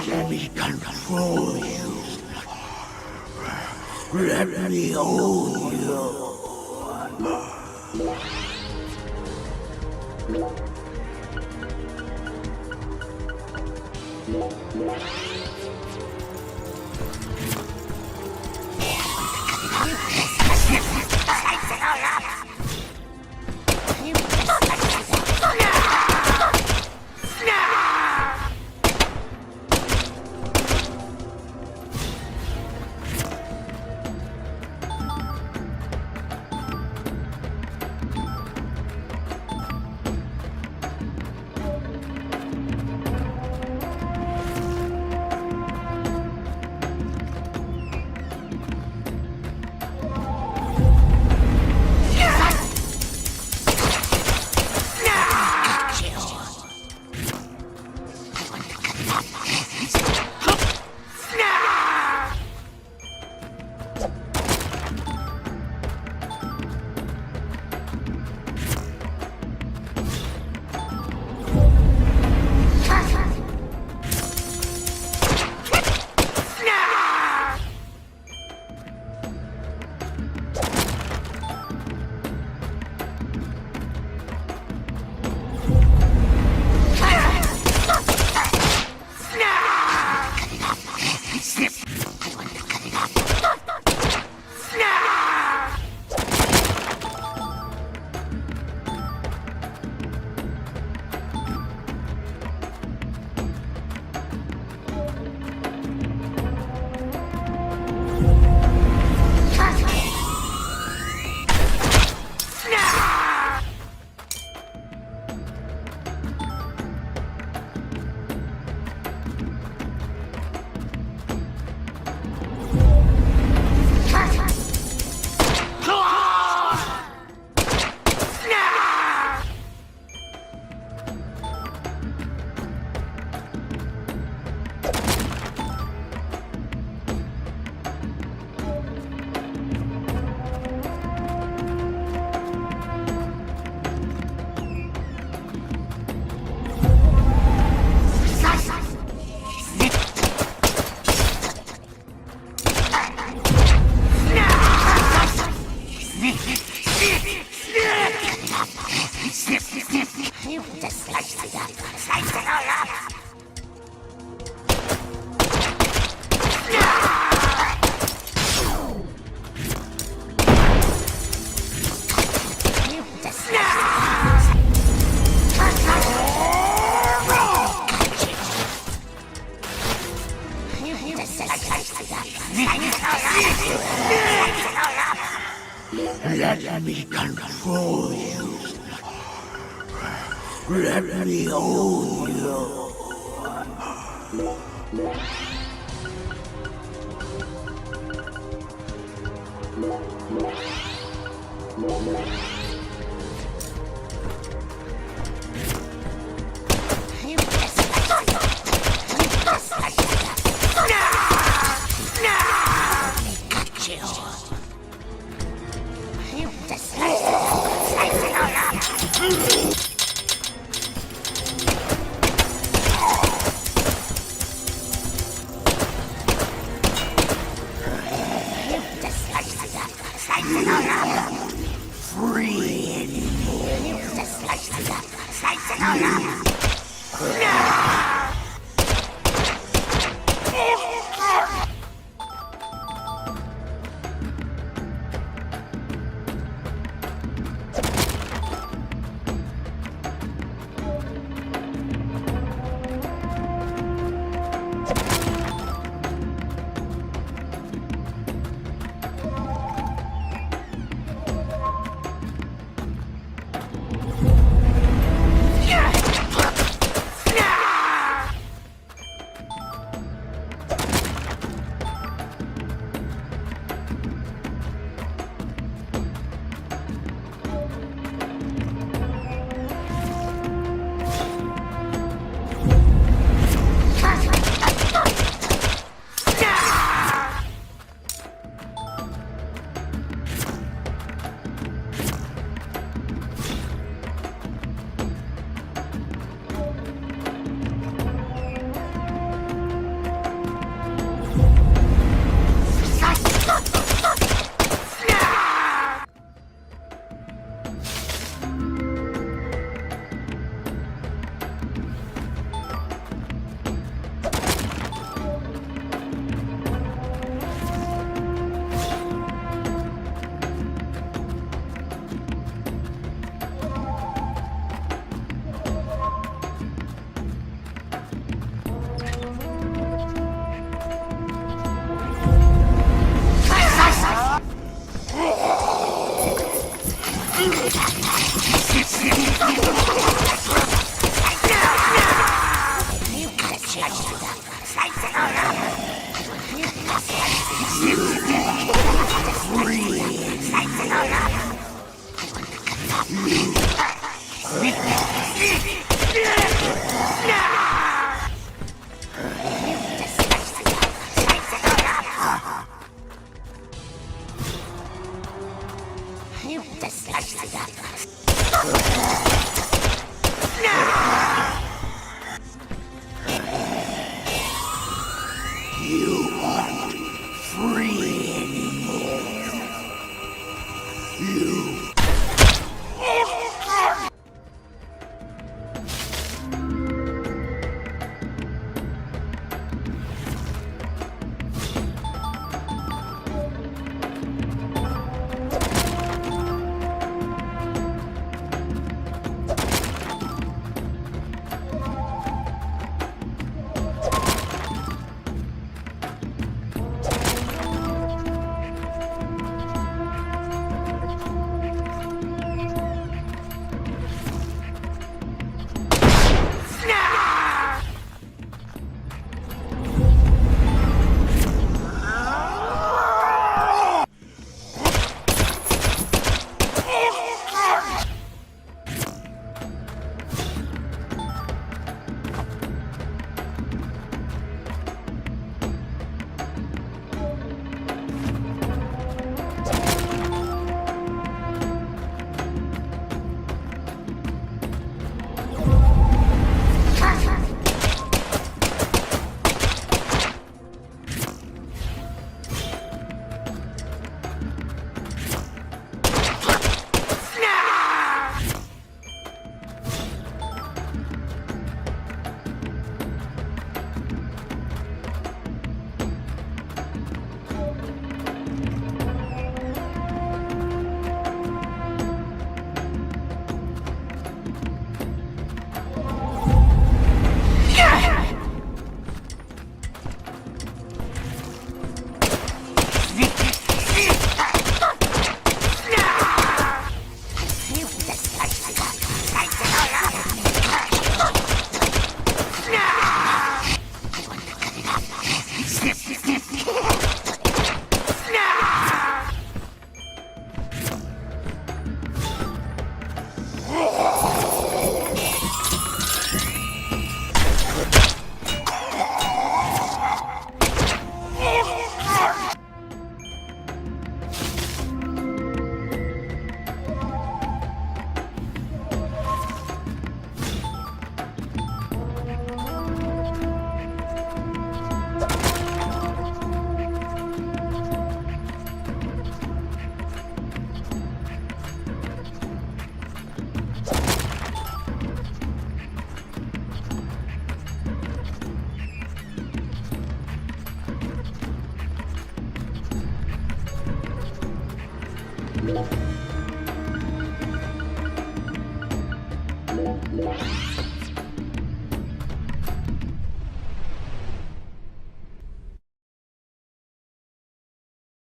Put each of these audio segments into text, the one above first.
Let me control you. Let me own you. Let me control you. Let me own you. You aren't free anymore. You...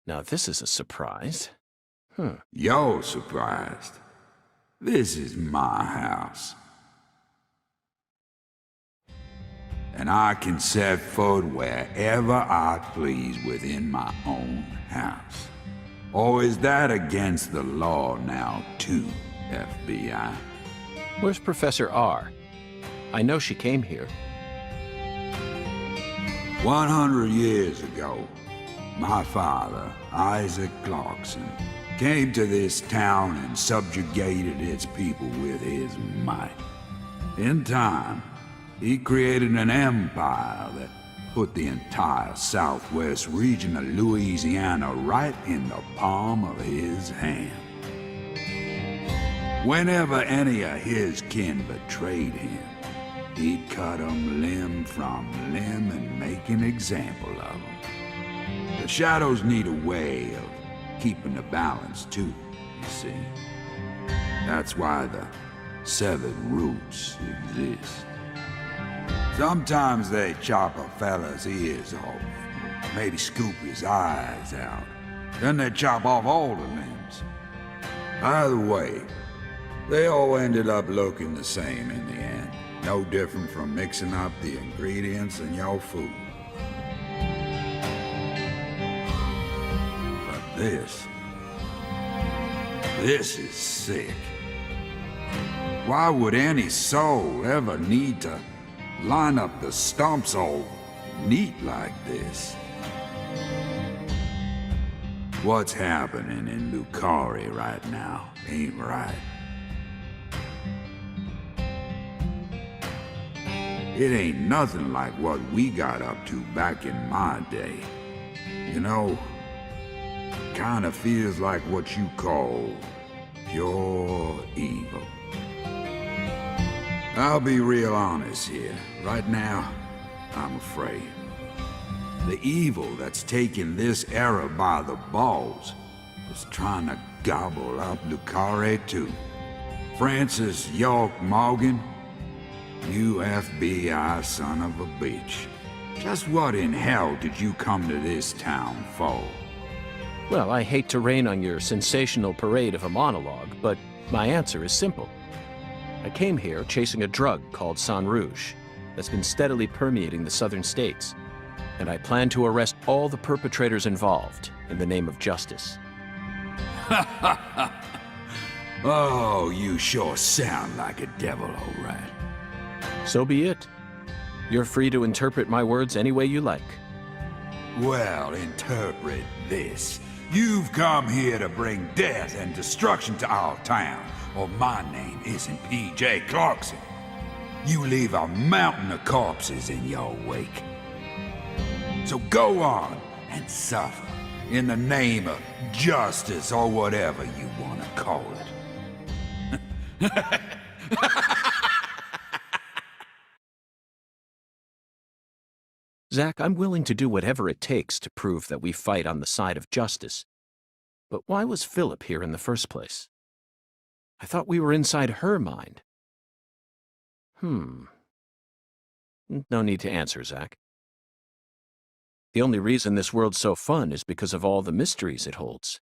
Now this is a surprise. You're surprised. This is my house. And I can set foot wherever I please within my own house. Or is that against the law now, too, FBI? Where's Professor R? I know she came here. 100 years ago, my father, Isaac Clarkson, came to this town and subjugated its people with his might. In time, he created an empire that put the entire southwest region of Louisiana right in the palm of his hand. Whenever any of his kin betrayed him, he'd cut them limb from limb and make an example of them. The shadows need a way of keeping the balance too, you see. That's why the severed roots exist. Sometimes they chop a fella's ears off, maybe scoop his eyes out. Then they chop off all the limbs. Either way, they all ended up looking the same in the end. No different from mixing up the ingredients in your food. But this is sick. Why would any soul ever need to line up the stumps all neat like this? What's happening in Lucari right now ain't right. It ain't nothing like what we got up to back in my day. You know, kinda feels like what you call pure evil. I'll be real honest here. Right now, I'm afraid. The evil that's taking this era by the balls is trying to gobble up Lucare too. Francis York Morgan, you FBI son of a bitch. Just what in hell did you come to this town for? Well, I hate to rain on your sensational parade of a monologue, but my answer is simple. I came here chasing a drug called Sang Rouge that's been steadily permeating the southern states, and I plan to arrest all the perpetrators involved in the name of justice. Oh, you sure sound like a devil, all right. So be it. You're free to interpret my words any way you like. Well, interpret this. You've come here to bring death and destruction to our town, or my name isn't P.J. Clarkson. You leave a mountain of corpses in your wake. So go on and suffer in the name of justice or whatever you want to call it. Zach, I'm willing to do whatever it takes to prove that we fight on the side of justice. But why was Philip here in the first place? I thought we were inside her mind. No need to answer, Zach. The only reason this world's so fun is because of all the mysteries it holds.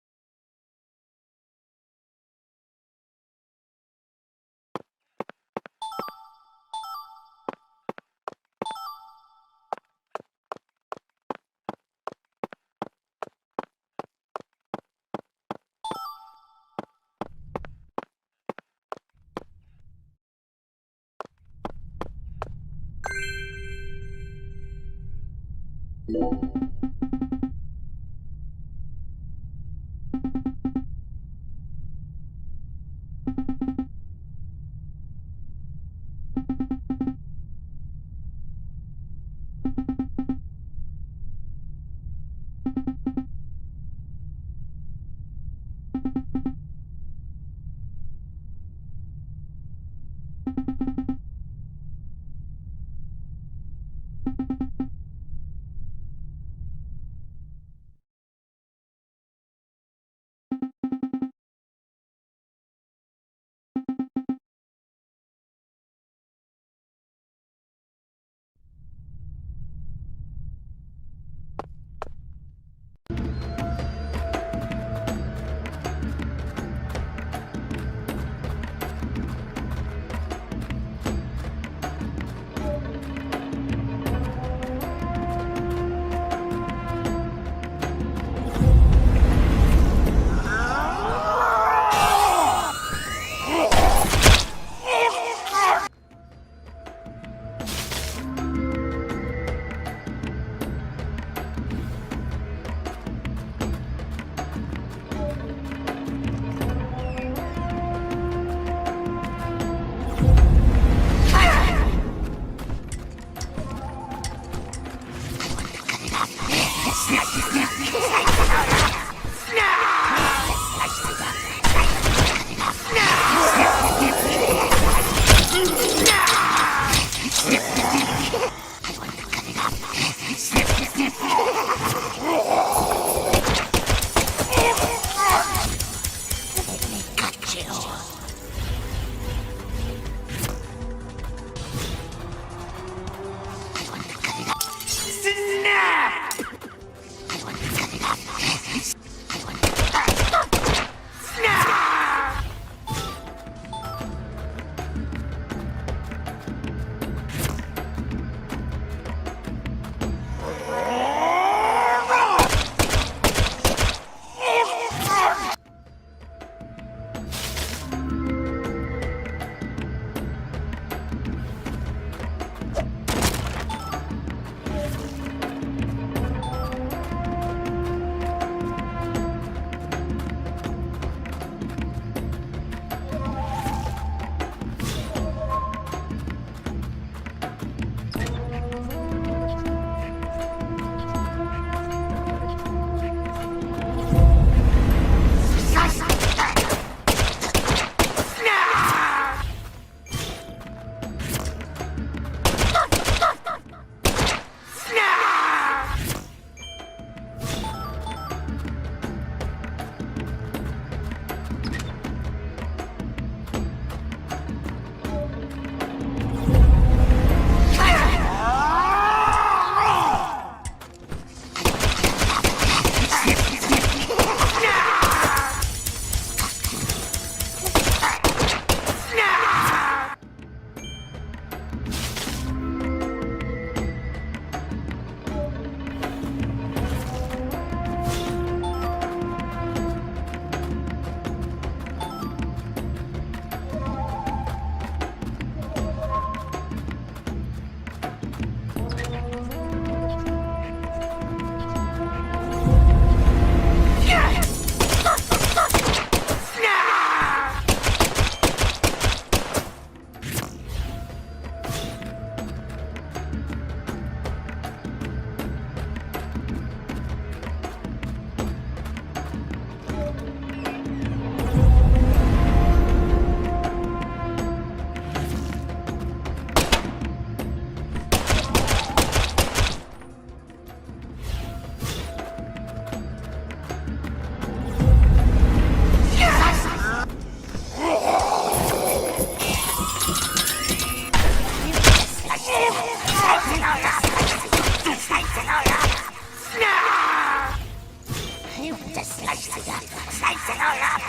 Just slice it up. Slice it all up.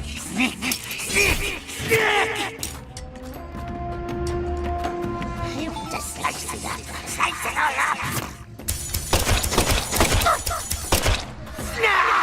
Snick, snick, snick. Just slice it up. Slice it all up. Snap!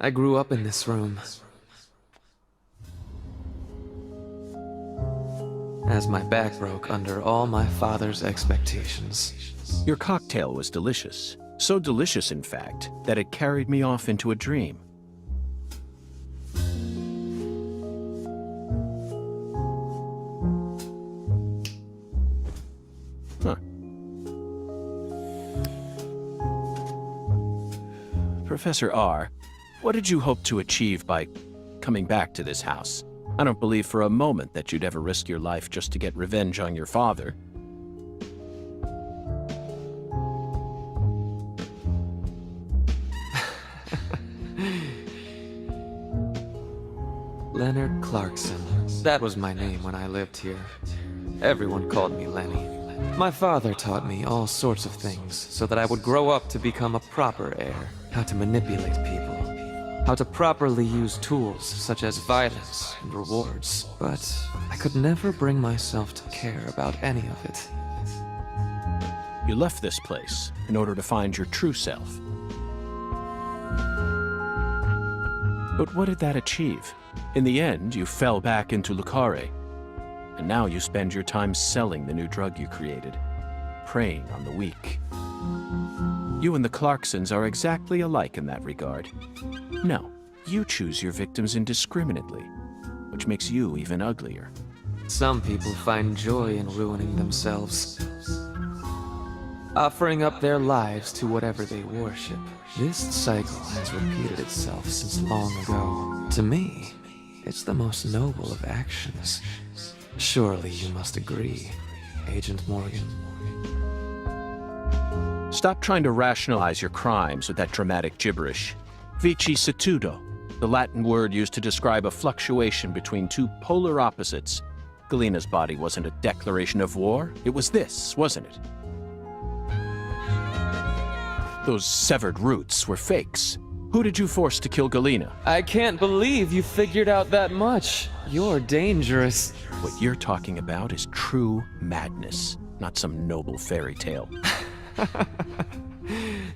I grew up in this room. As my back broke under all my father's expectations. Your cocktail was delicious. So delicious, in fact, that it carried me off into a dream. Huh. Professor R., what did you hope to achieve by coming back to this house? I don't believe for a moment that you'd ever risk your life just to get revenge on your father. Leonard Clarkson. That was my name when I lived here. Everyone called me Lenny. My father taught me all sorts of things so that I would grow up to become a proper heir. How to manipulate people. How to properly use tools such as violence and rewards. But I could never bring myself to care about any of it. You left this place in order to find your true self. But what did that achieve? In the end, you fell back into Lucare. And now you spend your time selling the new drug you created, preying on the weak. You and the Clarksons are exactly alike in that regard. No, you choose your victims indiscriminately, which makes you even uglier. Some people find joy in ruining themselves, offering up their lives to whatever they worship. This cycle has repeated itself since long ago. To me, it's the most noble of actions. Surely you must agree, Agent Morgan. Stop trying to rationalize your crimes with that dramatic gibberish. Vicissitudo, the Latin word used to describe a fluctuation between two polar opposites. Galena's body wasn't a declaration of war. It was this, wasn't it? Those severed roots were fakes. Who did you force to kill Galena? I can't believe you figured out that much. You're dangerous. What you're talking about is true madness, not some noble fairy tale.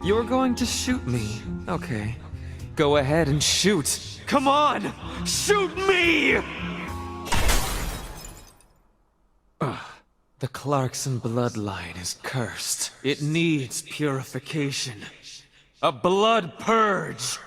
You're going to shoot me. Okay. Go ahead and shoot. Come on! Shoot me! The Clarkson bloodline is cursed. It needs purification. A blood purge!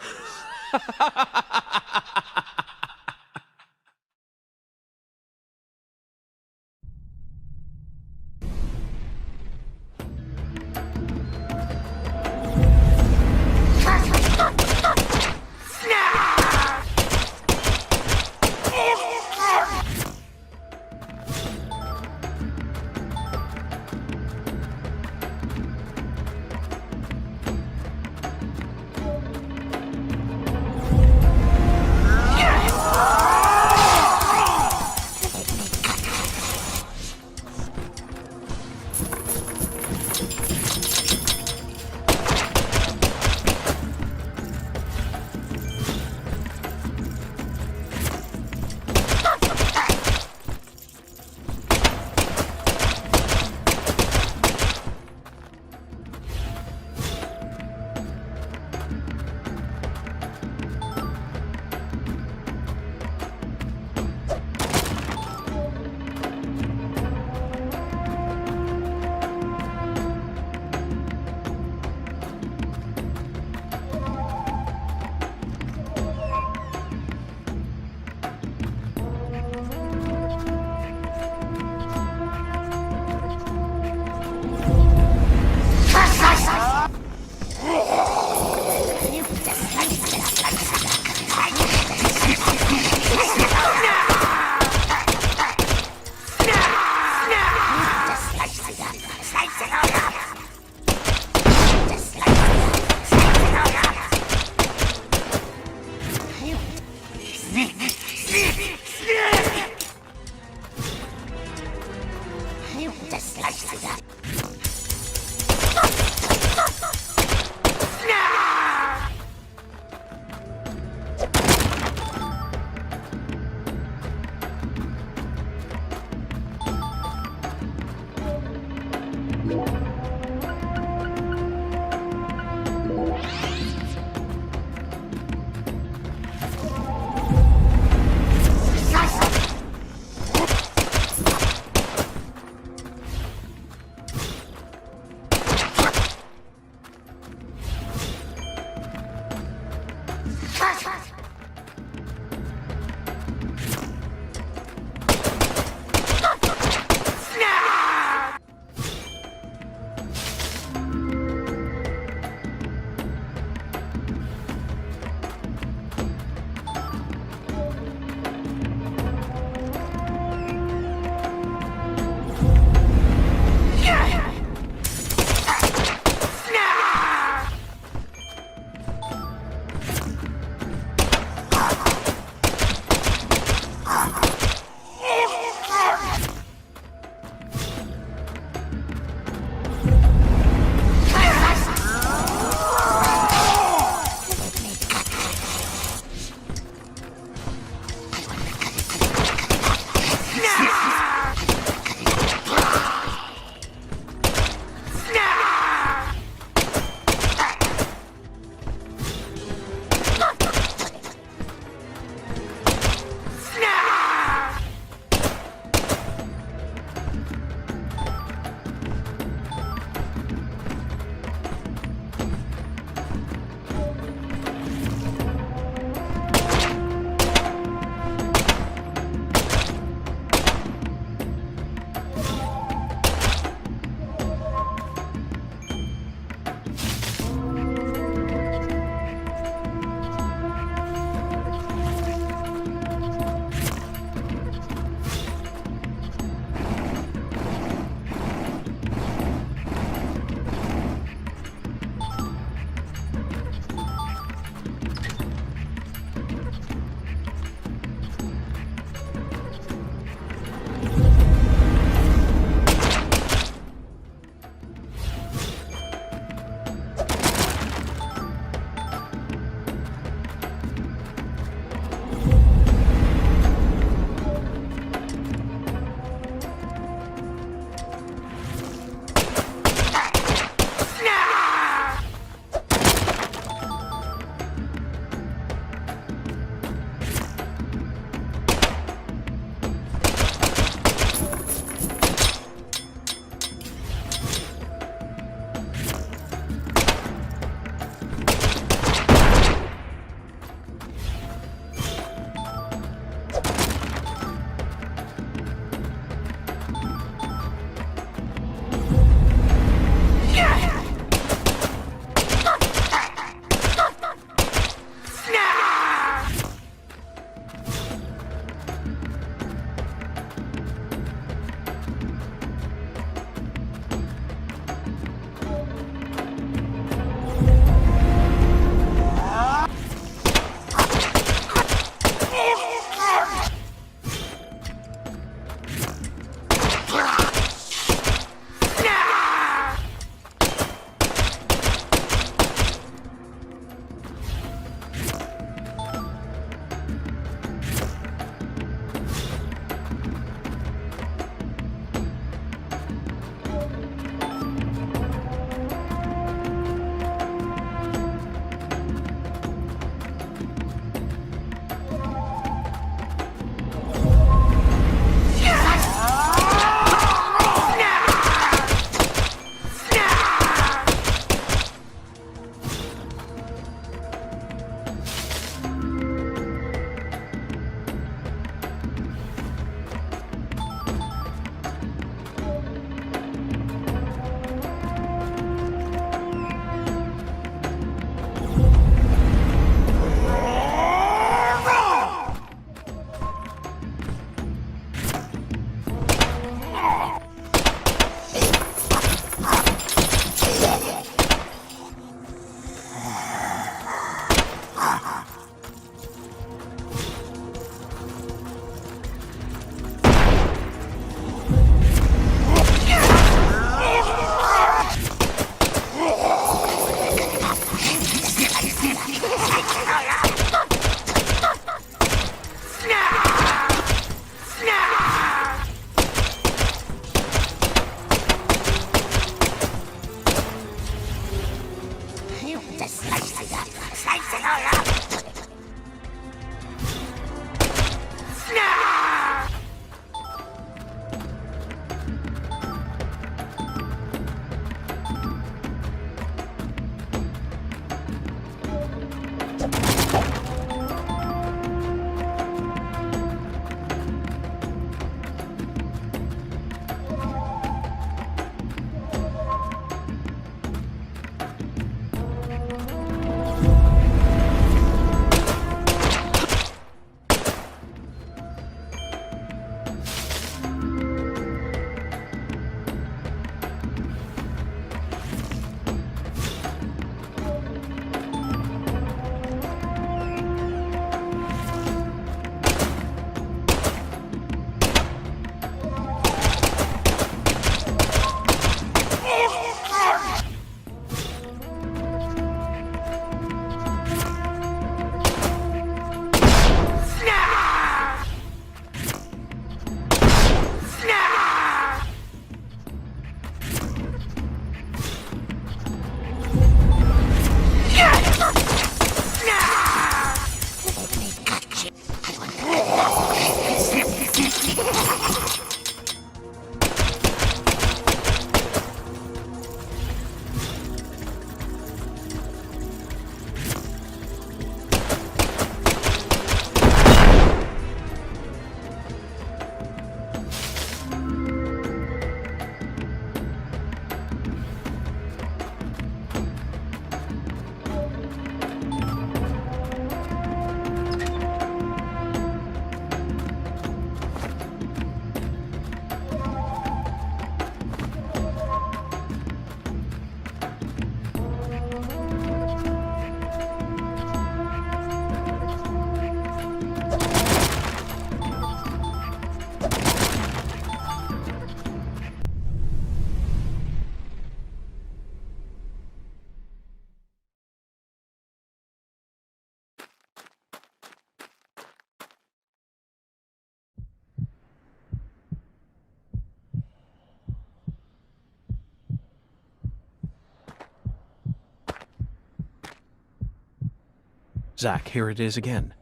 Zach, here it is again.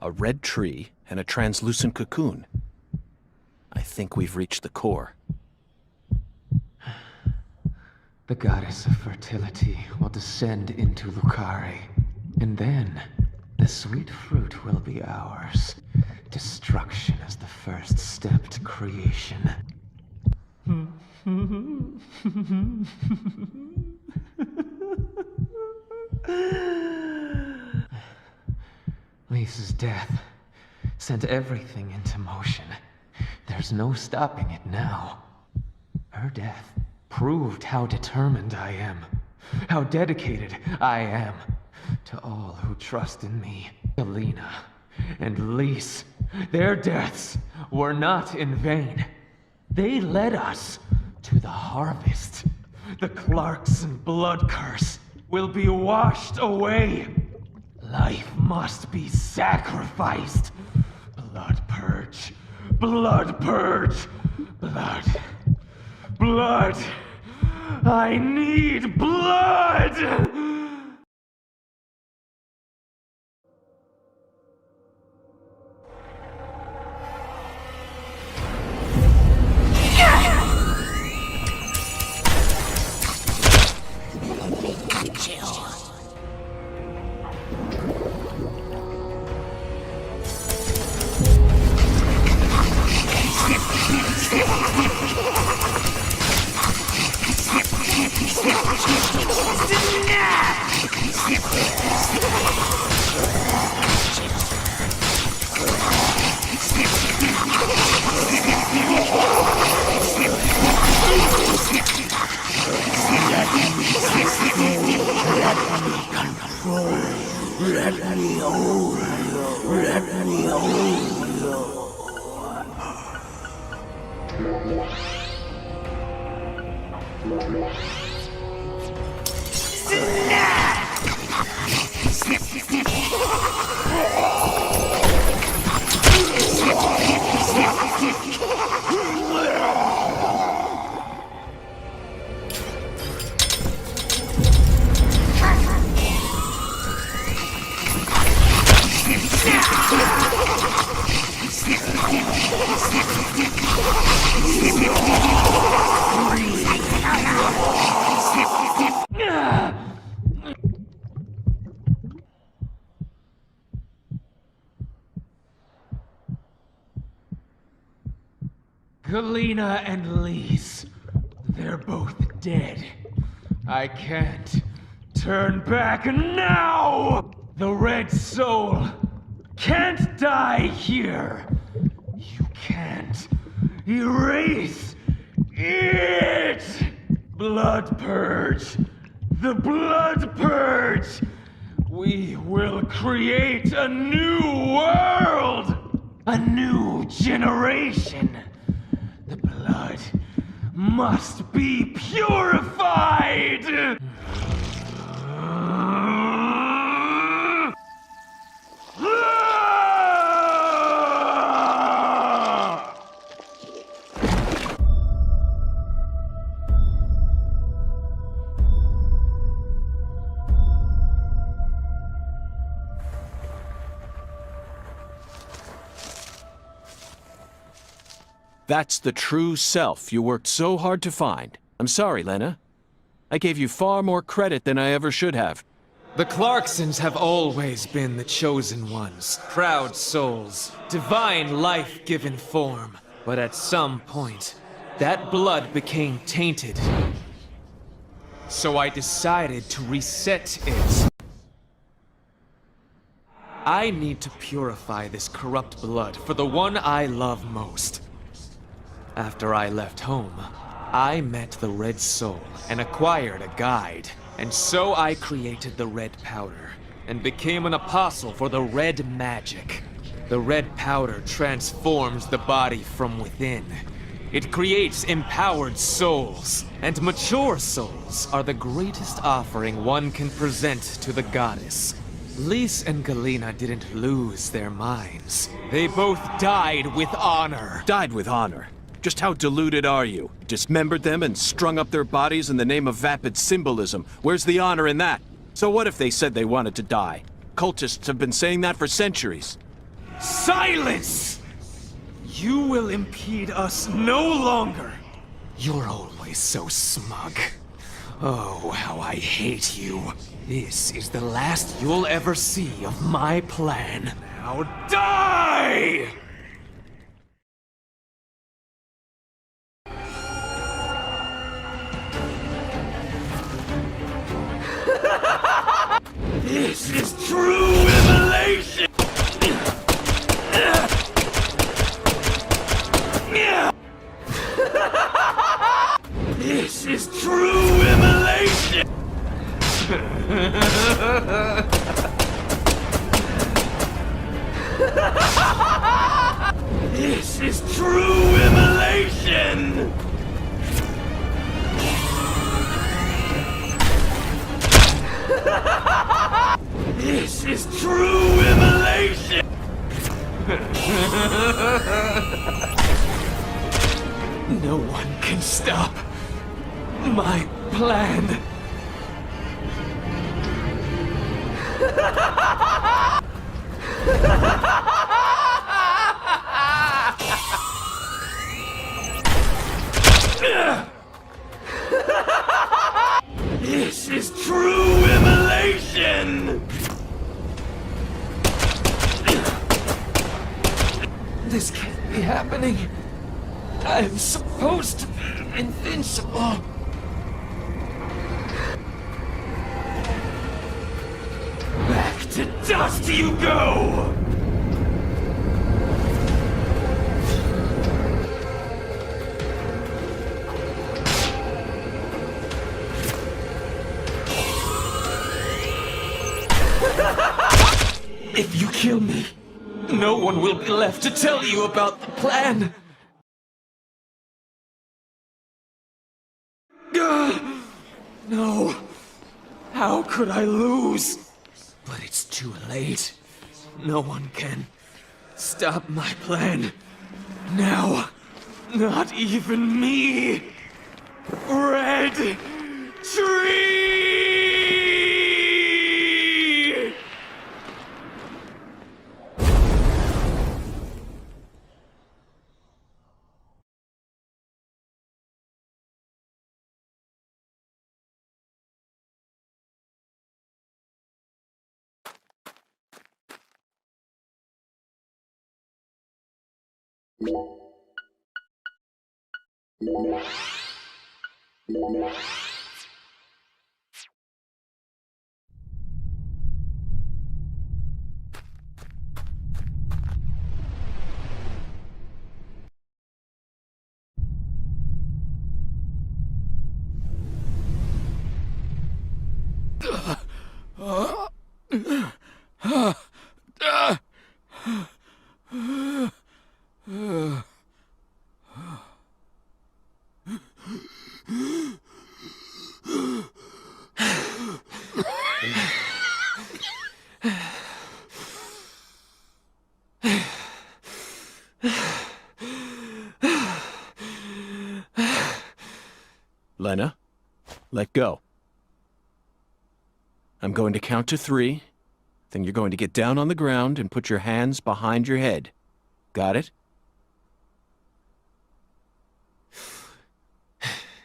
A red tree and a translucent cocoon. I think we've reached the core. The goddess of fertility will descend into Lucare, and then the sweet fruit will be ours. Destruction is the first step to creation. Lisa's death sent everything into motion. There's no stopping it now. Her death proved how determined I am, how dedicated I am to all who trust in me. Galena and Lise, their deaths were not in vain. They led us to the harvest. The Clarkson blood curse will be washed away. Life must be sacrificed. Blood purge. Blood purge. Blood. Blood. I need blood! Galena and Lise, they're both dead. I can't turn back now! The Red Soul can't die here! You can't erase it! Blood Purge! The Blood Purge! We will create a new world! A new generation! The blood must be purified! That's the true self you worked so hard to find. I'm sorry, Lena. I gave you far more credit than I ever should have. The Clarksons have always been the chosen ones, proud souls, divine life-given form. But at some point, that blood became tainted. So I decided to reset it. I need to purify this corrupt blood for the one I love most. After I left home, I met the Red Soul and acquired a guide. And so I created the red powder and became an apostle for the red magic. The red powder transforms the body from within. It creates empowered souls, and mature souls are the greatest offering one can present to the goddess. Lise and Galena didn't lose their minds. They both died with honor. Died with honor? Just how deluded are you? Dismembered them and strung up their bodies in the name of vapid symbolism. Where's the honor in that? So what if they said they wanted to die? cultists have been saying that for centuries. Silence! You will impede us no longer. You're always so smug. Oh, how I hate you. This is the last you'll ever see of my plan. Now die! This is true immolation! This is true immolation! This is true immolation! This is true immolation! No one can stop my plan. This is true immolation! This can't be happening. I'm supposed to be invincible. Back to dust you go! If you kill me, no one will be left to tell you about the plan. No. How could I lose? But it's too late. No one can stop my plan. Now, not even me. Red Tree! Lena, let go. I'm going to count to 3, then you're going to get down on the ground and put your hands behind your head. Got it?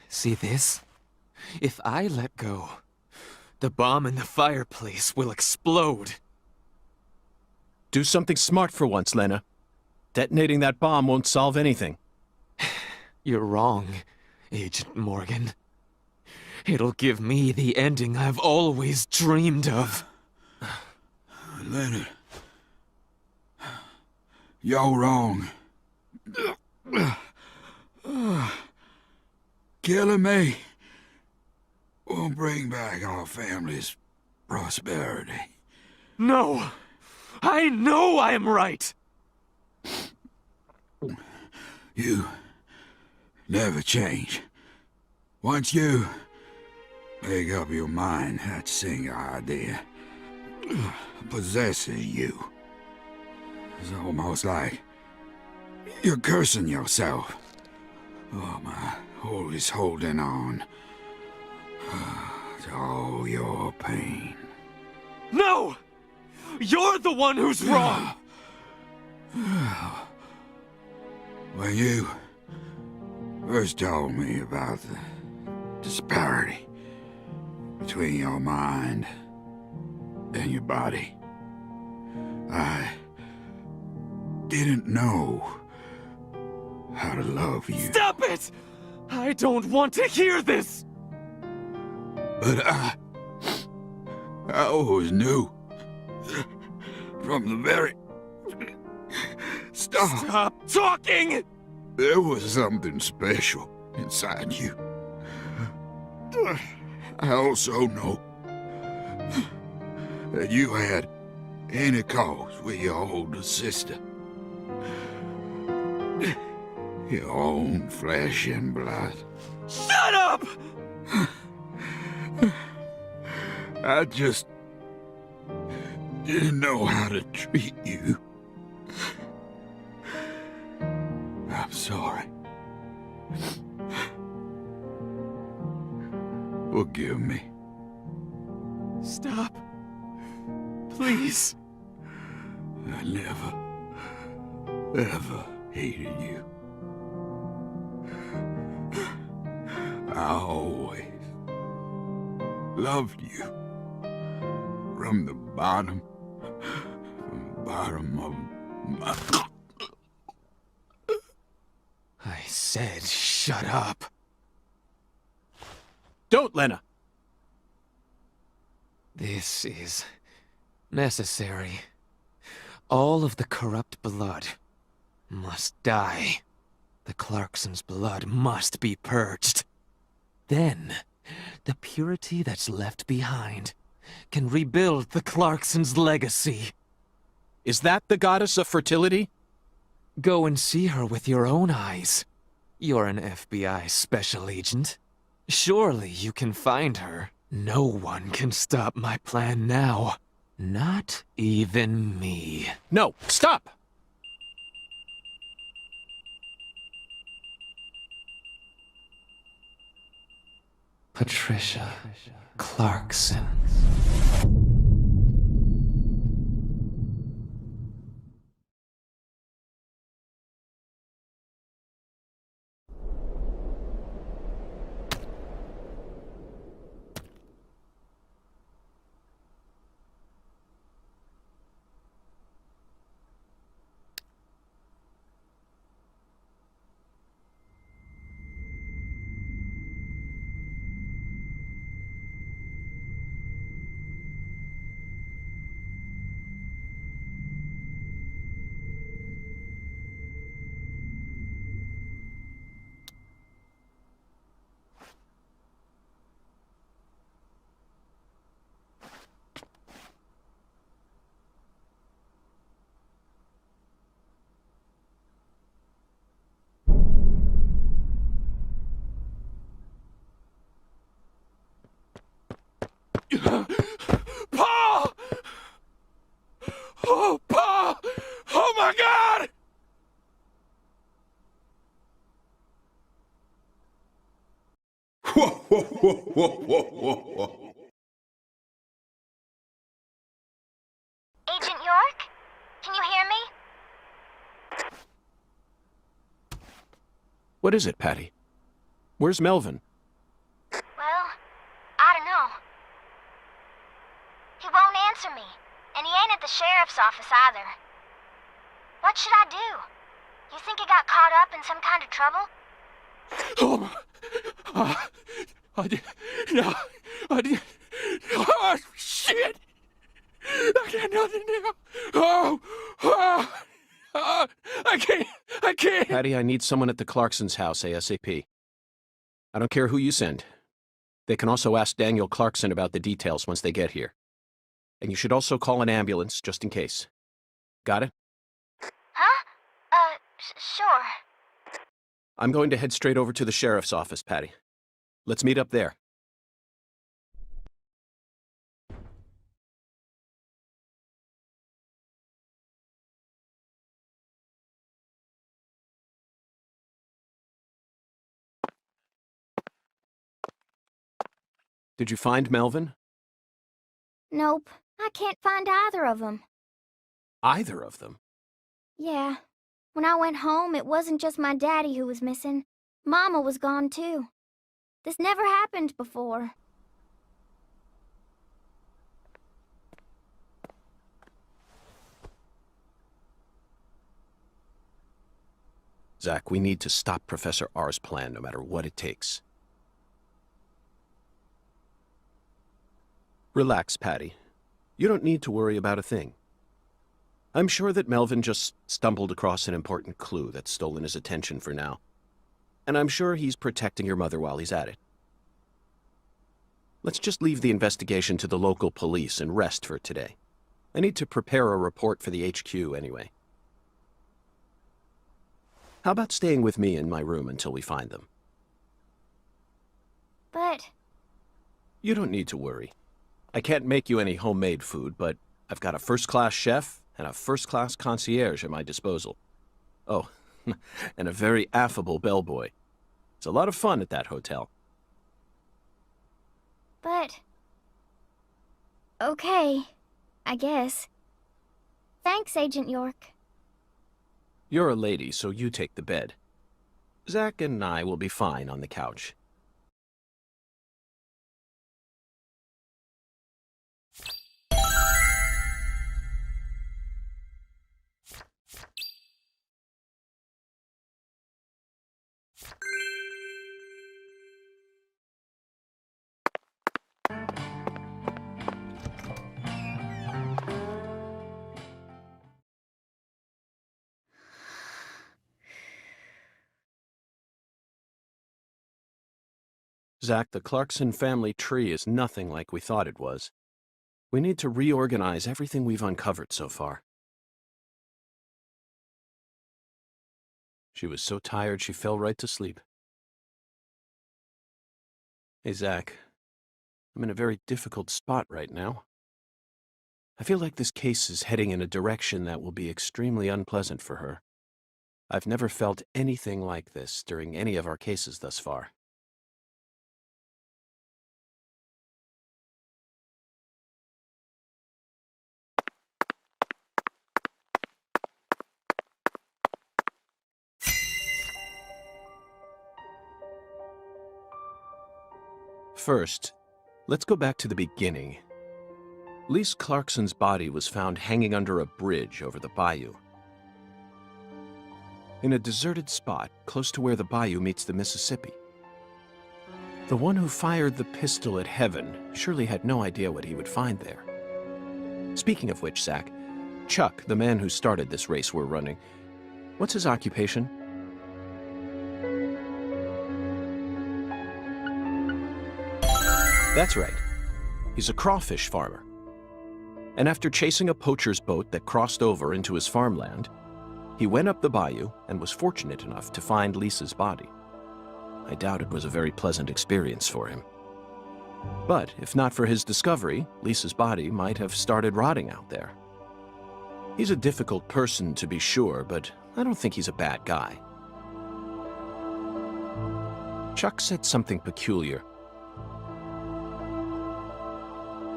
See this? If I let go, the bomb in the fireplace will explode. Do something smart for once, Lena. Detonating that bomb won't solve anything. You're wrong, Agent Morgan. It'll give me the ending I've always dreamed of. Leonard, you're wrong. Killing me won't bring back our family's prosperity. No! I know I'm right! You never change. Once you make up your mind, that single idea possesses you. It's almost like you're cursing yourself. Oh, my always holding on to all your pain. No! You're the one who's wrong! When you first told me about the disparity between your mind and your body, I didn't know how to love you. Stop it! I don't want to hear this! But I always knew from the very start. Stop talking! There was something special inside you. I also know that you had intercourse with your older sister. Your own flesh and blood. Shut up! I just didn't know how to treat you. I'm sorry. Forgive me. Stop. Please. I never, ever hated you. I always loved you. From the bottom of my... I said shut up. Don't, Lena! This is necessary. All of the corrupt blood must die. The Clarksons' blood must be purged. Then, the purity that's left behind can rebuild the Clarksons' legacy. Is that the goddess of fertility? Go and see her with your own eyes. You're an FBI special agent. Surely you can find her. No one can stop my plan now. Not even me. No, stop! Patricia Clarkson. Paul! Oh, Paul! Oh my God! Whoa, whoa, whoa, whoa, whoa, whoa. Agent York? Can you hear me? What is it, Patty? Where's Melvin? Well, I don't know. He won't answer me, and he ain't at the sheriff's office either. What should I do? You think he got caught up in some kind of trouble? Oh, shit! I got nothing now. I can't. Patty, I need someone at the Clarksons' house ASAP. I don't care who you send. They can also ask Daniel Clarkson about the details once they get here. And you should also call an ambulance, just in case. Got it? Huh? Sure. I'm going to head straight over to the sheriff's office, Patty. Let's meet up there. Did you find Melvin? Nope, I can't find either of them. Either of them? Yeah. When I went home, it wasn't just my daddy who was missing. Mama was gone too. This never happened before. Zach, we need to stop Professor R's plan no matter what it takes. Relax, Patty. You don't need to worry about a thing. I'm sure that Melvin just stumbled across an important clue that's stolen his attention for now. And I'm sure he's protecting your mother while he's at it. Let's just leave the investigation to the local police and rest for today. I need to prepare a report for the HQ anyway. How about staying with me in my room until we find them? But... You don't need to worry. I can't make you any homemade food, but I've got a first-class chef and a first-class concierge at my disposal. Oh, and a very affable bellboy. It's a lot of fun at that hotel. But... Okay, I guess. Thanks, Agent York. You're a lady, so you take the bed. Zach and I will be fine on the couch. Zach, the Clarkson family tree is nothing like we thought it was. We need to reorganize everything we've uncovered so far. She was so tired she fell right to sleep. Hey, Zach. I'm in a very difficult spot right now. I feel like this case is heading in a direction that will be extremely unpleasant for her. I've never felt anything like this during any of our cases thus far. First, let's go back to the beginning. Lise Clarkson's body was found hanging under a bridge over the bayou. In a deserted spot close to where the bayou meets the Mississippi. The one who fired the pistol at Heaven surely had no idea what he would find there. Speaking of which, Zach, Chuck, the man who started this race we're running, what's his occupation? That's right. He's a crawfish farmer. And after chasing a poacher's boat that crossed over into his farmland, he went up the bayou and was fortunate enough to find Lisa's body. I doubt it was a very pleasant experience for him. But if not for his discovery, Lisa's body might have started rotting out there. He's a difficult person to be sure, but I don't think he's a bad guy. Chuck said something peculiar.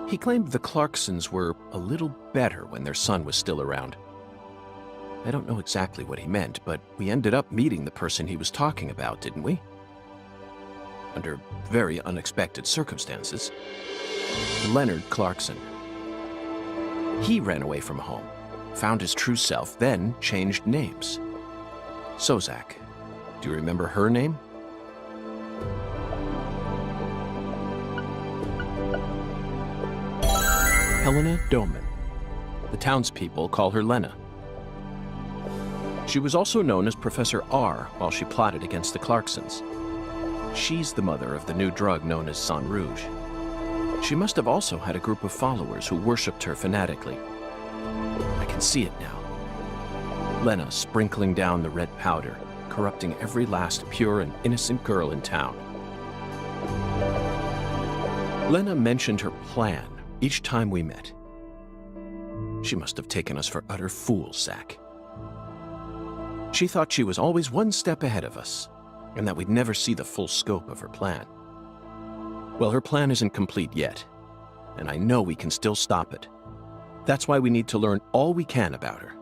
He claimed the Clarksons were a little better when their son was still around. I don't know exactly what he meant, but we ended up meeting the person he was talking about, didn't we? Under very unexpected circumstances. Leonard Clarkson. He ran away from home, found his true self, then changed names. So, Zach, do you remember her name? Helena Doman. The townspeople call her Lena. She was also known as Professor R while she plotted against the Clarksons. She's the mother of the new drug known as Sang Rouge. She must have also had a group of followers who worshipped her fanatically. I can see it now. Lena sprinkling down the red powder, corrupting every last pure and innocent girl in town. Lena mentioned her plan each time we met. She must have taken us for utter fools, Zach. She thought she was always one step ahead of us, and that we'd never see the full scope of her plan. Well, her plan isn't complete yet, and I know we can still stop it. That's why we need to learn all we can about her.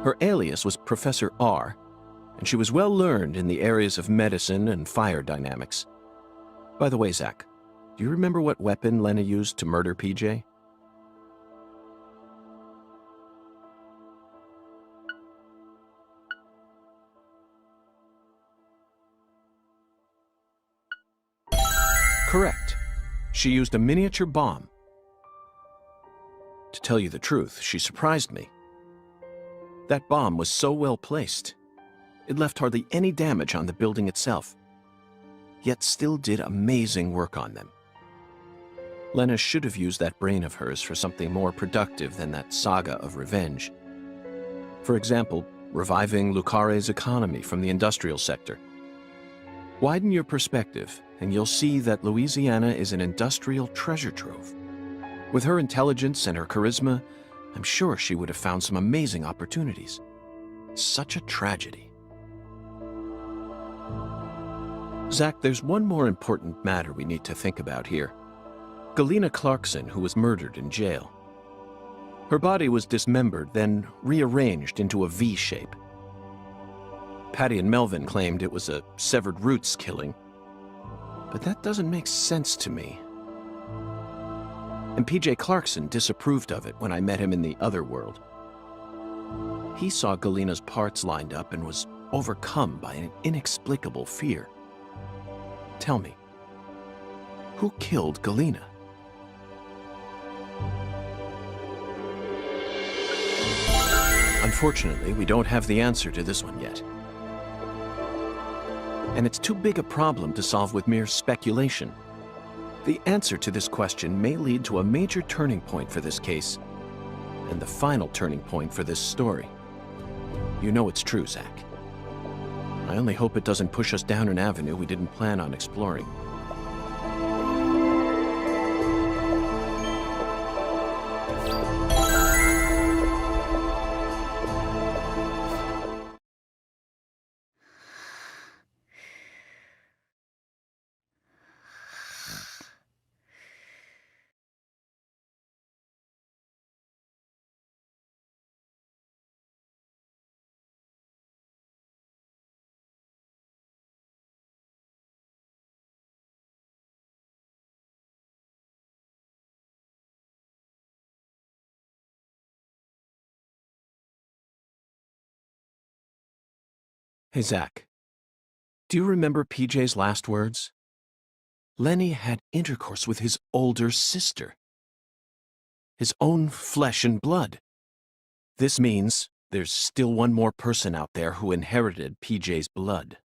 Her alias was Professor R, and she was well learned in the areas of medicine and fire dynamics. By the way, Zach, do you remember what weapon Lena used to murder PJ? Correct. She used a miniature bomb. To tell you the truth, she surprised me. That bomb was so well placed. It left hardly any damage on the building itself, yet still did amazing work on them. Lena should have used that brain of hers for something more productive than that saga of revenge. For example, reviving Lucare's economy from the industrial sector. Widen your perspective, and you'll see that Louisiana is an industrial treasure trove. With her intelligence and her charisma, I'm sure she would have found some amazing opportunities. Such a tragedy. Zach, there's one more important matter we need to think about here. Galena Clarkson, who was murdered in jail. Her body was dismembered, then rearranged into a V shape. Patty and Melvin claimed it was a severed roots killing, but that doesn't make sense to me. And PJ Clarkson disapproved of it when I met him in the other world. He saw Galena's parts lined up and was overcome by an inexplicable fear. Tell me, who killed Galena? Unfortunately, we don't have the answer to this one yet. And it's too big a problem to solve with mere speculation. The answer to this question may lead to a major turning point for this case, and the final turning point for this story. You know it's true, Zach. I only hope it doesn't push us down an avenue we didn't plan on exploring. Hey, Zach. Do you remember PJ's last words? Lenny had intercourse with his older sister. His own flesh and blood. This means there's still one more person out there who inherited PJ's blood.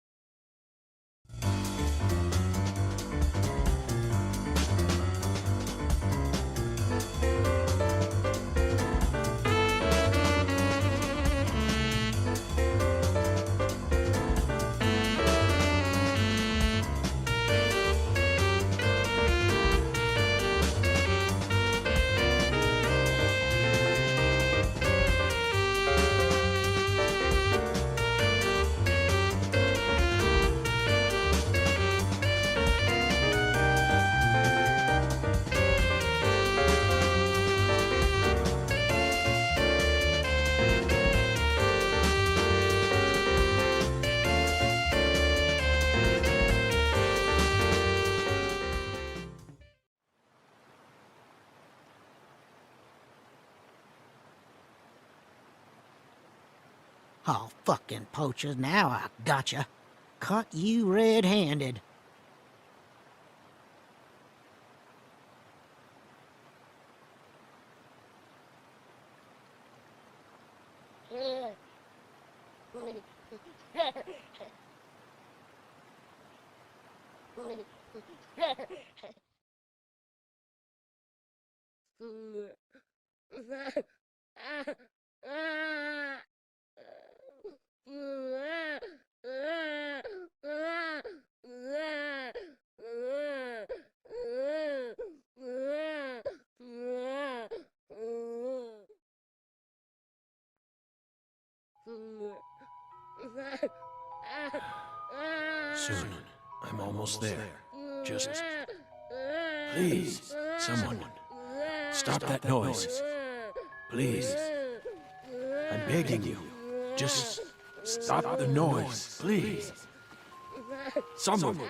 Oh, fucking poachers, now I gotcha. Caught you red-handed. Soon. I'm almost there. Just... please, someone. Stop that noise. Please. I'm begging you. Just stop the noise, please. Someone.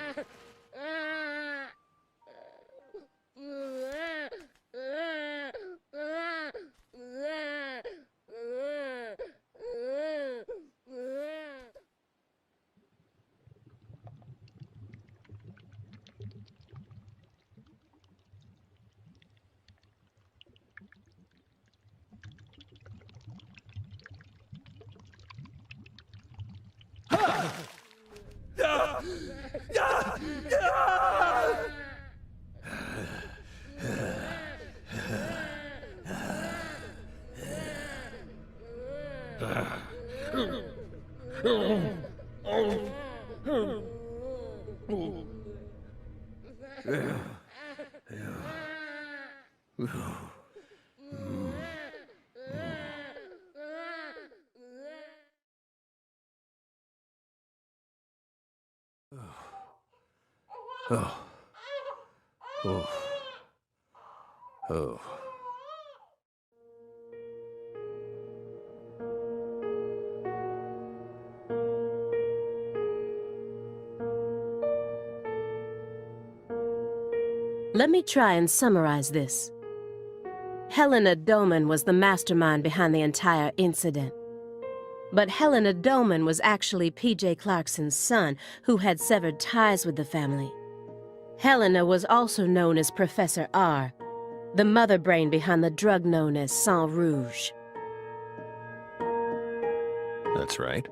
Oh. Oh. Oh. Let me try and summarize this. Helena Doman was the mastermind behind the entire incident. But Helena Doman was actually P.J. Clarkson's son, who had severed ties with the family. Helena was also known as Professor R, the mother brain behind the drug known as Sang Rouge. That's right.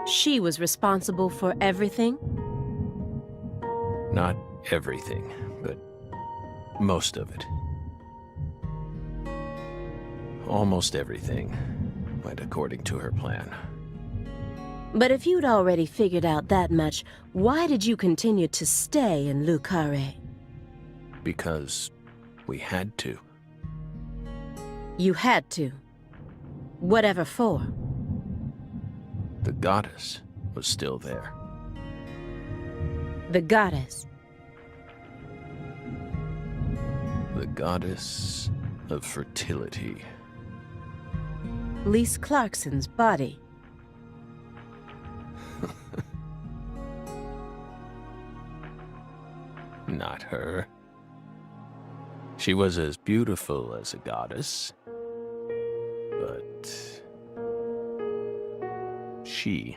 She was responsible for everything? Not everything, but most of it. Almost everything went according to her plan. But if you'd already figured out that much, why did you continue to stay in Le Carré? Because we had to. You had to. Whatever for. The goddess was still there. The goddess. The goddess of fertility. Lise Clarkson's body. Not her. She was as beautiful as a goddess, but she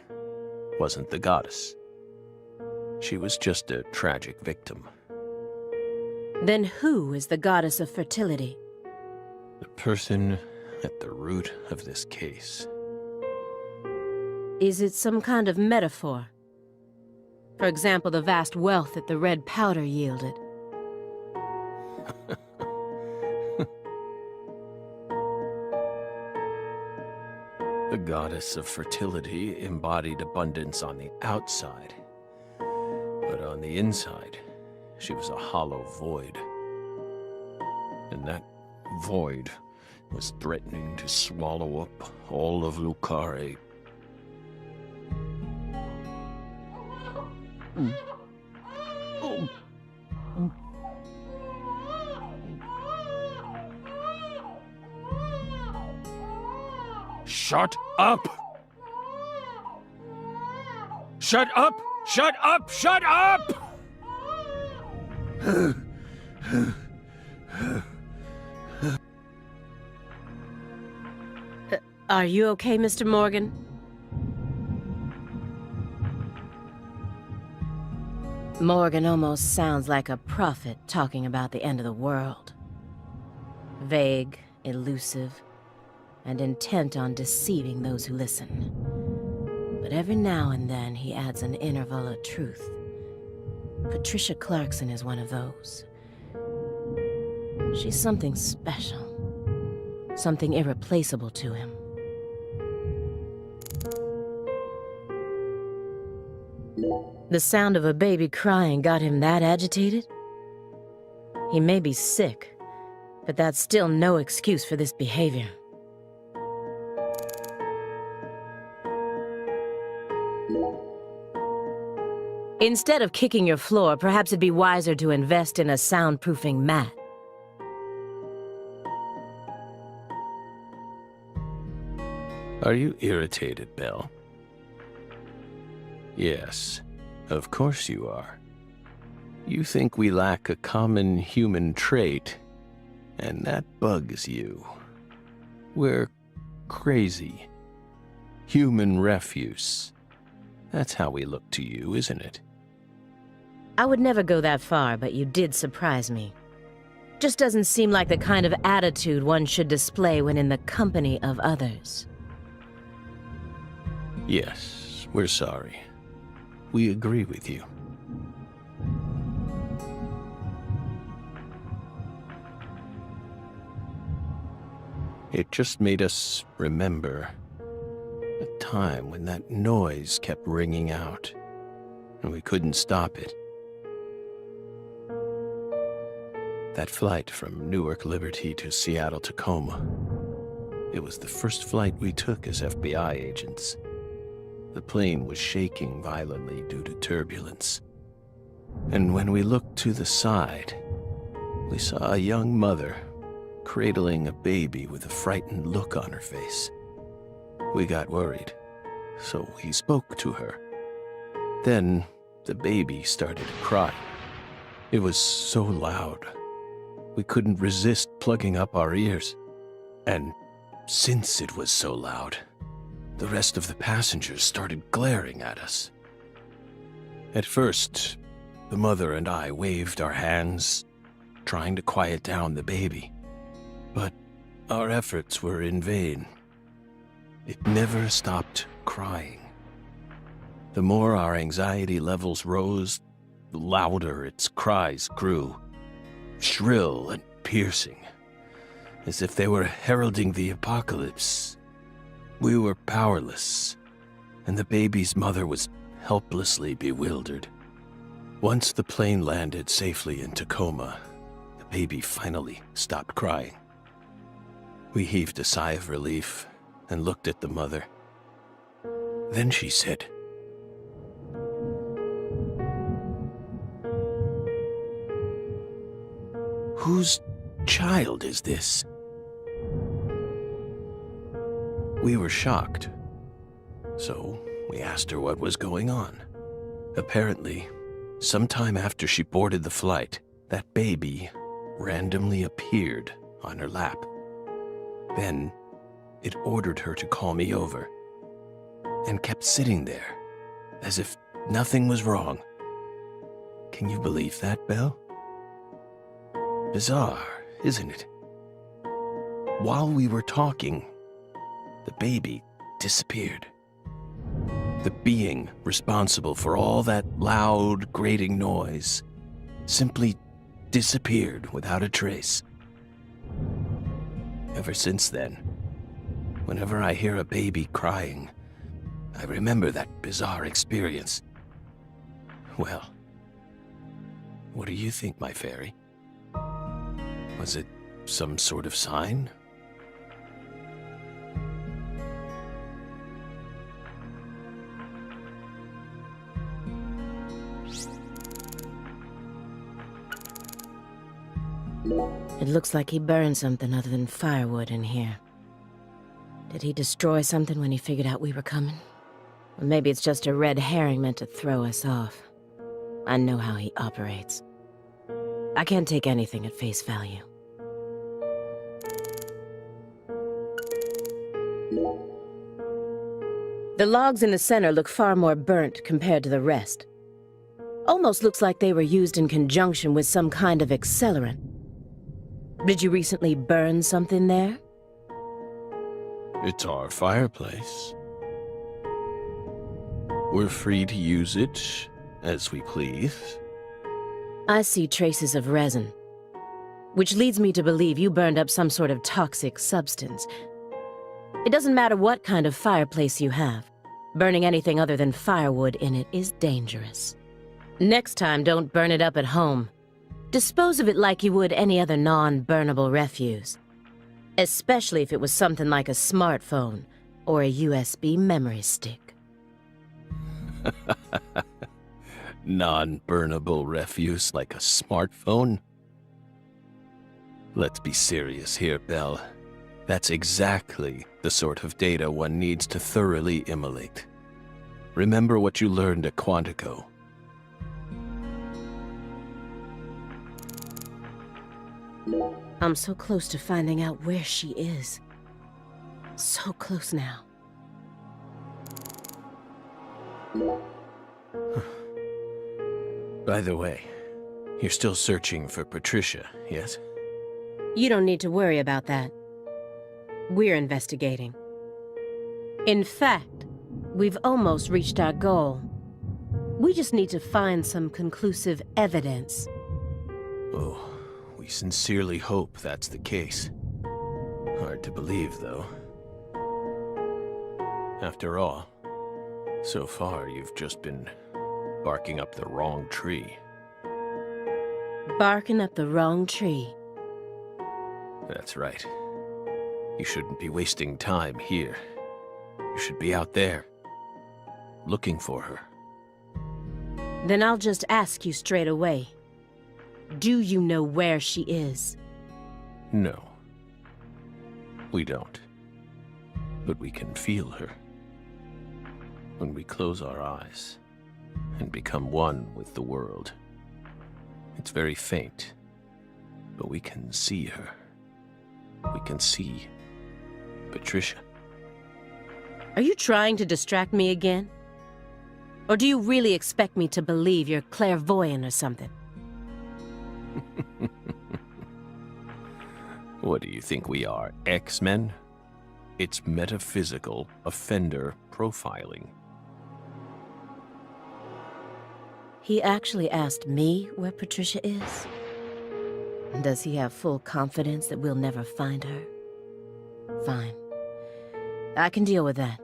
wasn't the goddess. She was just a tragic victim. Then who is the goddess of fertility? The person at the root of this case. Is it some kind of metaphor? For example, the vast wealth that the red powder yielded. The goddess of fertility embodied abundance on the outside, but on the inside, she was a hollow void. And that void was threatening to swallow up all of Le Carré. Shut up! Shut up! Shut up! Shut up! Are you okay, Mr. Morgan? Morgan almost sounds like a prophet talking about the end of the world. Vague, elusive, and intent on deceiving those who listen. But every now and then he adds an interval of truth. Patricia Clarkson is one of those. She's something special, something irreplaceable to him. The sound of a baby crying got him that agitated? He may be sick, but that's still no excuse for this behavior. Instead of kicking your floor, perhaps it'd be wiser to invest in a soundproofing mat. Are you irritated, Belle? Yes, of course you are. You think we lack a common human trait, and that bugs you. We're crazy. Human refuse. That's how we look to you, isn't it? I would never go that far, but you did surprise me. Just doesn't seem like the kind of attitude one should display when in the company of others. Yes, we're sorry. We agree with you. It just made us remember a time when that noise kept ringing out, and we couldn't stop it. That flight from Newark Liberty to Seattle Tacoma. It was the first flight we took as FBI agents. The plane was shaking violently due to turbulence. And when we looked to the side, we saw a young mother cradling a baby with a frightened look on her face. We got worried, so we spoke to her. Then the baby started to cry. It was so loud. We couldn't resist plugging up our ears. And since it was so loud, the rest of the passengers started glaring at us. At first, the mother and I waved our hands, trying to quiet down the baby. But our efforts were in vain. It never stopped crying. The more our anxiety levels rose, the louder its cries grew, shrill and piercing, as if they were heralding the apocalypse. We were powerless, and the baby's mother was helplessly bewildered. Once the plane landed safely in Tacoma, the baby finally stopped crying. We heaved a sigh of relief and looked at the mother. Then she said, "Whose child is this?" We were shocked, so we asked her what was going on. Apparently, sometime after she boarded the flight, that baby randomly appeared on her lap. Then, it ordered her to call me over, and kept sitting there, as if nothing was wrong. Can you believe that, Belle? Bizarre, isn't it? While we were talking, the baby disappeared. The being responsible for all that loud, grating noise simply disappeared without a trace. Ever since then, whenever I hear a baby crying, I remember that bizarre experience. Well, what do you think, my fairy? Was it some sort of sign? It looks like he burned something other than firewood in here. Did he destroy something when he figured out we were coming? Or maybe it's just a red herring meant to throw us off. I know how he operates. I can't take anything at face value. The logs in the center look far more burnt compared to the rest. Almost looks like they were used in conjunction with some kind of accelerant. Did you recently burn something there? It's our fireplace. We're free to use it as we please. I see traces of resin, which leads me to believe you burned up some sort of toxic substance. It doesn't matter what kind of fireplace you have. Burning anything other than firewood in it is dangerous. Next time, don't burn it up at home. Dispose of it like you would any other non-burnable refuse. Especially if it was something like a smartphone or a USB memory stick. Non-burnable refuse like a smartphone? Let's be serious here, Belle. That's exactly the sort of data one needs to thoroughly immolate. Remember what you learned at Quantico. I'm so close to finding out where she is. So close now. By the way, you're still searching for Patricia, yes? You don't need to worry about that. We're investigating. In fact, we've almost reached our goal. We just need to find some conclusive evidence. Oh, we sincerely hope that's the case. Hard to believe, though. After all, so far you've just been barking up the wrong tree. Barking up the wrong tree. That's right. You shouldn't be wasting time here. You should be out there, looking for her. Then I'll just ask you straight away. Do you know where she is? No. We don't. But we can feel her. When we close our eyes and become one with the world. It's very faint, but we can see her. We can see Patricia. Are you trying to distract me again? Or do you really expect me to believe you're clairvoyant or something? What do you think we are, X-Men? It's metaphysical offender profiling. He actually asked me where Patricia is? Does he have full confidence that we'll never find her? Fine. I can deal with that.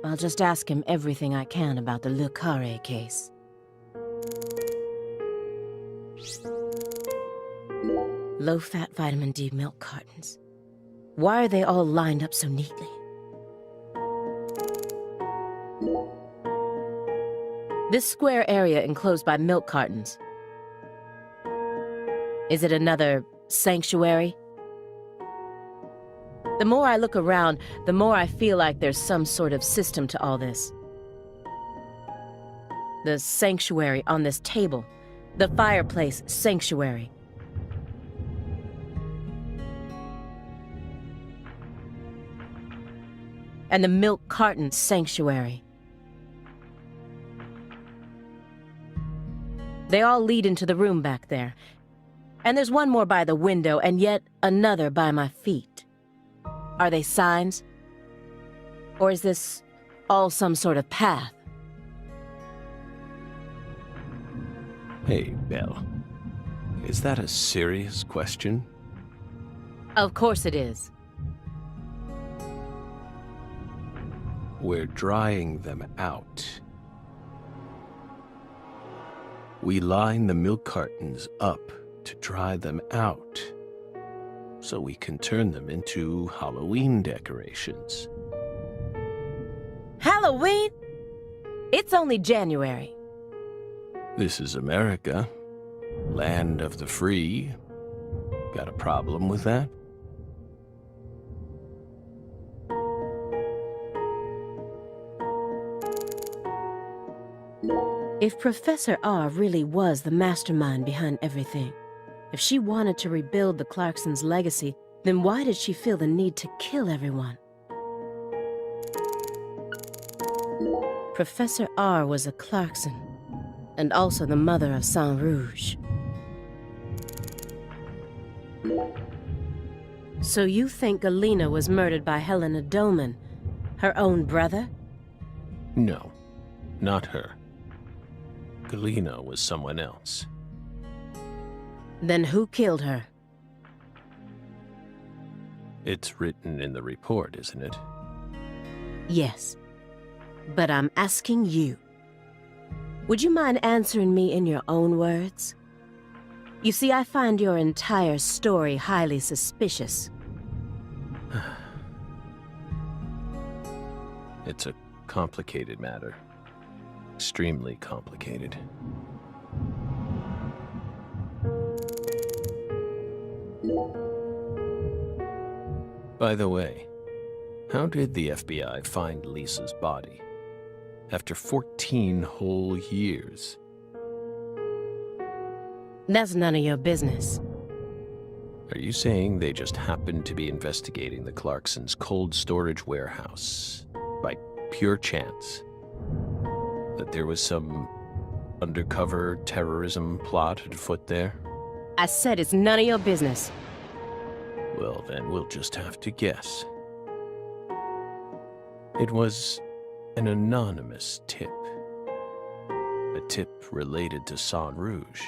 I'll just ask him everything I can about the Le Carré case. Low-fat vitamin D milk cartons. Why are they all lined up so neatly? This square area enclosed by milk cartons. Is it another sanctuary? The more I look around, the more I feel like there's some sort of system to all this. The sanctuary on this table. The fireplace sanctuary. And the milk carton sanctuary. They all lead into the room back there. And there's one more by the window, and yet another by my feet. Are they signs? Or is this all some sort of path? Hey, Belle. Is that a serious question? Of course it is. We're drying them out. We line the milk cartons up to dry them out, so we can turn them into Halloween decorations. Halloween? It's only January. This is America, land of the free. Got a problem with that? If Professor R really was the mastermind behind everything, if she wanted to rebuild the Clarksons' legacy, then why did she feel the need to kill everyone? Professor R was a Clarkson, and also the mother of Saint Rouge. So you think Galena was murdered by Helena Doman, her own brother? No, not her. Galena was someone else. Then who killed her? It's written in the report, isn't it? Yes. But I'm asking you. Would you mind answering me in your own words? You see, I find your entire story highly suspicious. It's a complicated matter. Extremely complicated. By the way, how did the FBI find Lisa's body? After 14 whole years. That's none of your business. Are you saying they just happened to be investigating the Clarksons' cold storage warehouse by pure chance? That there was some undercover terrorism plot afoot there? I said it's none of your business. Well, then we'll just have to guess. It was an anonymous tip. A tip related to San Rouge.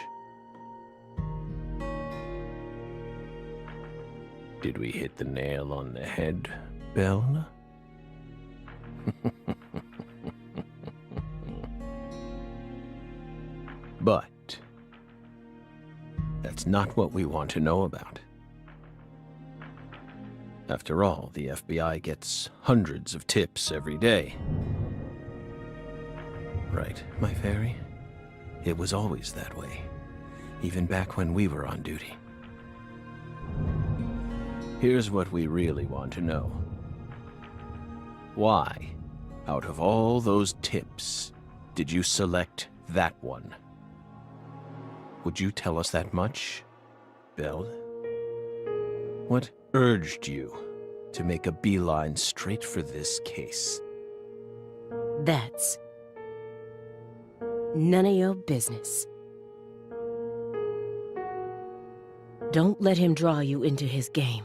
Did we hit the nail on the head, Belle? But that's not what we want to know about. After all, the FBI gets hundreds of tips every day. Right, my fairy? It was always that way, even back when we were on duty. Here's what we really want to know. Why, out of all those tips, did you select that one? Would you tell us that much, Belle? What urged you to make a beeline straight for this case? That's none of your business. Don't let him draw you into his game.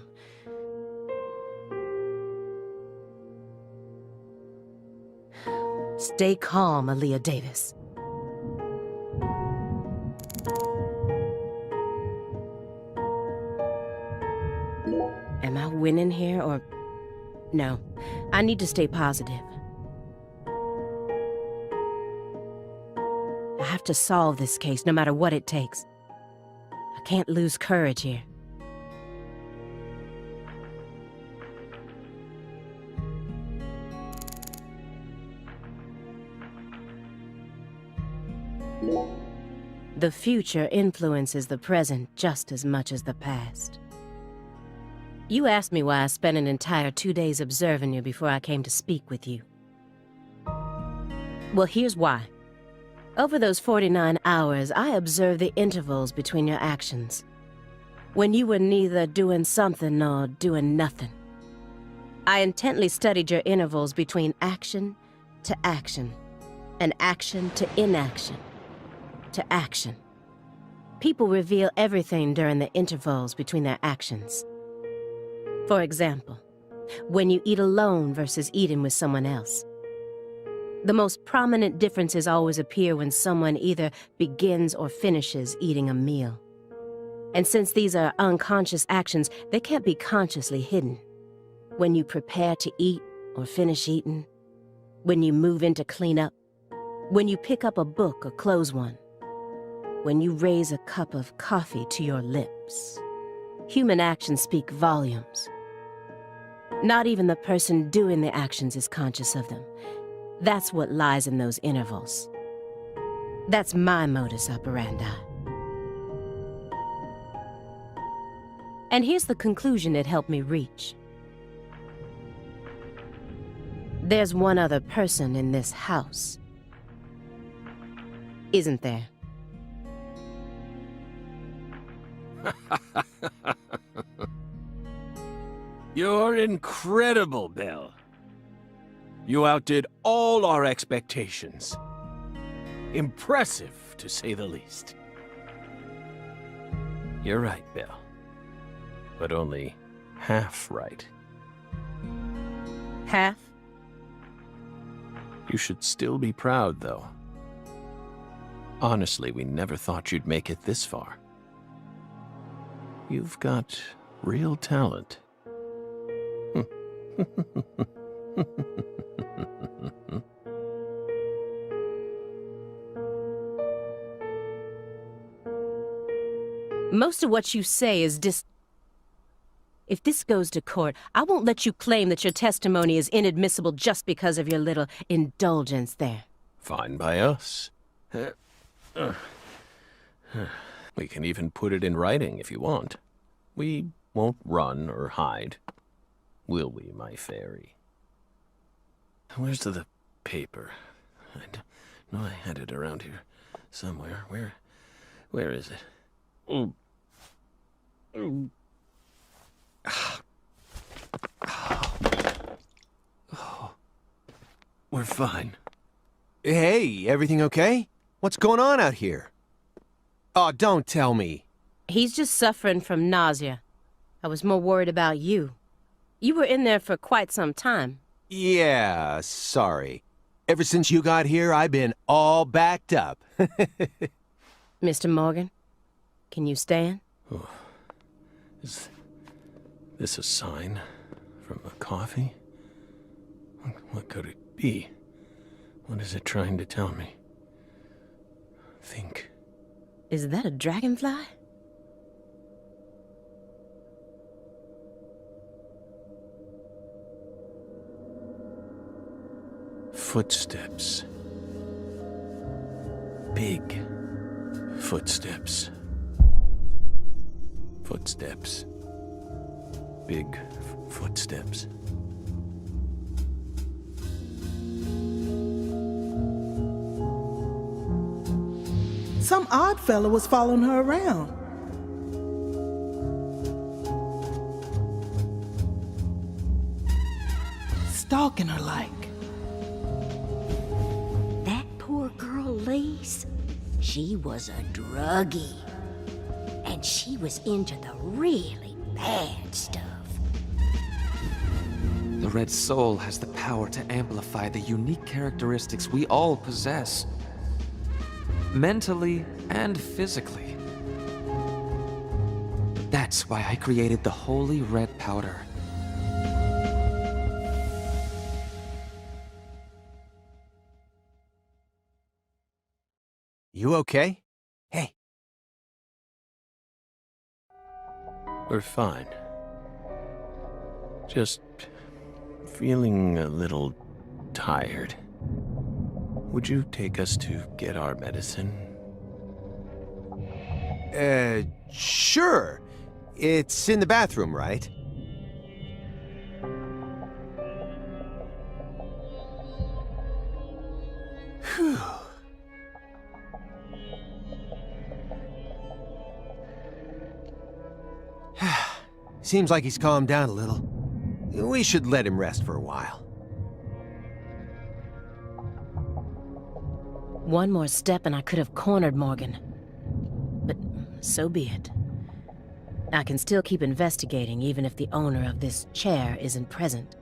Stay calm, Aaliyah Davis. Am I winning here, or... No, I need to stay positive. I have to solve this case, no matter what it takes. I can't lose courage here. The future influences the present just as much as the past. You asked me why I spent an entire 2 days observing you before I came to speak with you. Well, here's why. Over those 49 hours, I observed the intervals between your actions. When you were neither doing something nor doing nothing. I intently studied your intervals between action to action, and action to inaction, to action. People reveal everything during the intervals between their actions. For example, when you eat alone versus eating with someone else. The most prominent differences always appear when someone either begins or finishes eating a meal. And since these are unconscious actions, they can't be consciously hidden. When you prepare to eat or finish eating, when you move in to clean up, when you pick up a book or close one, when you raise a cup of coffee to your lips. Human actions speak volumes. Not even the person doing the actions is conscious of them. That's what lies in those intervals. That's my modus operandi. And here's the conclusion it helped me reach. There's one other person in this house. Isn't there? You're incredible, Belle. You outdid all our expectations. Impressive, to say the least. You're right, Belle. But only half right. Half? You should still be proud, though. Honestly, we never thought you'd make it this far. You've got real talent. Most of what you say is If this goes to court, I won't let you claim that your testimony is inadmissible just because of your little indulgence there. Fine by us. We can even put it in writing if you want. We won't run or hide. will we, my fairy? Where's the paper? No, I had it around here somewhere. Where is it? Oh. We're fine. Hey, everything okay? What's going on out here? Oh, don't tell me. He's just suffering from nausea. I was more worried about you. You were in there for quite some time. Yeah, sorry. Ever since you got here, I've been all backed up. Mr. Morgan, can you stand? Oh. Is this a sign from a coffee? What could it be? What is it trying to tell me? Think. Is that a dragonfly? Footsteps. Big footsteps. Footsteps. Big footsteps. Some odd fella was following her around. Stalking her like. That poor girl, Lise, she was a druggie. And she was into the really bad stuff. The Red Soul has the power to amplify the unique characteristics we all possess. Mentally and physically. That's why I created the Holy Red Powder. You okay? Hey. We're fine. Just feeling a little tired. Would you take us to get our medicine? Sure. It's in the bathroom, right? Whew. Seems like he's calmed down a little. We should let him rest for a while. One more step and I could have cornered Morgan. But so be it. I can still keep investigating even if the owner of this chair isn't present.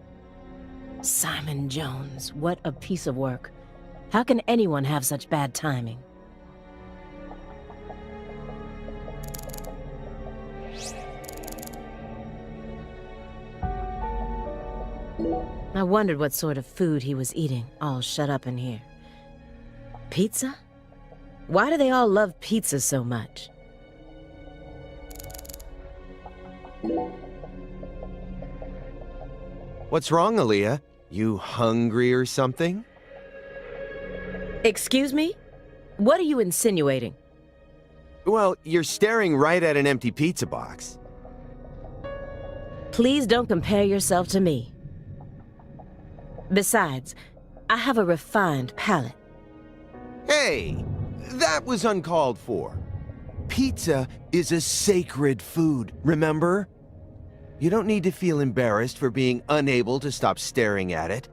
Simon Jones, what a piece of work. How can anyone have such bad timing? I wondered what sort of food he was eating, all shut up in here. Pizza? Why do they all love pizza so much? What's wrong, Aaliyah? You hungry or something? Excuse me? What are you insinuating? Well, you're staring right at an empty pizza box. Please don't compare yourself to me. Besides, I have a refined palate. Hey, that was uncalled for. Pizza is a sacred food, remember? You don't need to feel embarrassed for being unable to stop staring at it.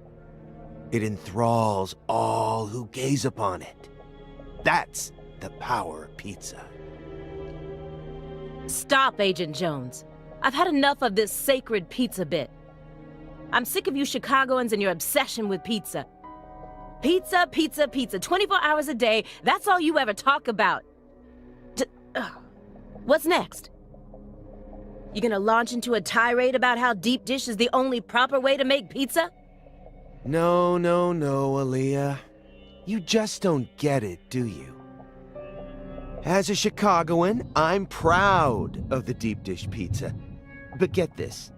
It enthralls all who gaze upon it. That's the power of pizza. Stop, Agent Jones. I've had enough of this sacred pizza bit. I'm sick of you Chicagoans and your obsession with pizza. Pizza, pizza, pizza, 24 hours a day, that's all you ever talk about. What's next? You gonna launch into a tirade about how deep dish is the only proper way to make pizza? No, Aaliyah. You just don't get it, do you? As a Chicagoan, I'm proud of the deep dish pizza. But get this,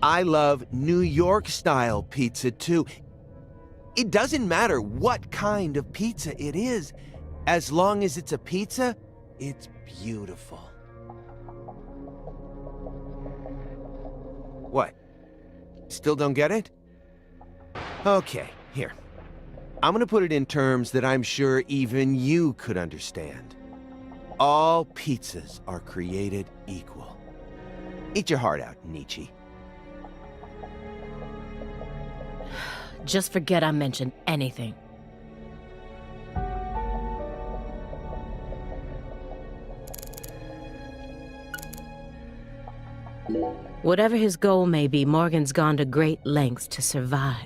I love New York-style pizza too. It doesn't matter what kind of pizza it is. As long as it's a pizza, it's beautiful. What? Still don't get it? Okay, here. I'm gonna put it in terms that I'm sure even you could understand. All pizzas are created equal. Eat your heart out, Nietzsche. Just forget I mentioned anything. Whatever his goal may be, Morgan's gone to great lengths to survive.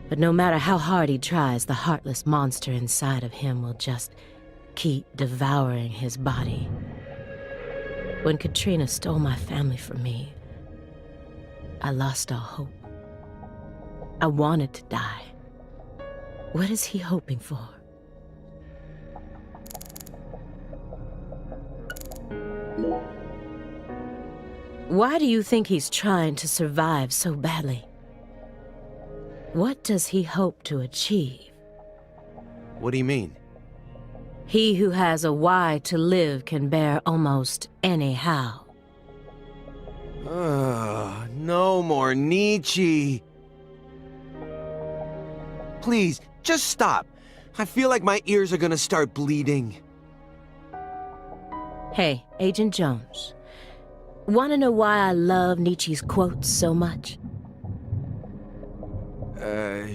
But no matter how hard he tries, the heartless monster inside of him will just keep devouring his body. When Katrina stole my family from me, I lost all hope. I wanted to die. What is he hoping for? Why do you think he's trying to survive so badly? What does he hope to achieve? What do you mean? He who has a why to live can bear almost any how. No more Nietzsche. Please, just stop. I feel like my ears are gonna start bleeding. Hey, Agent Jones. Want to know why I love Nietzsche's quotes so much?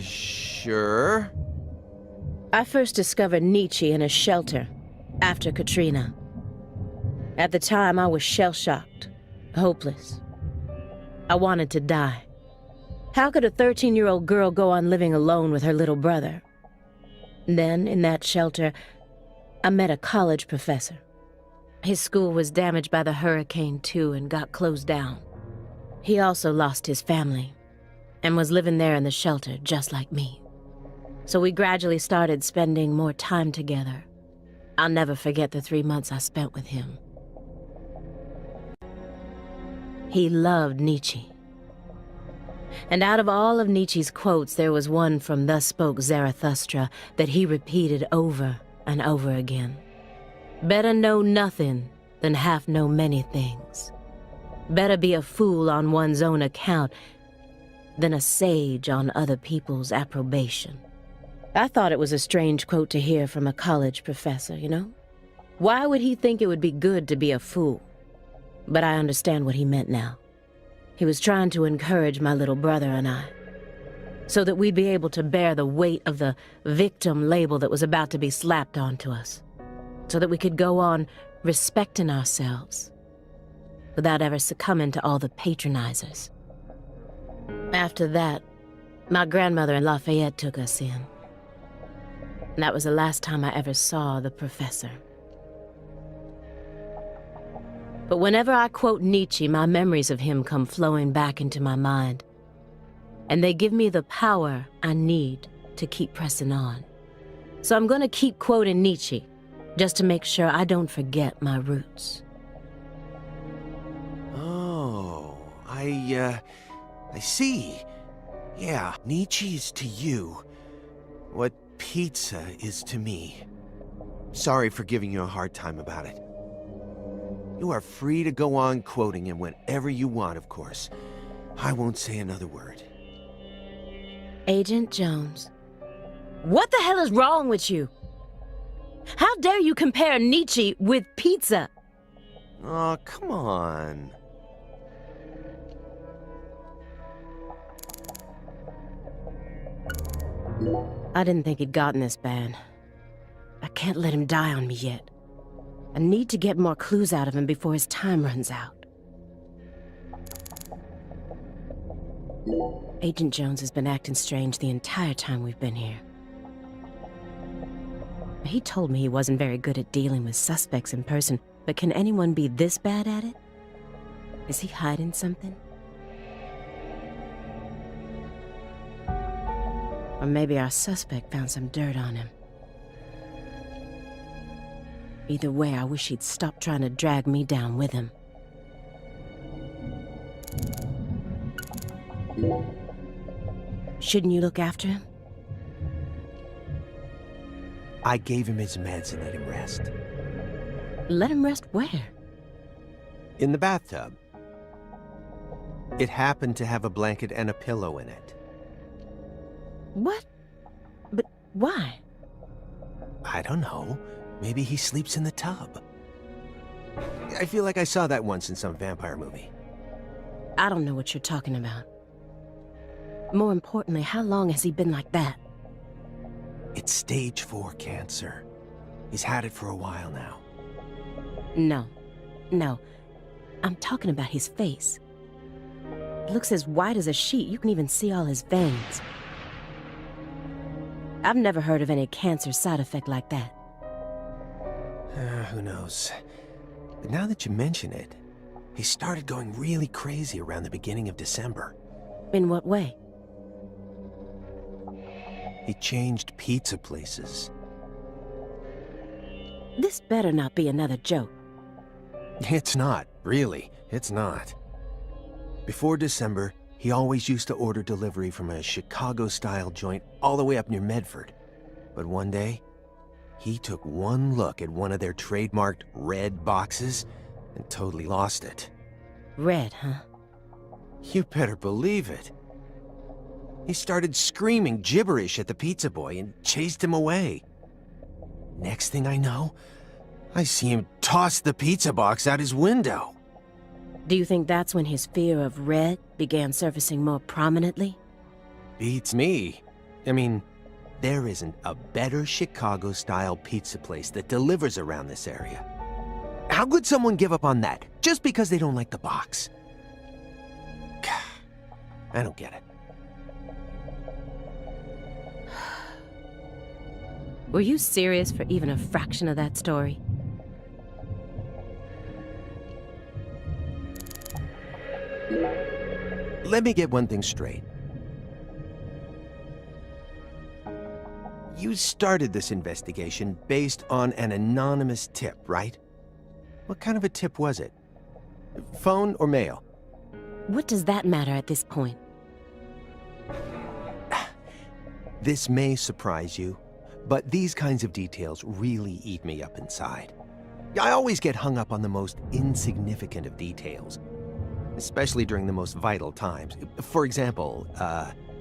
Sure. I first discovered Nietzsche in a shelter after Katrina. At the time, I was shell-shocked, hopeless. I wanted to die. How could a 13-year-old girl go on living alone with her little brother? Then, in that shelter, I met a college professor. His school was damaged by the hurricane, too, and got closed down. He also lost his family and was living there in the shelter, just like me. So we gradually started spending more time together. I'll never forget the 3 months I spent with him. He loved Nietzsche. And out of all of Nietzsche's quotes, there was one from Thus Spoke Zarathustra that he repeated over and over again. Better know nothing than half know many things. Better be a fool on one's own account than a sage on other people's approbation. I thought it was a strange quote to hear from a college professor, you know? Why would he think it would be good to be a fool? But I understand what he meant now. He was trying to encourage my little brother and I, so that we'd be able to bear the weight of the victim label that was about to be slapped onto us, so that we could go on respecting ourselves without ever succumbing to all the patronizers. After that, my grandmother in Lafayette took us in. And that was the last time I ever saw the professor. But whenever I quote Nietzsche, my memories of him come flowing back into my mind. And they give me the power I need to keep pressing on. So I'm gonna keep quoting Nietzsche, just to make sure I don't forget my roots. Oh, I see. Yeah, Nietzsche is to you what pizza is to me. Sorry for giving you a hard time about it. You are free to go on quoting him whenever you want, of course. I won't say another word. Agent Jones, what the hell is wrong with you? How dare you compare Nietzsche with pizza? Oh, come on. I didn't think he'd gotten this bad. I can't let him die on me yet. I need to get more clues out of him before his time runs out. Agent Jones has been acting strange the entire time we've been here. He told me he wasn't very good at dealing with suspects in person, but can anyone be this bad at it? Is he hiding something? Or maybe our suspect found some dirt on him. Either way, I wish he'd stop trying to drag me down with him. Shouldn't you look after him? I gave him his meds and let him rest. Let him rest where? In the bathtub. It happened to have a blanket and a pillow in it. What? But why? I don't know. Maybe he sleeps in the tub. I feel like I saw that once in some vampire movie. I don't know what you're talking about. More importantly, how long has he been like that? It's stage 4 cancer. He's had it for a while now. No. I'm talking about his face. It looks as white as a sheet. You can even see all his veins. I've never heard of any cancer side effect like that. Who knows? But now that you mention it, he started going really crazy around the beginning of December. In what way? He changed pizza places. This better not be another joke. It's not, really. It's not. Before December, he always used to order delivery from a Chicago-style joint all the way up near Medford. But one day, he took one look at one of their trademarked red boxes and totally lost it. Red, huh? You better believe it. He started screaming gibberish at the pizza boy and chased him away. Next thing I know, I see him toss the pizza box out his window. Do you think that's when his fear of red began surfacing more prominently? Beats me. I mean, there isn't a better Chicago-style pizza place that delivers around this area. How could someone give up on that just because they don't like the box? I don't get it. Were you serious for even a fraction of that story? Let me get one thing straight. You started this investigation based on an anonymous tip, right? What kind of a tip was it? Phone or mail? What does that matter at this point? This may surprise you, but these kinds of details really eat me up inside. I always get hung up on the most insignificant of details, especially during the most vital times. For example,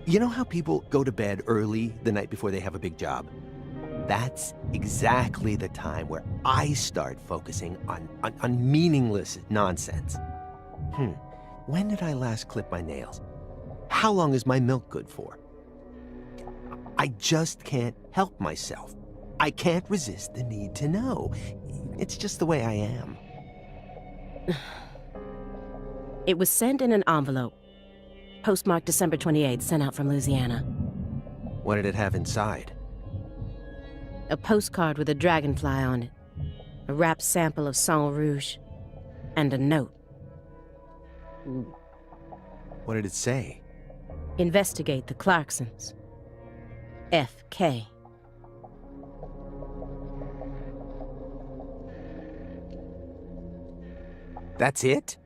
you know how people go to bed early the night before they have a big job? That's exactly the time where I start focusing on meaningless nonsense. When did I last clip my nails? How long is my milk good for? I just can't help myself. I can't resist the need to know. It's just the way I am. It was sent in an envelope. Postmarked December 28th, sent out from Louisiana. What did it have inside? A postcard with a dragonfly on it. A wrapped sample of Sang Rouge. And a note. What did it say? Investigate the Clarksons. F.K. That's it?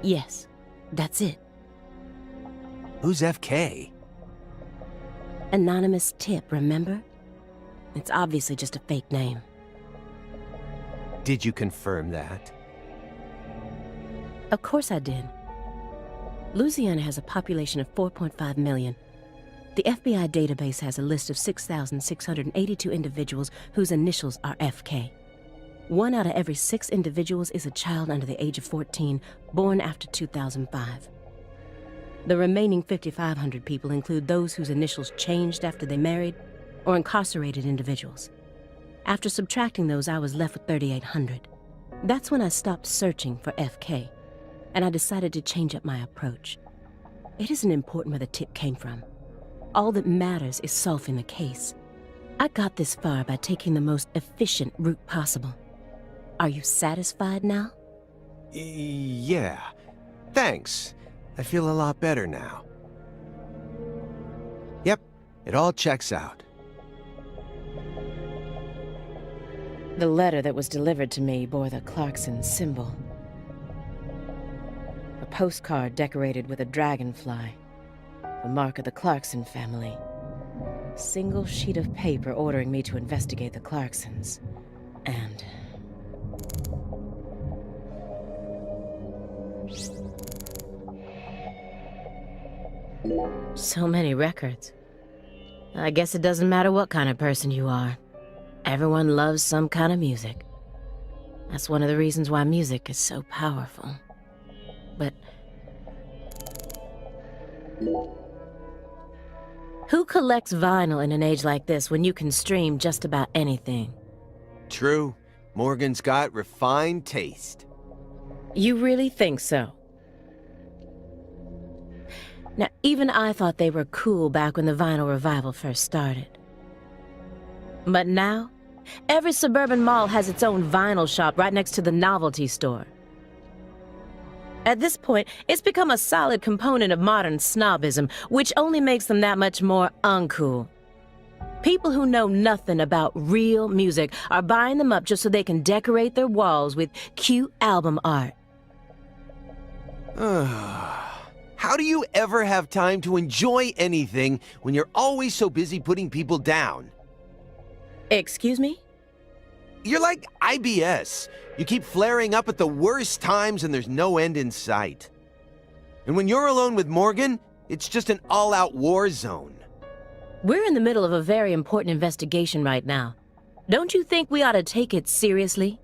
Yes, that's it. Who's F.K.? Anonymous tip, remember? It's obviously just a fake name. Did you confirm that? Of course I did. Louisiana has a population of 4.5 million. The FBI database has a list of 6,682 individuals whose initials are FK. 1 out of every 6 individuals is a child under the age of 14, born after 2005. The remaining 5,500 people include those whose initials changed after they married or incarcerated individuals. After subtracting those, I was left with 3,800. That's when I stopped searching for FK, and I decided to change up my approach. It isn't important where the tip came from. All that matters is solving the case. I got this far by taking the most efficient route possible. Are you satisfied now? Yeah. Thanks. I feel a lot better now. Yep, it all checks out. The letter that was delivered to me bore the Clarkson symbol. A postcard decorated with a dragonfly, the mark of the Clarkson family. A single sheet of paper ordering me to investigate the Clarksons. And So many records. I guess it doesn't matter what kind of person you are. Everyone loves some kind of music. That's one of the reasons why music is so powerful. But who collects vinyl in an age like this when you can stream just about anything? True. Morgan's got refined taste. You really think so? Now, even I thought they were cool back when the vinyl revival first started. But now, every suburban mall has its own vinyl shop right next to the novelty store. At this point, it's become a solid component of modern snobism, which only makes them that much more uncool. People who know nothing about real music are buying them up just so they can decorate their walls with cute album art. How do you ever have time to enjoy anything when you're always so busy putting people down? Excuse me? You're like IBS. You keep flaring up at the worst times and there's no end in sight. And when you're alone with Morgan, it's just an all-out war zone. We're in the middle of a very important investigation right now. Don't you think we ought to take it seriously?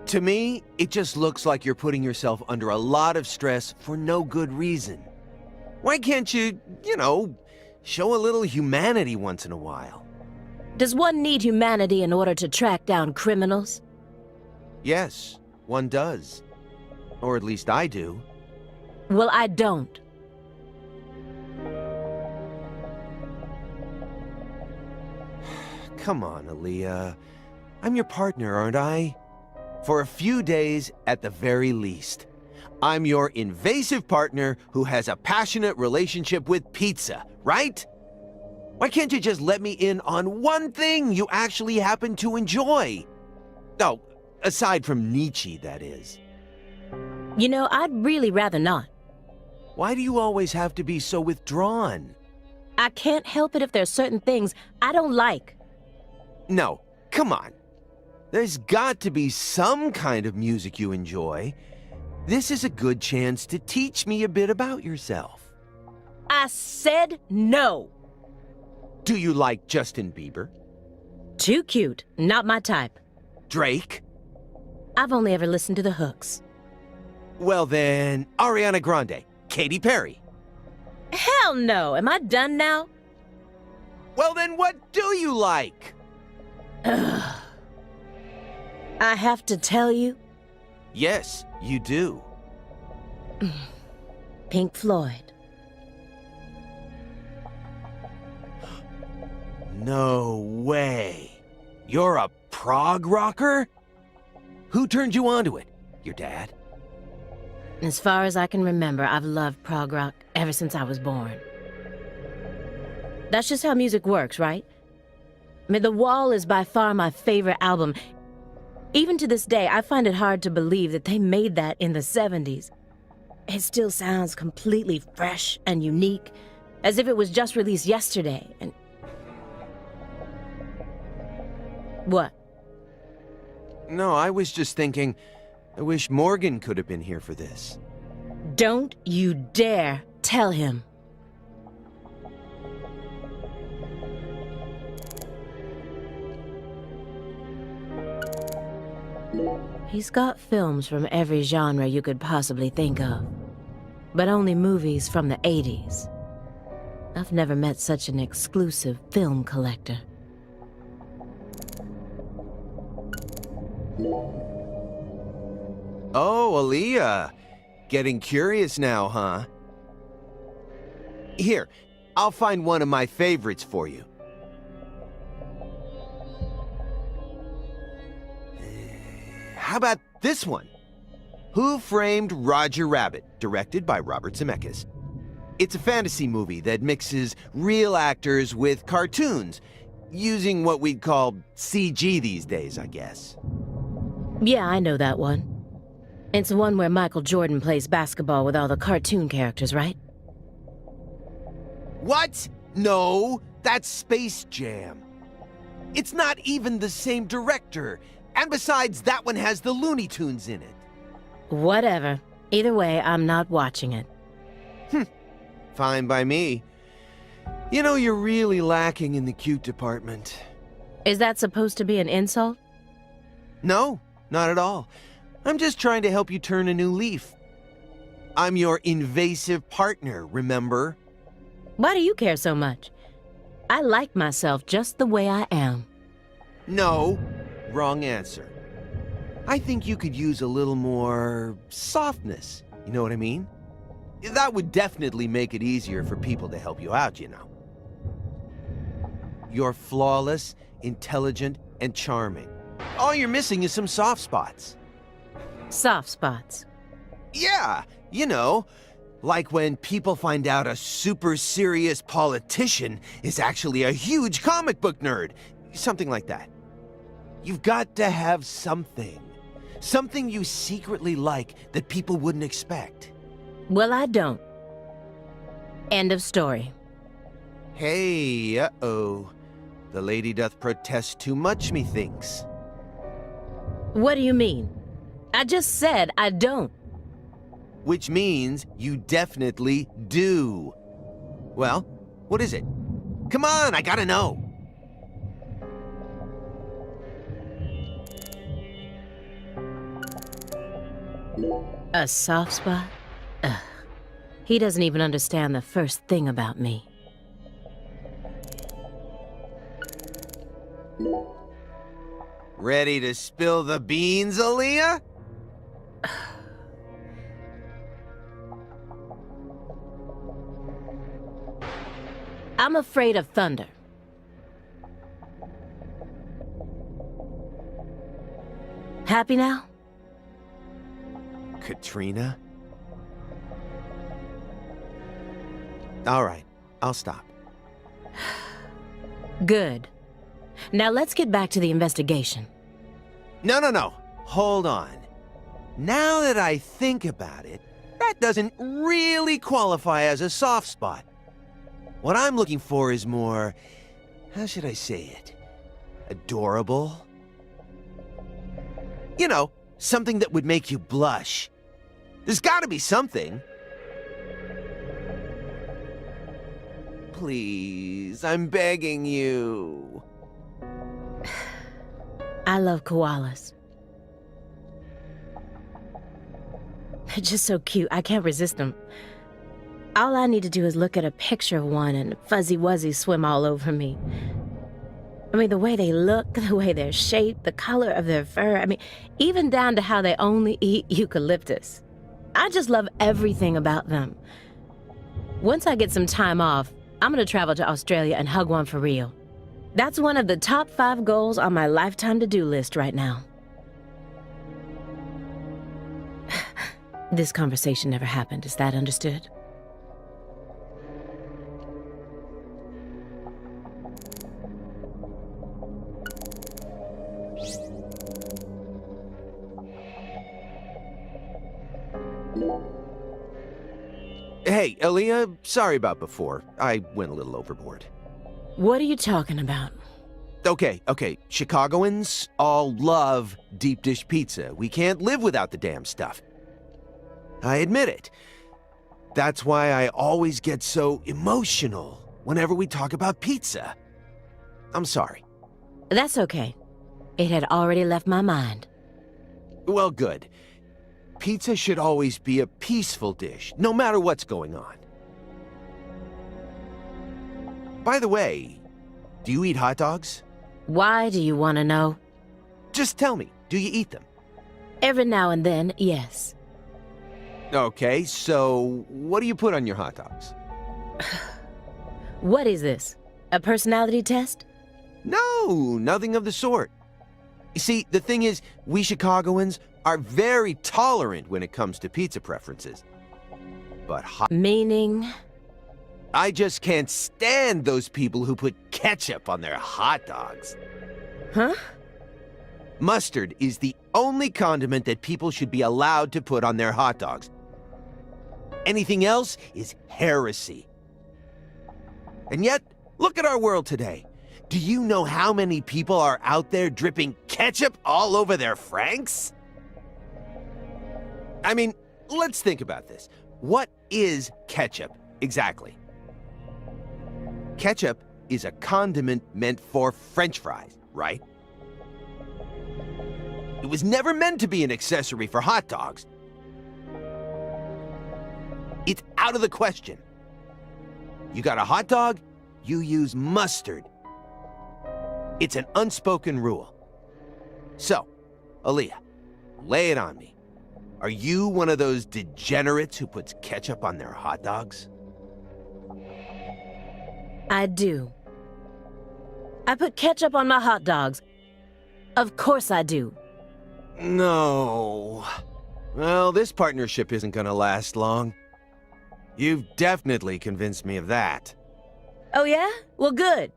To me, it just looks like you're putting yourself under a lot of stress for no good reason. Why can't you, show a little humanity once in a while? Does one need humanity in order to track down criminals? Yes, one does. Or at least I do. Well, I don't. Come on, Aaliyah. I'm your partner, aren't I? For a few days, at the very least. I'm your invasive partner who has a passionate relationship with pizza, right? Why can't you just let me in on one thing you actually happen to enjoy? Oh, aside from Nietzsche, that is. I'd really rather not. Why do you always have to be so withdrawn? I can't help it if there's certain things I don't like. No, come on. There's got to be some kind of music you enjoy. This is a good chance to teach me a bit about yourself. I said no. Do you like Justin Bieber? Too cute. Not my type. Drake? I've only ever listened to the hooks. Well then, Ariana Grande, Katy Perry. Hell no. Am I done now? Well then, what do you like? Ugh. I have to tell you? Yes, you do. Pink Floyd. No way. You're a prog rocker? Who turned you onto it? Your dad? As far as I can remember, I've loved prog rock ever since I was born. That's just how music works, right? I mean, The Wall is by far my favorite album. Even to this day, I find it hard to believe that they made that in the 70s. It still sounds completely fresh and unique, as if it was just released yesterday, and... What? No, I was just thinking, I wish Morgan could have been here for this. Don't you dare tell him. He's got films from every genre you could possibly think of, but only movies from the 80s. I've never met such an exclusive film collector. Oh, Aaliyah. Getting curious now, huh? Here, I'll find one of my favorites for you. How about this one? Who Framed Roger Rabbit, directed by Robert Zemeckis. It's a fantasy movie that mixes real actors with cartoons, using what we'd call CG these days, I guess. Yeah, I know that one. It's the one where Michael Jordan plays basketball with all the cartoon characters, right? What? No, that's Space Jam. It's not even the same director. And besides, that one has the Looney Tunes in it. Whatever. Either way, I'm not watching it. Fine by me. You know, you're really lacking in the cute department. Is that supposed to be an insult? No, not at all. I'm just trying to help you turn a new leaf. I'm your invasive partner, remember? Why do you care so much? I like myself just the way I am. No, wrong answer. I think you could use a little more softness, you know what I mean? That would definitely make it easier for people to help you out, you know. You're flawless, intelligent, and charming. All you're missing is some soft spots. Soft spots. Yeah, you know, like when people find out a super serious politician is actually a huge comic book nerd. Something like that. You've got to have something. Something you secretly like that people wouldn't expect. Well, I don't. End of story. Hey, uh-oh. The lady doth protest too much, methinks. What do you mean? I just said I don't. Which means you definitely do. Well, what is it? Come on, I gotta know. A soft spot? Ugh. He doesn't even understand the first thing about me. Ready to spill the beans, Aaliyah? I'm afraid of thunder. Happy now? Katrina? All right, I'll stop. Good. Now let's get back to the investigation. No. Hold on. Now that I think about it, that doesn't really qualify as a soft spot. What I'm looking for is more, how should I say it? Adorable? You know, something that would make you blush. There's gotta be something. Please, I'm begging you. I love koalas. They're just so cute, I can't resist them. All I need to do is look at a picture of one and Fuzzy Wuzzy swim all over me. I mean, the way they look, the way they're shaped, the color of their fur, I mean, even down to how they only eat eucalyptus. I just love everything about them. Once I get some time off, I'm gonna travel to Australia and hug one for real. That's one of the top 5 goals on my lifetime to-do list right now. This conversation never happened, is that understood? Hey, Aaliyah, sorry about before. I went a little overboard. What are you talking about? Okay. Chicagoans all love deep dish pizza. We can't live without the damn stuff. I admit it. That's why I always get so emotional whenever we talk about pizza. I'm sorry. That's okay. It had already left my mind. Well, good. Pizza should always be a peaceful dish, no matter what's going on. By the way, do you eat hot dogs? Why do you want to know? Just tell me, do you eat them? Every now and then, yes. Okay, so what do you put on your hot dogs? What is this? A personality test? No, nothing of the sort. You see, the thing is, we Chicagoans are very tolerant when it comes to pizza preferences. But Meaning? I just can't stand those people who put ketchup on their hot dogs. Huh? Mustard is the only condiment that people should be allowed to put on their hot dogs. Anything else is heresy. And yet, look at our world today. Do you know how many people are out there dripping ketchup all over their Franks? I mean, let's think about this. What is ketchup, exactly? Ketchup is a condiment meant for French fries, right? It was never meant to be an accessory for hot dogs. It's out of the question. You got a hot dog, you use mustard. It's an unspoken rule. So, Aaliyah, lay it on me. Are you one of those degenerates who puts ketchup on their hot dogs? I do. I put ketchup on my hot dogs. Of course I do. No. Well, this partnership isn't gonna last long. You've definitely convinced me of that. Oh yeah? Well, good.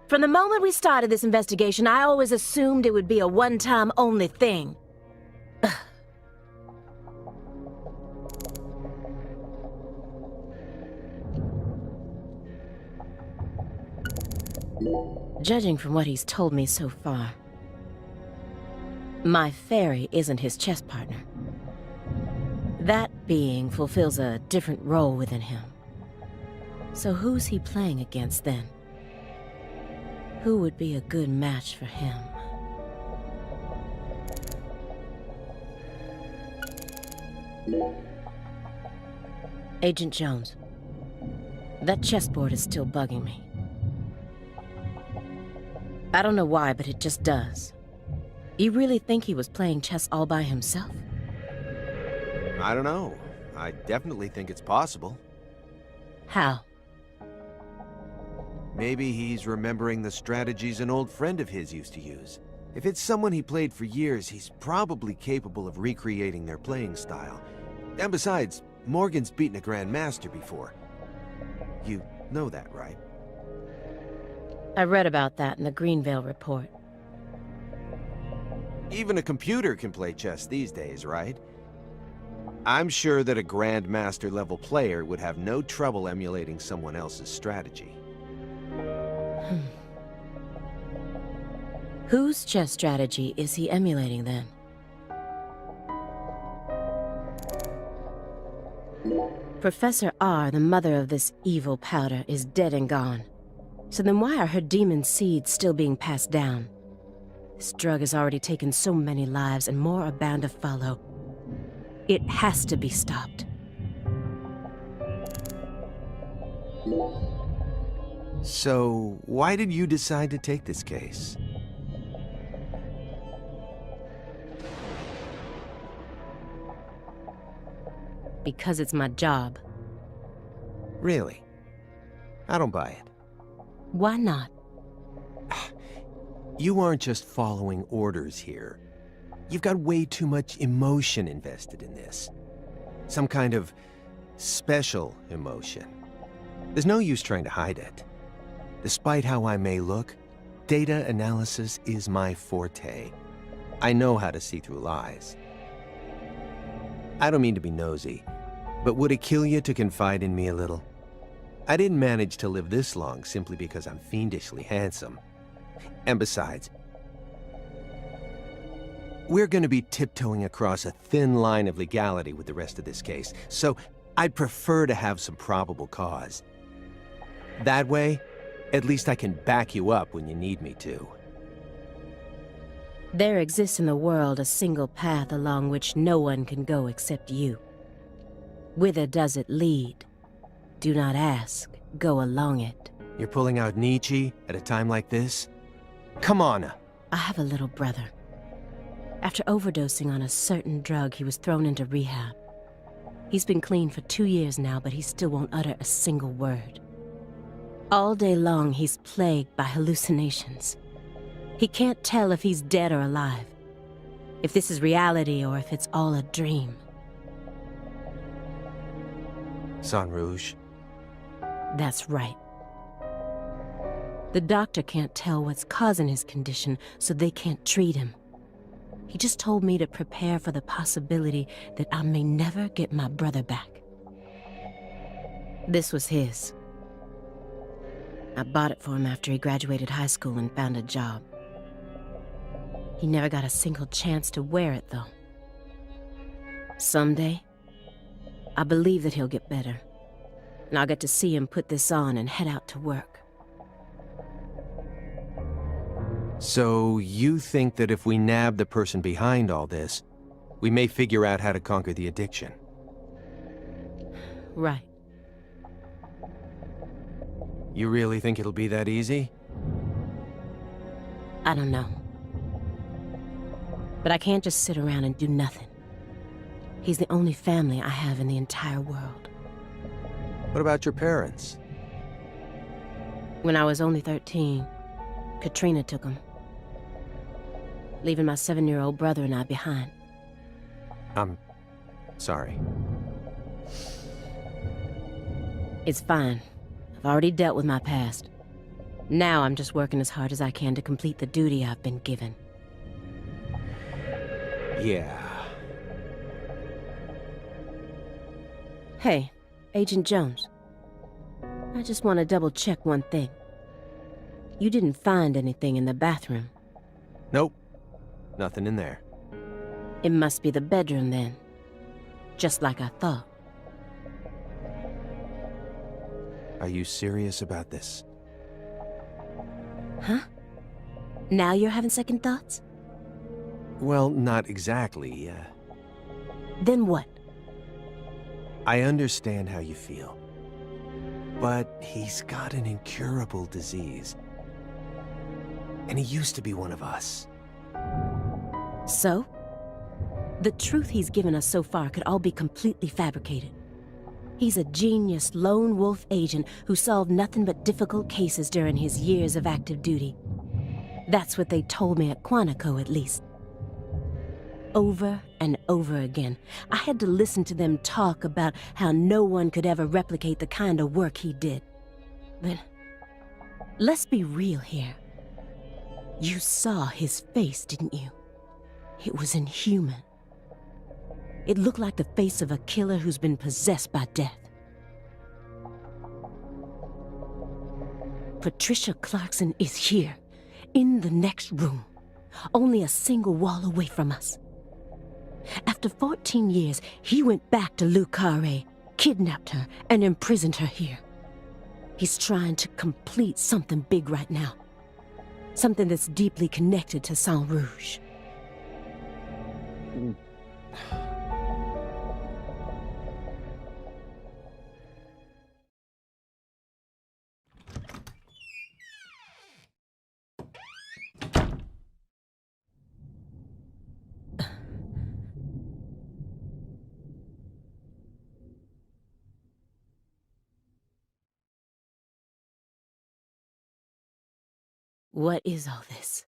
From the moment we started this investigation, I always assumed it would be a one-time only thing. Judging from what he's told me so far, my fairy isn't his chess partner. That being fulfills a different role within him. So who's he playing against then? Who would be a good match for him? Agent Jones, that chessboard is still bugging me. I don't know why, but it just does. You really think he was playing chess all by himself? I don't know. I definitely think it's possible. How? Maybe he's remembering the strategies an old friend of his used to use. If it's someone he played for years, he's probably capable of recreating their playing style. And besides, Morgan's beaten a Grandmaster before. You know that, right? I read about that in the Greenvale report. Even a computer can play chess these days, right? I'm sure that a Grandmaster level player would have no trouble emulating someone else's strategy. Whose chess strategy is he emulating then? Professor R, the mother of this evil powder, is dead and gone. So then why are her demon seeds still being passed down? This drug has already taken so many lives and more are bound to follow. It has to be stopped. So, why did you decide to take this case? Because it's my job. Really? I don't buy it. Why not? You aren't just following orders here. You've got way too much emotion invested in this. Some kind of special emotion. There's no use trying to hide it. Despite how I may look, data analysis is my forte. I know how to see through lies. I don't mean to be nosy, but would it kill you to confide in me a little? I didn't manage to live this long simply because I'm fiendishly handsome. And besides, we're going to be tiptoeing across a thin line of legality with the rest of this case, so I'd prefer to have some probable cause. That way, at least I can back you up when you need me to. There exists in the world a single path along which no one can go except you. Whither does it lead? Do not ask, go along it. You're pulling out Nietzsche at a time like this? Come on. I have a little brother. After overdosing on a certain drug, he was thrown into rehab. He's been clean for 2 years now, but he still won't utter a single word. All day long, he's plagued by hallucinations. He can't tell if he's dead or alive, if this is reality or if it's all a dream. Sang Rouge. That's right. The doctor can't tell what's causing his condition, so they can't treat him. He just told me to prepare for the possibility that I may never get my brother back. This was his. I bought it for him after he graduated high school and found a job. He never got a single chance to wear it, though. Someday, I believe that he'll get better, and I'll get to see him put this on and head out to work. So you think that if we nab the person behind all this, we may figure out how to conquer the addiction? Right. You really think it'll be that easy? I don't know. But I can't just sit around and do nothing. He's the only family I have in the entire world. What about your parents? When I was only 13, Katrina took him, leaving my 7-year-old brother and I behind. I'm sorry. It's fine. I've already dealt with my past. Now I'm just working as hard as I can to complete the duty I've been given. Yeah. Hey, Agent Jones. I just want to double-check one thing. You didn't find anything in the bathroom. Nope. Nothing in there. It must be the bedroom then. Just like I thought. Are you serious about this? Huh? Now you're having second thoughts? Well, not exactly. Then what? I understand how you feel. But he's got an incurable disease. And he used to be one of us. So? The truth he's given us so far could all be completely fabricated. He's a genius lone wolf agent who solved nothing but difficult cases during his years of active duty. That's what they told me at Quantico, at least. Over and over again, I had to listen to them talk about how no one could ever replicate the kind of work he did. But let's be real here. You saw his face, didn't you? It was inhuman. It looked like the face of a killer who's been possessed by death. Patricia Clarkson is here, in the next room, only a single wall away from us. After 14 years, he went back to Le Carré, kidnapped her, and imprisoned her here. He's trying to complete something big right now. Something that's deeply connected to Saint Rouge. What is all this?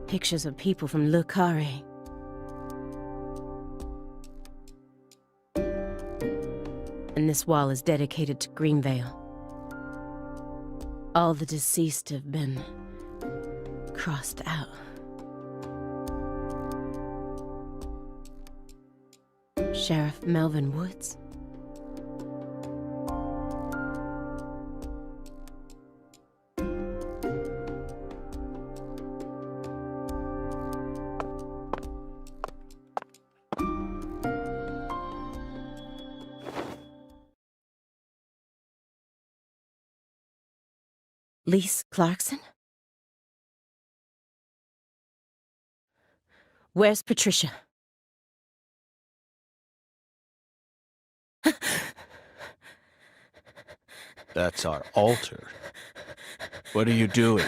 Pictures of people from Le Carré. And this wall is dedicated to Greenvale. All the deceased have been crossed out. Sheriff Melvin Woods? Lise Clarkson? Where's Patricia? That's our altar. What are you doing?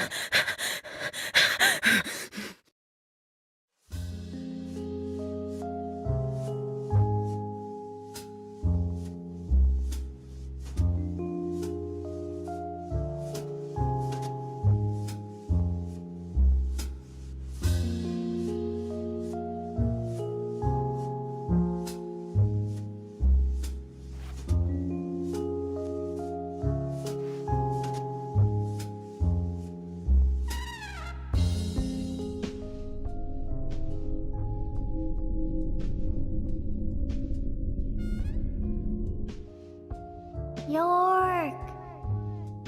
York!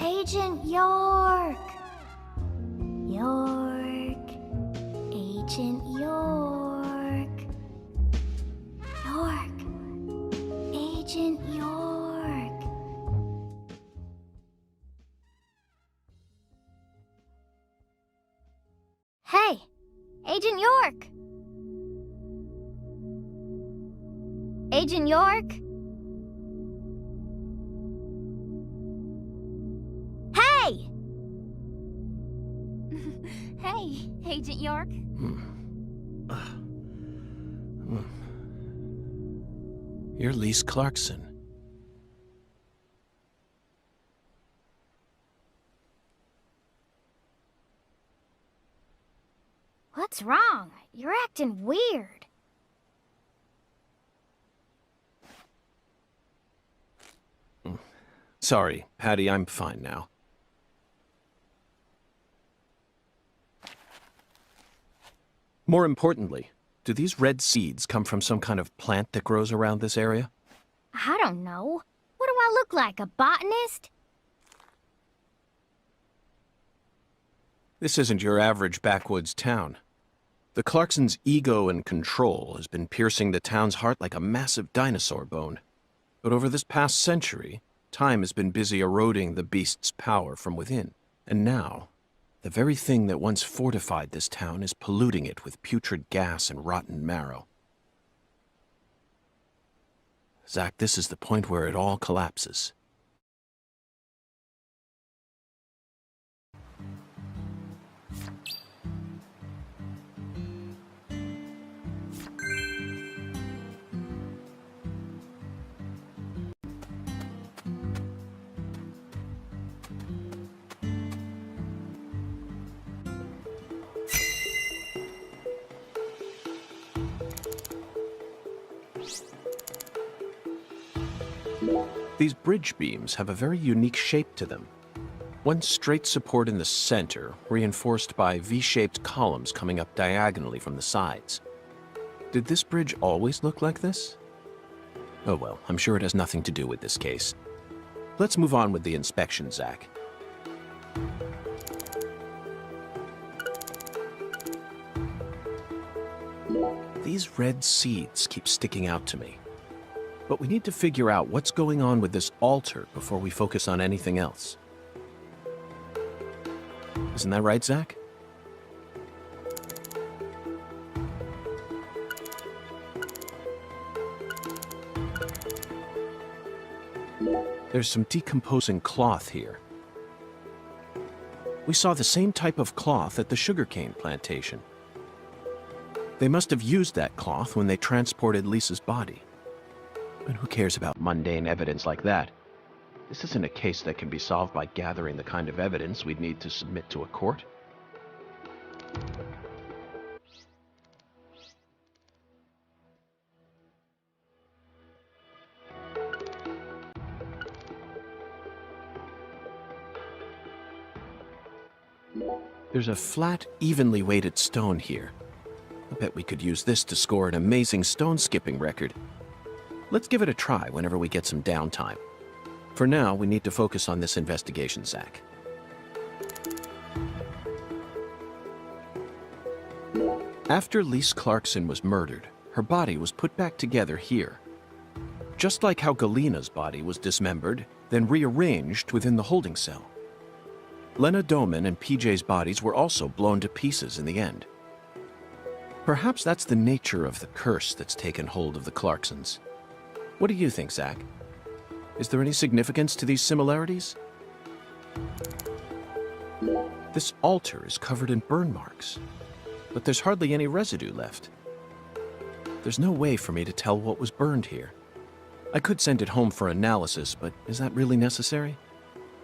Agent York! York! Agent York! York! Agent York! Hey! Agent York! Agent York? Hey! Hey, Agent York. You're Lise Clarkson. What's wrong? You're acting weird. Sorry, Patty, I'm fine now. More importantly, do these red seeds come from some kind of plant that grows around this area? I don't know. What do I look like, a botanist? This isn't your average backwoods town. The Clarksons' ego and control has been piercing the town's heart like a massive dinosaur bone. But over this past century, time has been busy eroding the beast's power from within. And now, the very thing that once fortified this town is polluting it with putrid gas and rotten marrow. Zach, this is the point where it all collapses. These bridge beams have a very unique shape to them. One straight support in the center, reinforced by V-shaped columns coming up diagonally from the sides. Did this bridge always look like this? Oh well, I'm sure it has nothing to do with this case. Let's move on with the inspection, Zach. These red seeds keep sticking out to me. But we need to figure out what's going on with this altar before we focus on anything else. Isn't that right, Zach? There's some decomposing cloth here. We saw the same type of cloth at the sugarcane plantation. They must have used that cloth when they transported Lisa's body. But who cares about mundane evidence like that? This isn't a case that can be solved by gathering the kind of evidence we'd need to submit to a court. There's a flat, evenly weighted stone here. I bet we could use this to score an amazing stone skipping record. Let's give it a try whenever we get some downtime. For now, we need to focus on this investigation, Zach. After Lise Clarkson was murdered, her body was put back together here. Just like how Galena's body was dismembered, then rearranged within the holding cell. Lena Doman and PJ's bodies were also blown to pieces in the end. Perhaps that's the nature of the curse that's taken hold of the Clarksons. What do you think, Zach? Is there any significance to these similarities? This altar is covered in burn marks, but there's hardly any residue left. There's no way for me to tell what was burned here. I could send it home for analysis, but is that really necessary?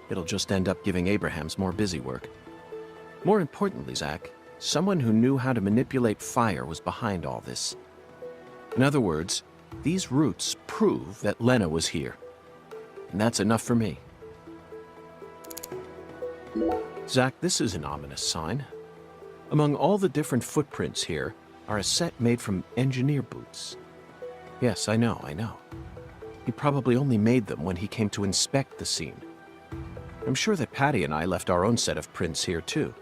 It'll just end up giving Abrahams more busy work. More importantly, Zach, someone who knew how to manipulate fire was behind all this. In other words, these roots prove that Lena was here. And that's enough for me. Zach, this is an ominous sign. Among all the different footprints here are a set made from engineer boots. Yes, I know. He probably only made them when he came to inspect the scene. I'm sure that Patty and I left our own set of prints here too.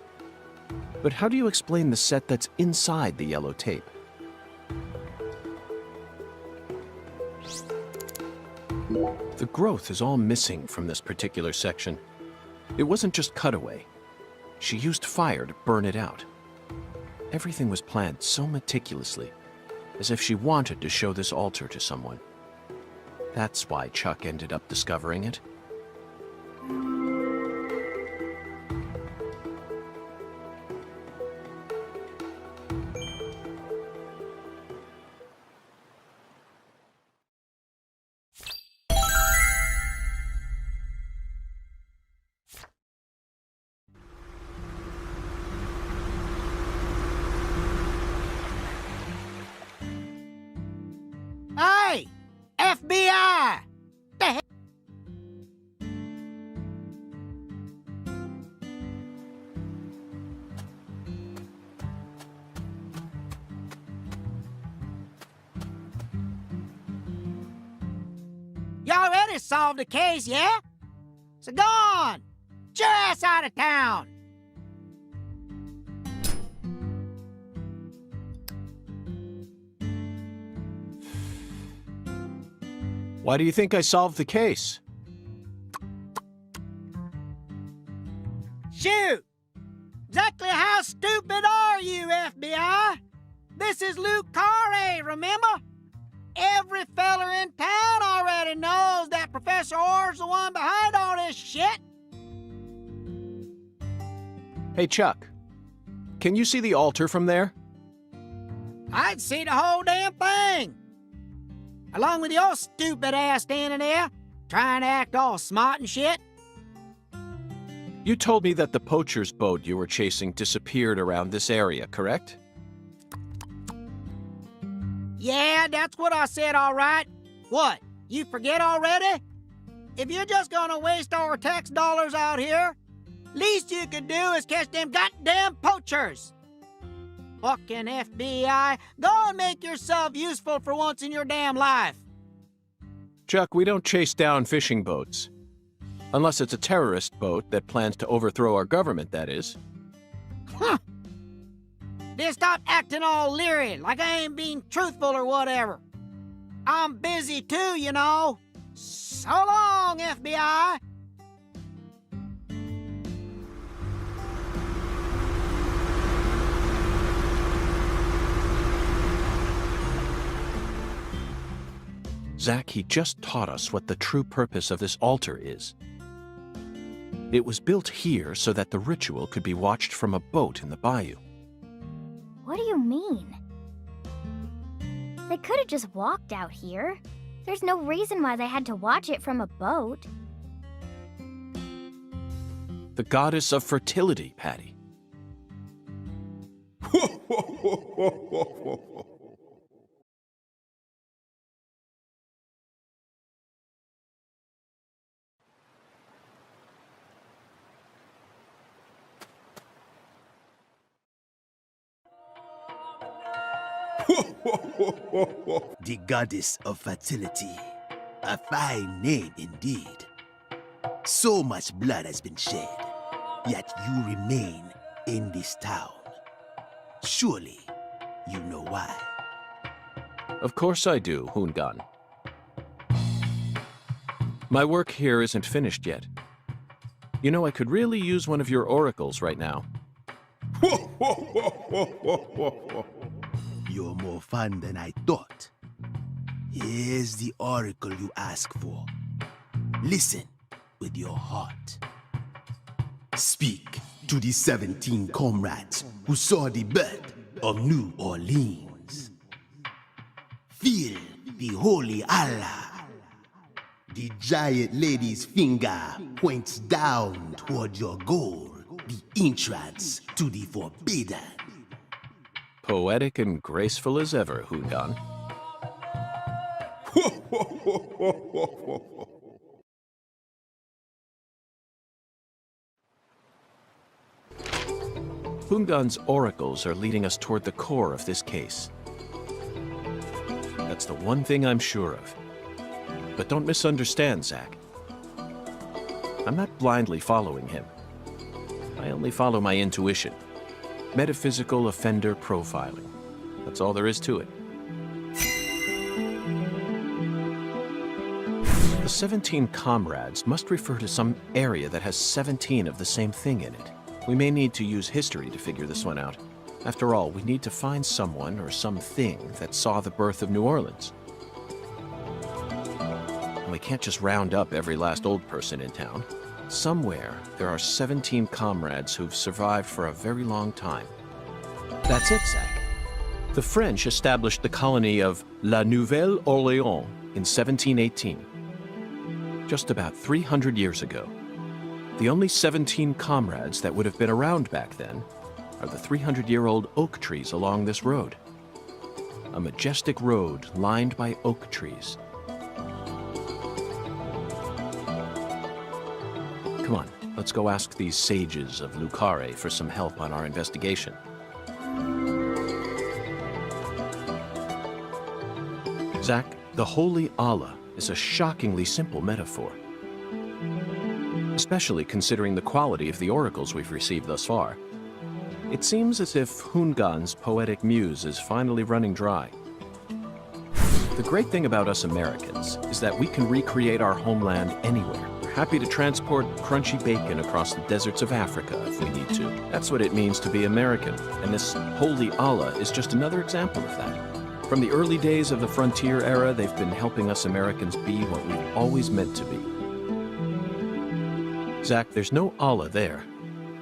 But how do you explain the set that's inside the yellow tape? The growth is all missing from this particular section. It wasn't just cutaway. She used fire to burn it out. Everything was planned so meticulously, as if she wanted to show this altar to someone. That's why Chuck ended up discovering it. Hey! FBI! The hell? You already solved the case, yeah? So go on! Get your ass out of town! Why do you think I solved the case? Shoot! Exactly how stupid are you, FBI? This is Luke Carre, remember? Every feller in town already knows that Professor Orr's the one behind all this shit. Hey, Chuck. Can you see the altar from there? I'd see the whole damn thing. Along with your stupid ass standing there, trying to act all smart and shit. You told me that the poacher's boat you were chasing disappeared around this area, correct? Yeah, that's what I said, all right. What, you forget already? If you're just gonna waste our tax dollars out here, least you could do is catch them goddamn poachers. Fucking FBI, go and make yourself useful for once in your damn life. Chuck, we don't chase down fishing boats. Unless it's a terrorist boat that plans to overthrow our government, that is. Huh. Then stop acting all leery, like I ain't being truthful or whatever. I'm busy too, you know. So long, FBI. Zach, he just taught us what the true purpose of this altar is. It was built here so that the ritual could be watched from a boat in the bayou. What do you mean? They could have just walked out here. There's no reason why they had to watch it from a boat. The goddess of fertility, Patty. The goddess of fertility. A fine name indeed. So much blood has been shed, yet you remain in this town. Surely you know why. Of course I do, Hoongan. My work here isn't finished yet. You know, I could really use one of your oracles right now. You're more fun than I thought. Here's the oracle you ask for. Listen with your heart. Speak to the 17 comrades who saw the birth of New Orleans. Feel the holy Allah. The giant lady's finger points down toward your goal, the entrance to the forbidden. Poetic and graceful as ever, Hoongan. Hoongan's oracles are leading us toward the core of this case. That's the one thing I'm sure of. but don't misunderstand, Zack. I'm not blindly following him. I only follow my intuition. Metaphysical offender profiling. That's all there is to it. The 17 comrades must refer to some area that has 17 of the same thing in it. We may need to use history to figure this one out. After all, we need to find someone or something that saw the birth of New Orleans. And we can't just round up every last old person in town. Somewhere, there are 17 comrades who've survived for a very long time. That's it, Zack. The French established the colony of La Nouvelle-Orléans in 1718. Just about 300 years ago. The only 17 comrades that would have been around back then are the 300-year-old oak trees along this road. A majestic road lined by oak trees. Come on, let's go ask these sages of Lucare for some help on our investigation. Zack, the Holy Allah is a shockingly simple metaphor. Especially considering the quality of the oracles we've received thus far. It seems as if Hungan's poetic muse is finally running dry. The great thing about us Americans is that we can recreate our homeland anywhere. We're happy to transport crunchy bacon across the deserts of Africa if we need to. That's what it means to be American, and this Holy Allah is just another example of that. From the early days of the frontier era, they've been helping us Americans be what we've always meant to be. Zack, there's no Allah there.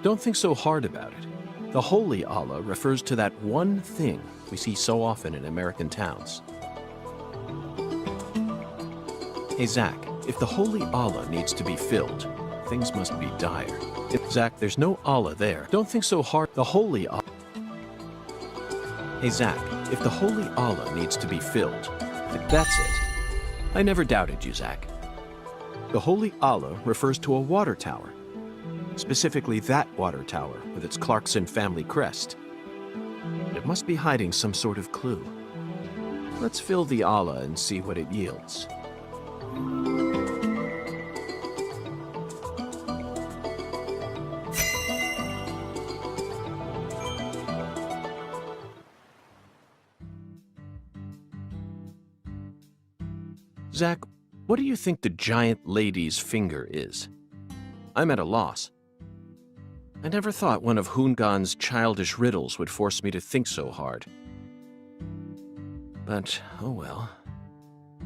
Don't think so hard about it. The Holy Allah refers to that one thing we see so often in American towns. Hey, Zack, if the Holy Allah needs to be filled, things must be dire. Zack, there's no Allah there. Don't think so hard. The Holy Allah. Hey, Zack, if the Holy Allah needs to be filled, that's it. I never doubted you, Zack. The Holy Allah refers to a water tower. Specifically that water tower with its Clarkson family crest. It must be hiding some sort of clue. Let's fill the Allah and see what it yields. Zack, what do you think the giant lady's finger is? I'm at a loss. I never thought one of Hungan's childish riddles would force me to think so hard. But, oh well.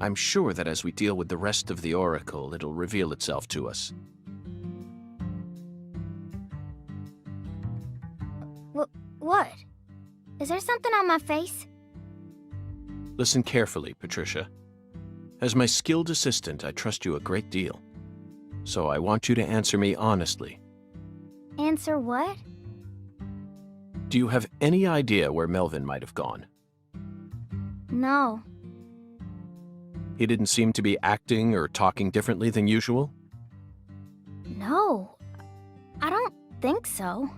I'm sure that as we deal with the rest of the oracle, it'll reveal itself to us. What? Is there something on my face? Listen carefully, Patricia. As my skilled assistant, I trust you a great deal. So I want you to answer me honestly. Answer what? Do you have any idea where Melvin might have gone? No. He didn't seem to be acting or talking differently than usual? No. I don't think so.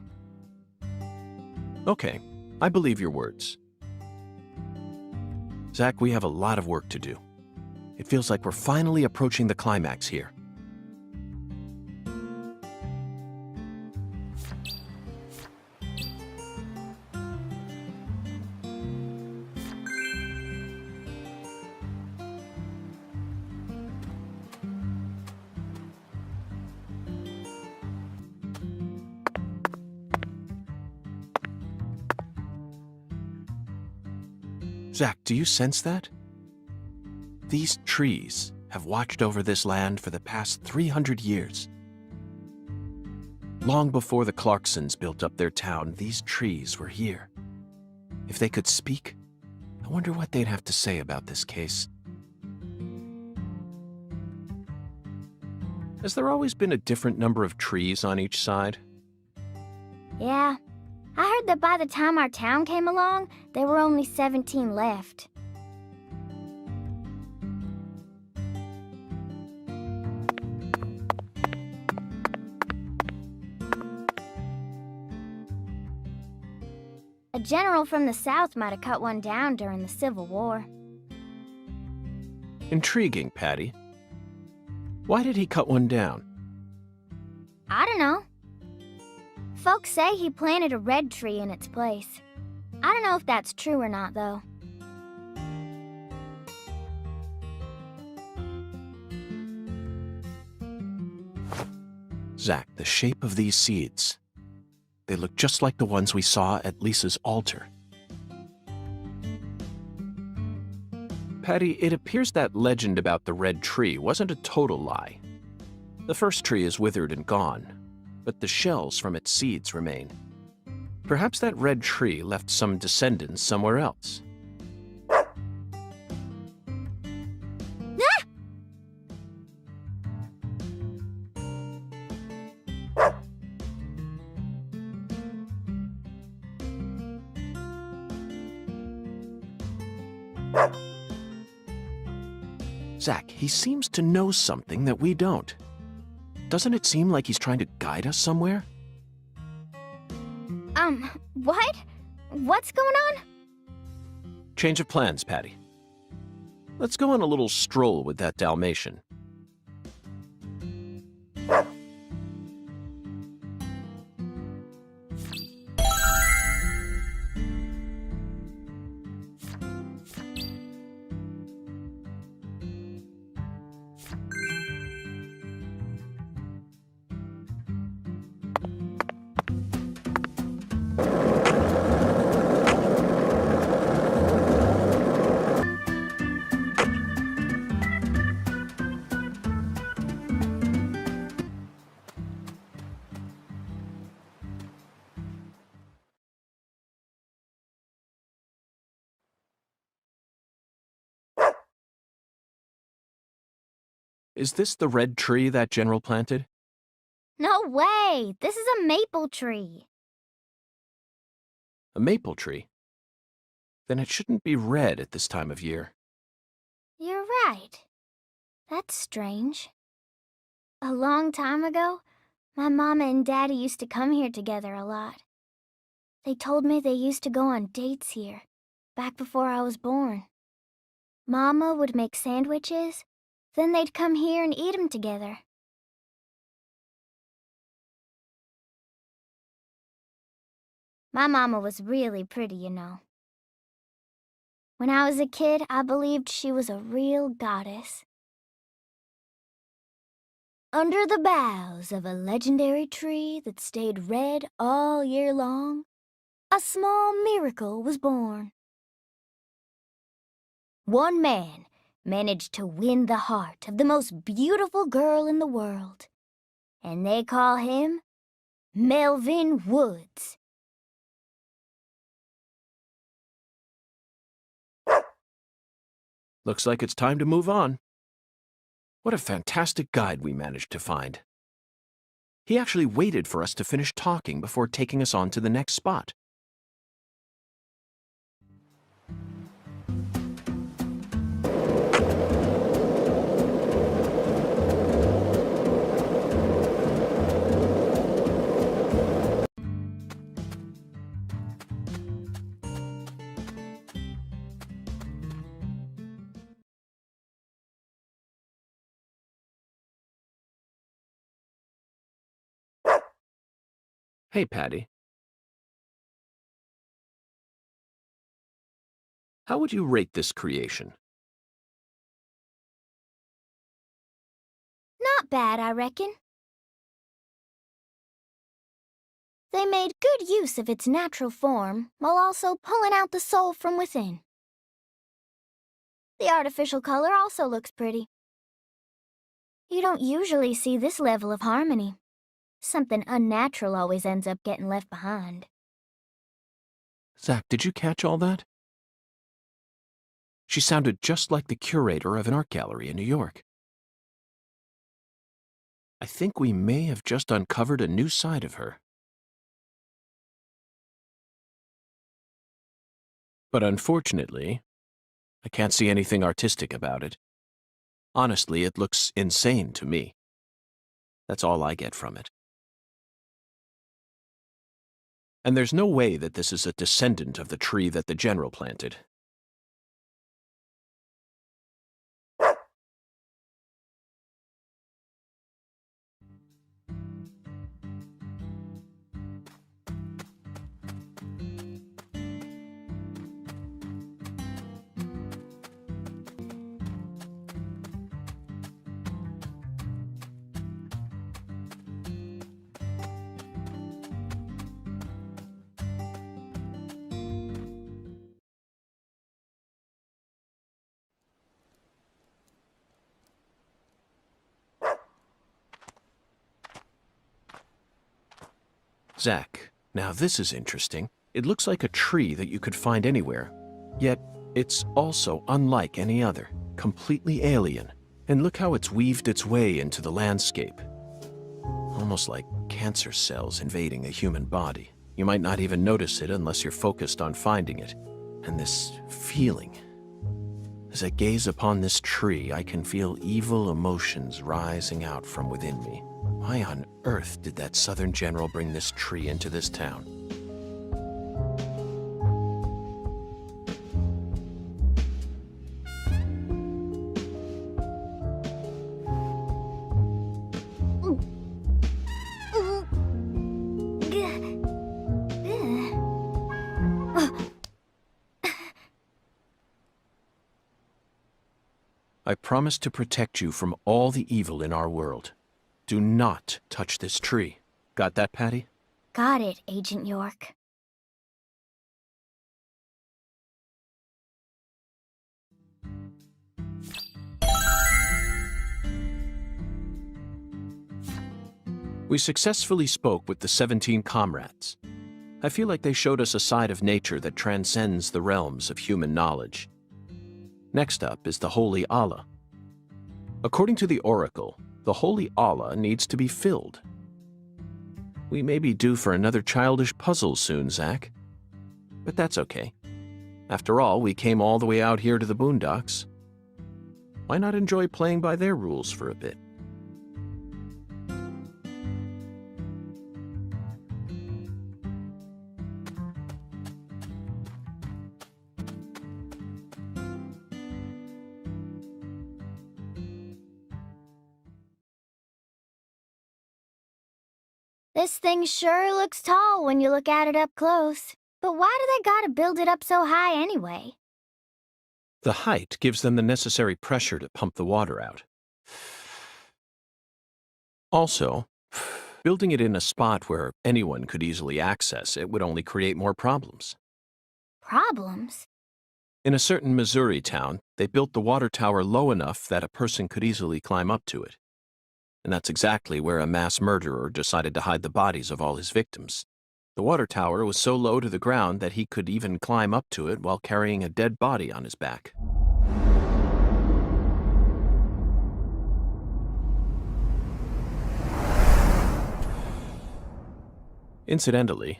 Okay, I believe your words. Zack, we have a lot of work to do. It feels like we're finally approaching the climax here. Zack, do you sense that? These trees have watched over this land for the past 300 years. Long before the Clarksons built up their town, these trees were here. If they could speak, I wonder what they'd have to say about this case. Has there always been a different number of trees on each side? Yeah. I heard that by the time our town came along, there were only 17 left. A general from the South might have cut one down during the Civil War. Intriguing, Patty. Why did he cut one down? I don't know. Folks say he planted a red tree in its place. I don't know if that's true or not, though. Zach, the shape of these seeds. They look just like the ones we saw at Lisa's altar. Patty, it appears that legend about the red tree wasn't a total lie. The first tree is withered and gone, but the shells from its seeds remain. Perhaps that red tree left some descendants somewhere else. Zach, he seems to know something that we don't. Doesn't it seem like he's trying to guide us somewhere? What? What's going on? Change of plans, Patty. Let's go on a little stroll with that Dalmatian. Is this the red tree that General planted? No way! This is a maple tree. A maple tree? Then it shouldn't be red at this time of year. You're right. That's strange. A long time ago, my mama and daddy used to come here together a lot. They told me they used to go on dates here, back before I was born. Mama would make sandwiches, then they'd come here and eat 'em together. My mama was really pretty, you know. When I was a kid, I believed she was a real goddess. Under the boughs of a legendary tree that stayed red all year long, a small miracle was born. One man managed to win the heart of the most beautiful girl in the world, and they call him Melvin Woods. Looks like it's time to move on. What a fantastic guide we managed to find. He actually waited for us to finish talking before taking us on to the next spot. Hey, Patty. How would you rate this creation? Not bad, I reckon. They made good use of its natural form while also pulling out the soul from within. The artificial color also looks pretty. You don't usually see this level of harmony. Something unnatural always ends up getting left behind. Zach, did you catch all that? She sounded just like the curator of an art gallery in New York. I think we may have just uncovered a new side of her. But unfortunately, I can't see anything artistic about it. Honestly, it looks insane to me. That's all I get from it. And there's no way that this is a descendant of the tree that the General planted. Zach, now this is interesting. It looks like a tree that you could find anywhere, yet it's also unlike any other, completely alien. And look how it's weaved its way into the landscape. Almost like cancer cells invading a human body. You might not even notice it unless you're focused on finding it. And this feeling. As I gaze upon this tree, I can feel evil emotions rising out from within me. Why on earth did that Southern general bring this tree into this town? I promise to protect you from all the evil in our world. Do not touch this tree. Got that, Patty? Got it, Agent York. We successfully spoke with the 17 comrades. I feel like they showed us a side of nature that transcends the realms of human knowledge. Next up is the Holy Allah. According to the Oracle, the Holy Allah needs to be filled. We may be due for another childish puzzle soon, Zach. But that's okay. After all, we came all the way out here to the boondocks. Why not enjoy playing by their rules for a bit? This thing sure looks tall when you look at it up close. But why do they gotta build it up so high anyway? The height gives them the necessary pressure to pump the water out. Also, building it in a spot where anyone could easily access it would only create more problems. Problems? In a certain Missouri town, they built the water tower low enough that a person could easily climb up to it. And that's exactly where a mass murderer decided to hide the bodies of all his victims. The water tower was so low to the ground that he could even climb up to it while carrying a dead body on his back. Incidentally,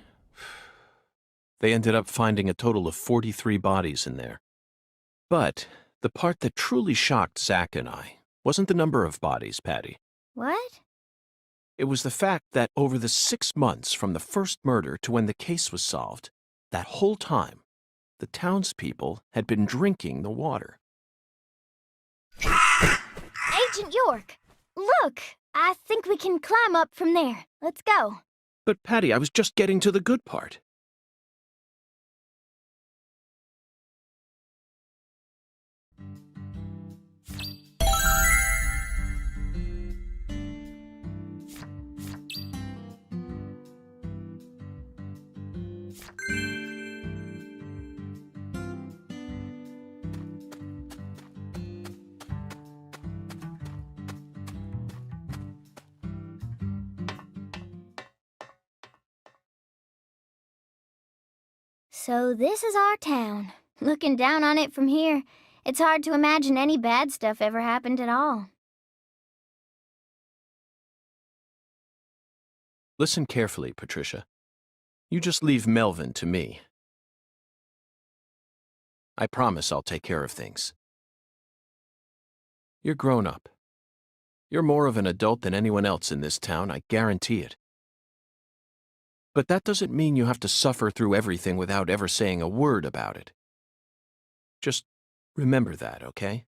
they ended up finding a total of 43 bodies in there. But the part that truly shocked Zach and I wasn't the number of bodies, Patty. What? It was the fact that over the 6 months from the first murder to when the case was solved, that whole time, the townspeople had been drinking the water. Agent York! Look! I think we can climb up from there. Let's go. But Patty, I was just getting to the good part. So this is our town. Looking down on it from here, it's hard to imagine any bad stuff ever happened at all. Listen carefully, Patricia. You just leave Melvin to me. I promise I'll take care of things. You're grown up. You're more of an adult than anyone else in this town, I guarantee it. But that doesn't mean you have to suffer through everything without ever saying a word about it. Just remember that, okay?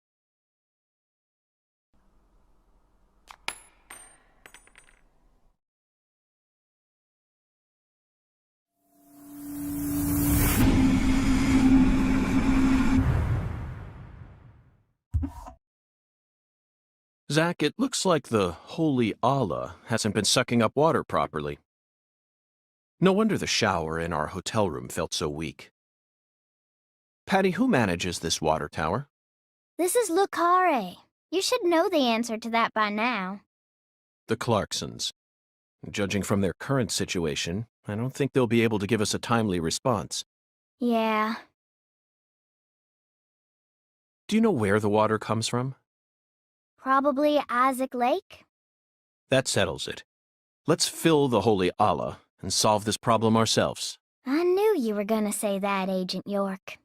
Zach, it looks like the Holy Allah hasn't been sucking up water properly. No wonder the shower in our hotel room felt so weak. Patty, who manages this water tower? This is Lucare. You should know the answer to that by now. The Clarksons. Judging from their current situation, I don't think they'll be able to give us a timely response. Yeah. Do you know where the water comes from? Probably Isaac Lake? That settles it. Let's fill the Holy Allah and solve this problem ourselves. I knew you were gonna say that, Agent York.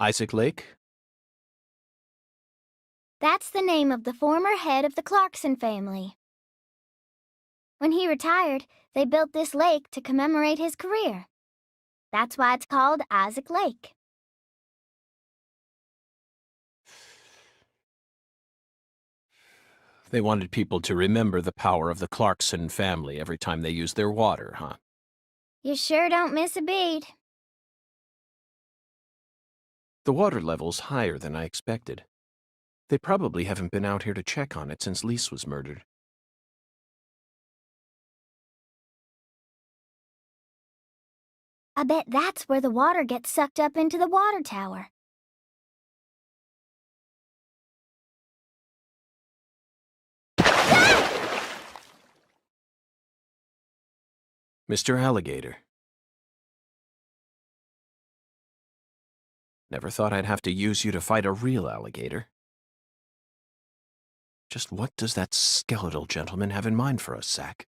Isaac Lake? That's the name of the former head of the Clarkson family. When he retired, they built this lake to commemorate his career. That's why it's called Isaac Lake. They wanted people to remember the power of the Clarkson family every time they used their water, huh? You sure don't miss a beat. The water level's higher than I expected. They probably haven't been out here to check on it since Lise was murdered. I bet that's where the water gets sucked up into the water tower. Mr. Alligator. Never thought I'd have to use you to fight a real alligator. Just what does that skeletal gentleman have in mind for us, Zack?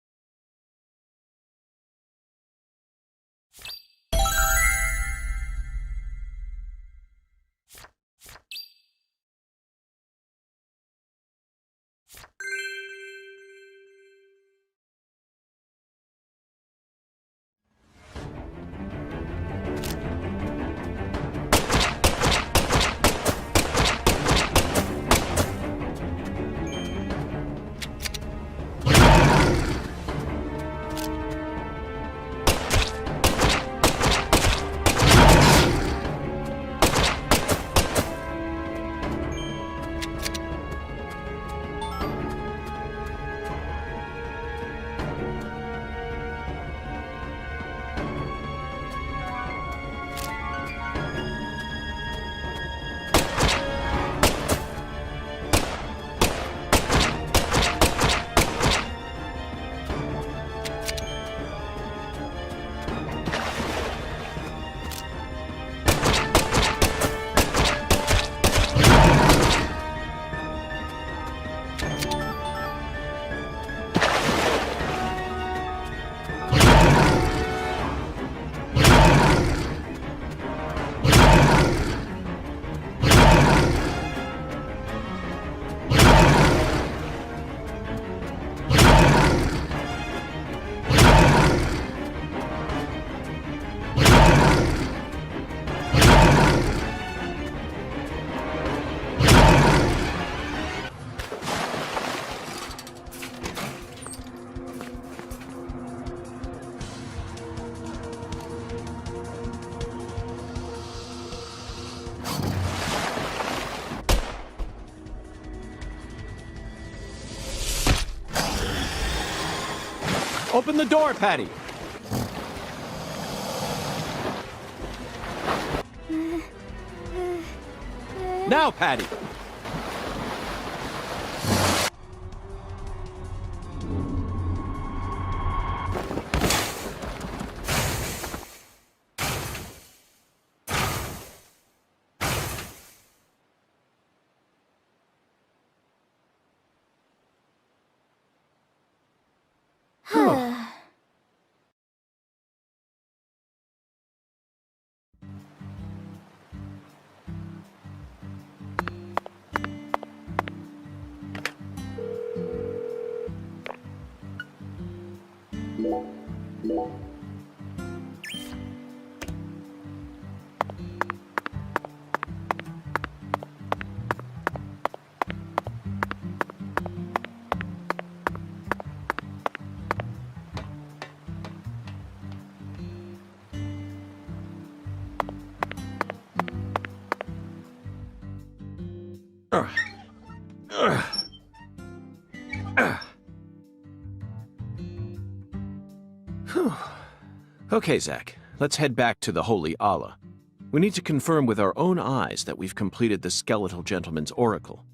Open the door, Patty! Now, Patty! Whew. Okay, Zach, let's head back to the Holy Allah. We need to confirm with our own eyes that we've completed the Skeletal Gentleman's oracle.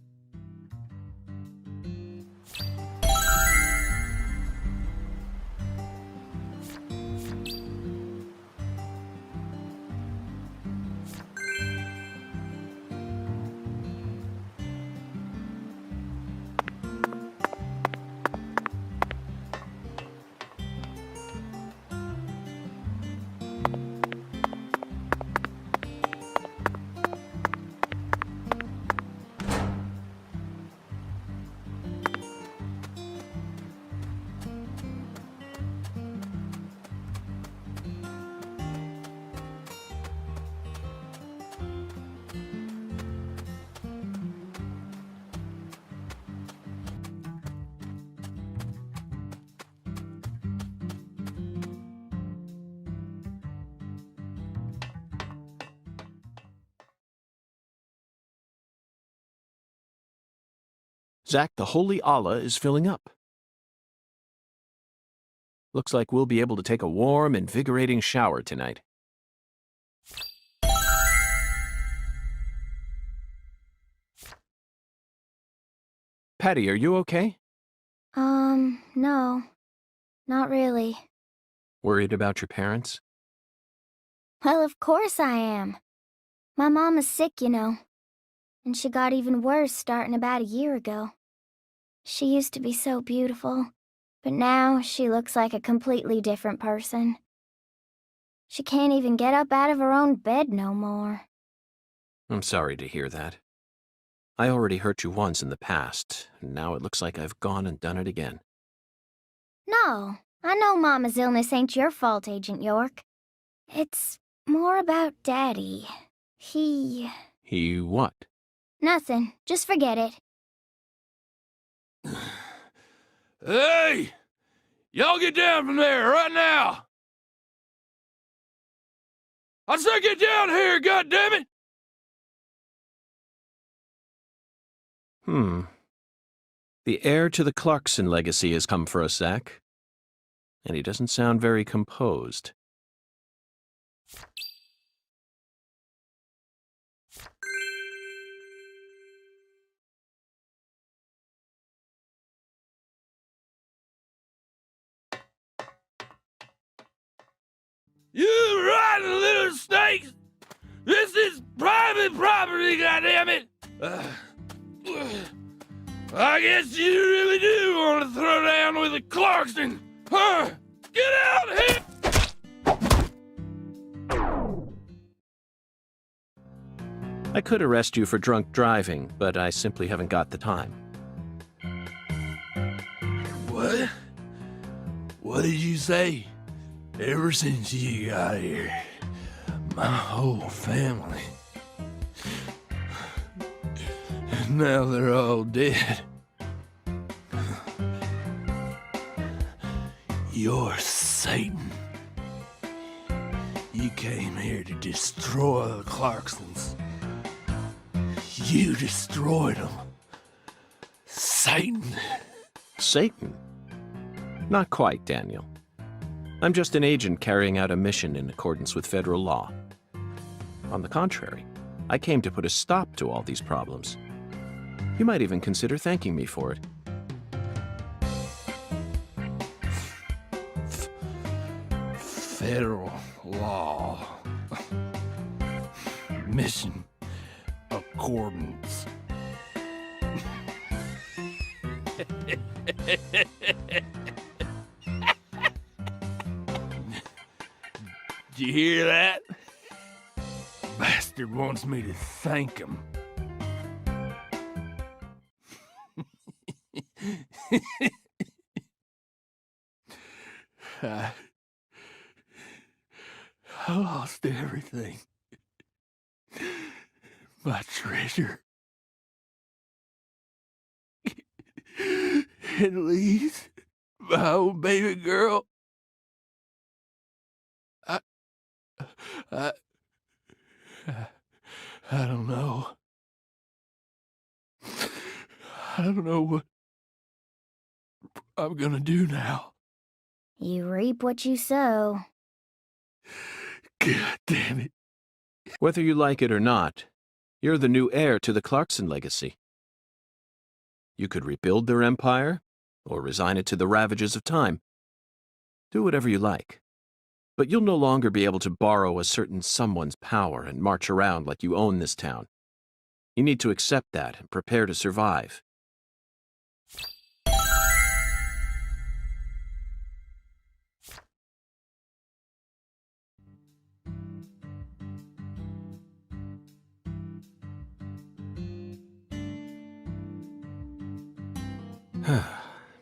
Zach, the Holy Allah is filling up. Looks like we'll be able to take a warm, invigorating shower tonight. Patty, are you okay? No. Not really. Worried about your parents? Well, of course I am. My mom is sick, you know. And she got even worse starting about a year ago. She used to be so beautiful, but now she looks like a completely different person. She can't even get up out of her own bed no more. I'm sorry to hear that. I already hurt you once in the past, and now it looks like I've gone and done it again. No, I know Mama's illness ain't your fault, Agent York. It's more about Daddy. He what? Nothing. Just forget it. Hey! Y'all get down from there right now! I said get down here, goddammit! The heir to the Clarkson legacy has come for us, Zach. And he doesn't sound very composed. You rotten little snakes! This is private property, goddammit! I guess you really do want to throw down with a Clarkson, huh? Get out here! I could arrest you for drunk driving, but I simply haven't got the time. What? What did you say? Ever since you got here, my whole family. And now they're all dead. You're Satan. You came here to destroy the Clarksons. You destroyed them. Satan. Satan? Not quite, Daniel. I'm just an agent carrying out a mission in accordance with federal law. On the contrary, I came to put a stop to all these problems. You might even consider thanking me for it. Federal law. Mission accordance. Did you hear that? Bastard wants me to thank him. I lost everything. My treasure. At least my old baby girl. I don't know. I don't know what I'm gonna do now. You reap what you sow. God damn it. Whether you like it or not, you're the new heir to the Clarkson legacy. You could rebuild their empire, or resign it to the ravages of time. Do whatever you like. But you'll no longer be able to borrow a certain someone's power and march around like you own this town. You need to accept that and prepare to survive.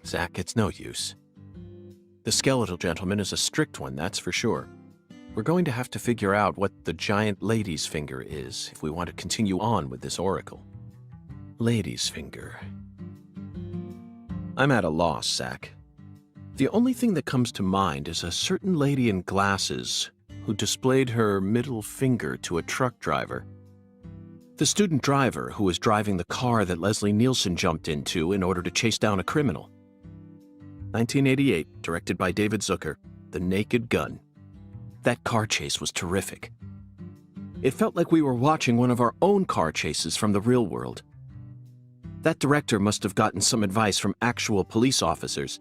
Zack, it's no use. The skeletal gentleman is a strict one, that's for sure. We're going to have to figure out what the giant lady's finger is if we want to continue on with this oracle. Lady's finger. I'm at a loss, Zack. The only thing that comes to mind is a certain lady in glasses who displayed her middle finger to a truck driver. The student driver who was driving the car that Leslie Nielsen jumped into in order to chase down a criminal. 1988, directed by David Zucker, The Naked Gun. That car chase was terrific. It felt like we were watching one of our own car chases from the real world. That director must have gotten some advice from actual police officers.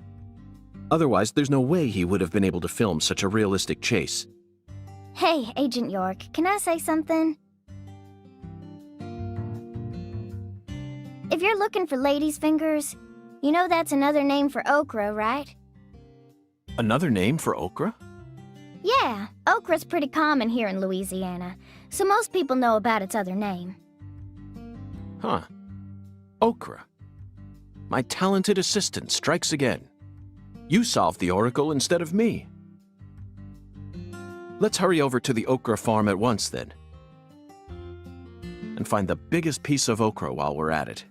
Otherwise, there's no way he would have been able to film such a realistic chase. Hey, Agent York, can I say something? If you're looking for ladies' fingers, you know that's another name for okra, right? Another name for okra? Yeah, okra's pretty common here in Louisiana, so most people know about its other name. Huh. Okra. My talented assistant strikes again. You solved the oracle instead of me. Let's hurry over to the okra farm at once, then. And find the biggest piece of okra while we're at it.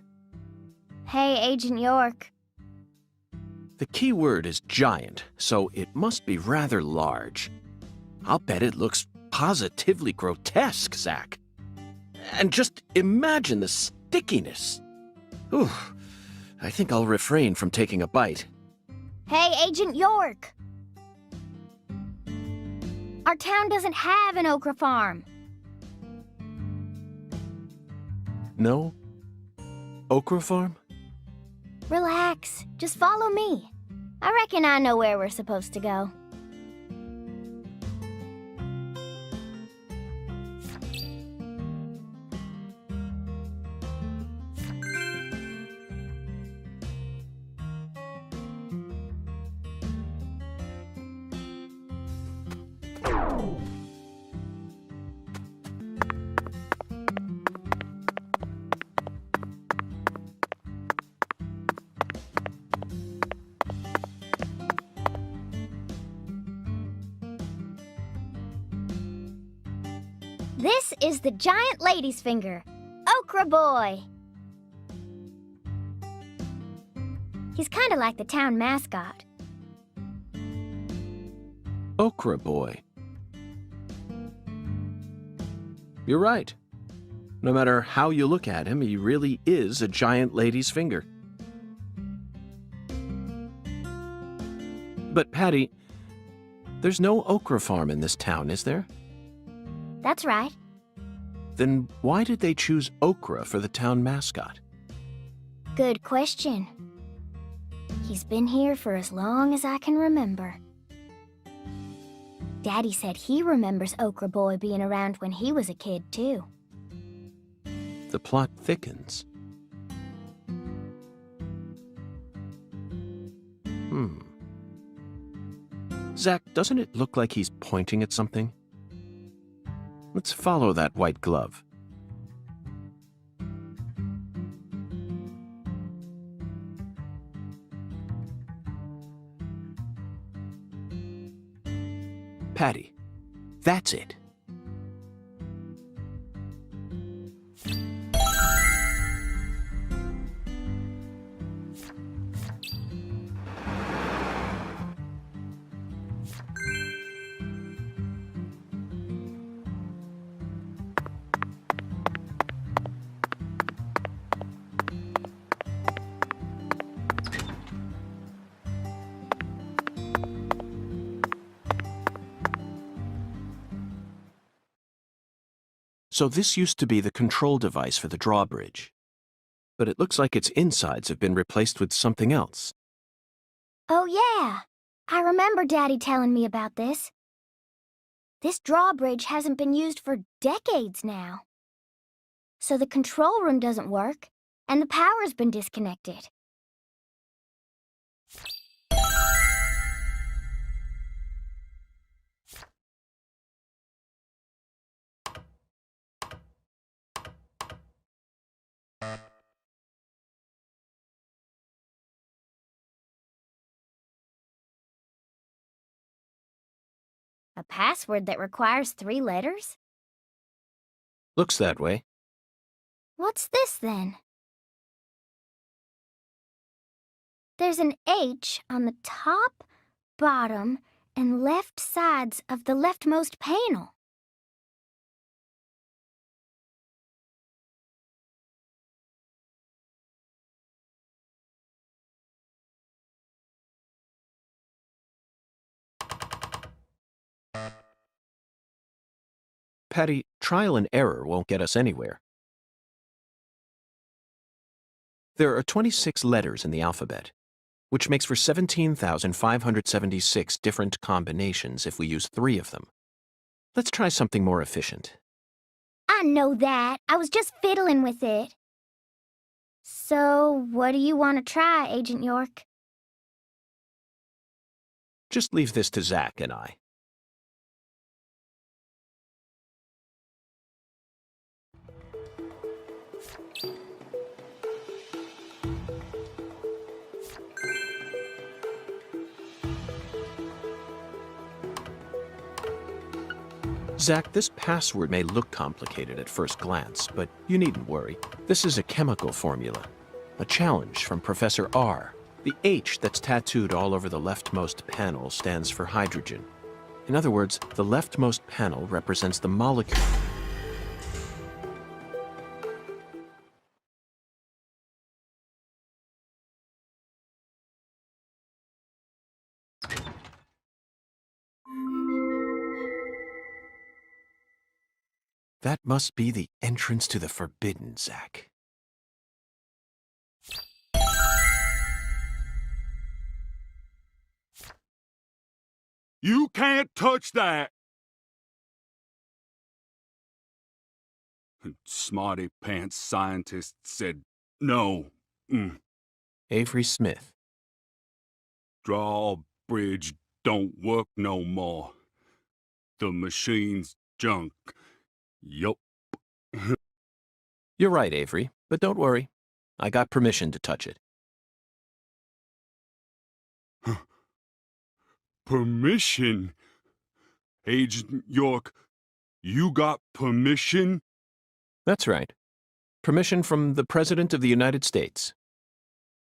Hey, Agent York. The key word is giant, so it must be rather large. I'll bet it looks positively grotesque, Zack. And just imagine the stickiness. Ooh, I think I'll refrain from taking a bite. Hey, Agent York! Our town doesn't have an okra farm. No? Okra farm? Relax, just follow me. I reckon I know where we're supposed to go. This is the giant lady's finger, Okra Boy. He's kind of like the town mascot. Okra Boy. You're right. No matter how you look at him, he really is a giant lady's finger. But Patty, there's no okra farm in this town, is there? That's right. Then why did they choose okra for the town mascot? Good question. He's been here for as long as I can remember. Daddy said he remembers Okra Boy being around when he was a kid, too. The plot thickens. Zack, doesn't it look like he's pointing at something? Let's follow that white glove. Patty, that's it. So this used to be the control device for the drawbridge. But it looks like its insides have been replaced with something else. Oh, yeah. I remember Daddy telling me about this. This drawbridge hasn't been used for decades now. So the control room doesn't work, and the power's been disconnected. A password that requires 3 letters? Looks that way. What's this, then? There's an H on the top, bottom, and left sides of the leftmost panel. Patty, trial and error won't get us anywhere. There are 26 letters in the alphabet, which makes for 17,576 different combinations if we use 3 of them. Let's try something more efficient. I know that. I was just fiddling with it. So, what do you want to try, Agent York? Just leave this to Zach and I. Zach, this password may look complicated at first glance, but you needn't worry. This is a chemical formula, a challenge from Professor R. The H that's tattooed all over the leftmost panel stands for hydrogen. In other words, the leftmost panel represents the molecule. That must be the entrance to the forbidden, Zach. You can't touch that! Smarty pants scientist said no. Avery Smith. Drawbridge don't work no more. The machine's junk. Yup. You're right, Avery, but don't worry. I got permission to touch it. Permission? Agent York, you got permission? That's right. Permission from the President of the United States.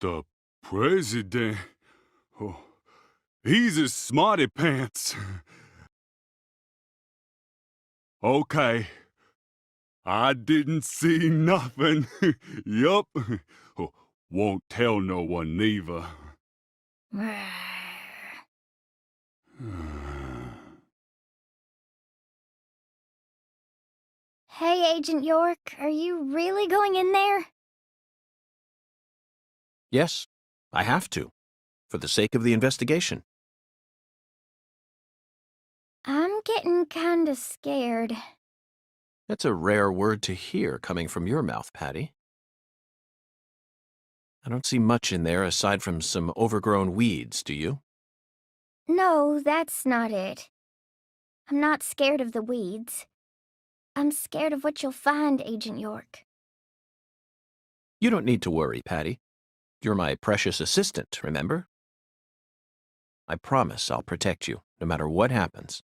The President? Oh, he's a smarty pants. Okay. I didn't see nothing. Yup. Won't tell no one neither. Hey, Agent York, are you really going in there? Yes, I have to, for the sake of the investigation. I'm getting kinda scared. That's a rare word to hear coming from your mouth, Patty. I don't see much in there aside from some overgrown weeds, do you? No, that's not it. I'm not scared of the weeds. I'm scared of what you'll find, Agent York. You don't need to worry, Patty. You're my precious assistant, remember? I promise I'll protect you, no matter what happens.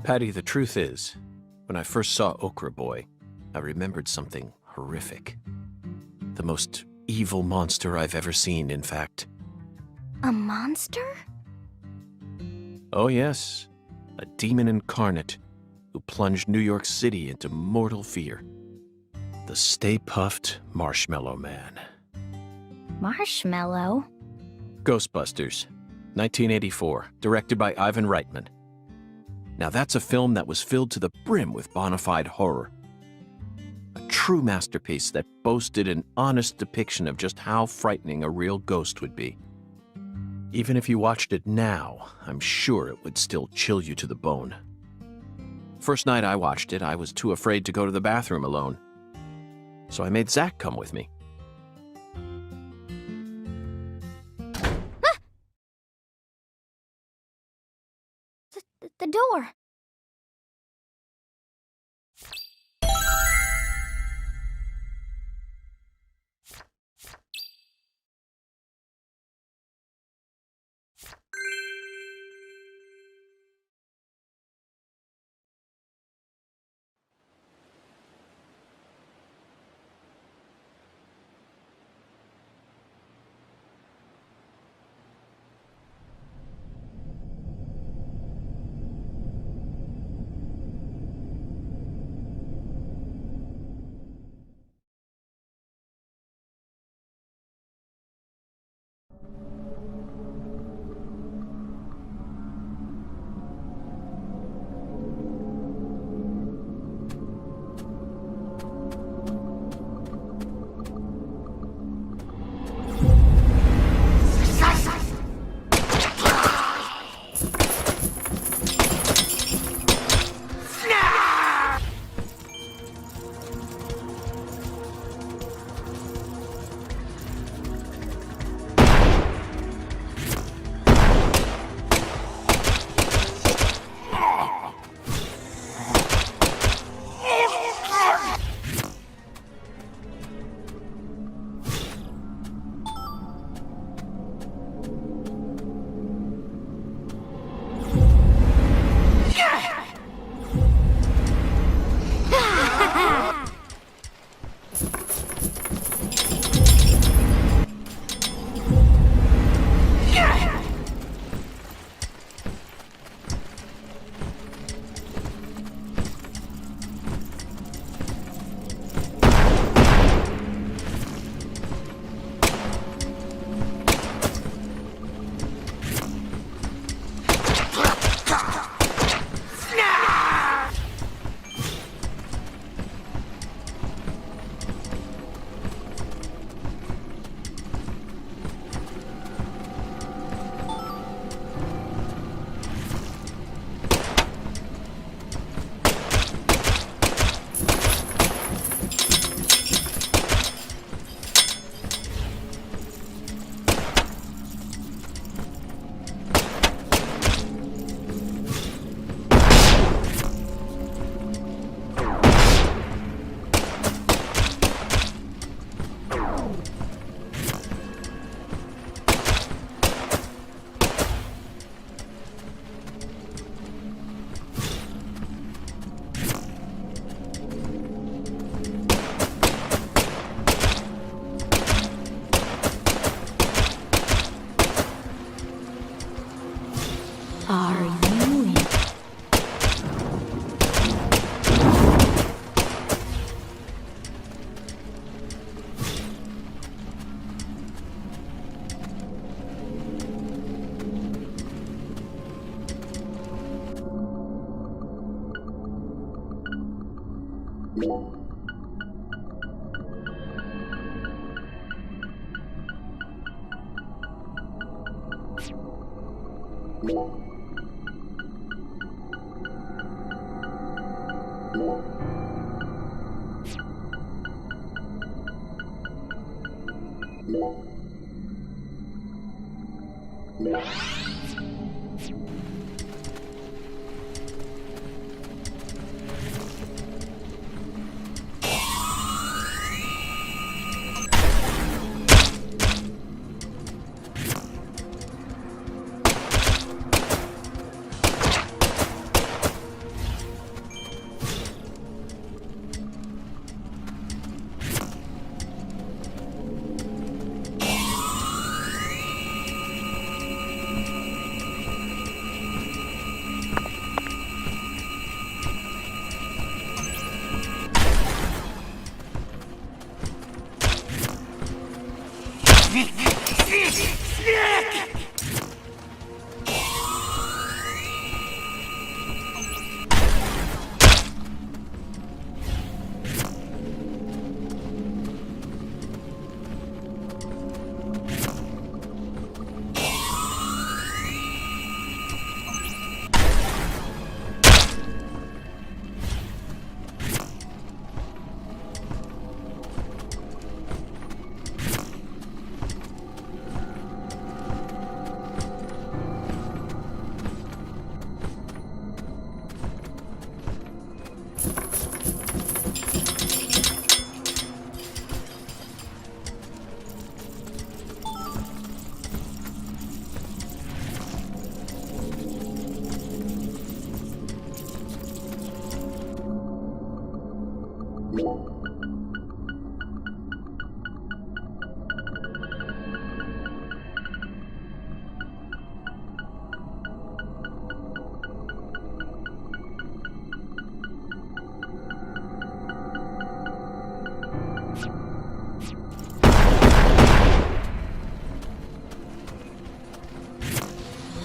Patty, the truth is, when I first saw Okra Boy, I remembered something horrific. The most evil monster I've ever seen, in fact. A monster? Oh yes, a demon incarnate who plunged New York City into mortal fear. The Stay Puft Marshmallow Man. Marshmallow? Ghostbusters, 1984, directed by Ivan Reitman. Now that's a film that was filled to the brim with bona fide horror. A true masterpiece that boasted an honest depiction of just how frightening a real ghost would be. Even if you watched it now, I'm sure it would still chill you to the bone. First night I watched it, I was too afraid to go to the bathroom alone. So I made Zach come with me. The door. Are you in?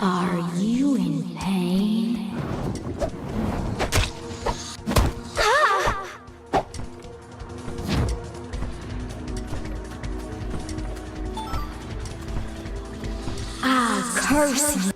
Are you in pain? I'll curse you.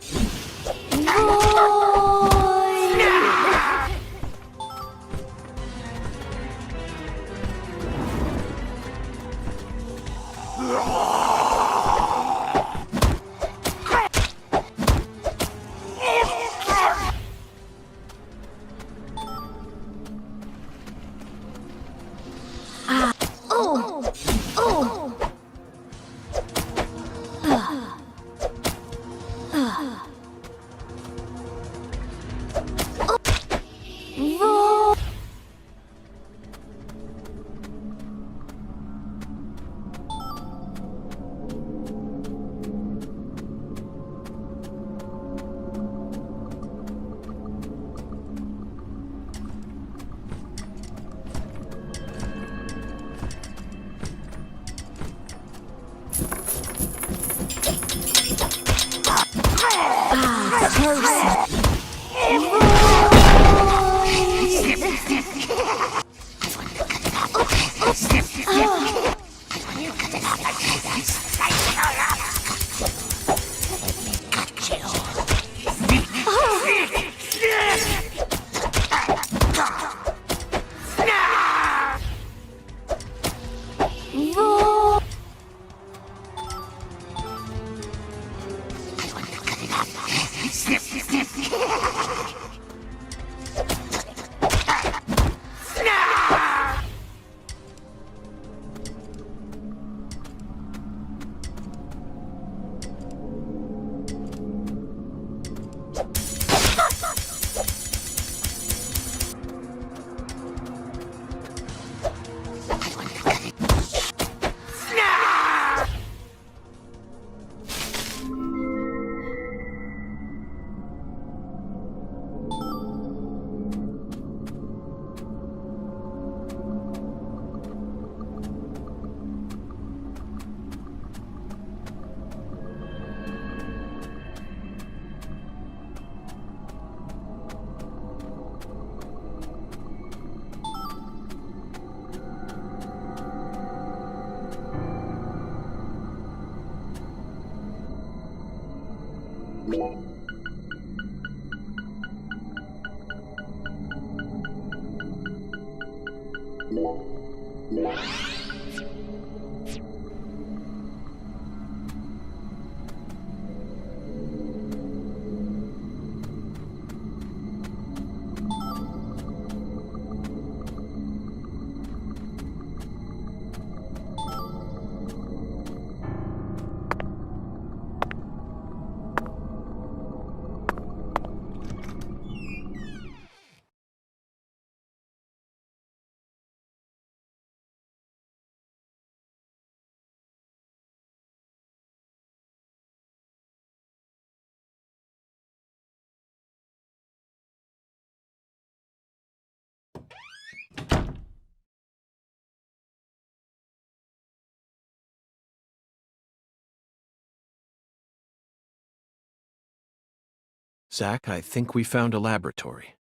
Zach, I think we found a laboratory.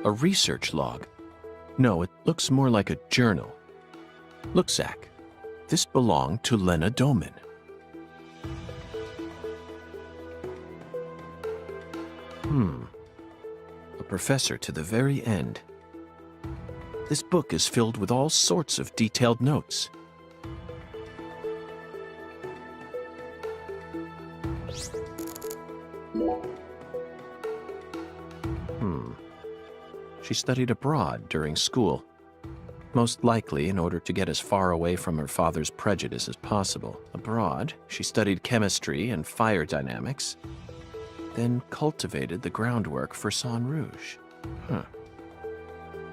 A research log. No, it looks more like a journal. Look, Zach. This belonged to Lena Doman. A professor to the very end. This book is filled with all sorts of detailed notes. She studied abroad during school, most likely in order to get as far away from her father's prejudice as possible. Abroad, she studied chemistry and fire dynamics, then cultivated the groundwork for Sang Rouge.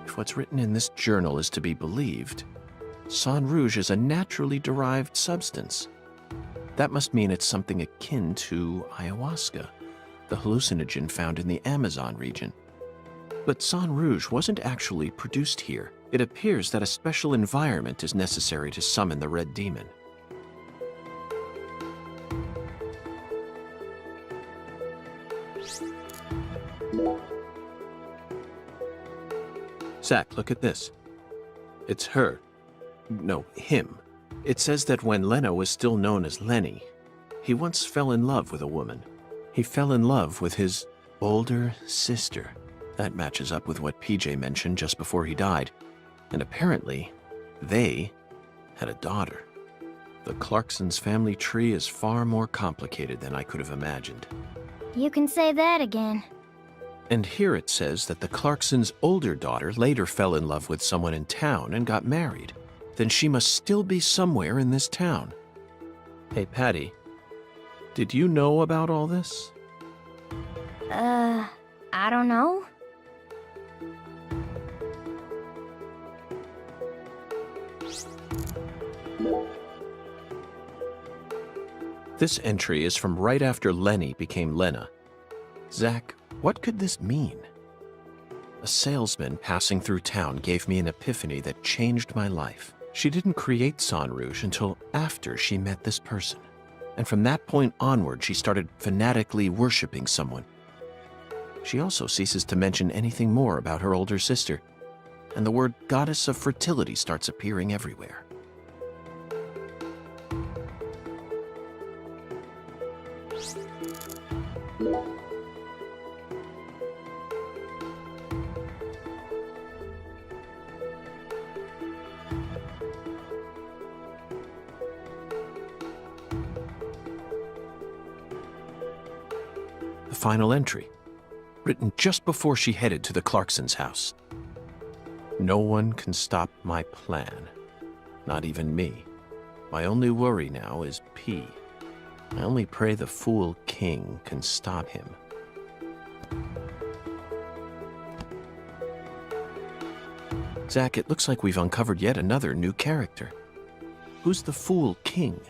If what's written in this journal is to be believed, Sang Rouge is a naturally derived substance. That must mean it's something akin to ayahuasca, the hallucinogen found in the Amazon region. But Sang Rouge wasn't actually produced here. It appears that a special environment is necessary to summon the Red Demon. Zach, look at this. It's her. No, him. It says that when Lena was still known as Lenny, he once fell in love with a woman. He fell in love with his older sister. That matches up with what PJ mentioned just before he died. And apparently, they had a daughter. The Clarksons' family tree is far more complicated than I could have imagined. You can say that again. And here it says that the Clarksons' older daughter later fell in love with someone in town and got married. Then she must still be somewhere in this town. Hey, Patty, did you know about all this? I don't know. This entry is from right after Lenny became Lena. Zach, what could this mean? A salesman passing through town gave me an epiphany that changed my life. She didn't create Sang Rouge until after she met this person. And from that point onward, she started fanatically worshipping someone. She also ceases to mention anything more about her older sister, and the word goddess of fertility starts appearing everywhere. The final entry, written just before she headed to the Clarksons' house. No one can stop my plan. Not even me. My only worry now is P. I only pray the Fool King can stop him. Zach, it looks like we've uncovered yet another new character. Who's the Fool King?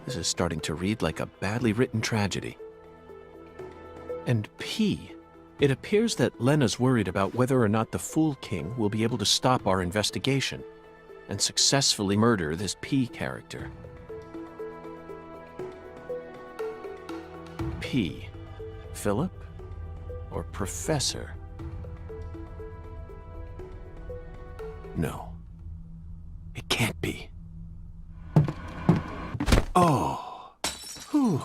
This is starting to read like a badly written tragedy. And P. It appears that Lena's worried about whether or not the Fool King will be able to stop our investigation and successfully murder this P character. P. Philip? Or Professor? No. It can't be. Oh. Whew.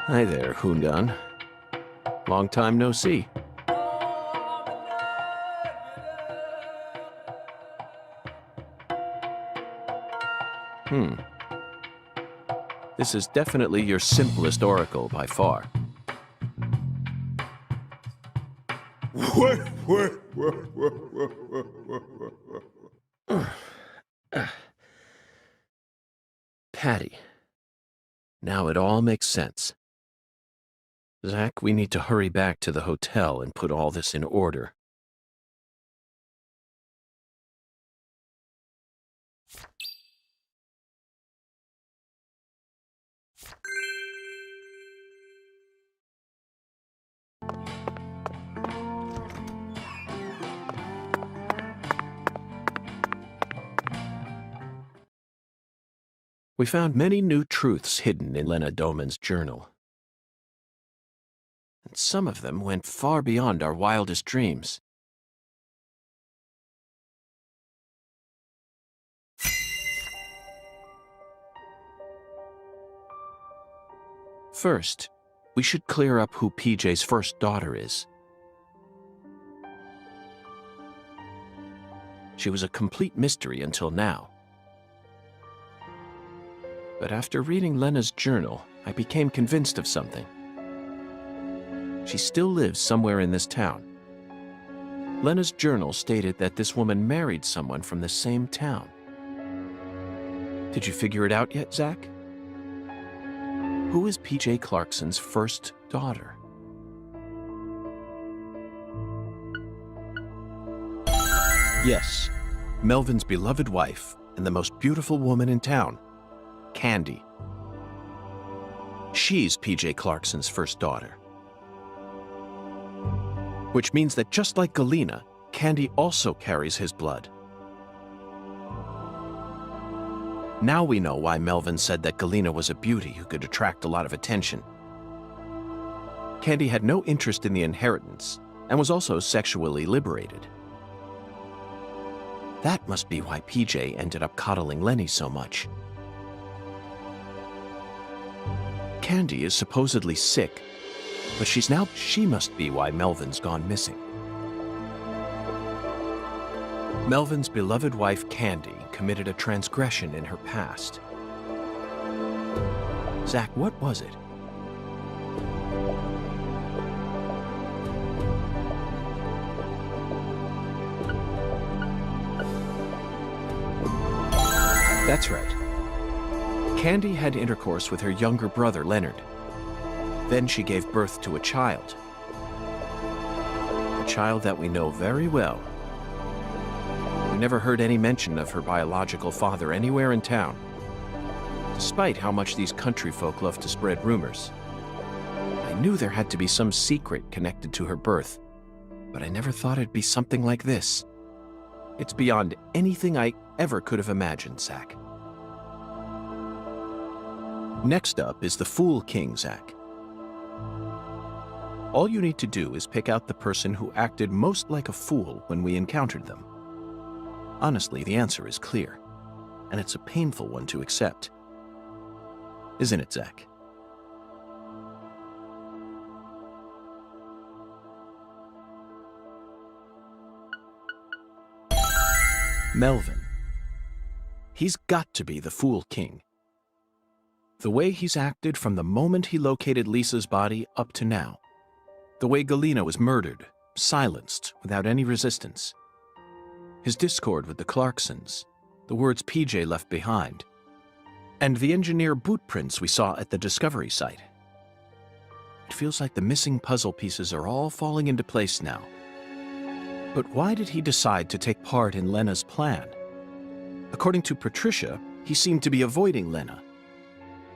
Hi there, Hundan. Long time no see. This is definitely your simplest oracle by far. Patty. Now it all makes sense. Zach, we need to hurry back to the hotel and put all this in order. We found many new truths hidden in Lena Doman's journal. And some of them went far beyond our wildest dreams. First, we should clear up who PJ's first daughter is. She was a complete mystery until now. But after reading Lena's journal, I became convinced of something. She still lives somewhere in this town. Lena's journal stated that this woman married someone from the same town. Did you figure it out yet, Zach? Who is PJ Clarkson's first daughter? Yes, Melvin's beloved wife and the most beautiful woman in town, Candy. She's PJ Clarkson's first daughter. Which means that just like Galena, Candy also carries his blood. Now we know why Melvin said that Galena was a beauty who could attract a lot of attention. Candy had no interest in the inheritance and was also sexually liberated. That must be why PJ ended up coddling Lenny so much. Candy is supposedly sick, but she must be why Melvin's gone missing. Melvin's beloved wife, Candy, committed a transgression in her past. Zach, what was it? That's right. Candy had intercourse with her younger brother, Leonard. Then she gave birth to a child. A child that we know very well. We never heard any mention of her biological father anywhere in town, despite how much these country folk love to spread rumors. I knew there had to be some secret connected to her birth, but I never thought it'd be something like this. It's beyond anything I ever could have imagined, Zach. Next up is the Fool King, Zach. All you need to do is pick out the person who acted most like a fool when we encountered them. Honestly, the answer is clear, and it's a painful one to accept. Isn't it, Zach? Melvin. He's got to be the Fool King. The way he's acted from the moment he located Lisa's body up to now. The way Galena was murdered, silenced, without any resistance. His discord with the Clarksons, the words PJ left behind, and the engineer boot prints we saw at the discovery site. It feels like the missing puzzle pieces are all falling into place now. But why did he decide to take part in Lena's plan? According to Patricia, he seemed to be avoiding Lena.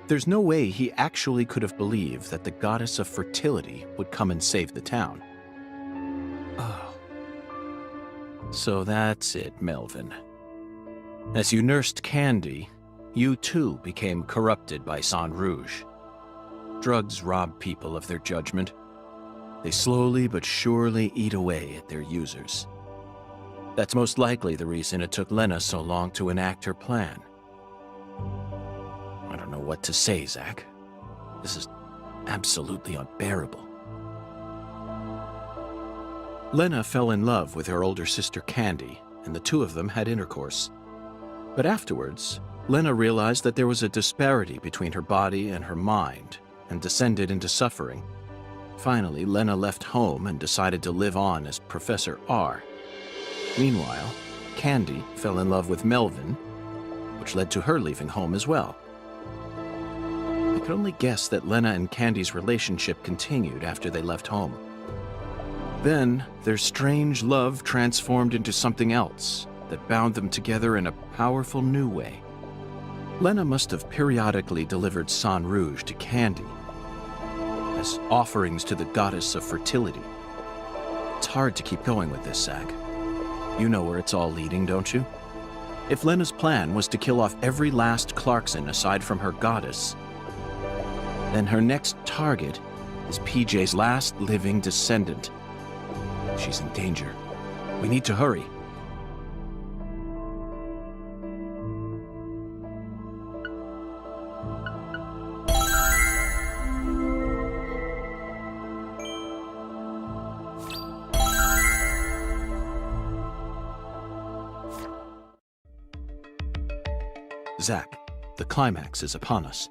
There's no way he actually could have believed that the goddess of fertility would come and save the town. Oh. So that's it, Melvin. As you nursed Candy, you too became corrupted by Sang Rouge. Drugs rob people of their judgment. They slowly but surely eat away at their users. That's most likely the reason it took Lena so long to enact her plan. I don't know what to say, Zach. This is absolutely unbearable. Lena fell in love with her older sister Candy, and the two of them had intercourse. But afterwards, Lena realized that there was a disparity between her body and her mind, and descended into suffering. Finally, Lena left home and decided to live on as Professor R. Meanwhile, Candy fell in love with Melvin, which led to her leaving home as well. I could only guess that Lena and Candy's relationship continued after they left home. Then, their strange love transformed into something else that bound them together in a powerful new way. Lena must have periodically delivered Sang Rouge to Candy as offerings to the goddess of fertility. It's hard to keep going with this, Zach. You know where it's all leading, don't you? If Lena's plan was to kill off every last Clarkson aside from her goddess, then her next target is PJ's last living descendant. She's in danger. We need to hurry. Zach, the climax is upon us.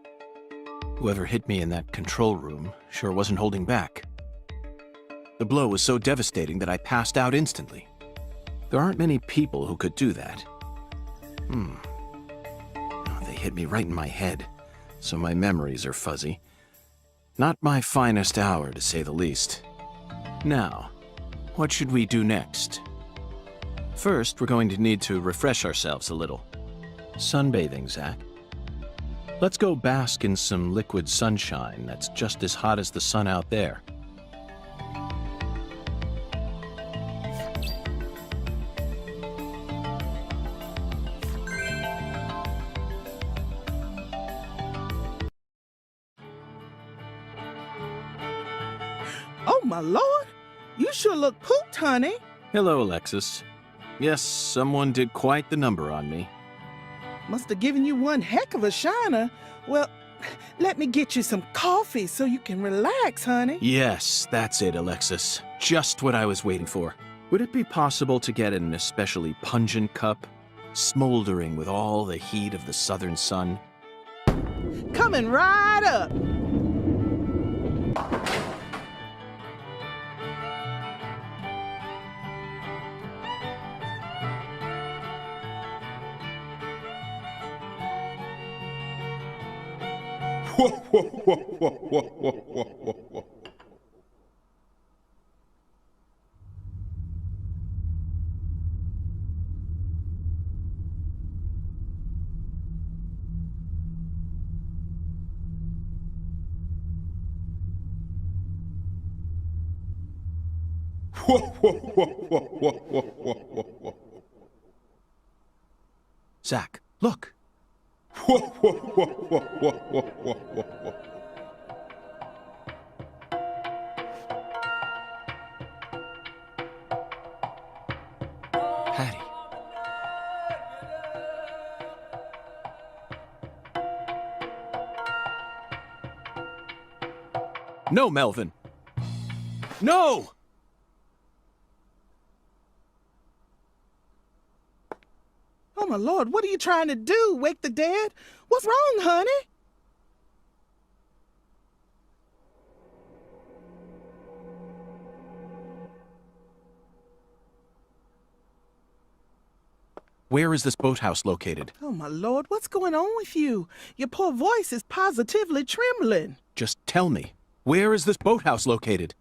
Whoever hit me in that control room sure wasn't holding back. The blow was so devastating that I passed out instantly. There aren't many people who could do that. Oh, they hit me right in my head, so my memories are fuzzy. Not my finest hour, to say the least. Now, what should we do next? First, we're going to need to refresh ourselves a little. Sunbathing, Zach. Let's go bask in some liquid sunshine that's just as hot as the sun out there. Oh, my lord! You sure look pooped, honey. Hello, Alexis. Yes, someone did quite the number on me. Must have given you one heck of a shiner. Well, let me get you some coffee so you can relax, honey. Yes, that's it, Alexis. Just what I was waiting for. Would it be possible to get an especially pungent cup, smoldering with all the heat of the southern sun? Coming right up. Zach, look. Hattie. No, Melvin. No! Oh, my lord, what are you trying to do? Wake the dead? What's wrong, honey? Where is this boathouse located? Oh, my lord, what's going on with you? Your poor voice is positively trembling. Just tell me. Where is this boathouse located?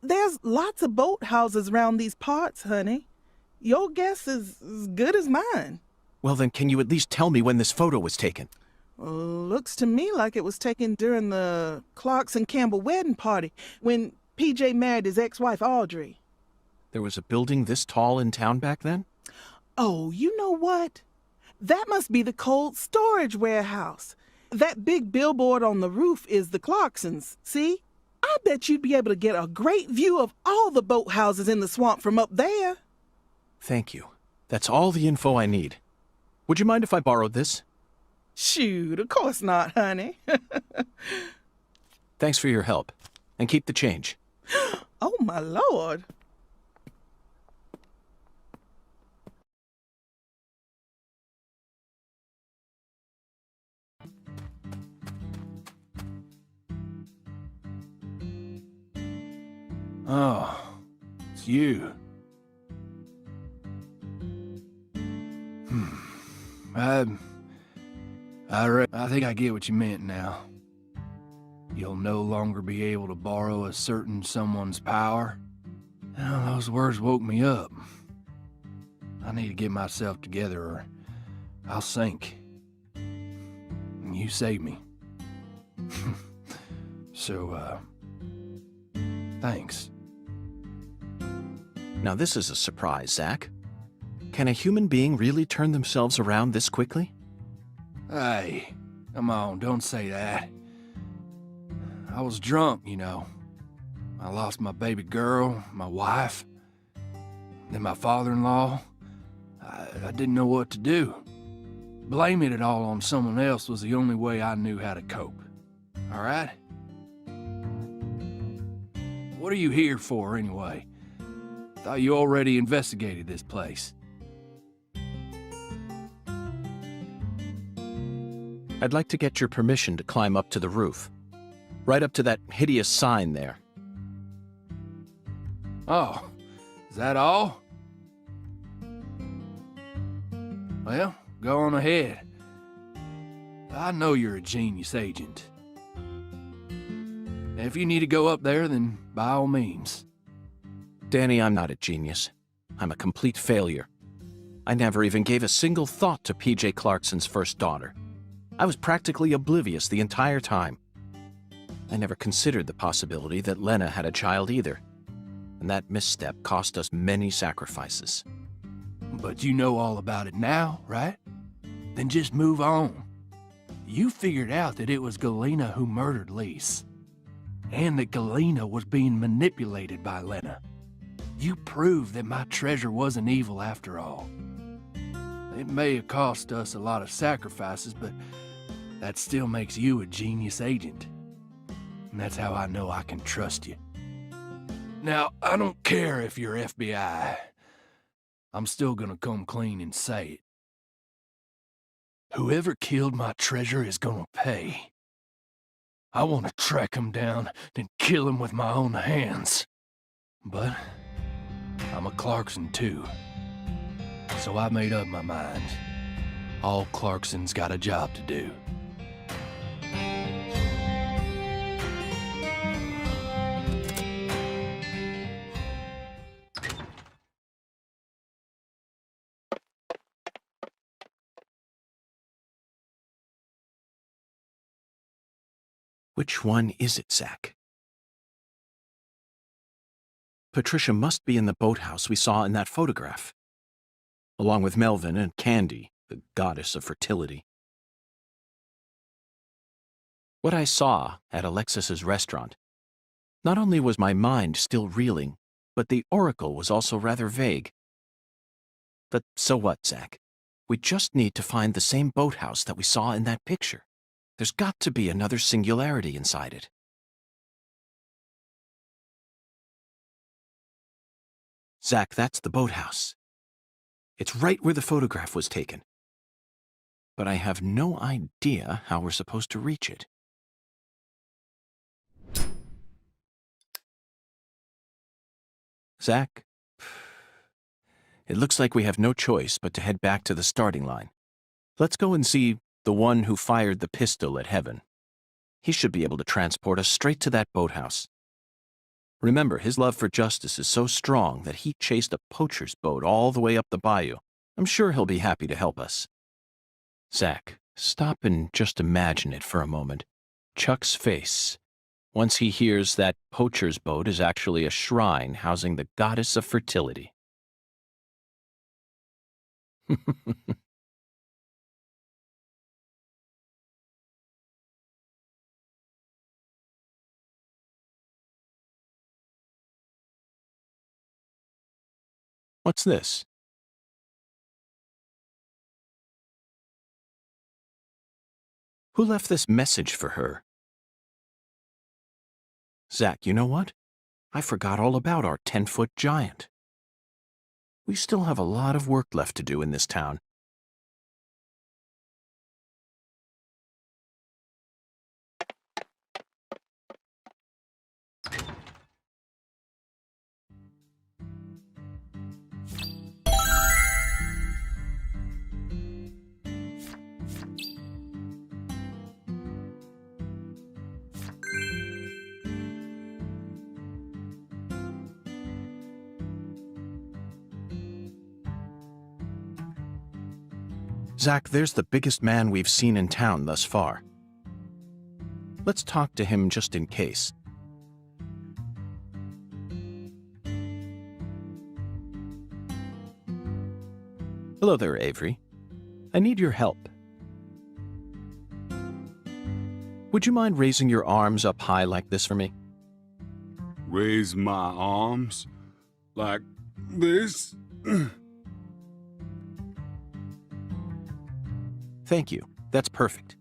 There's lots of boathouses around these parts, honey. Your guess is as good as mine. Well, then can you at least tell me when this photo was taken? Looks to me like it was taken during the Clarkson-Campbell wedding party, when PJ married his ex-wife, Audrey. There was a building this tall in town back then? Oh, you know what? That must be the cold storage warehouse. That big billboard on the roof is the Clarksons, see? I bet you'd be able to get a great view of all the boathouses in the swamp from up there. Thank you. That's all the info I need. Would you mind if I borrowed this? Shoot, of course not, honey. Thanks for your help. And keep the change. Oh, my lord. Oh, it's you. I think I get what you meant now. You'll no longer be able to borrow a certain someone's power. Well, those words woke me up. I need to get myself together or I'll sink. And you saved me. So, thanks. Now this is a surprise, Zack. Can a human being really turn themselves around this quickly? Hey, come on, don't say that. I was drunk, you know. I lost my baby girl, my wife, then my father-in-law. I didn't know what to do. Blaming it all on someone else was the only way I knew how to cope. All right? What are you here for, anyway? Thought you already investigated this place. I'd like to get your permission to climb up to the roof. Right up to that hideous sign there. Oh, is that all? Well, go on ahead. I know you're a genius agent. If you need to go up there, then by all means. Danny, I'm not a genius. I'm a complete failure. I never even gave a single thought to P.J. Clarkson's first daughter. I was practically oblivious the entire time. I never considered the possibility that Lena had a child either. And that misstep cost us many sacrifices. But you know all about it now, right? Then just move on. You figured out that it was Galena who murdered Lise. And that Galena was being manipulated by Lena. You proved that my treasure wasn't evil after all. It may have cost us a lot of sacrifices, but that still makes you a genius agent. And that's how I know I can trust you. Now, I don't care if you're FBI. I'm still gonna come clean and say it. Whoever killed my treasure is gonna pay. I want to track him down and kill him with my own hands. But I'm a Clarkson too. So I made up my mind. All Clarkson's got a job to do. Which one is it, Zack? Patricia must be in the boathouse we saw in that photograph, along with Melvin and Candy, the goddess of fertility. What I saw at Alexis's restaurant, not only was my mind still reeling, but the oracle was also rather vague. But so what, Zack? We just need to find the same boathouse that we saw in that picture. There's got to be another singularity inside it. Zack, that's the boathouse. It's right where the photograph was taken. But I have no idea how we're supposed to reach it. Zack, it looks like we have no choice but to head back to the starting line. Let's go and see the one who fired the pistol at Heaven. He should be able to transport us straight to that boathouse. Remember, his love for justice is so strong that he chased a poacher's boat all the way up the bayou. I'm sure he'll be happy to help us. Zack, stop and just imagine it for a moment. Chuck's face, once he hears that poacher's boat is actually a shrine housing the goddess of fertility. What's this? Who left this message for her? Zack, you know what? I forgot all about our 10-foot giant. We still have a lot of work left to do in this town. Zach, there's the biggest man we've seen in town thus far. Let's talk to him just in case. Hello there, Avery. I need your help. Would you mind raising your arms up high like this for me? Raise my arms like this? Thank you. That's perfect.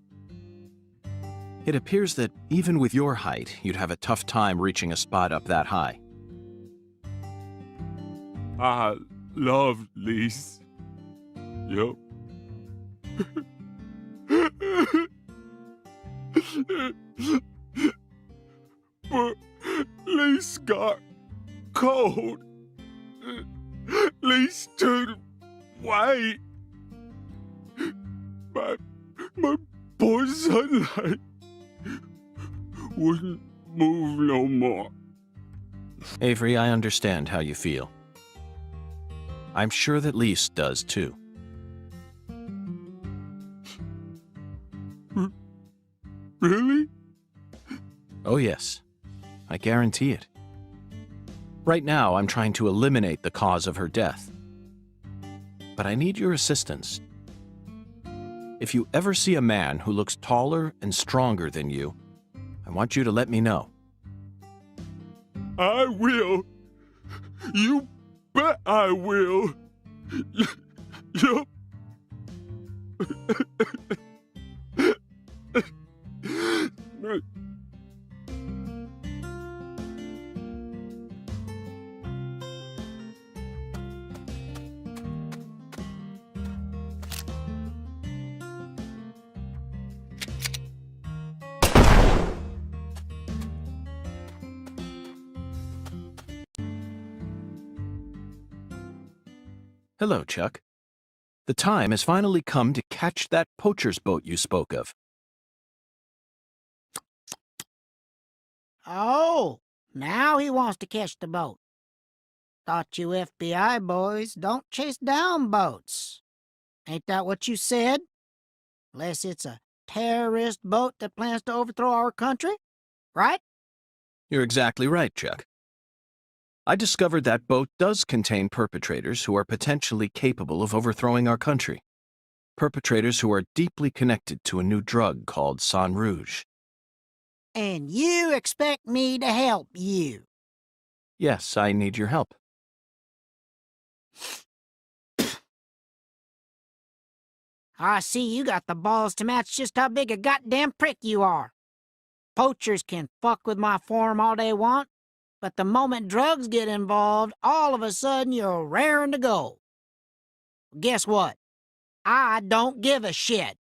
It appears that even with your height, you'd have a tough time reaching a spot up that high. I love Lise. Yup. But Lise got cold. Lise turned white. My poor sunlight wouldn't move no more. Avery, I understand how you feel. I'm sure that Lise does too. Really? Oh yes, I guarantee it. Right now, I'm trying to eliminate the cause of her death. But I need your assistance. If you ever see a man who looks taller and stronger than you, I want you to let me know. I will. You bet I will. Yup. Hello, Chuck. The time has finally come to catch that poacher's boat you spoke of. Oh, now he wants to catch the boat. Thought you FBI boys don't chase down boats. Ain't that what you said? Unless it's a terrorist boat that plans to overthrow our country, right? You're exactly right, Chuck. I discovered that boat does contain perpetrators who are potentially capable of overthrowing our country. Perpetrators who are deeply connected to a new drug called Sang Rouge. And you expect me to help you? Yes, I need your help. I see you got the balls to match just how big a goddamn prick you are. Poachers can fuck with my farm all they want, but the moment drugs get involved, all of a sudden you're raring to go. Guess what? I don't give a shit.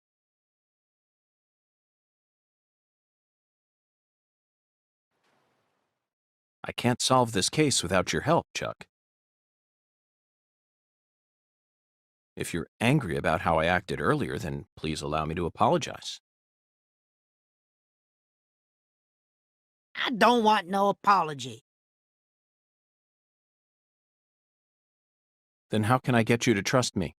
I can't solve this case without your help, Chuck. If you're angry about how I acted earlier, then please allow me to apologize. I don't want no apology. Then how can I get you to trust me?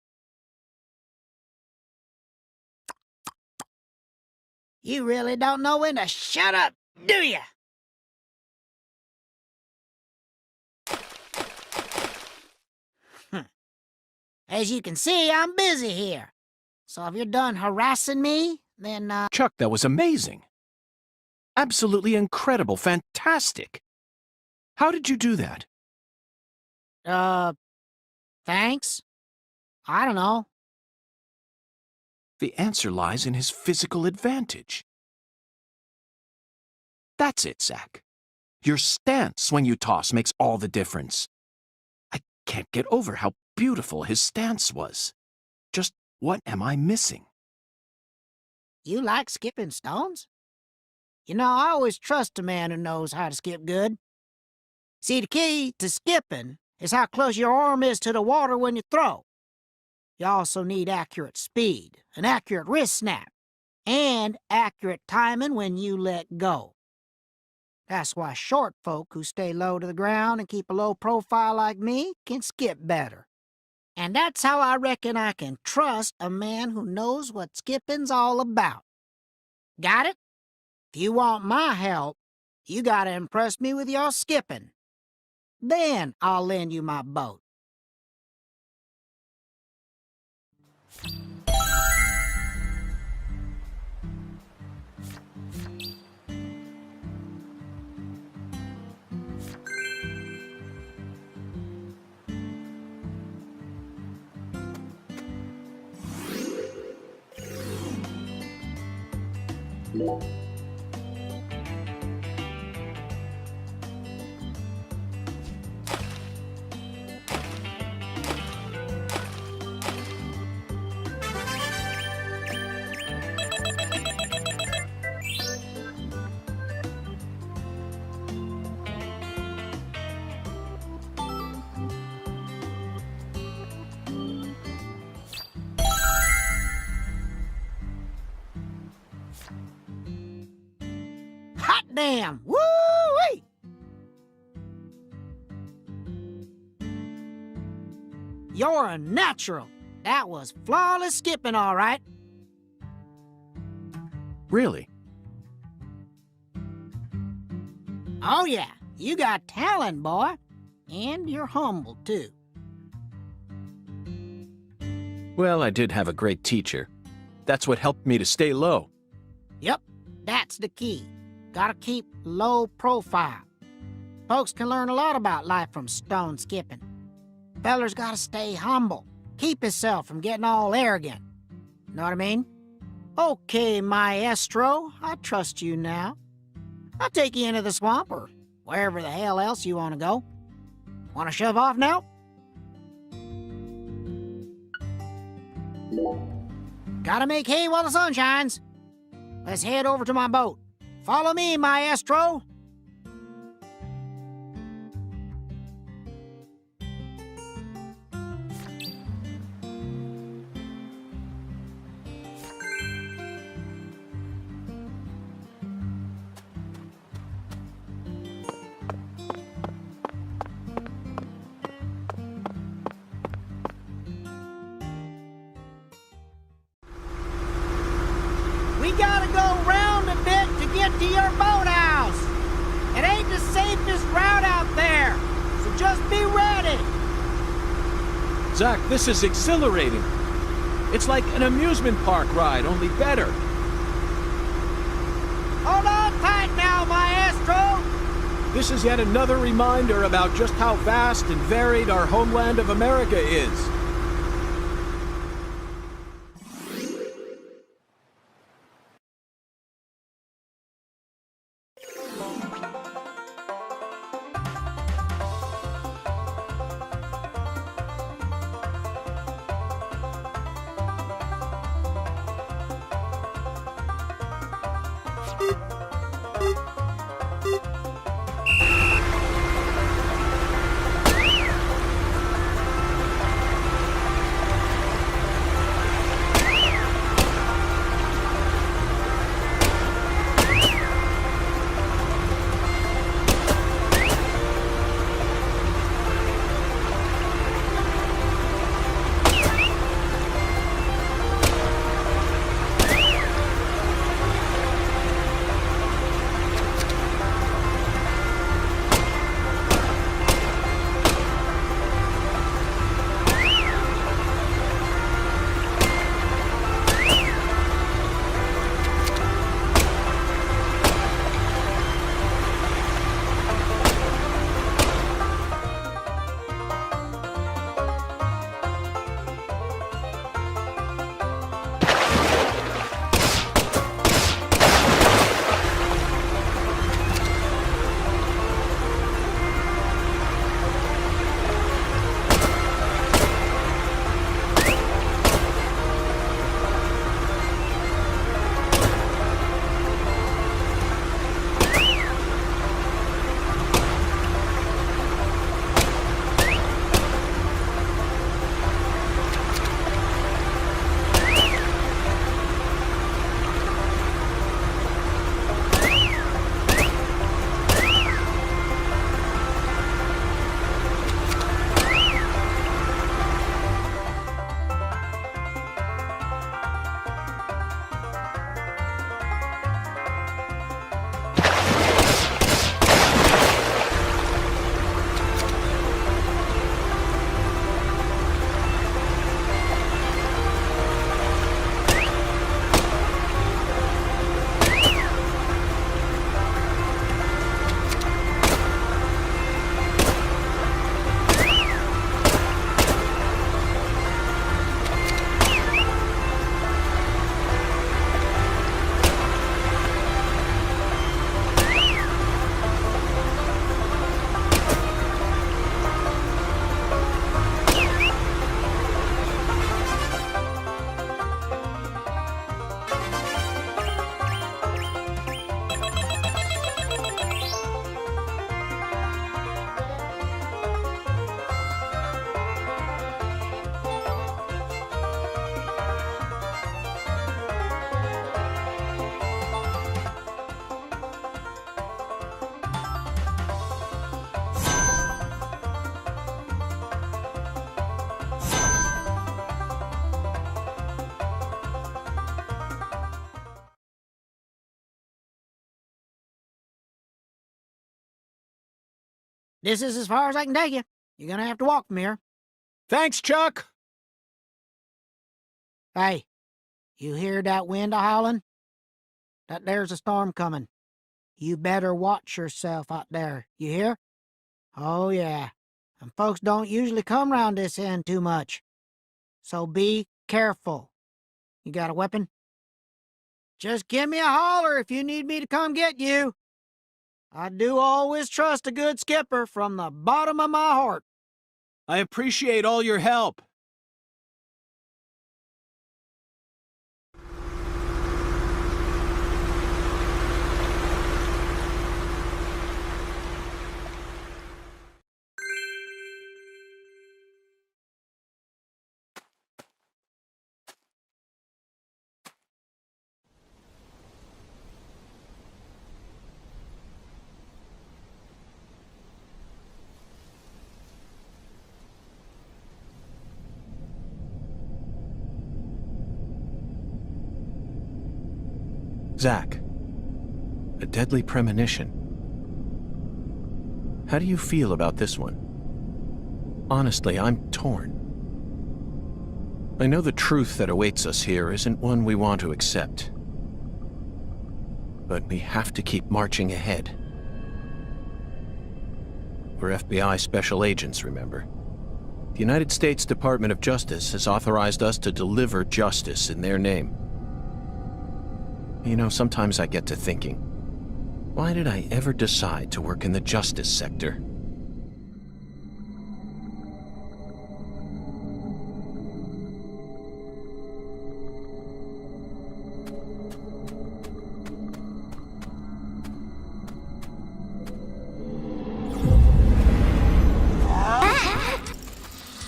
You really don't know when to shut up, do ya? As you can see, I'm busy here. So if you're done harassing me, then, Chuck, that was amazing. Absolutely incredible, fantastic. How did you do that? thanks? I don't know. The answer lies in his physical advantage. That's it, Zach. Your stance when you toss makes all the difference. I can't get over how beautiful his stance was. Just what am I missing? You like skipping stones? You know, I always trust a man who knows how to skip good. See, the key to skipping is how close your arm is to the water when you throw. You also need accurate speed, an accurate wrist snap, and accurate timing when you let go. That's why short folk who stay low to the ground and keep a low profile like me can skip better. And that's how I reckon I can trust a man who knows what skipping's all about. Got it? If you want my help, you gotta impress me with your skipping. Then I'll lend you my boat. Hot damn! Woo-wee! You're a natural. That was flawless skipping, all right. Really? Oh, yeah. You got talent, boy. And you're humble, too. Well, I did have a great teacher. That's what helped me to stay low. Yep, that's the key. Gotta keep low profile. Folks can learn a lot about life from stone skipping. Feller's gotta stay humble. Keep himself from getting all arrogant. Know what I mean? Okay, maestro, I trust you now. I'll take you into the swamp or wherever the hell else you want to go. Want to shove off now? Gotta make hay while the sun shines. Let's head over to my boat. Follow me, maestro. We gotta go round a bit to get to your boathouse. It ain't the safest route out there, so just be ready. Zach, this is exhilarating. It's like an amusement park ride, only better. Hold on tight now, maestro. This is yet another reminder about just how vast and varied our homeland of America is. This is as far as I can take you. You're gonna have to walk from here. Thanks, Chuck. Hey, you hear that wind a-howling? That there's a storm coming. You better watch yourself out there, you hear? Oh, yeah. And folks don't usually come round this end too much. So be careful. You got a weapon? Just give me a holler if you need me to come get you. I do always trust a good skipper from the bottom of my heart. I appreciate all your help. Zach, a deadly premonition. How do you feel about this one? Honestly, I'm torn. I know the truth that awaits us here isn't one we want to accept. But we have to keep marching ahead. We're FBI special agents, remember? The United States Department of Justice has authorized us to deliver justice in their name. You know, sometimes I get to thinking, why did I ever decide to work in the justice sector?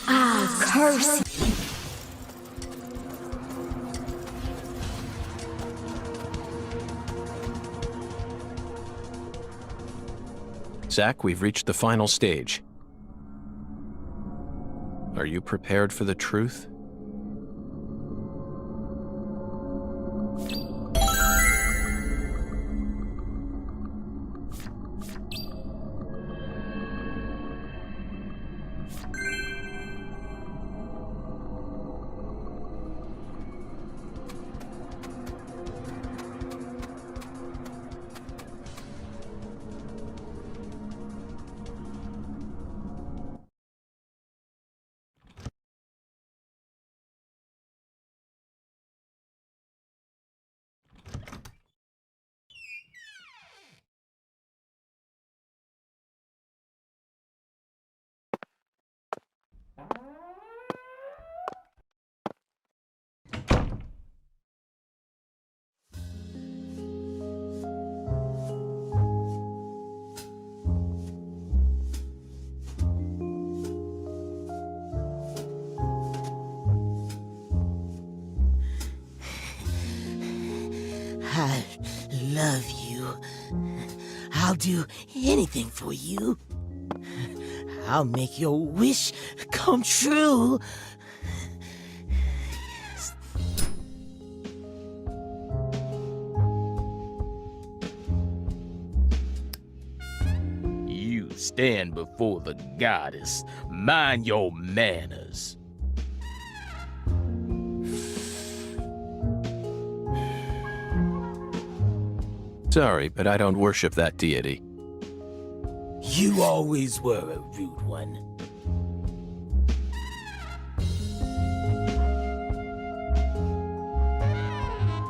I'll curse you. Zach, we've reached the final stage. Are you prepared for the truth? I love you. I'll do anything for you. I'll make your wish come true. Yes. You stand before the goddess. Mind your manners. Sorry, but I don't worship that deity. You always were a rude one.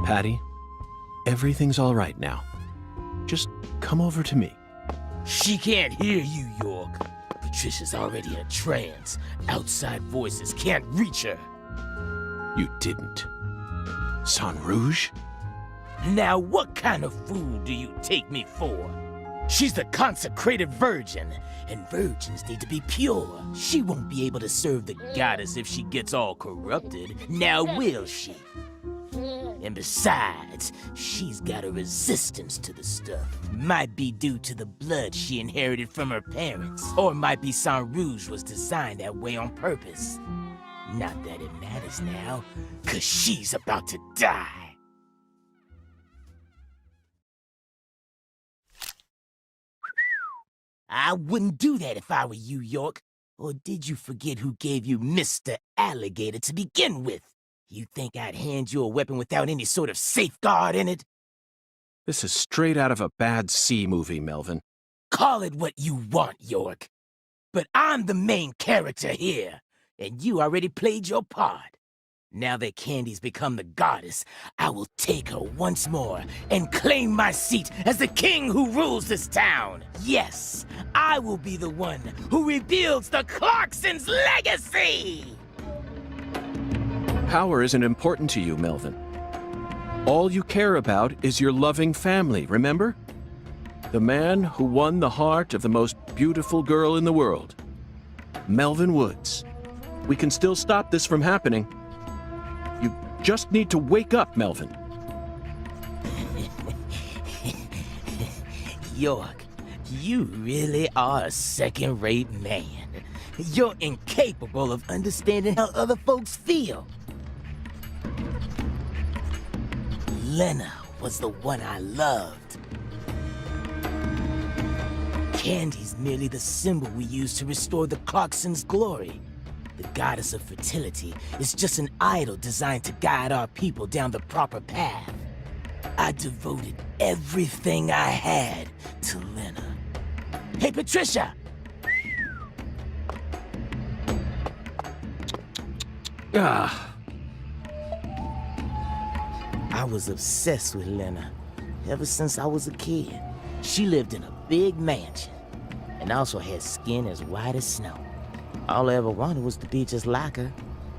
Patty, everything's all right now. Just come over to me. She can't hear you, York. Patricia's already in a trance. Outside voices can't reach her. You didn't. San Rouge? Now what kind of fool do you take me for? She's the consecrated virgin, and virgins need to be pure. She won't be able to serve the goddess if she gets all corrupted, now will she? And besides, she's got a resistance to the stuff. Might be due to the blood she inherited from her parents, or might be San Rouge was designed that way on purpose. Not that it matters now, 'cause she's about to die. I wouldn't do that if I were you, York. Or did you forget who gave you Mr. Alligator to begin with? You think I'd hand you a weapon without any sort of safeguard in it? This is straight out of a bad C movie, Melvin. Call it what you want, York. But I'm the main character here, and you already played your part. Now that Candy's become the goddess, I will take her once more and claim my seat as the king who rules this town. Yes, I will be the one who rebuilds the Clarksons' legacy! Power isn't important to you, Melvin. All you care about is your loving family, remember? The man who won the heart of the most beautiful girl in the world. Melvin Woods. We can still stop this from happening. You just need to wake up, Melvin. York, you really are a second-rate man. You're incapable of understanding how other folks feel. Lena was the one I loved. Candy's merely the symbol we use to restore the Clarksons' glory. The goddess of fertility is just an idol designed to guide our people down the proper path. I devoted everything I had to Lena. Hey, Patricia! I was obsessed with Lena ever since I was a kid. She lived in a big mansion and also had skin as white as snow. All I ever wanted was to be just like her.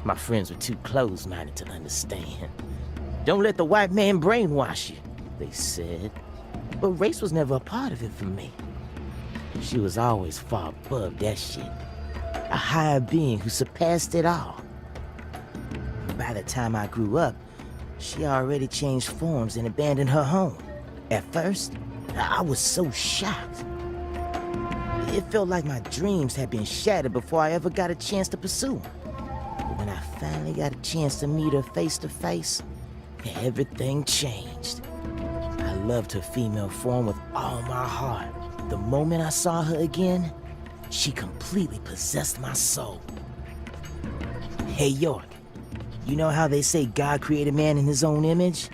My friends were too close-minded to understand. Don't let the white man brainwash you, they said. But race was never a part of it for me. She was always far above that shit. A higher being who surpassed it all. By the time I grew up, she already changed forms and abandoned her home. At first, I was so shocked. It felt like my dreams had been shattered before I ever got a chance to pursue them. But when I finally got a chance to meet her face to face, everything changed. I loved her female form with all my heart. The moment I saw her again, she completely possessed my soul. Hey, York, you know how they say God created man in his own image?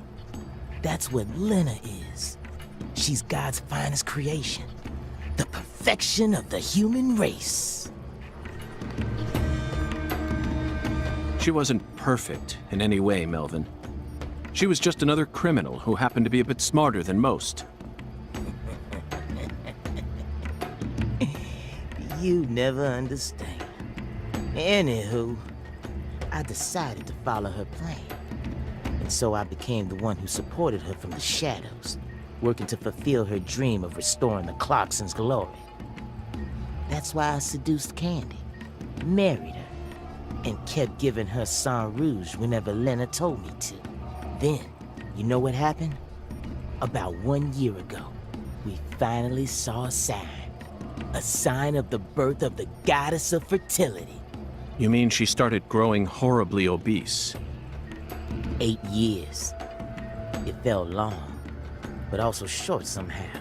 That's what Lena is. She's God's finest creation. The perfection of the human race. She wasn't perfect in any way, Melvin. She was just another criminal who happened to be a bit smarter than most. You never understand. Anywho, I decided to follow her plan. And so I became the one who supported her from the shadows, working to fulfill her dream of restoring the Clarksons' glory. That's why I seduced Candy, married her, and kept giving her sang rouge whenever Lena told me to. Then, you know what happened? About 1 year ago, we finally saw a sign of the birth of the goddess of fertility. You mean she started growing horribly obese? 8 years. It felt long, but also short somehow.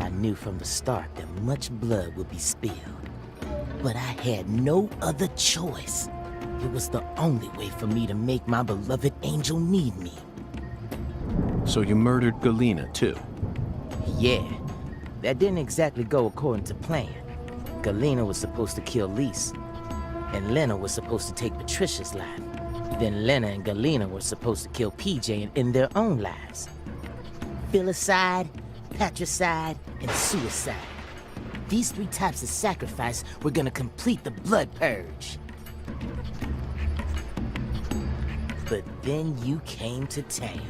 I knew from the start that much blood would be spilled. But I had no other choice. It was the only way for me to make my beloved angel need me. So you murdered Galena, too? Yeah, that didn't exactly go according to plan. Galena was supposed to kill Lise, and Lena was supposed to take Patricia's life. Then Lena and Galena were supposed to kill PJ and end their own lives. Filicide, patricide, and suicide. These 3 types of sacrifice were gonna complete the blood purge. But then you came to town.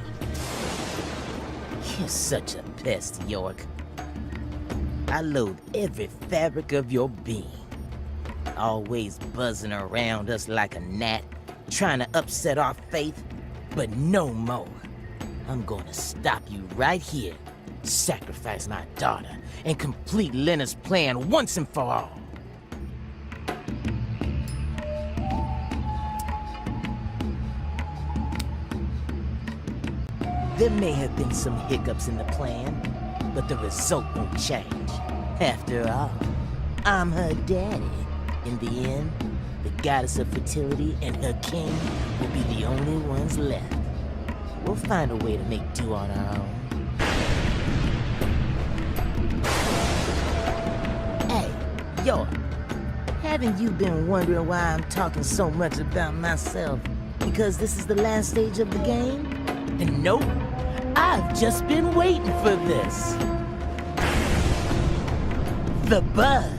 You're such a pest, York. I loathe every fabric of your being. Always buzzing around us like a gnat, trying to upset our faith. But no more. I'm gonna stop you right here, sacrifice my daughter, and complete Lena's plan once and for all. There may have been some hiccups in the plan, but the result won't change. After all, I'm her daddy. In the end, the goddess of fertility and her king will be the only ones left. We'll find a way to make do on our own. Hey, York, haven't you been wondering why I'm talking so much about myself? Because this is the last stage of the game? And nope, I've just been waiting for this. The bud.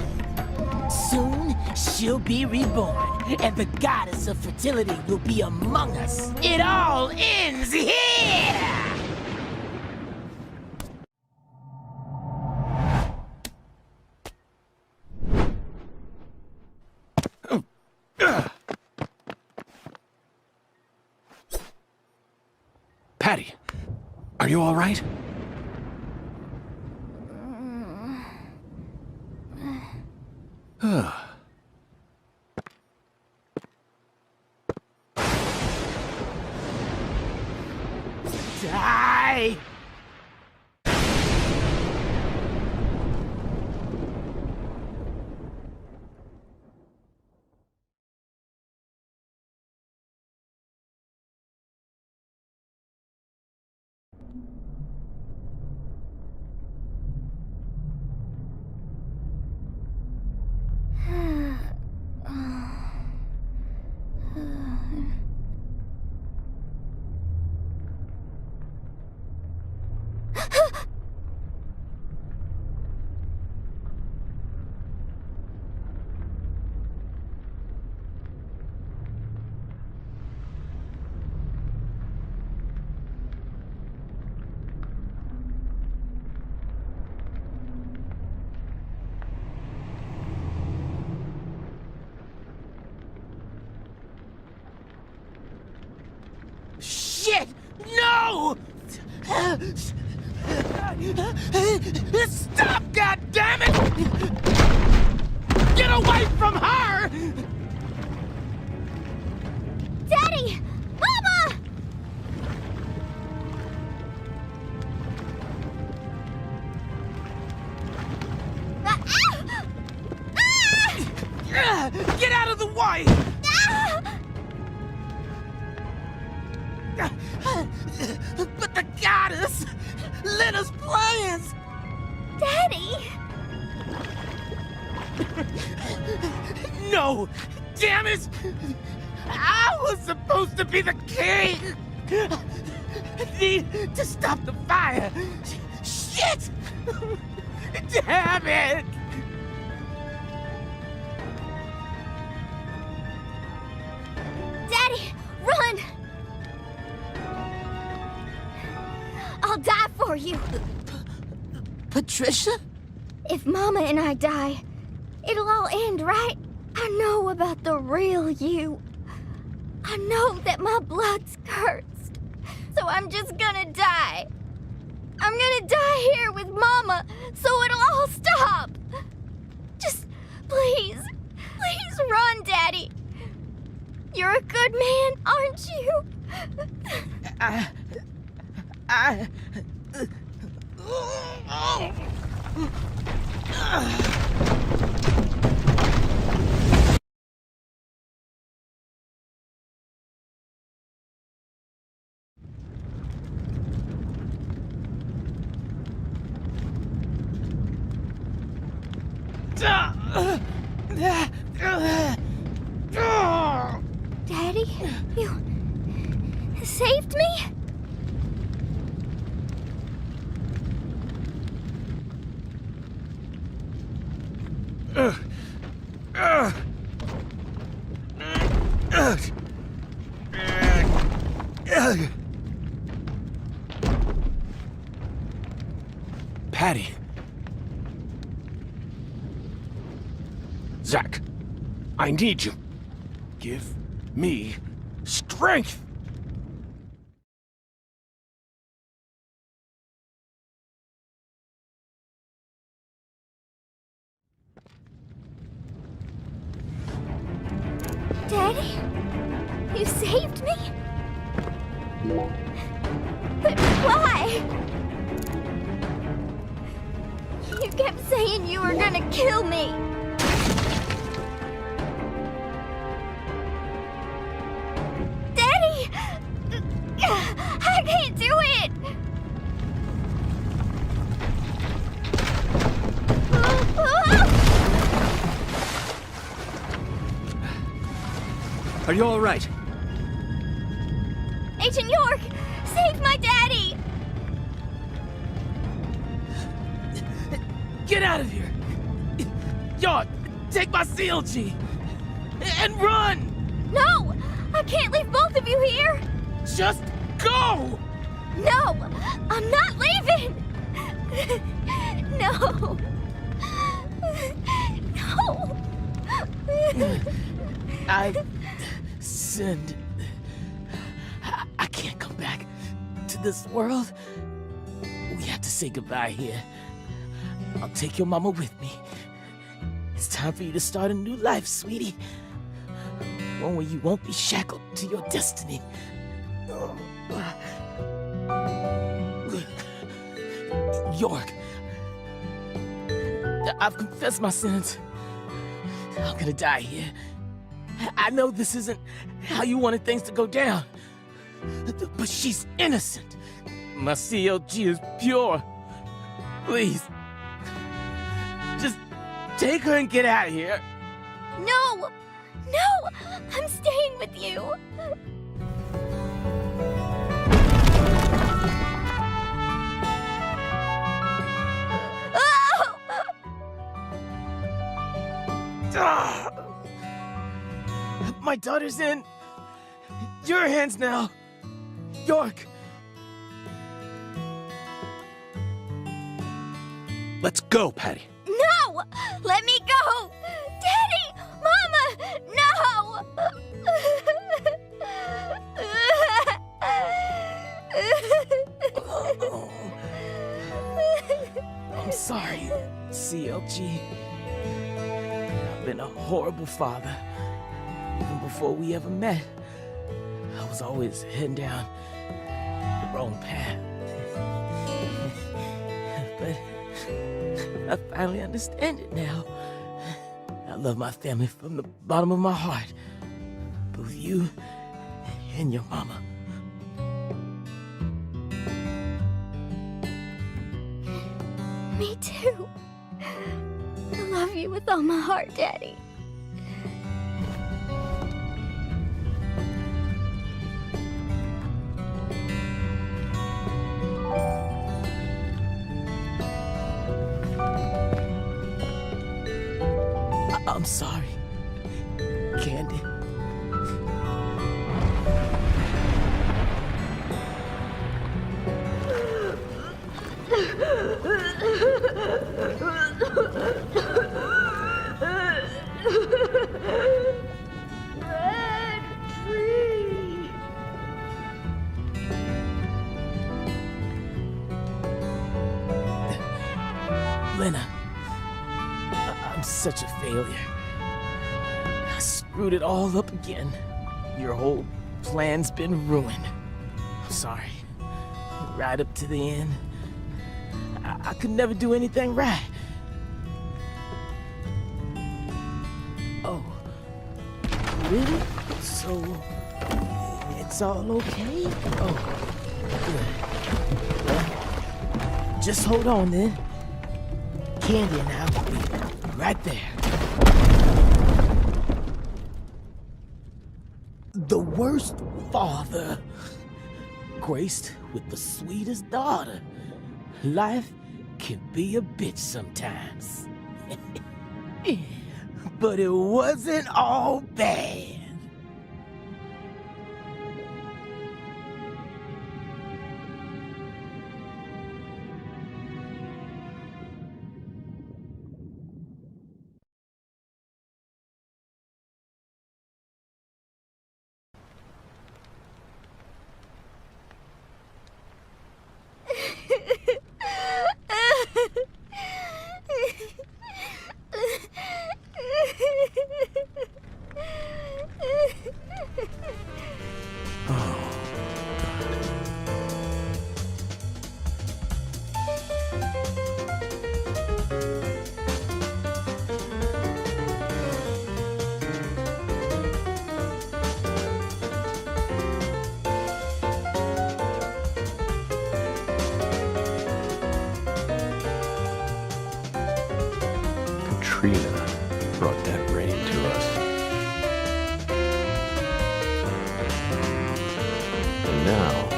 Soon, she'll be reborn, and the goddess of fertility will be among us. It all ends here! Patty, are you all right? Die! Shit! No! Stop, goddammit! Get away from her! Daddy! Mama! Get out of the way! But the goddess! Lena's plans! Daddy! No! Damn it! I was supposed to be the king! I need to stop the fire! Shit! Damn it! Daddy, run! I'll die for you. Patricia? If Mama and I die, it'll all end, right? I know about the real you. I know that my blood's cursed. So I'm just gonna die. I'm gonna die here with Mama, so it'll all stop. Just please run, Daddy. You're a good man, aren't you? Daddy, you saved me? Patty. Zach, I need you. Give me strength! Daddy? You saved me? But why? You kept saying you were gonna kill me. Daddy! I can't do it! Are you all right? Agent York, save my daddy! Get out of here! York, take my CLG! And run! No! I can't leave both of you here! Just go! No! I'm not leaving! No! No! I've sinned. I can't come back to this world. We have to say goodbye here. I'll take your mama with me. It's time for you to start a new life, sweetie. One where you won't be shackled to your destiny. York, I've confessed my sins. I'm gonna die here. I know this isn't how you wanted things to go down, but she's innocent. My CLG is pure. Please, just take her and get out of here. No! No! I'm staying with you! My daughter's in your hands now, York. Let's go, Patty. No! Let me go! Daddy! Mama! No! I'm sorry, CLG. I've been a horrible father. Even before we ever met, I was always heading down the wrong path. But I finally understand it now. I love my family from the bottom of my heart. Both you and your mama. Me too. I love you with all my heart, Daddy. I'm sorry, Candy. Red tree. Lena, I'm such a failure. I screwed it all up again. Your whole plan's been ruined. I'm sorry. Right up to the end, I could never do anything right. Oh, really? So, it's all okay? Oh, good. Well, just hold on then. Candy and I will be right there. The worst father, graced with the sweetest daughter. Life can be a bitch sometimes. But it wasn't all bad. Katrina brought that rain to us. And now,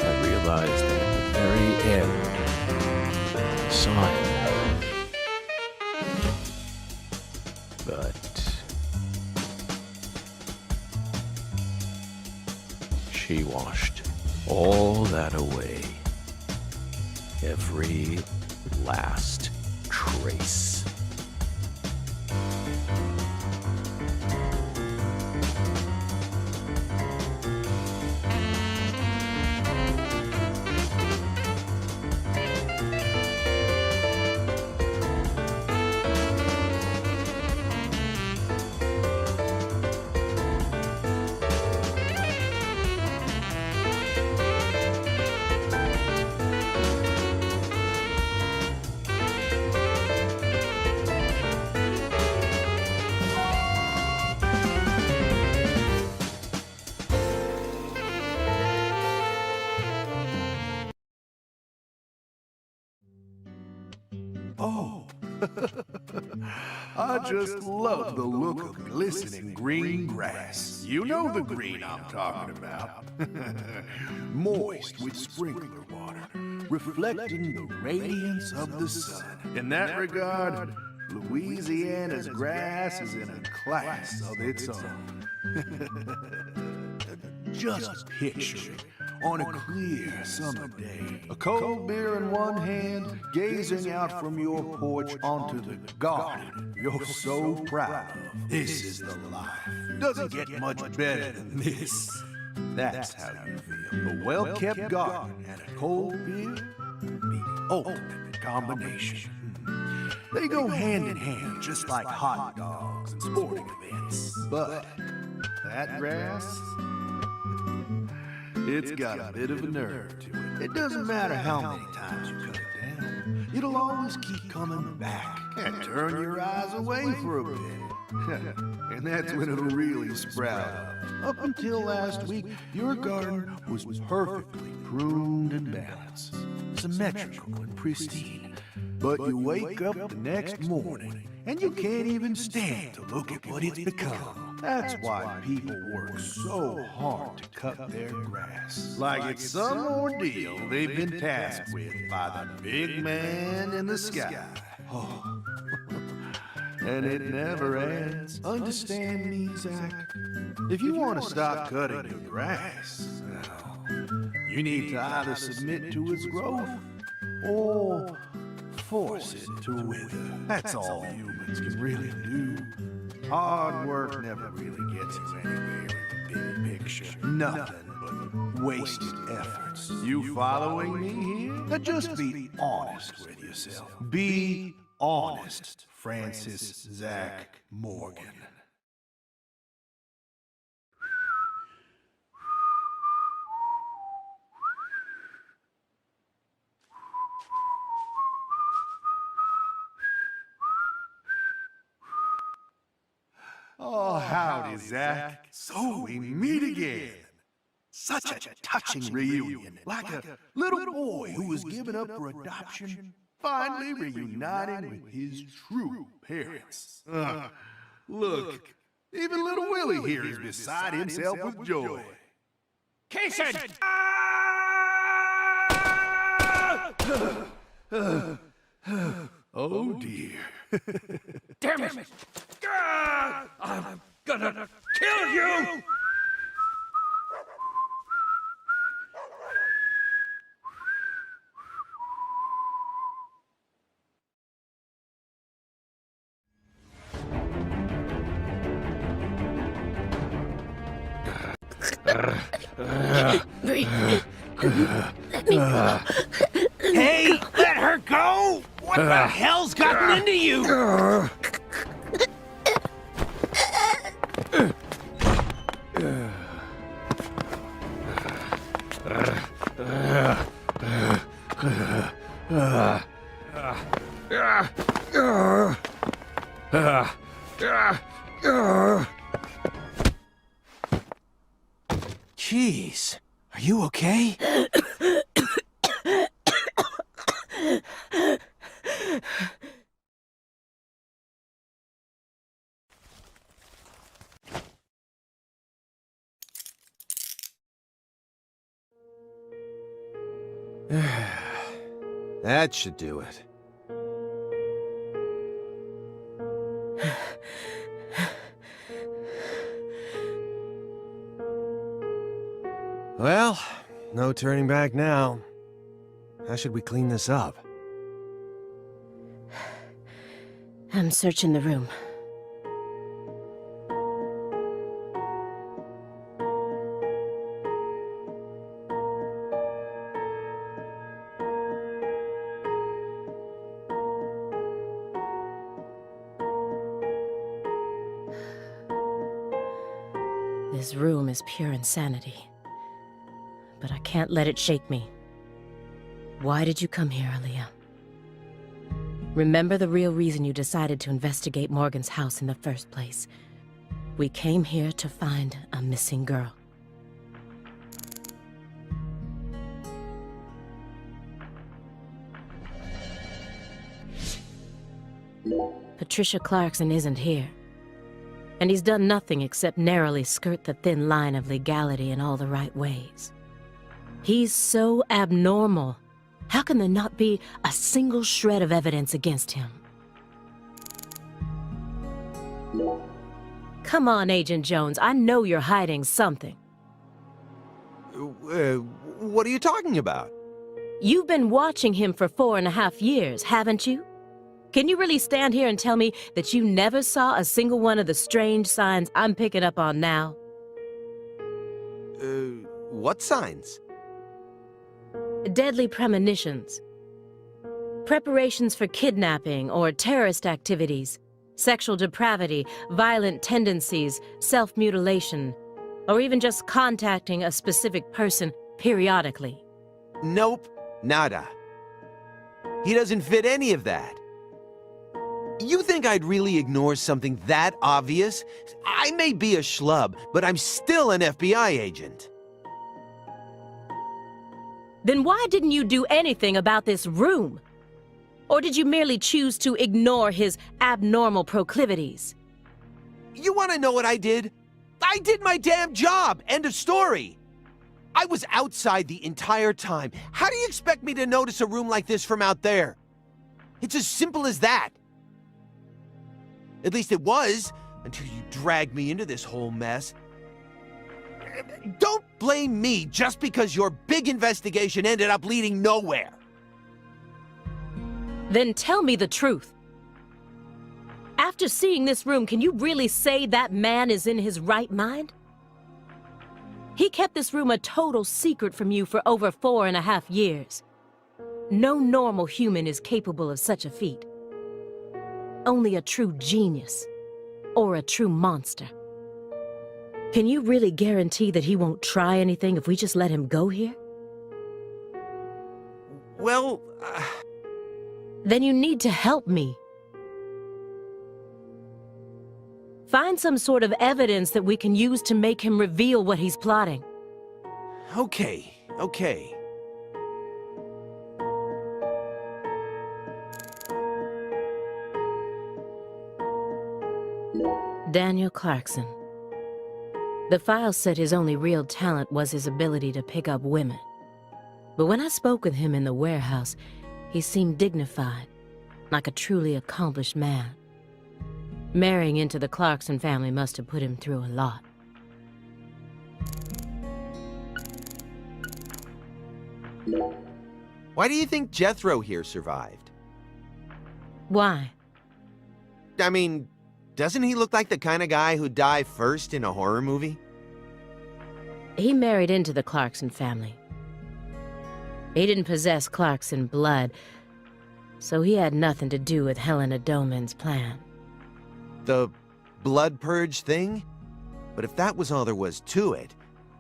I realize that at the very end, I saw him. But she washed all that away. Every last trace. Oh, I just love the look of glistening green grass. You know the green I'm talking about. Moist with sprinkler water, reflecting the radiance of the sun. In that regard, Louisiana's grass is in a class of its own. Just picture it. On a clear summer day, a cold beer in one hand, gazing out from your porch onto the garden you're so proud of. This is the life. Doesn't get much better than this. That's how you feel. A well-kept garden and a cold beer, the ultimate combination. They go hand in hand, just like hot dogs and sporting events. But that grass, it's got a bit of a nerve to it. It doesn't matter how many times you cut it down. It'll always keep coming back and turn your eyes away for a bit. And that's when it'll really sprout up. Up until last week, your garden was perfectly pruned and balanced, symmetrical and pristine. But you wake up the next morning, and you can't even stand to look at what it's become. That's why people work so hard to cut their grass. Like it's some ordeal they've been tasked with by the big man in the sky. Oh. And it never ends. Understand me, Zach? If you want to stop cutting your grass, well, you need to either submit to its growth or force it to wither. That's all humans can really do. Hard work never really gets you anywhere in the big picture. Nothing but wasted efforts. You following me here? Now just be honest with yourself. Be honest, Francis Zach Morgan. Oh, howdy, Zach. So we meet again. Such a touching reunion. Like a little boy who was given up for adoption, finally reuniting with his true parents. Look, even little Willie here is beside himself with joy. Kason! Oh, dear. Damn it! I'm gonna kill you! Hey, let her go! What the hell's gotten into you? Jeez, are you okay? That should do it. Well, no turning back now. How should we clean this up? I'm searching the room. This room is pure insanity. But I can't let it shake me. Why did you come here, Aaliyah? Remember the real reason you decided to investigate Morgan's house in the first place. We came here to find a missing girl. Patricia Clarkson isn't here. And he's done nothing except narrowly skirt the thin line of legality in all the right ways. He's so abnormal. How can there not be a single shred of evidence against him? Come on, Agent Jones. I know you're hiding something. What are you talking about? You've been watching him for 4.5 years, haven't you? Can you really stand here and tell me that you never saw a single one of the strange signs I'm picking up on now? What signs? Deadly premonitions. Preparations for kidnapping or terrorist activities. Sexual depravity, violent tendencies, self-mutilation, or even just contacting a specific person periodically. Nope, nada. He doesn't fit any of that. You think I'd really ignore something that obvious? I may be a schlub, but I'm still an FBI agent. Then why didn't you do anything about this room? Or did you merely choose to ignore his abnormal proclivities? You want to know what I did? I did my damn job! End of story! I was outside the entire time. How do you expect me to notice a room like this from out there? It's as simple as that. At least it was, until you dragged me into this whole mess. Don't blame me just because your big investigation ended up leading nowhere. Then tell me the truth. After seeing this room, can you really say that man is in his right mind? He kept this room a total secret from you for over 4.5 years. No normal human is capable of such a feat. Only a true genius, or a true monster. Can you really guarantee that he won't try anything if we just let him go here? Well, Then you need to help me. Find some sort of evidence that we can use to make him reveal what he's plotting. Okay. Daniel Clarkson. The file said his only real talent was his ability to pick up women. But when I spoke with him in the warehouse, he seemed dignified, like a truly accomplished man. Marrying into the Clarkson family must have put him through a lot. Why do you think Jethro here survived? Why? I mean, doesn't he look like the kind of guy who'd die first in a horror movie? He married into the Clarkson family. He didn't possess Clarkson blood, so he had nothing to do with Helena Doman's plan. The blood purge thing? But if that was all there was to it,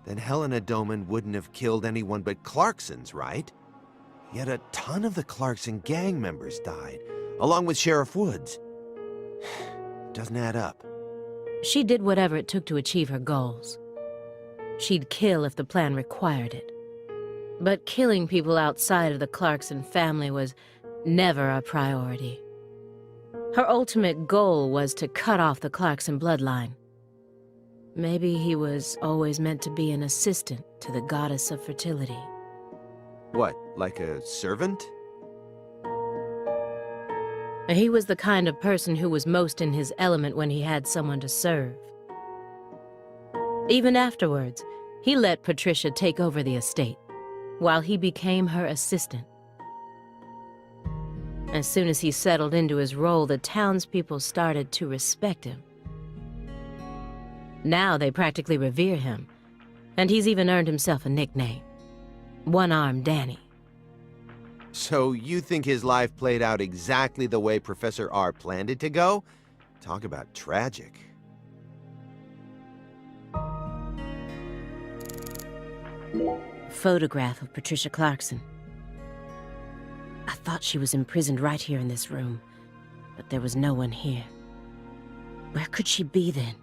then Helena Doman wouldn't have killed anyone but Clarksons, right? Yet a ton of the Clarkson gang members died, along with Sheriff Woods. Doesn't add up. She did whatever it took to achieve her goals. She'd kill if the plan required it. But killing people outside of the Clarkson family was never a priority. Her ultimate goal was to cut off the Clarkson bloodline. Maybe he was always meant to be an assistant to the goddess of fertility. What, like a servant? He was the kind of person who was most in his element when he had someone to serve. Even afterwards, he let Patricia take over the estate, while he became her assistant. As soon as he settled into his role, the townspeople started to respect him. Now they practically revere him, and he's even earned himself a nickname, One-Armed Danny. So you think his life played out exactly the way Professor R planned it to go? Talk about tragic. Photograph of Patricia Clarkson. I thought she was imprisoned right here in this room, but there was no one here. Where could she be then?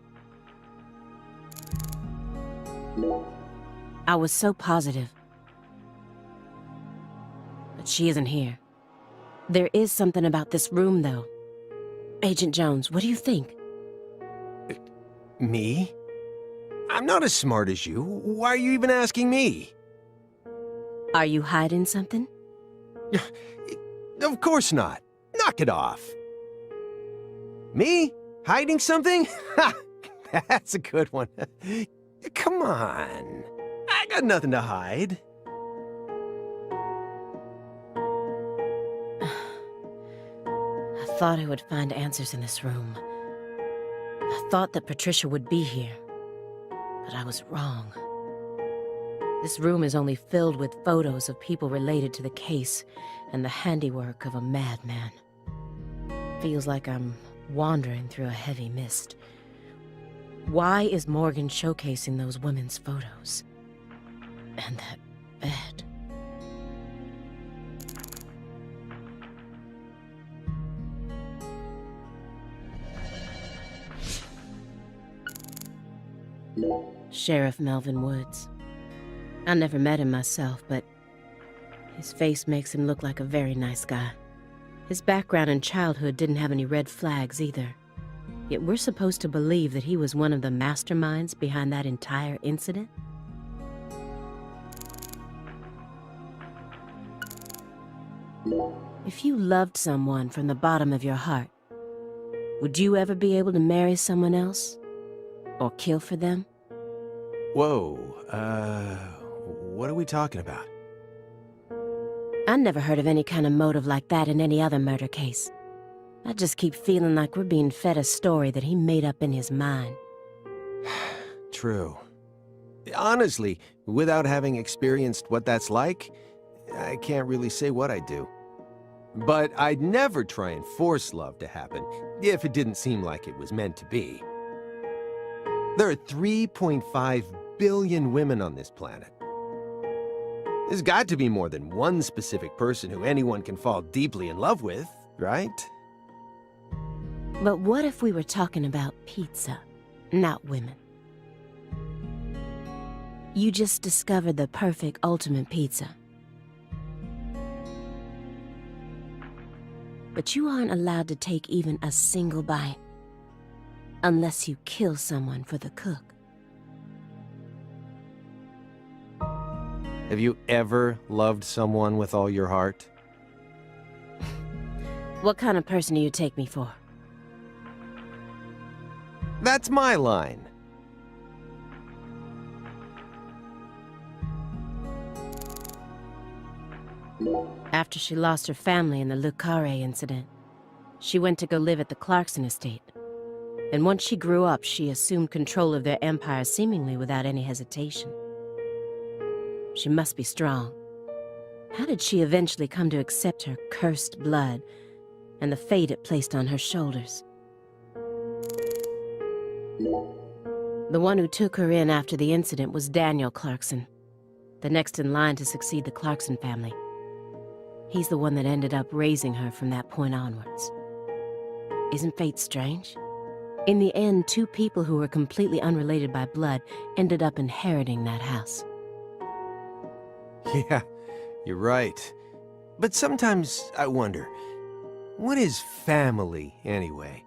I was so positive. But she isn't here. There is something about this room, though. Agent Jones, what do you think? Me? I'm not as smart as you. Why are you even asking me? Are you hiding something? Of course not. Knock it off. Me? Hiding something? Ha! That's a good one. Come on. I got nothing to hide. I thought I would find answers in this room. I thought that Patricia would be here, but I was wrong. This room is only filled with photos of people related to the case and the handiwork of a madman. Feels like I'm wandering through a heavy mist. Why is Morgan showcasing those women's photos? And that bed. Sheriff Melvin Woods. I never met him myself, but his face makes him look like a very nice guy. His background in childhood didn't have any red flags either. Yet we're supposed to believe that he was one of the masterminds behind that entire incident? If you loved someone from the bottom of your heart, would you ever be able to marry someone else? Or kill for them? Whoa, what are we talking about? I never heard of any kind of motive like that in any other murder case. I just keep feeling like we're being fed a story that he made up in his mind. True. Honestly, without having experienced what that's like, I can't really say what I'd do. But I'd never try and force love to happen, if it didn't seem like it was meant to be. There are 3.5 billion women on this planet. There's got to be more than one specific person who anyone can fall deeply in love with, right? But what if we were talking about pizza, not women? You just discovered the perfect ultimate pizza. But you aren't allowed to take even a single bite unless you kill someone for the cook. Have you ever loved someone with all your heart? What kind of person do you take me for? That's my line. After she lost her family in the Le Carré incident, she went to go live at the Clarkson estate. And once she grew up, she assumed control of their empire seemingly without any hesitation. She must be strong. How did she eventually come to accept her cursed blood and the fate it placed on her shoulders? The one who took her in after the incident was Daniel Clarkson, the next in line to succeed the Clarkson family. He's the one that ended up raising her from that point onwards. Isn't fate strange? In the end, two people who were completely unrelated by blood ended up inheriting that house. Yeah, you're right. But sometimes I wonder, what is family anyway?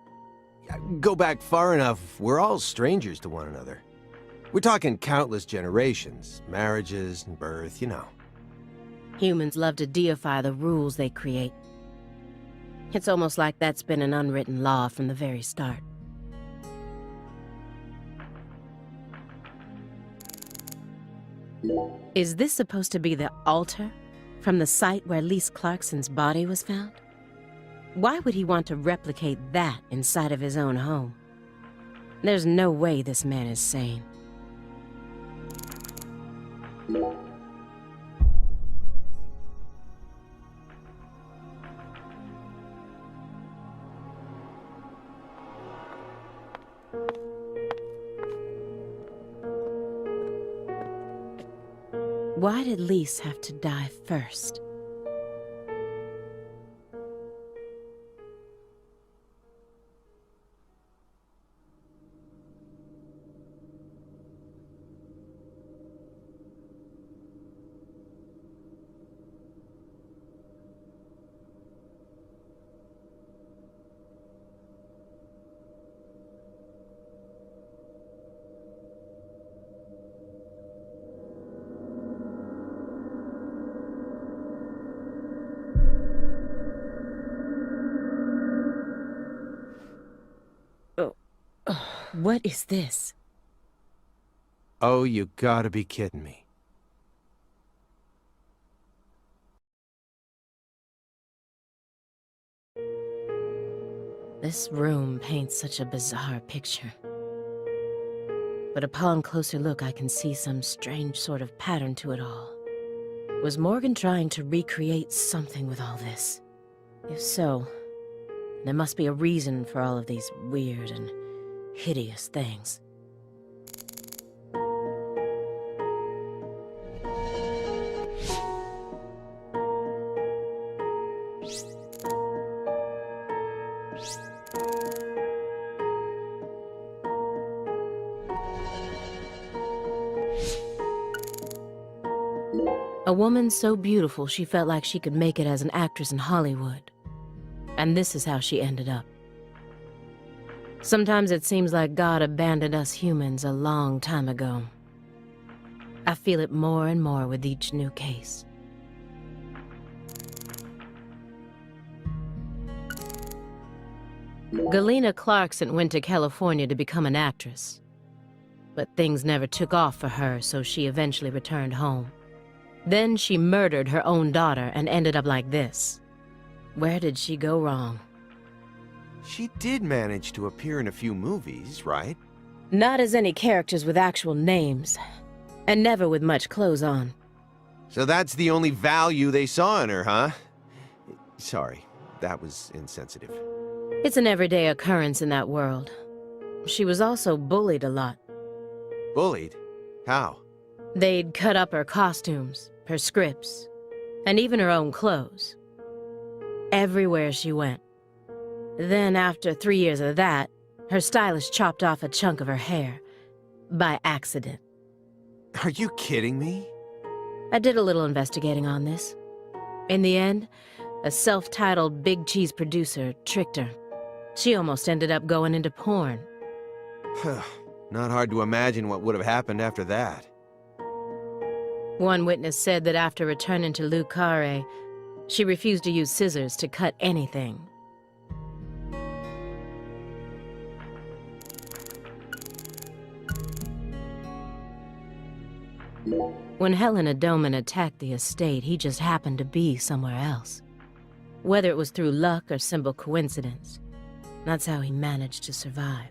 Go back far enough, we're all strangers to one another. We're talking countless generations, marriages and birth, you know. Humans love to deify the rules they create. It's almost like that's been an unwritten law from the very start. Is this supposed to be the altar from the site where Lise Clarkson's body was found? Why would he want to replicate that inside of his own home? There's no way this man is sane. Why did Lise have to die first? What is this? Oh, you gotta be kidding me. This room paints such a bizarre picture. But upon closer look, I can see some strange sort of pattern to it all. Was Morgan trying to recreate something with all this? If so, there must be a reason for all of these weird and hideous things. A woman so beautiful she felt like she could make it as an actress in Hollywood. And this is how she ended up. Sometimes it seems like God abandoned us humans a long time ago. I feel it more and more with each new case. Galena Clarkson went to California to become an actress. But things never took off for her, so she eventually returned home. Then she murdered her own daughter and ended up like this. Where did she go wrong? She did manage to appear in a few movies, right? Not as any characters with actual names, and never with much clothes on. So that's the only value they saw in her, huh? Sorry, that was insensitive. It's an everyday occurrence in that world. She was also bullied a lot. Bullied? How? They'd cut up her costumes, her scripts, and even her own clothes. Everywhere she went. Then, after 3 years of that, her stylist chopped off a chunk of her hair. By accident. Are you kidding me? I did a little investigating on this. In the end, a self-titled big cheese producer tricked her. She almost ended up going into porn. Not hard to imagine what would have happened after that. One witness said that after returning to Le Carré, she refused to use scissors to cut anything. When Helena Doman attacked the estate, he just happened to be somewhere else. Whether it was through luck or simple coincidence, that's how he managed to survive.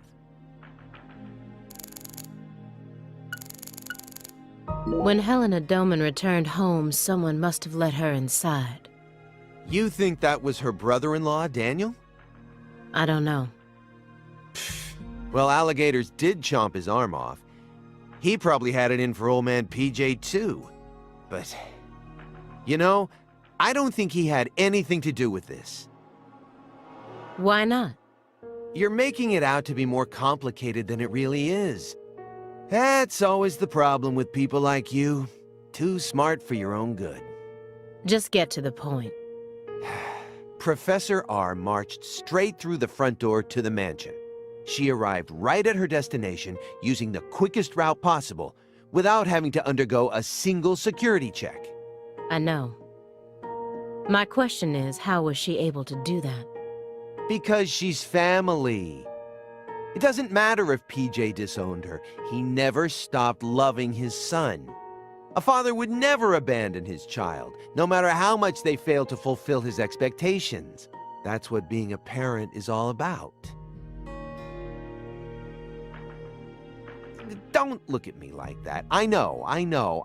When Helena Doman returned home, someone must have let her inside. You think that was her brother-in-law, Daniel? I don't know. Well, alligators did chomp his arm off. He probably had it in for old man PJ too. But, you know, I don't think he had anything to do with this. Why not? You're making it out to be more complicated than it really is. That's always the problem with people like you. Too smart for your own good. Just get to the point. Professor R marched straight through the front door to the mansion. She arrived right at her destination using the quickest route possible without having to undergo a single security check. I know. My question is, how was she able to do that? Because she's family. It doesn't matter if PJ disowned her. He never stopped loving his son. A father would never abandon his child, no matter how much they fail to fulfill his expectations. That's what being a parent is all about. Don't look at me like that. I know,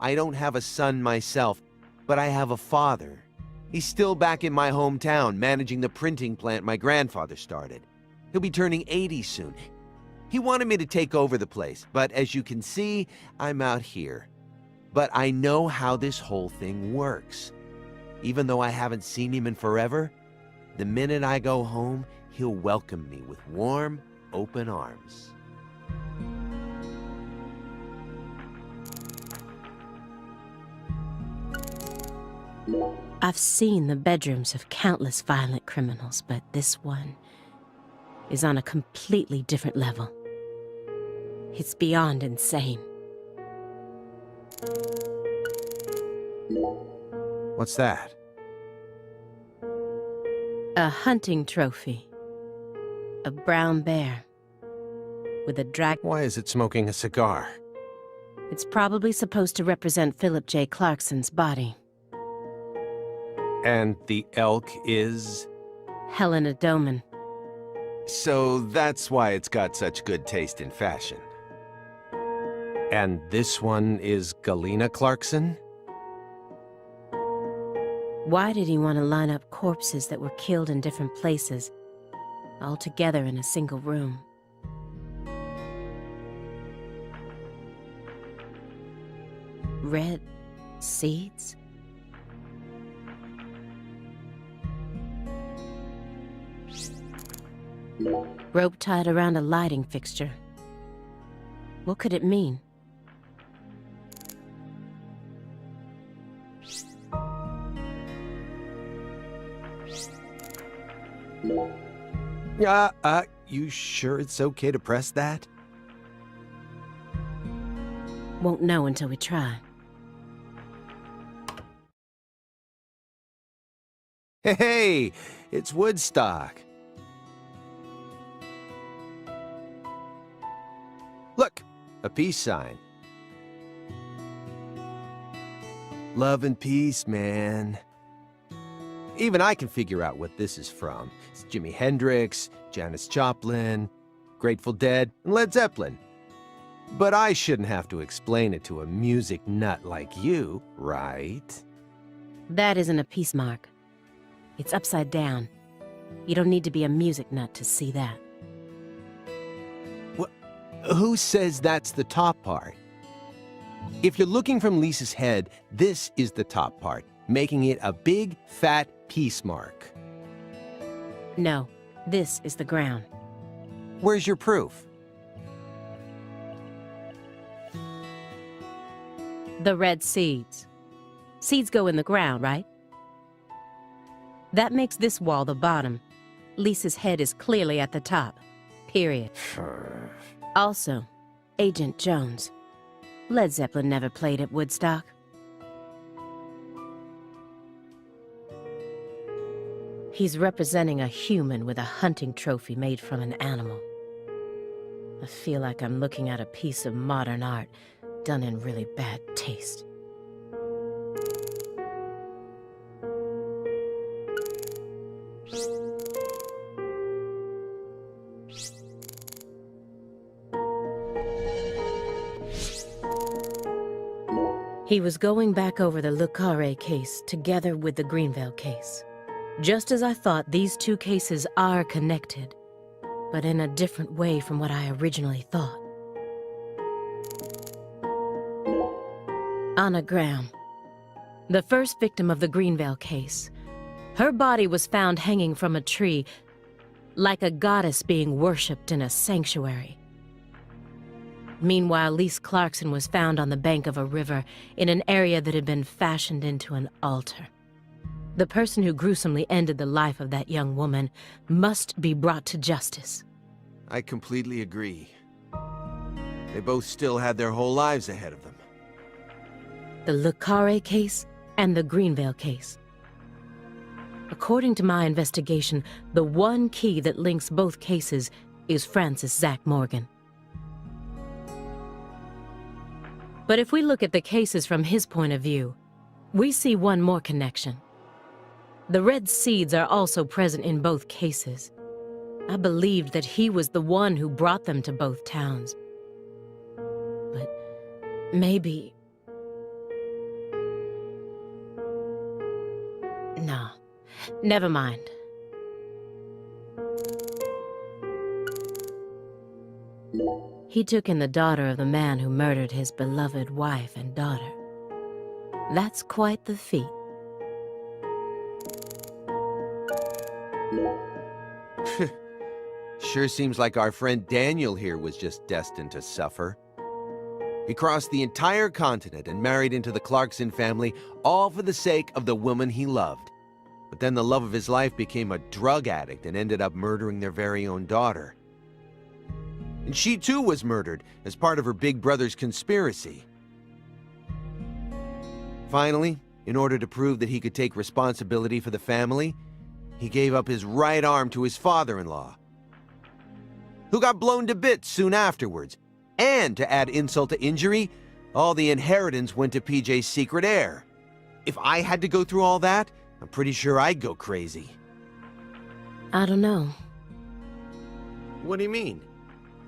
I don't have a son myself, but I have a father. He's still back in my hometown, managing the printing plant my grandfather started. He'll be turning 80 soon. He wanted me to take over the place, but as you can see, I'm out here. But I know how this whole thing works. Even though I haven't seen him in forever, the minute I go home, he'll welcome me with warm, open arms. I've seen the bedrooms of countless violent criminals, but this one is on a completely different level. It's beyond insane. What's that? A hunting trophy. A brown bear. With a drag. Why is it smoking a cigar? It's probably supposed to represent Philip J. Clarkson's body. And the elk is? Helena Doman. So that's why it's got such good taste in fashion. And this one is Galena Clarkson? Why did he want to line up corpses that were killed in different places, all together in a single room? Red seeds? Rope tied around a lighting fixture. What could it mean? You sure it's okay to press that? Won't know until we try. Hey, it's Woodstock. Look, a peace sign. Love and peace, man. Even I can figure out what this is from. It's Jimi Hendrix, Janis Joplin, Grateful Dead, and Led Zeppelin. But I shouldn't have to explain it to a music nut like you, right? That isn't a peace mark. It's upside down. You don't need to be a music nut to see that. Who says that's the top part? If you're looking from Lisa's head, this is the top part, making it a big, fat peace mark. No, this is the ground. Where's your proof? The red seeds. Seeds go in the ground, right? That makes this wall the bottom. Lisa's head is clearly at the top. Period. Also, Agent Jones. Led Zeppelin never played at Woodstock. He's representing a human with a hunting trophy made from an animal. I feel like I'm looking at a piece of modern art done in really bad taste. He was going back over the Le Carré case together with the Greenvale case. Just as I thought, these two cases are connected, but in a different way from what I originally thought. Anna Graham, the first victim of the Greenvale case. Her body was found hanging from a tree, like a goddess being worshipped in a sanctuary. Meanwhile, Lise Clarkson was found on the bank of a river in an area that had been fashioned into an altar. The person who gruesomely ended the life of that young woman must be brought to justice. I completely agree. They both still had their whole lives ahead of them. The Le Carré case and the Greenvale case. A According to my investigation, the one key that links both cases is Francis Zach Morgan. But if we look at the cases from his point of view, we see one more connection. The red seeds are also present in both cases. I believed that he was the one who brought them to both towns. But maybe... No, never mind. He took in the daughter of the man who murdered his beloved wife and daughter. That's quite the feat. Sure seems like our friend Daniel here was just destined to suffer. He crossed the entire continent and married into the Clarkson family, all for the sake of the woman he loved. But then the love of his life became a drug addict and ended up murdering their very own daughter. And she too was murdered as part of her big brother's conspiracy. Finally, in order to prove that he could take responsibility for the family, he gave up his right arm to his father-in-law, who got blown to bits soon afterwards. And to add insult to injury, all the inheritance went to PJ's secret heir. If I had to go through all that, I'm pretty sure I'd go crazy. I don't know. What do you mean?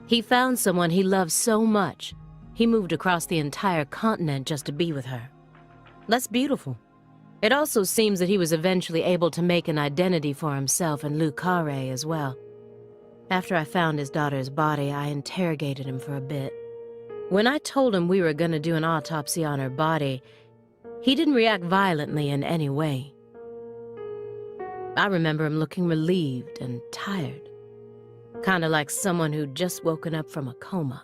He found someone he loved so much, he moved across the entire continent just to be with her. That's beautiful. It also seems that he was eventually able to make an identity for himself and Lou Carre as well. After I found his daughter's body, I interrogated him for a bit. When I told him we were going to do an autopsy on her body, he didn't react violently in any way. I remember him looking relieved and tired, kind of like someone who'd just woken up from a coma.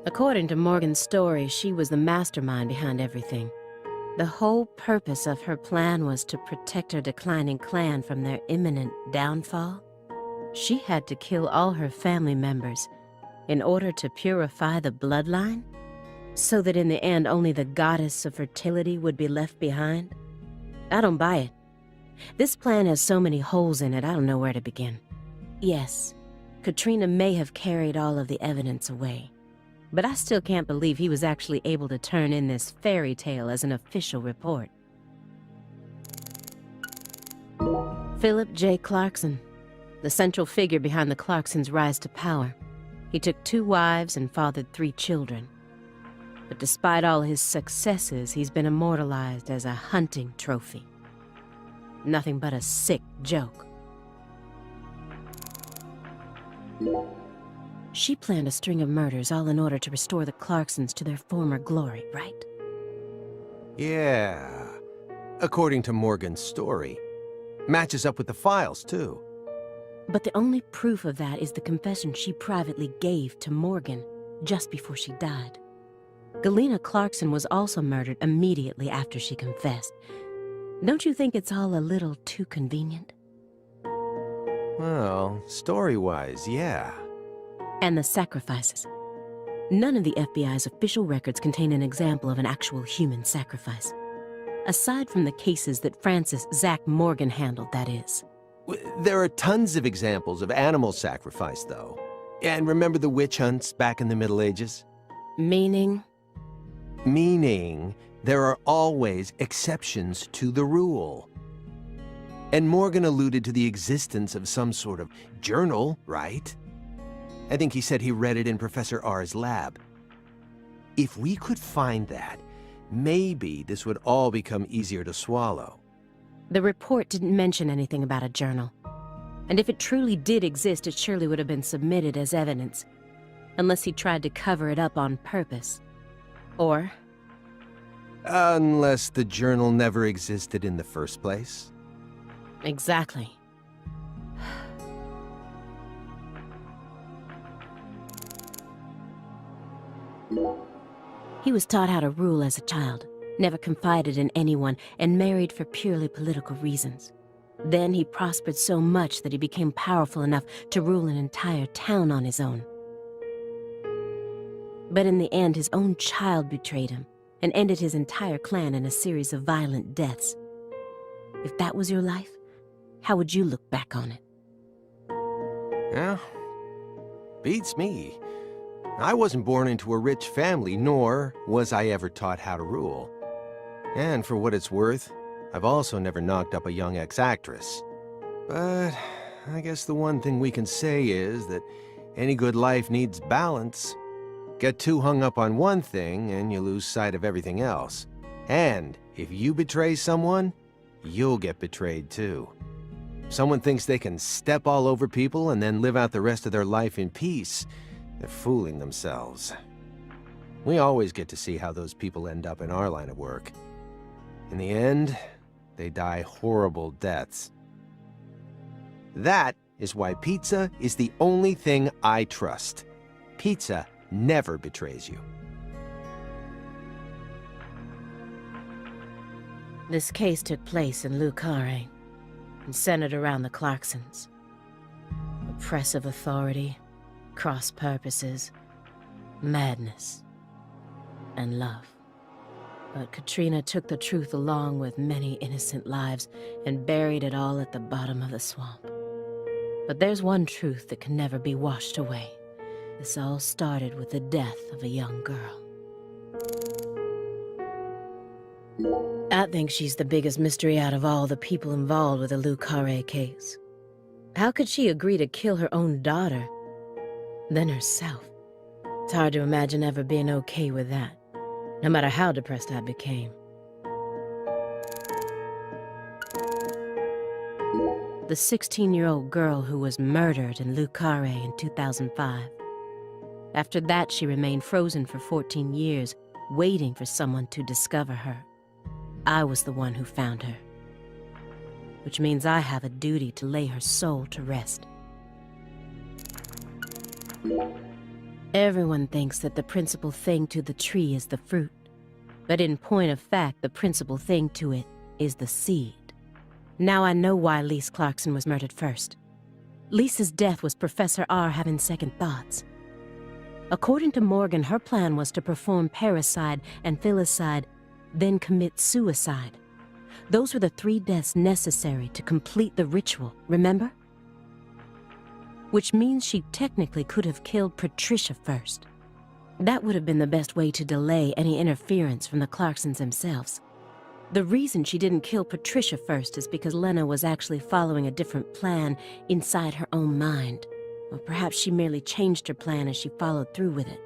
According to Morgan's story, she was the mastermind behind everything. The whole purpose of her plan was to protect her declining clan from their imminent downfall. She had to kill all her family members in order to purify the bloodline, so that in the end only the goddess of fertility would be left behind. I don't buy it. This plan has so many holes in it, I don't know where to begin. Yes, Katrina may have carried all of the evidence away, but I still can't believe he was actually able to turn in this fairy tale as an official report. Philip J. Clarkson, the central figure behind the Clarksons' rise to power. He took 2 wives and fathered 3 children. But despite all his successes, he's been immortalized as a hunting trophy. Nothing but a sick joke. She planned a string of murders, all in order to restore the Clarksons to their former glory, right? Yeah. According to Morgan's story. Matches up with the files, too. But the only proof of that is the confession she privately gave to Morgan just before she died. Galena Clarkson was also murdered immediately after she confessed. Don't you think it's all a little too convenient? Well, story-wise, yeah. And the sacrifices. None of the FBI's official records contain an example of an actual human sacrifice. Aside from the cases that Francis Zach Morgan handled, that is. There are tons of examples of animal sacrifice, though. And remember the witch hunts back in the Middle Ages? Meaning? Meaning, there are always exceptions to the rule. And Morgan alluded to the existence of some sort of journal, right? I think he said he read it in Professor R's lab. If we could find that, maybe this would all become easier to swallow. The report didn't mention anything about a journal. And if it truly did exist, it surely would have been submitted as evidence. Unless he tried to cover it up on purpose. Or? Unless the journal never existed in the first place. Exactly. He was taught how to rule as a child, never confided in anyone, and married for purely political reasons. Then he prospered so much that he became powerful enough to rule an entire town on his own. But in the end, his own child betrayed him and ended his entire clan in a series of violent deaths. If that was your life, how would you look back on it? Yeah, beats me. I wasn't born into a rich family, nor was I ever taught how to rule. And for what it's worth, I've also never knocked up a young ex-actress. But I guess the one thing we can say is that any good life needs balance. Get too hung up on one thing and you lose sight of everything else. And if you betray someone, you'll get betrayed too. Someone thinks they can step all over people and then live out the rest of their life in peace. They're fooling themselves. We always get to see how those people end up in our line of work. In the end, they die horrible deaths. That is why pizza is the only thing I trust. Pizza never betrays you. This case took place in Lucare and centered around the Clarksons. Oppressive authority, cross purposes, madness, and love. But Katrina took the truth along with many innocent lives and buried it all at the bottom of the swamp. But there's one truth that can never be washed away. This all started with the death of a young girl. I think she's the biggest mystery out of all the people involved with the Lucare case. How could she agree to kill her own daughter, then herself? It's hard to imagine ever being okay with that, no matter how depressed I became. The 16-year-old girl who was murdered in Lucare in 2005. After that, she remained frozen for 14 years, waiting for someone to discover her. I was the one who found her, which means I have a duty to lay her soul to rest. Everyone thinks that the principal thing to the tree is the fruit, but in point of fact, the principal thing to it is the seed. Now I know why Lise Clarkson was murdered first. Lisa's death was Professor R having second thoughts. According to Morgan, her plan was to perform parricide and filicide, then commit suicide. Those were the 3 deaths necessary to complete the ritual, remember? Which means she technically could have killed Patricia first. That would have been the best way to delay any interference from the Clarksons themselves. The reason she didn't kill Patricia first is because Lena was actually following a different plan inside her own mind. Or perhaps she merely changed her plan as she followed through with it.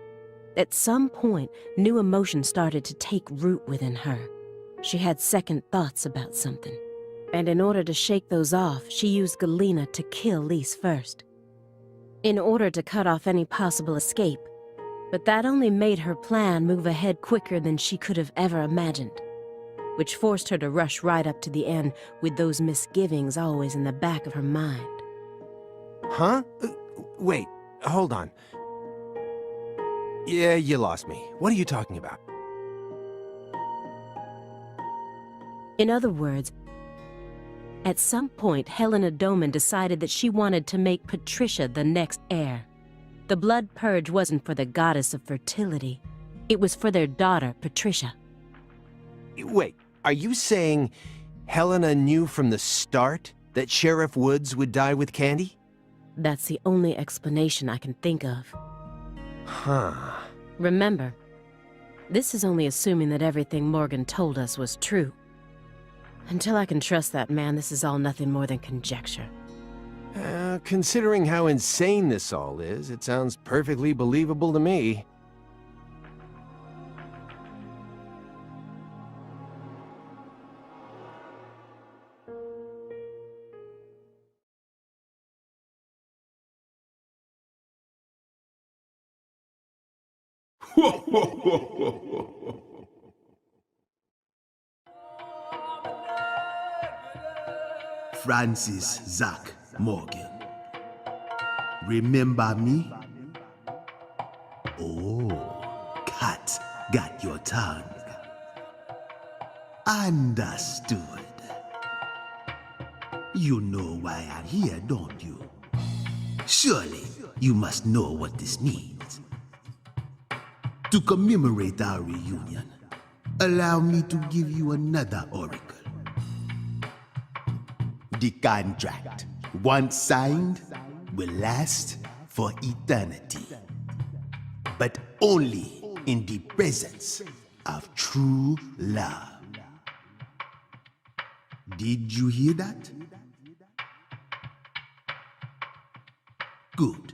At some point, new emotions started to take root within her. She had second thoughts about something. And in order to shake those off, she used Galena to kill Lise first, in order to cut off any possible escape. But that only made her plan move ahead quicker than she could have ever imagined, which forced her to rush right up to the end with those misgivings always in the back of her mind. Huh? Wait, hold on. Yeah, you lost me. What are you talking about? In other words, at some point, Helena Doman decided that she wanted to make Patricia the next heir. The blood purge wasn't for the goddess of fertility. It was for their daughter, Patricia. Wait, are you saying Helena knew from the start that Sheriff Woods would die with Candy? That's the only explanation I can think of. Huh. Remember, this is only assuming that everything Morgan told us was true. Until I can trust that man, this is all nothing more than conjecture. Considering how insane this all is, it sounds perfectly believable to me. Francis Zach Morgan. Remember me? Oh, cat got your tongue. Understood. You know why I'm here, don't you? Surely you must know what this means. To commemorate our reunion, allow me to give you another oracle. The contract, once signed, will last for eternity. But only in the presence of true love. Did you hear that? Good.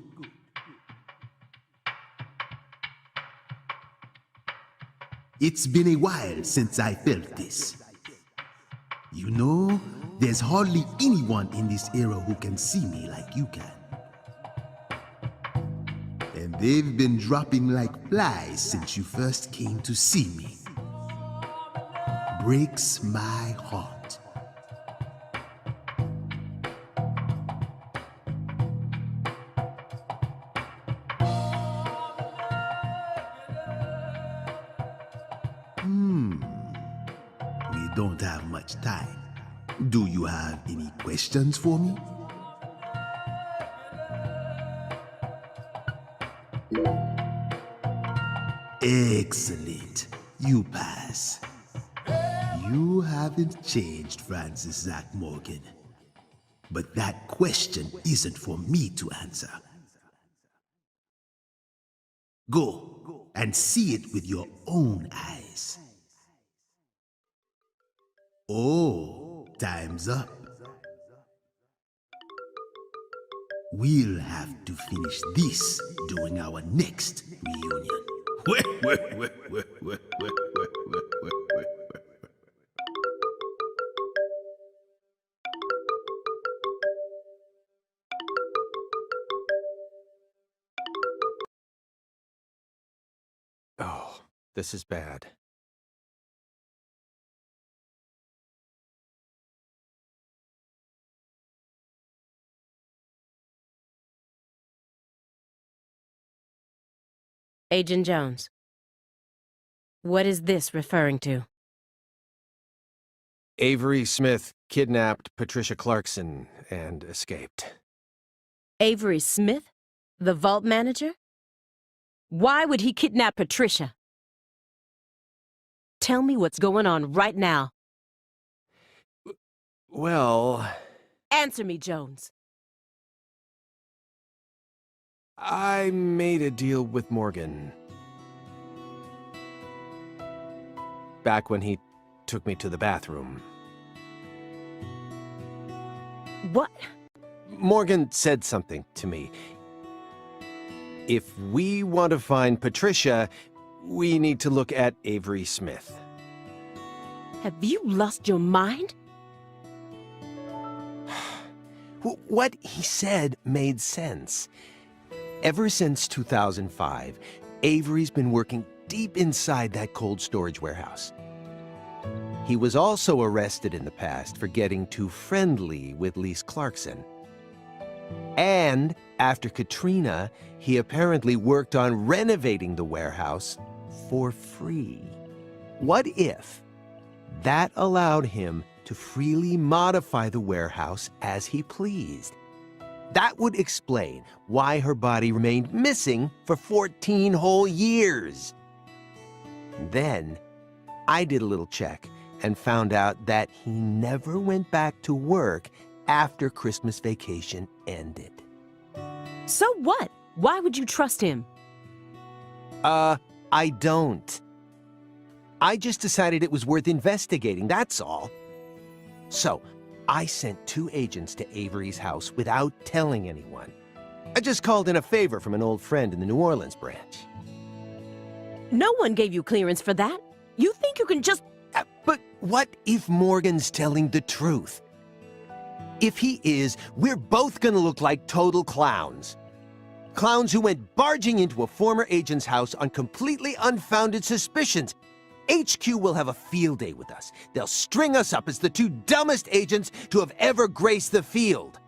It's been a while since I felt this. You know, there's hardly anyone in this era who can see me like you can. And they've been dropping like flies since you first came to see me. Breaks my heart. We don't have much time. Do you have any questions for me? Excellent. You pass. You haven't changed, Francis Zach Morgan. But that question isn't for me to answer. Go and see it with your own eyes. Oh, time's up. We'll have to finish this during our next reunion. Oh, this is bad. Agent Jones, what is this referring to? Avery Smith kidnapped Patricia Clarkson and escaped. Avery Smith? The vault manager? Why would he kidnap Patricia? Tell me what's going on right now. Well... Answer me, Jones. I made a deal with Morgan. Back when he took me to the bathroom. What? Morgan said something to me. If we want to find Patricia, we need to look at Avery Smith. Have you lost your mind? What he said made sense. Ever since 2005, Avery's been working deep inside that cold storage warehouse. He was also arrested in the past for getting too friendly with Lise Clarkson. And after Katrina, he apparently worked on renovating the warehouse for free. What if that allowed him to freely modify the warehouse as he pleased? That would explain why her body remained missing for 14 whole years. Then, I did a little check and found out that he never went back to work after Christmas vacation ended. So what? Why would you trust him? I don't. I just decided it was worth investigating, that's all. So, I sent 2 agents to Avery's house without telling anyone. I just called in a favor from an old friend in the New Orleans branch. No one gave you clearance for that. You think you can just... But what if Morgan's telling the truth? If he is, we're both gonna look like total clowns. Clowns who went barging into a former agent's house on completely unfounded suspicions. HQ will have a field day with us. They'll string us up as the 2 dumbest agents to have ever graced the field.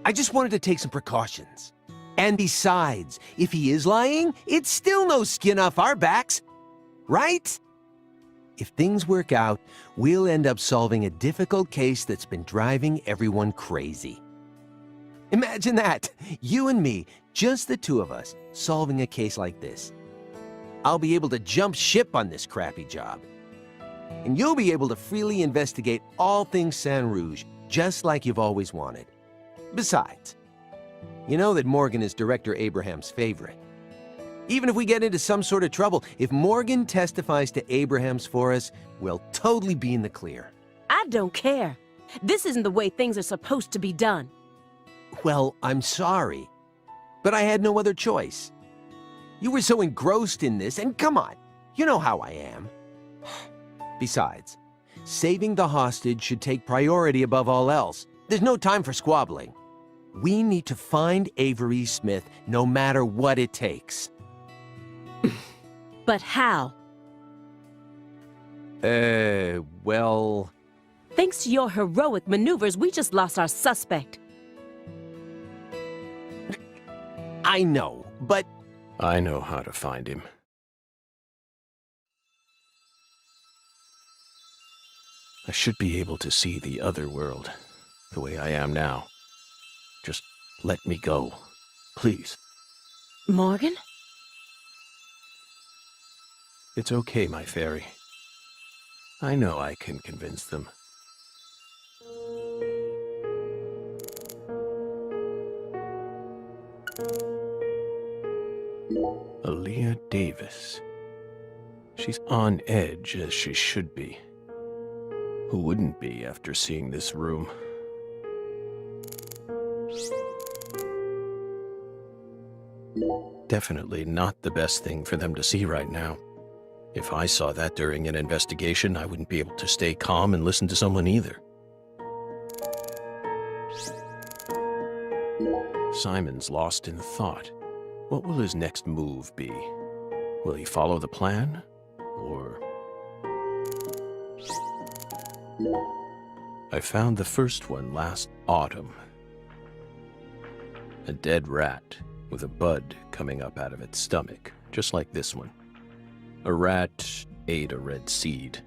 I just wanted to take some precautions. And besides, if he is lying, it's still no skin off our backs. Right? If things work out, we'll end up solving a difficult case that's been driving everyone crazy. Imagine that! You and me, just the 2 of us, solving a case like this. I'll be able to jump ship on this crappy job. And you'll be able to freely investigate all things San Rouge, just like you've always wanted. Besides, you know that Morgan is Director Abraham's favorite. Even if we get into some sort of trouble, if Morgan testifies to Abraham's for us, we'll totally be in the clear. I don't care. This isn't the way things are supposed to be done. Well, I'm sorry, but I had no other choice. You were so engrossed in this, and come on, you know how I am. Besides, saving the hostage should take priority above all else. There's no time for squabbling. We need to find Avery Smith no matter what it takes. But how? Well... Thanks to your heroic maneuvers, we just lost our suspect. I know, but... I know how to find him. I should be able to see the other world, the way I am now. Just let me go, please. Morgan? It's okay, my fairy. I know I can convince them. Aaliyah Davis. She's on edge, as she should be. Who wouldn't be after seeing this room? Definitely not the best thing for them to see right now. If I saw that during an investigation, I wouldn't be able to stay calm and listen to someone either. Simon's lost in thought. What will his next move be? Will he follow the plan? Or... I found the first one last autumn. A dead rat with a bud coming up out of its stomach, just like this one. A rat ate a red seed,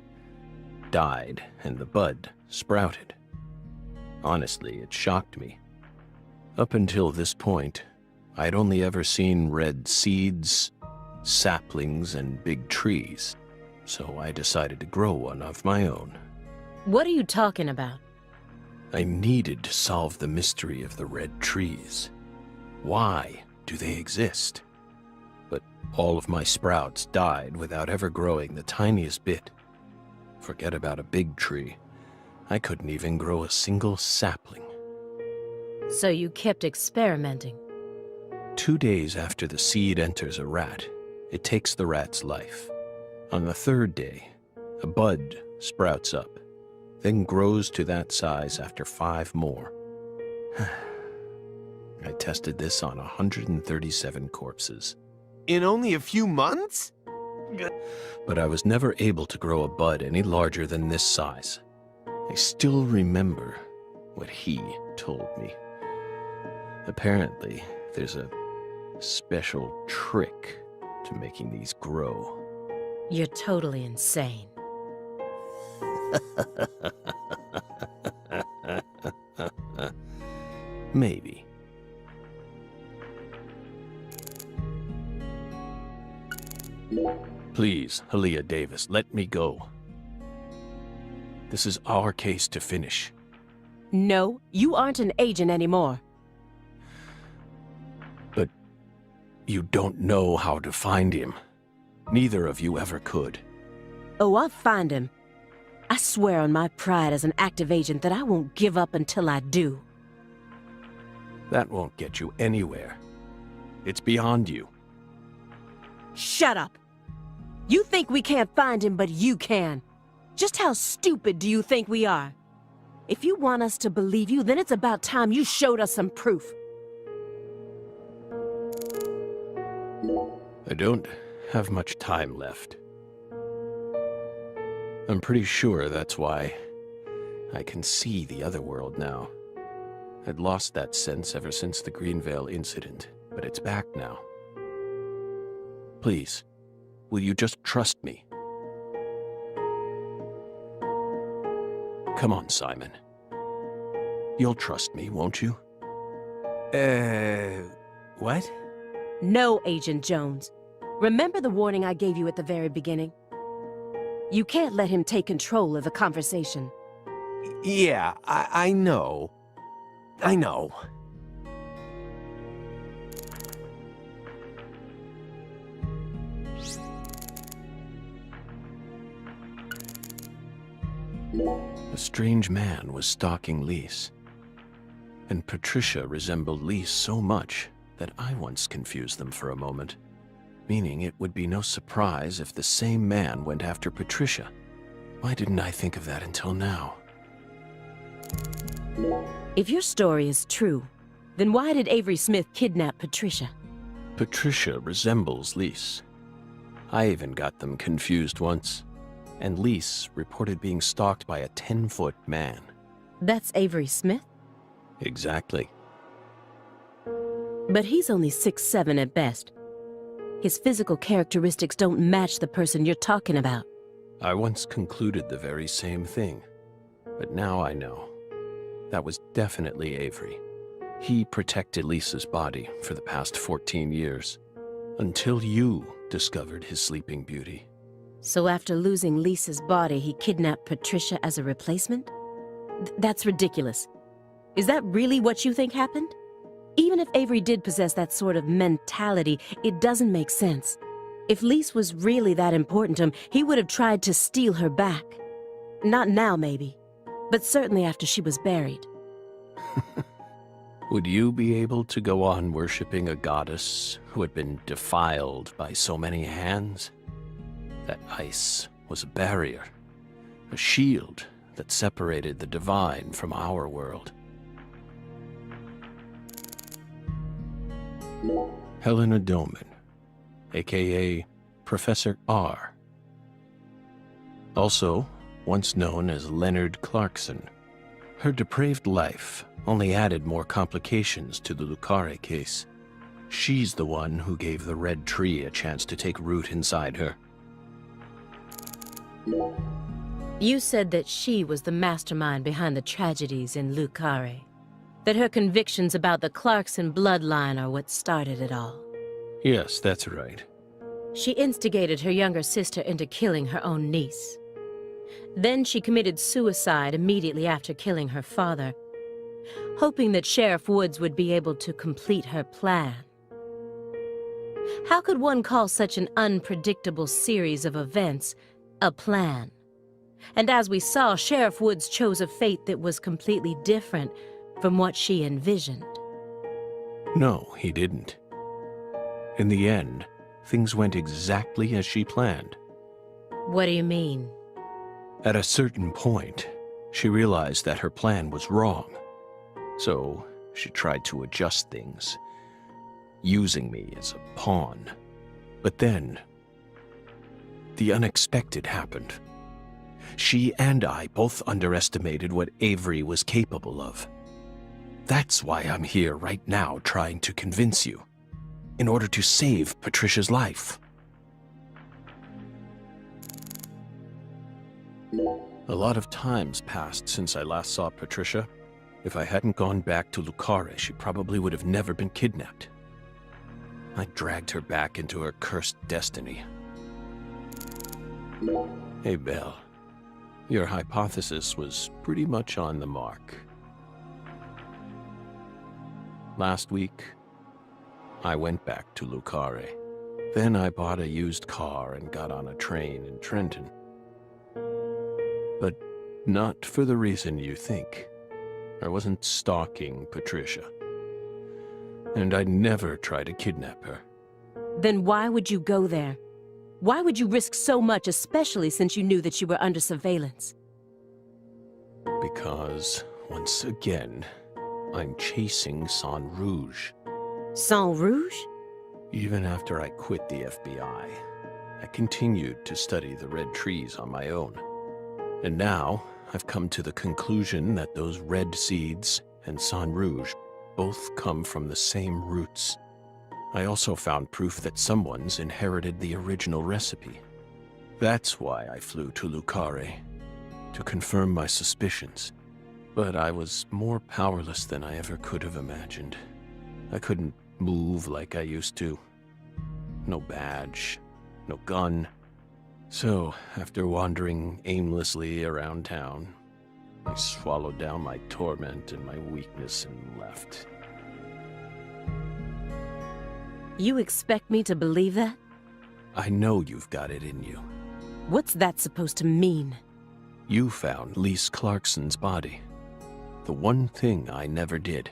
died, and the bud sprouted. Honestly, it shocked me. Up until this point, I'd only ever seen red seeds, saplings, and big trees, so I decided to grow one of my own. What are you talking about? I needed to solve the mystery of the red trees. Why do they exist? But all of my sprouts died without ever growing the tiniest bit. Forget about a big tree. I couldn't even grow a single sapling. So you kept experimenting. 2 days after the seed enters a rat, it takes the rat's life. On the 3rd day, a bud sprouts up, then grows to that size after 5 more. I tested this on 137 corpses. In only a few months? But I was never able to grow a bud any larger than this size. I still remember what he told me. Apparently, there's a special trick to making these grow. You're totally insane. Maybe. Please, Aaliyah Davis, let me go. This is our case to finish. No, you aren't an agent anymore. But you don't know how to find him. Neither of you ever could. Oh, I'll find him. I swear on my pride as an active agent that I won't give up until I do. That won't get you anywhere. It's beyond you. Shut up! You think we can't find him, but you can. Just how stupid do you think we are? If you want us to believe you, then it's about time you showed us some proof. I don't have much time left. I'm pretty sure that's why I can see the other world now. I'd lost that sense ever since the Greenvale incident, but it's back now. Please, will you just trust me? Come on, Simon. You'll trust me, won't you? What? No, Agent Jones. Remember the warning I gave you at the very beginning? You can't let him take control of the conversation. Yeah, I know. I know. A strange man was stalking Lise. And Patricia resembled Lise so much that I once confused them for a moment, meaning it would be no surprise if the same man went after Patricia. Why didn't I think of that until now? If your story is true, then why did Avery Smith kidnap Patricia? Patricia resembles Lise. I even got them confused once, and Lise reported being stalked by a 10-foot man. That's Avery Smith? Exactly. But he's only 6'7" at best. His physical characteristics don't match the person you're talking about. I once concluded the very same thing, but now I know. That was definitely Avery. He protected Lisa's body for the past 14 years, until you discovered his sleeping beauty. So after losing Lisa's body, he kidnapped Patricia as a replacement? That's ridiculous. Is that really what you think happened? Even if Avery did possess that sort of mentality, it doesn't make sense. If Lise was really that important to him, he would have tried to steal her back. Not now, maybe, but certainly after she was buried. Would you be able to go on worshipping a goddess who had been defiled by so many hands? That ice was a barrier, a shield that separated the divine from our world. Helena Doman, aka Professor R. Also, once known as Leonard Clarkson. Her depraved life only added more complications to the Lucare case. She's the one who gave the red tree a chance to take root inside her. You said that she was the mastermind behind the tragedies in Lucare. That her convictions about the Clarkson bloodline are what started it all. Yes, that's right. She instigated her younger sister into killing her own niece. Then she committed suicide immediately after killing her father, hoping that Sheriff Woods would be able to complete her plan. How could one call such an unpredictable series of events a plan? And as we saw, Sheriff Woods chose a fate that was completely different from what she envisioned. No, he didn't. In the end, things went exactly as she planned. What do you mean? At a certain point, she realized that her plan was wrong. So, she tried to adjust things, using me as a pawn. But then, the unexpected happened. She and I both underestimated what Avery was capable of. That's why I'm here right now trying to convince you, in order to save Patricia's life. A lot of time's passed since I last saw Patricia. If I hadn't gone back to Lucare, she probably would have never been kidnapped. I dragged her back into her cursed destiny. Hey, Belle. Your hypothesis was pretty much on the mark. Last week, I went back to Lucare. Then I bought a used car and got on a train in Trenton. But not for the reason you think. I wasn't stalking Patricia. And I'd never try to kidnap her. Then why would you go there? Why would you risk so much, especially since you knew that you were under surveillance? Because, once again, I'm chasing Sang Rouge. Sang Rouge? Even after I quit the FBI, I continued to study the red trees on my own. And now, I've come to the conclusion that those red seeds and Sang Rouge both come from the same roots. I also found proof that someone's inherited the original recipe. That's why I flew to Lucare, to confirm my suspicions. But I was more powerless than I ever could have imagined. I couldn't move like I used to. no badge, no gun. So, after wandering aimlessly around town, I swallowed down my torment and my weakness and left. You expect me to believe that? I know you've got it in you. What's that supposed to mean? You found Lise Clarkson's body. The one thing I never did.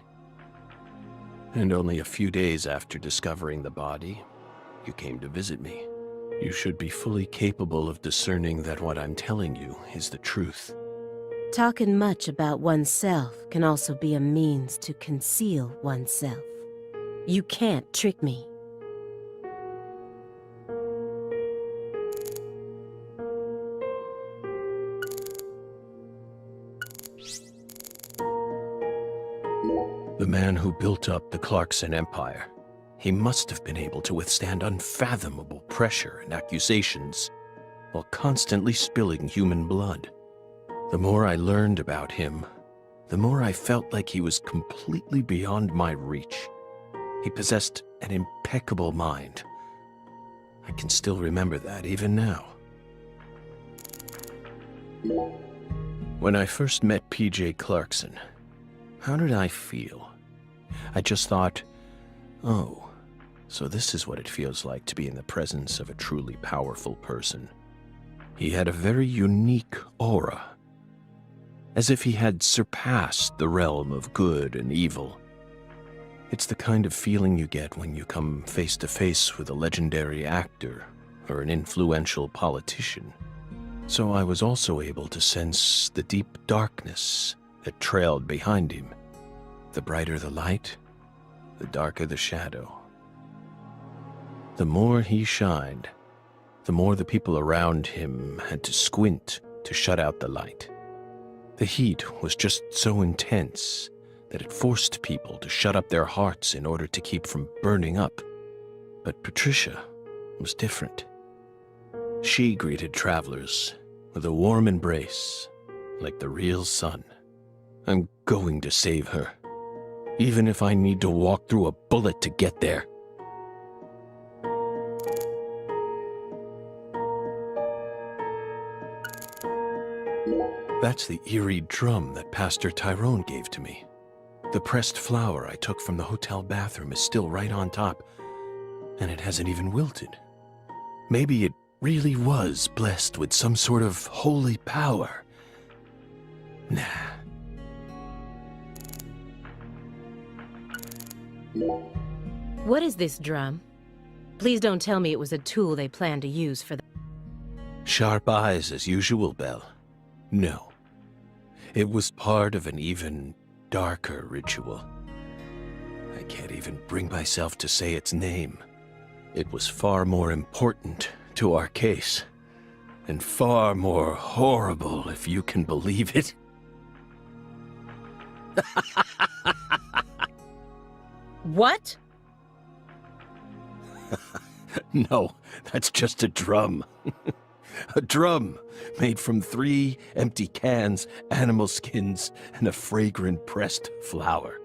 And only a few days after discovering the body, you came to visit me. You should be fully capable of discerning that what I'm telling you is the truth. Talking much about oneself can also be a means to conceal oneself. You can't trick me. The man who built up the Clarkson Empire, he must have been able to withstand unfathomable pressure and accusations while constantly spilling human blood. The more I learned about him, the more I felt like he was completely beyond my reach. He possessed an impeccable mind. I can still remember that even now. When I first met P.J. Clarkson, how did I feel? I just thought, oh, so this is what it feels like to be in the presence of a truly powerful person. He had a very unique aura, as if he had surpassed the realm of good and evil. It's the kind of feeling you get when you come face to face with a legendary actor or an influential politician. So I was also able to sense the deep darkness that trailed behind him. The brighter the light, the darker the shadow. The more he shined, the more the people around him had to squint to shut out the light. The heat was just so intense that it forced people to shut up their hearts in order to keep from burning up. But Patricia was different. She greeted travelers with a warm embrace, like the real sun. I'm going to save her, even if I need to walk through a bullet to get there. That's the eerie drum that Pastor Tyrone gave to me. The pressed flower I took from the hotel bathroom is still right on top, and it hasn't even wilted. Maybe it really was blessed with some sort of holy power. Nah. What is this drum? Please don't tell me it was a tool they planned to use for the... Sharp eyes as usual, Belle. No. It was part of an even darker ritual. I can't even bring myself to say its name. It was far more important to our case, and far more horrible, if you can believe it. What? No, that's just a drum. A drum made from 3 empty cans, animal skins, and a fragrant pressed flower.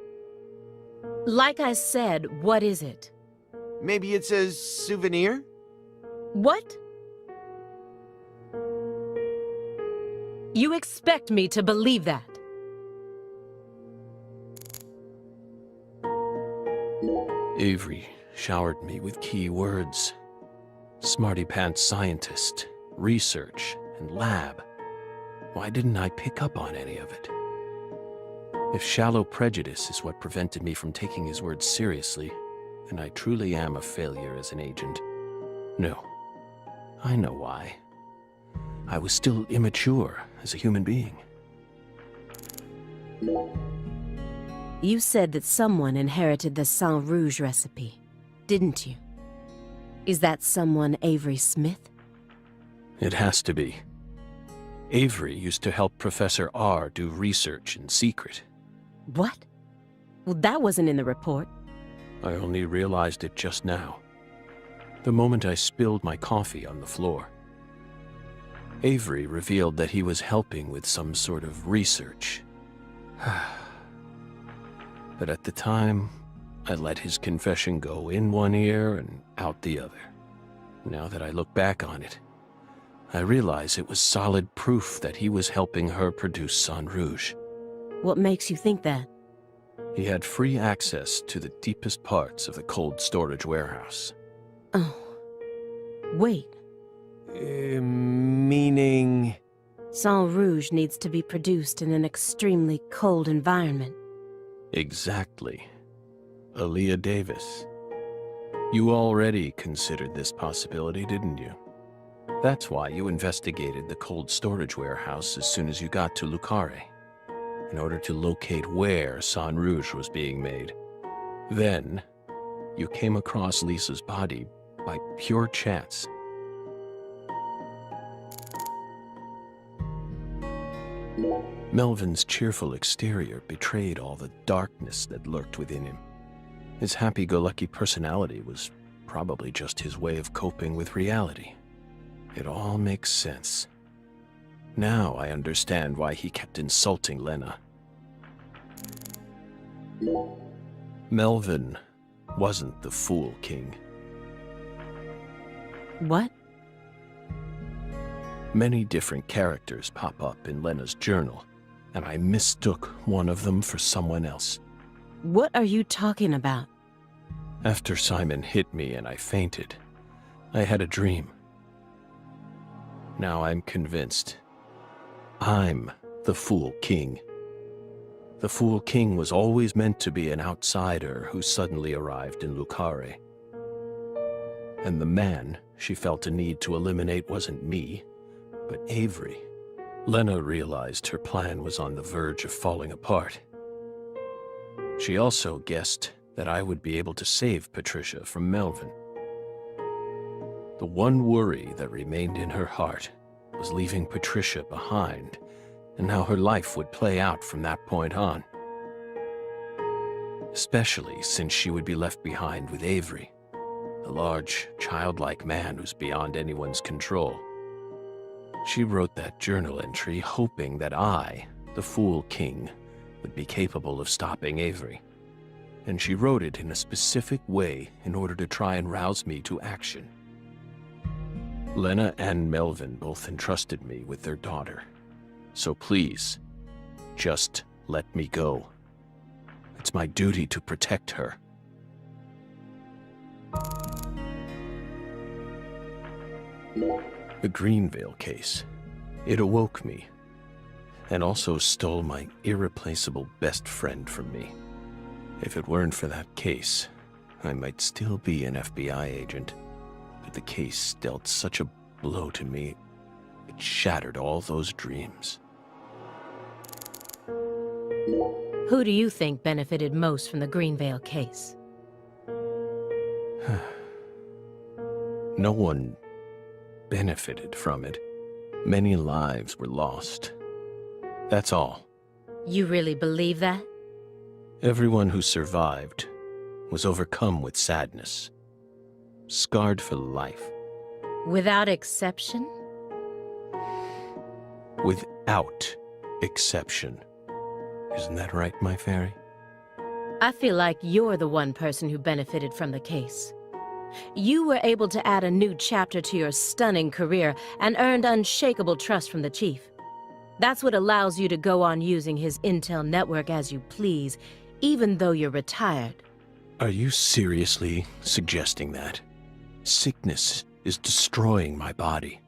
Like I said, what is it? Maybe it's a souvenir? What? You expect me to believe that? Avery showered me with key words. Smarty pants scientist, research, and lab. Why didn't I pick up on any of it? If shallow prejudice is what prevented me from taking his words seriously, then I truly am a failure as an agent. No, I know why. I was still immature as a human being. You said that someone inherited the Sang Rouge recipe, didn't you? Is that someone Avery Smith? It has to be. Avery used to help Professor R do research in secret. What? Well, that wasn't in the report. I only realized it just now. The moment I spilled my coffee on the floor. Avery revealed that he was helping with some sort of research. But at the time, I let his confession go in one ear and out the other. Now that I look back on it, I realize it was solid proof that he was helping her produce Sang Rouge. What makes you think that? He had free access to the deepest parts of the cold storage warehouse. Oh. Wait. Meaning... Sang Rouge needs to be produced in an extremely cold environment. Exactly. Aaliyah Davis. You already considered this possibility, didn't you? That's why you investigated the cold storage warehouse as soon as you got to Lucare, in order to locate where Sang Rouge was being made. Then, you came across Lisa's body by pure chance. Melvin's cheerful exterior betrayed all the darkness that lurked within him. His happy-go-lucky personality was probably just his way of coping with reality. It all makes sense. Now I understand why he kept insulting Lena. Melvin wasn't the Fool King. What? Many different characters pop up in Lena's journal, and I mistook one of them for someone else. What are you talking about? After Simon hit me and I fainted, I had a dream. Now I'm convinced. I'm the Fool King. The Fool King was always meant to be an outsider who suddenly arrived in Lucare. And the man she felt a need to eliminate wasn't me, but Avery. Lena realized her plan was on the verge of falling apart. She also guessed that I would be able to save Patricia from Melvin. The one worry that remained in her heart was leaving Patricia behind, and how her life would play out from that point on. Especially since she would be left behind with Avery, a large, childlike man who's beyond anyone's control. She wrote that journal entry hoping that I, the Fool King, would be capable of stopping Avery. And she wrote it in a specific way in order to try and rouse me to action. Lena and Melvin both entrusted me with their daughter. So please, just let me go. It's my duty to protect her. The Greenvale case. It awoke me, and also stole my irreplaceable best friend from me. If it weren't for that case, I might still be an FBI agent, but the case dealt such a blow to me, it shattered all those dreams. Who do you think benefited most from the Greenvale case? No one benefited from it. Many lives were lost. That's all. You really believe that? Everyone who survived was overcome with sadness, scarred for life. Without exception? Without exception. Isn't that right, my fairy? I feel like you're the one person who benefited from the case. You were able to add a new chapter to your stunning career and earned unshakable trust from the Chief. That's what allows you to go on using his intel network as you please, even though you're retired. Are you seriously suggesting that? Sickness is destroying my body.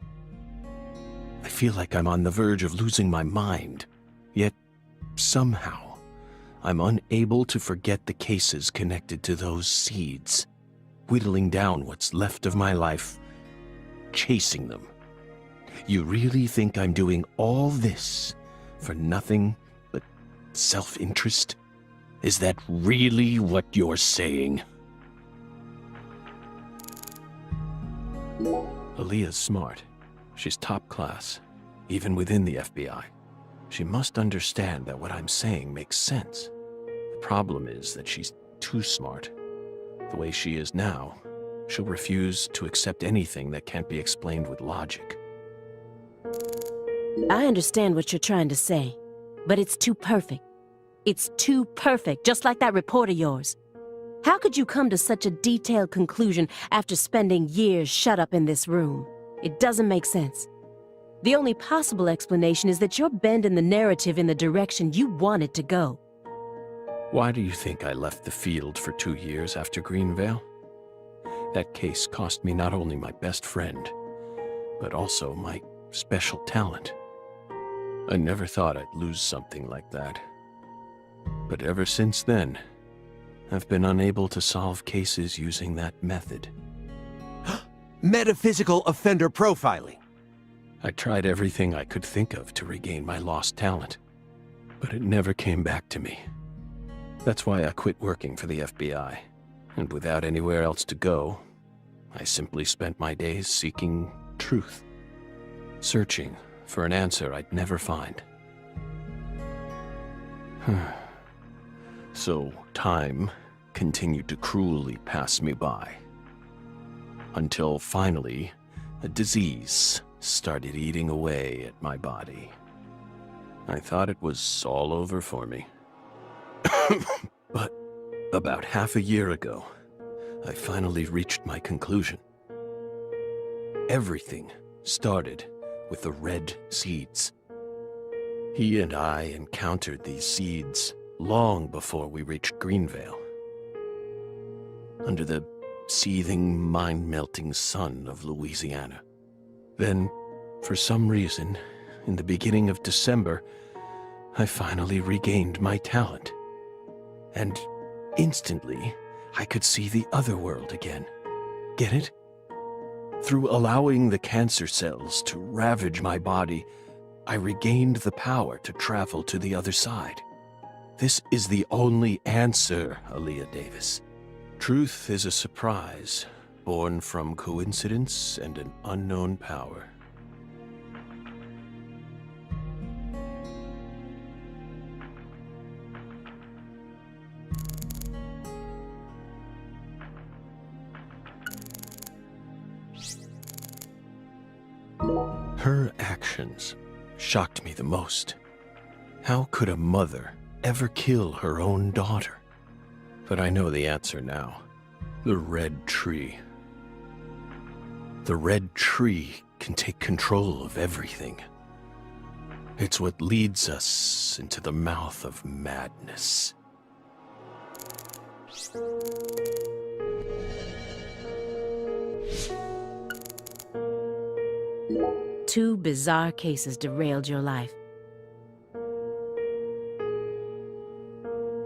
I feel like I'm on the verge of losing my mind, yet somehow I'm unable to forget the cases connected to those seeds, whittling down what's left of my life, chasing them. You really think I'm doing all this for nothing but self-interest? Is that really what you're saying? Aaliyah's smart. She's top class, even within the FBI. She must understand that what I'm saying makes sense. The problem is that she's too smart. The way she is now, she'll refuse to accept anything that can't be explained with logic. I understand what you're trying to say, but it's too perfect. It's too perfect, just like that report of yours. How could you come to such a detailed conclusion after spending years shut up in this room? It doesn't make sense. The only possible explanation is that you're bending the narrative in the direction you want it to go. Why do you think I left the field for 2 years after Greenvale? That case cost me not only my best friend, but also my special talent. I never thought I'd lose something like that. But ever since then, I've been unable to solve cases using that method. Metaphysical offender profiling. I tried everything I could think of to regain my lost talent, but it never came back to me. That's why I quit working for the FBI, and without anywhere else to go, I simply spent my days seeking truth, searching for an answer I'd never find. So time continued to cruelly pass me by, until finally a disease started eating away at my body. I thought it was all over for me. But about half a year ago, I finally reached my conclusion. Everything started with the red seeds. He and I encountered these seeds long before we reached Greenvale. Under the seething, mind-melting sun of Louisiana. Then, for some reason, in the beginning of December, I finally regained my talent. And instantly, I could see the other world again. Get it? Through allowing the cancer cells to ravage my body, I regained the power to travel to the other side. This is the only answer, Aaliyah Davis. Truth is a surprise, born from coincidence and an unknown power. Her actions shocked me the most. How could a mother ever kill her own daughter? But I know the answer now. The red tree. The red tree can take control of everything. It's what leads us into the mouth of madness. Two bizarre cases derailed your life.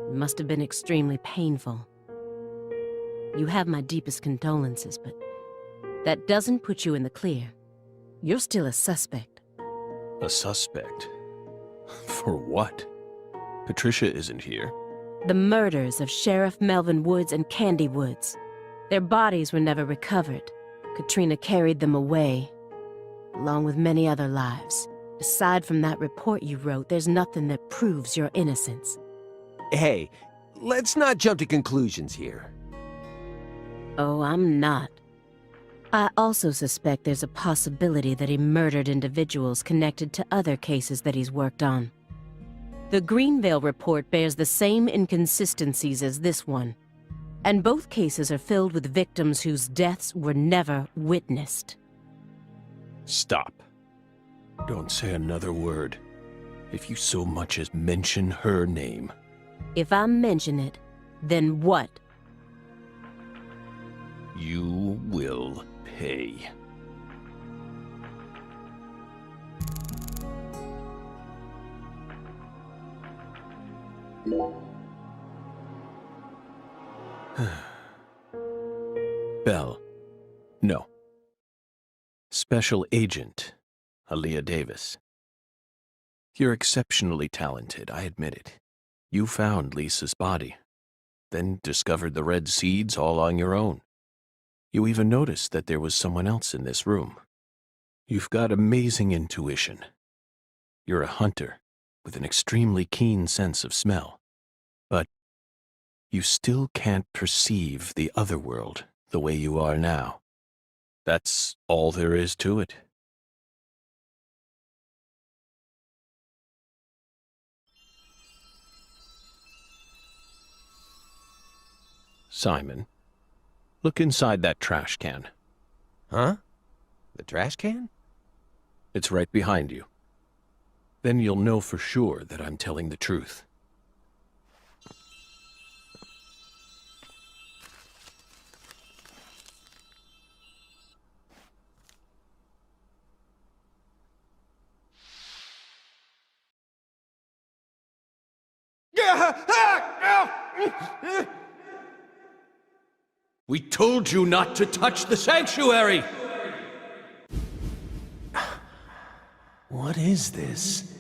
It must have been extremely painful. You have my deepest condolences, but that doesn't put you in the clear. You're still a suspect. A suspect? For what? Patricia isn't here. The murders of Sheriff Melvin Woods and Candy Woods. Their bodies were never recovered. Katrina carried them away, along with many other lives. Aside from that report you wrote, there's nothing that proves your innocence. Hey, let's not jump to conclusions here. Oh, I'm not. I also suspect there's a possibility that he murdered individuals connected to other cases that he's worked on. The Greenvale report bears the same inconsistencies as this one, and both cases are filled with victims whose deaths were never witnessed. Stop. Don't say another word. If you so much as mention her name. If I mention it, then what? You will pay. Bell. No. Special Agent Aaliyah Davis. You're exceptionally talented, I admit it. You found Lisa's body, then discovered the red seeds all on your own. You even noticed that there was someone else in this room. You've got amazing intuition. You're a hunter with an extremely keen sense of smell. But you still can't perceive the other world the way you are now. That's all there is to it. Simon, look inside that trash can. Huh? The trash can? It's right behind you. Then you'll know for sure that I'm telling the truth. We told you not to touch the sanctuary! What is this?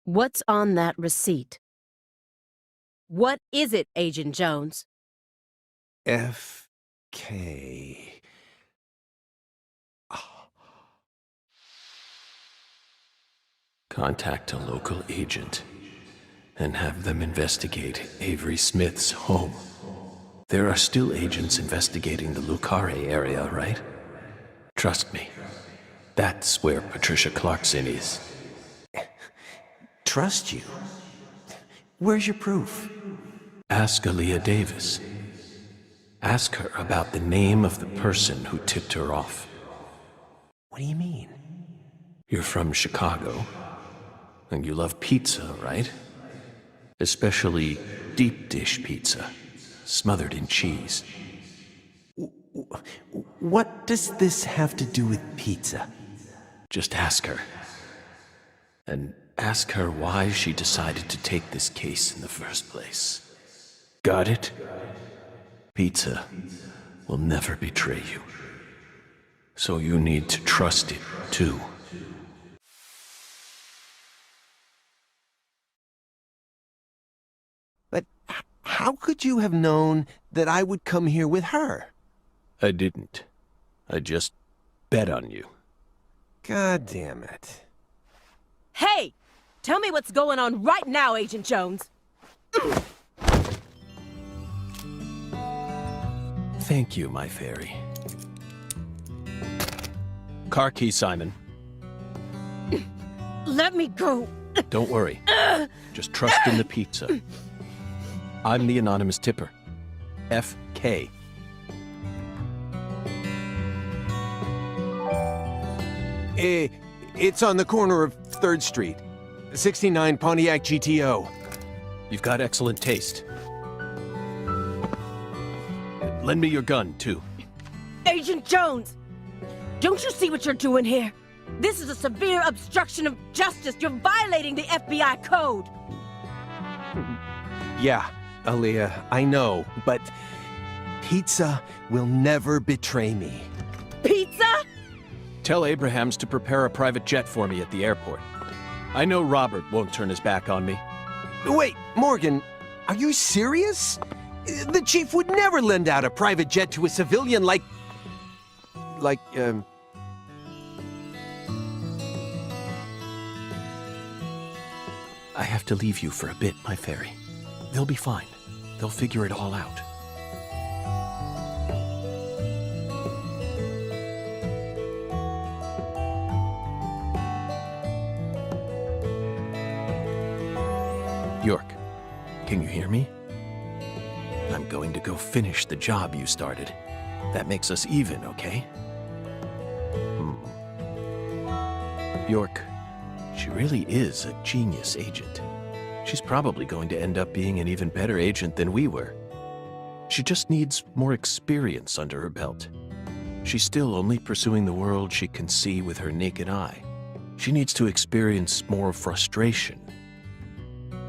What's on that receipt? What is it, Agent Jones? F.K. Contact a local agent and have them investigate Avery Smith's home. There are still agents investigating the Lucare area, right? Trust me, that's where Patricia Clarkson is. Trust you? Where's your proof? Ask Aaliyah Davis. Ask her about the name of the person who tipped her off. What do you mean? You're from Chicago, and you love pizza, right? Especially deep dish pizza, smothered in cheese. What does this have to do with pizza? Just ask her. And ask her why she decided to take this case in the first place. Got it? Pizza will never betray you. So you need to trust it, too. But how could you have known that I would come here with her? I didn't. I just bet on you. God damn it. Hey! Tell me what's going on right now, Agent Jones. Thank you, my fairy. Car key, Simon. Let me go. Don't worry. Just trust in the pizza. I'm the anonymous tipper. F.K. It's on the corner of 3rd Street. 69 Pontiac GTO. You've got excellent taste. Lend me your gun, too. Agent Jones! Don't you see what you're doing here? This is a severe obstruction of justice. You're violating the FBI code. Yeah, Aaliyah, I know, but pizza will never betray me. Pizza? Tell Abrahams to prepare a private jet for me at the airport. I know Robert won't turn his back on me. Wait, Morgan, are you serious? The chief would never lend out a private jet to a civilian like... I have to leave you for a bit, my fairy. They'll be fine. They'll figure it all out. York, can you hear me? I'm going to go finish the job you started. That makes us even, okay? York, she really is a genius agent. She's probably going to end up being an even better agent than we were. She just needs more experience under her belt. She's still only pursuing the world she can see with her naked eye. She needs to experience more frustration.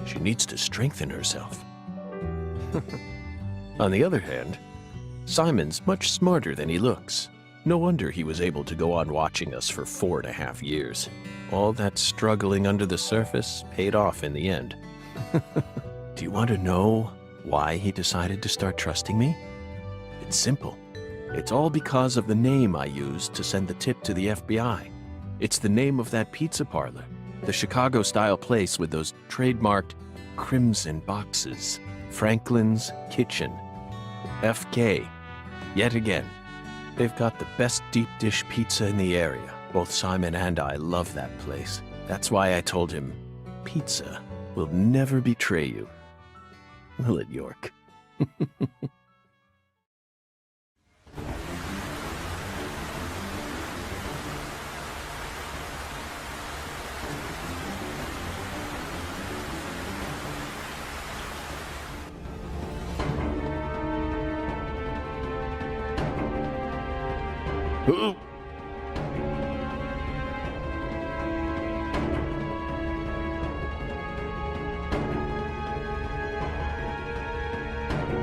She needs to strengthen herself. On the other hand, Simon's much smarter than he looks. No wonder he was able to go on watching us for 4.5 years. All that struggling under the surface paid off in the end. Do you want to know why he decided to start trusting me? It's simple. It's all because of the name I used to send the tip to the FBI. It's the name of that pizza parlor, the Chicago-style place with those trademarked crimson boxes, Franklin's Kitchen. FK. Yet again. They've got the best deep dish pizza in the area. Both Simon and I love that place. That's why I told him, pizza will never betray you. Will it, York?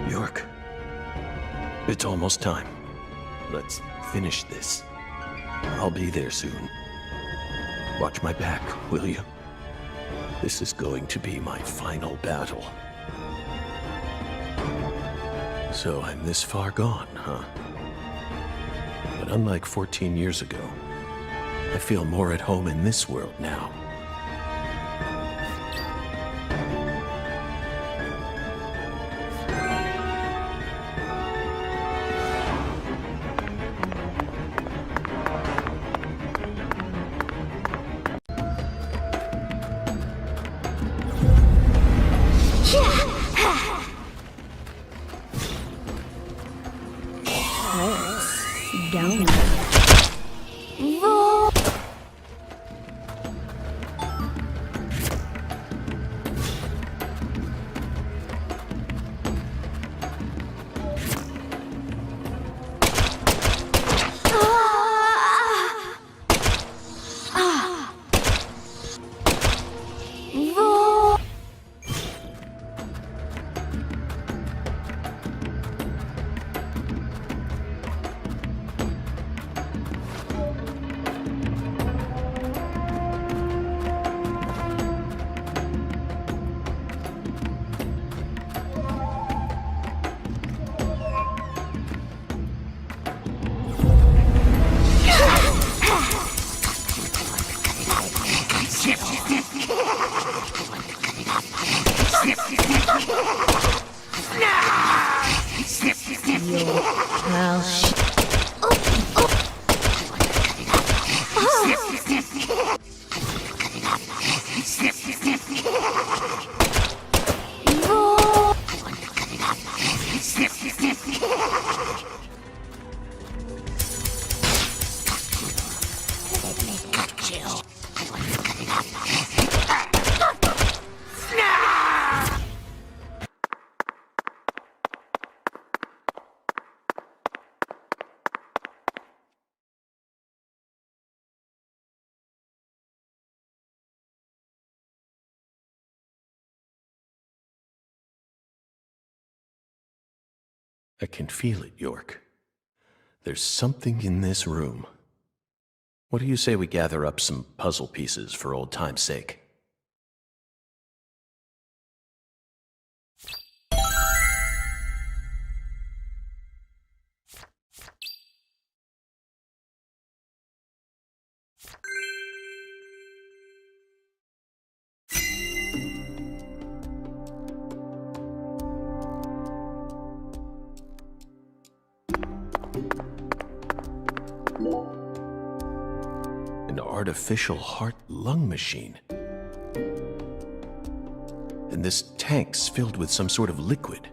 York, it's almost time. Let's finish this. I'll be there soon. Watch my back, will you? This is going to be my final battle. So I'm this far gone, huh? But unlike 14 years ago, I feel more at home in this world now. I can feel it, York. There's something in this room. What do you say we gather up some puzzle pieces for old time's sake? An artificial heart-lung machine. And this tank's filled with some sort of liquid.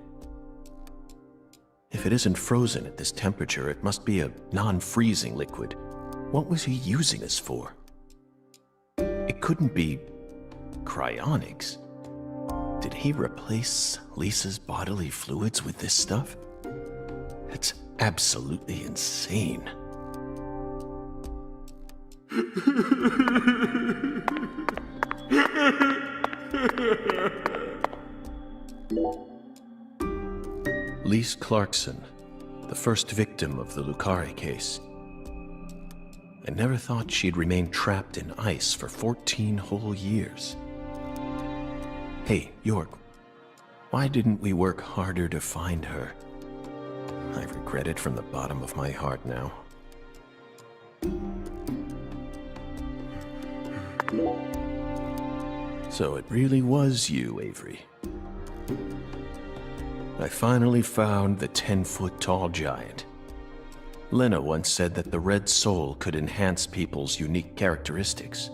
If it isn't frozen at this temperature, it must be a non-freezing liquid. What was he using this for? It couldn't be cryonics. Did he replace Lisa's bodily fluids with this stuff? It's absolutely insane. Lise Clarkson, the first victim of the Lucari case. I never thought she'd remain trapped in ice for 14 whole years. Hey, York, why didn't we work harder to find her? I regret it from the bottom of my heart now. So it really was you, Avery. I finally found the 10-foot-tall giant. Lena once said that the red soul could enhance people's unique characteristics.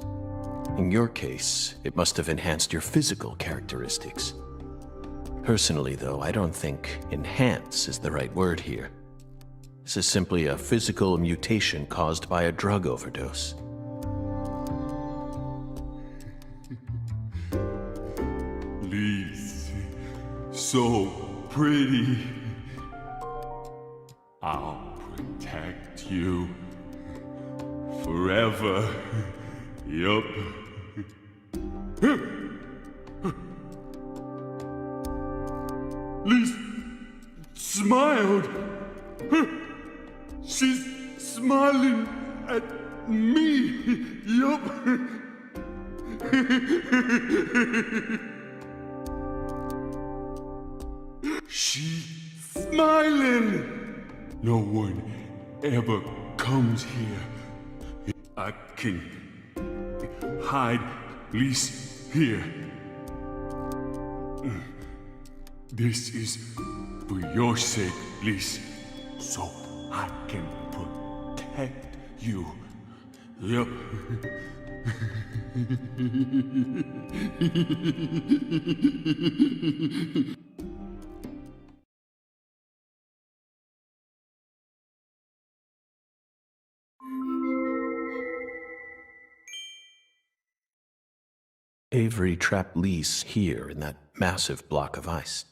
In your case, it must have enhanced your physical characteristics. Personally, though, I don't think enhance is the right word here. This is simply a physical mutation caused by a drug overdose. Please, so pretty. I'll protect you forever. Yup. Lise smiled. She's smiling at me. Yup. She's smiling. No one ever comes here. I can hide Lise here. This is for your sake, Lise, so I can protect you. Yup. Avery trapped Lise here in that massive block of ice.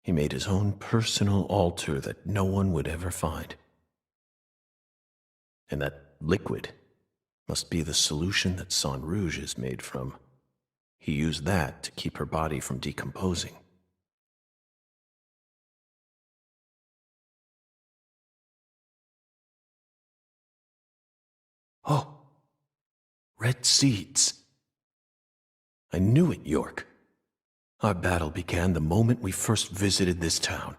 He made his own personal altar that no one would ever find. And that liquid must be the solution that Sang Rouge is made from. He used that to keep her body from decomposing. Oh! Red seeds. I knew it, York. Our battle began the moment we first visited this town.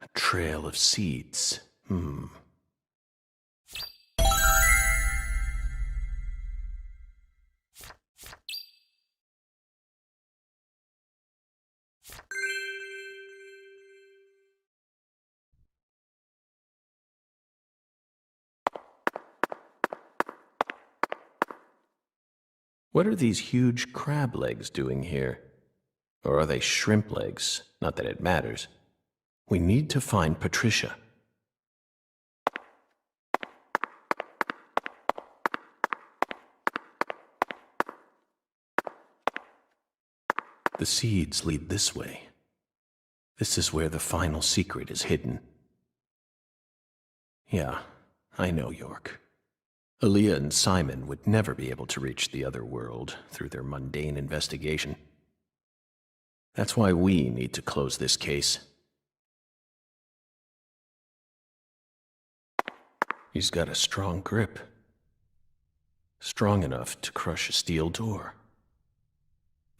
A trail of seeds. What are these huge crab legs doing here? Or are they shrimp legs? Not that it matters. We need to find Patricia. The seeds lead this way. This is where the final secret is hidden. Yeah, I know, York. Aaliyah and Simon would never be able to reach the other world through their mundane investigation. That's why we need to close this case. He's got a strong grip. Strong enough to crush a steel door.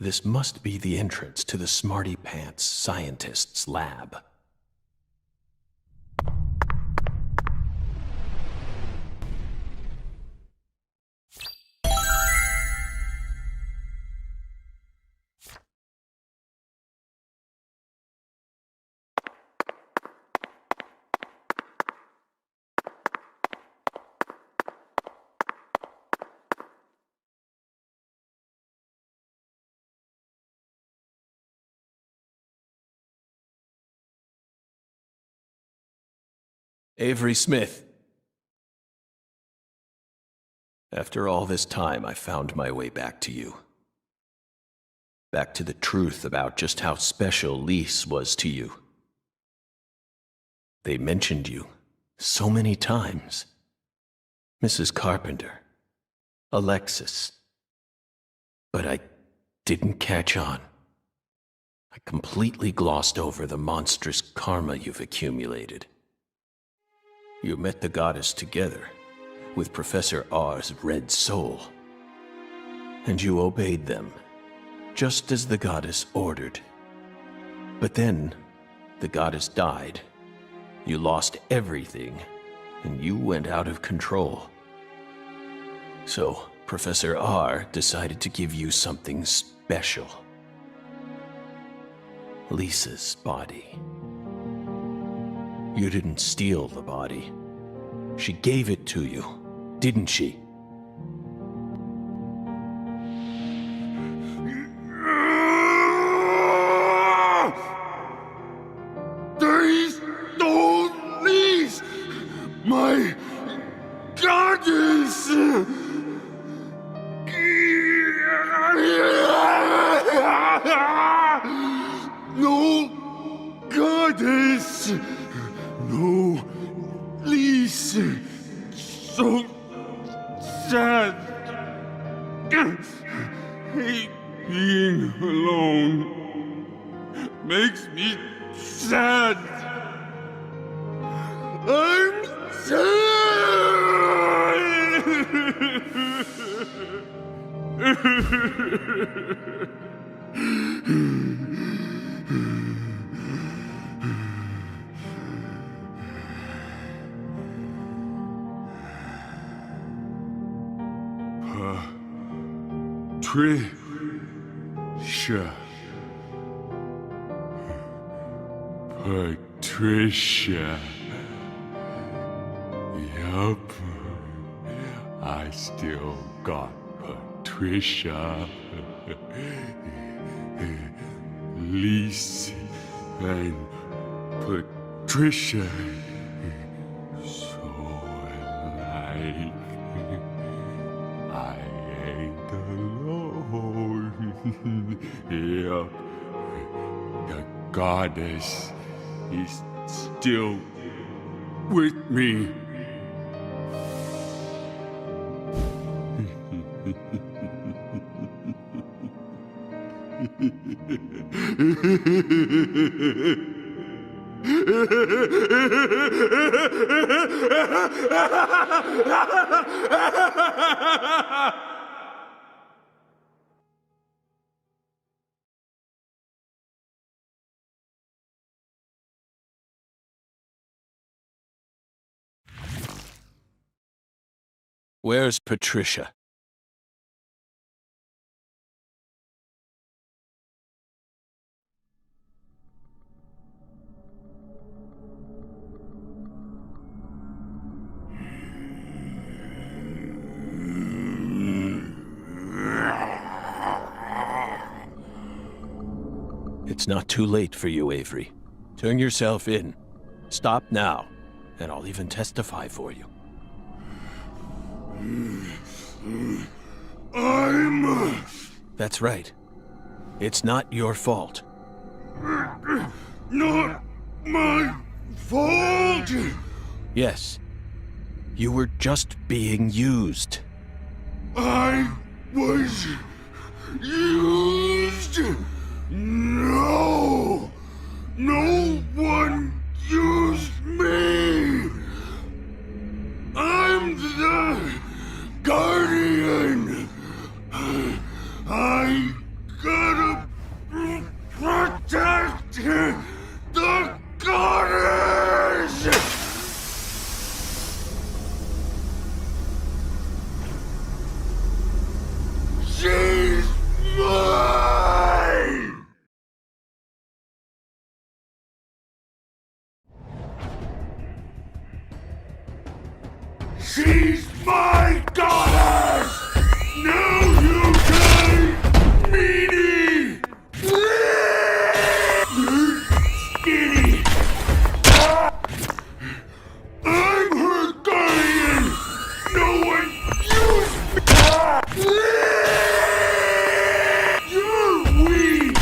This must be the entrance to the Smarty Pants scientist's lab. Avery Smith. After all this time, I found my way back to you. Back to the truth about just how special Lise was to you. They mentioned you so many times. Mrs. Carpenter, Alexis. But I didn't catch on. I completely glossed over the monstrous karma you've accumulated. You met the goddess together, with Professor R's red soul. And you obeyed them, just as the goddess ordered. But then, the goddess died. You lost everything, and you went out of control. So, Professor R decided to give you something special. Lisa's body. You didn't steal the body. She gave it to you, didn't she? They stole Lise, my goddess! No goddess! No Lise! So sad! Hate being alone. Makes me sad. I'm Patricia. Patricia. Yup. I still got Patricia. Lise and Patricia. So alike. I ain't alone. Yup. The goddess is still with me. Where's Patricia? It's not too late for you, Avery. Turn yourself in. Stop now, and I'll even testify for you. That's right. It's not your fault. Not my fault! Yes. You were just being used. I was used? No! No one used me! I'm the Guardian! I gotta protect the goddess! She's mine! She's my goddess! Now you die, meanie! Skinny! I'm her guardian! No one used me! You're weak!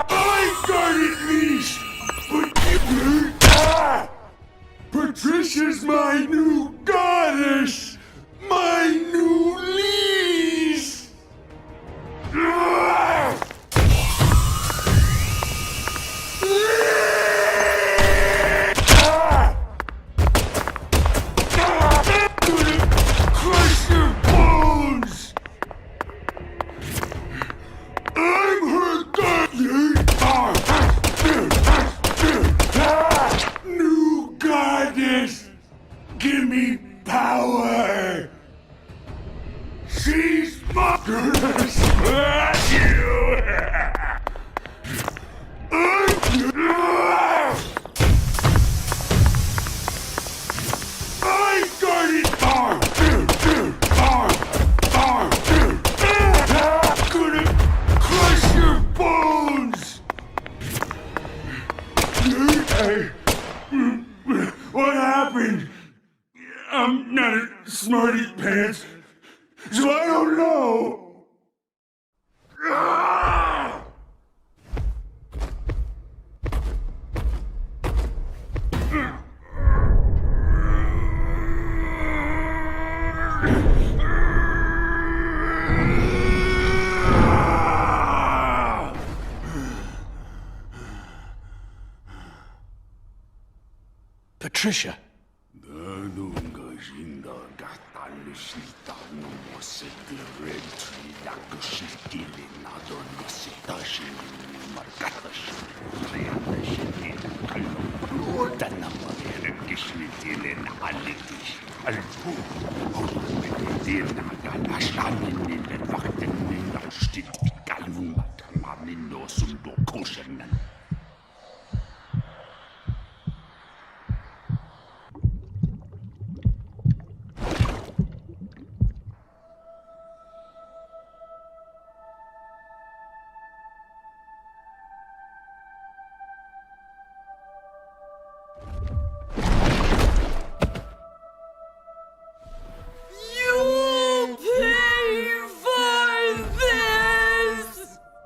I guarded these! But you... Patricia's my new goddess! My What happened? I'm not a smarty pants, so I don't know. Patricia.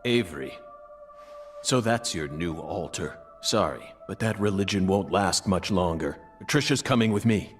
Avery. So that's your new altar. Sorry, but that religion won't last much longer. Patricia's coming with me.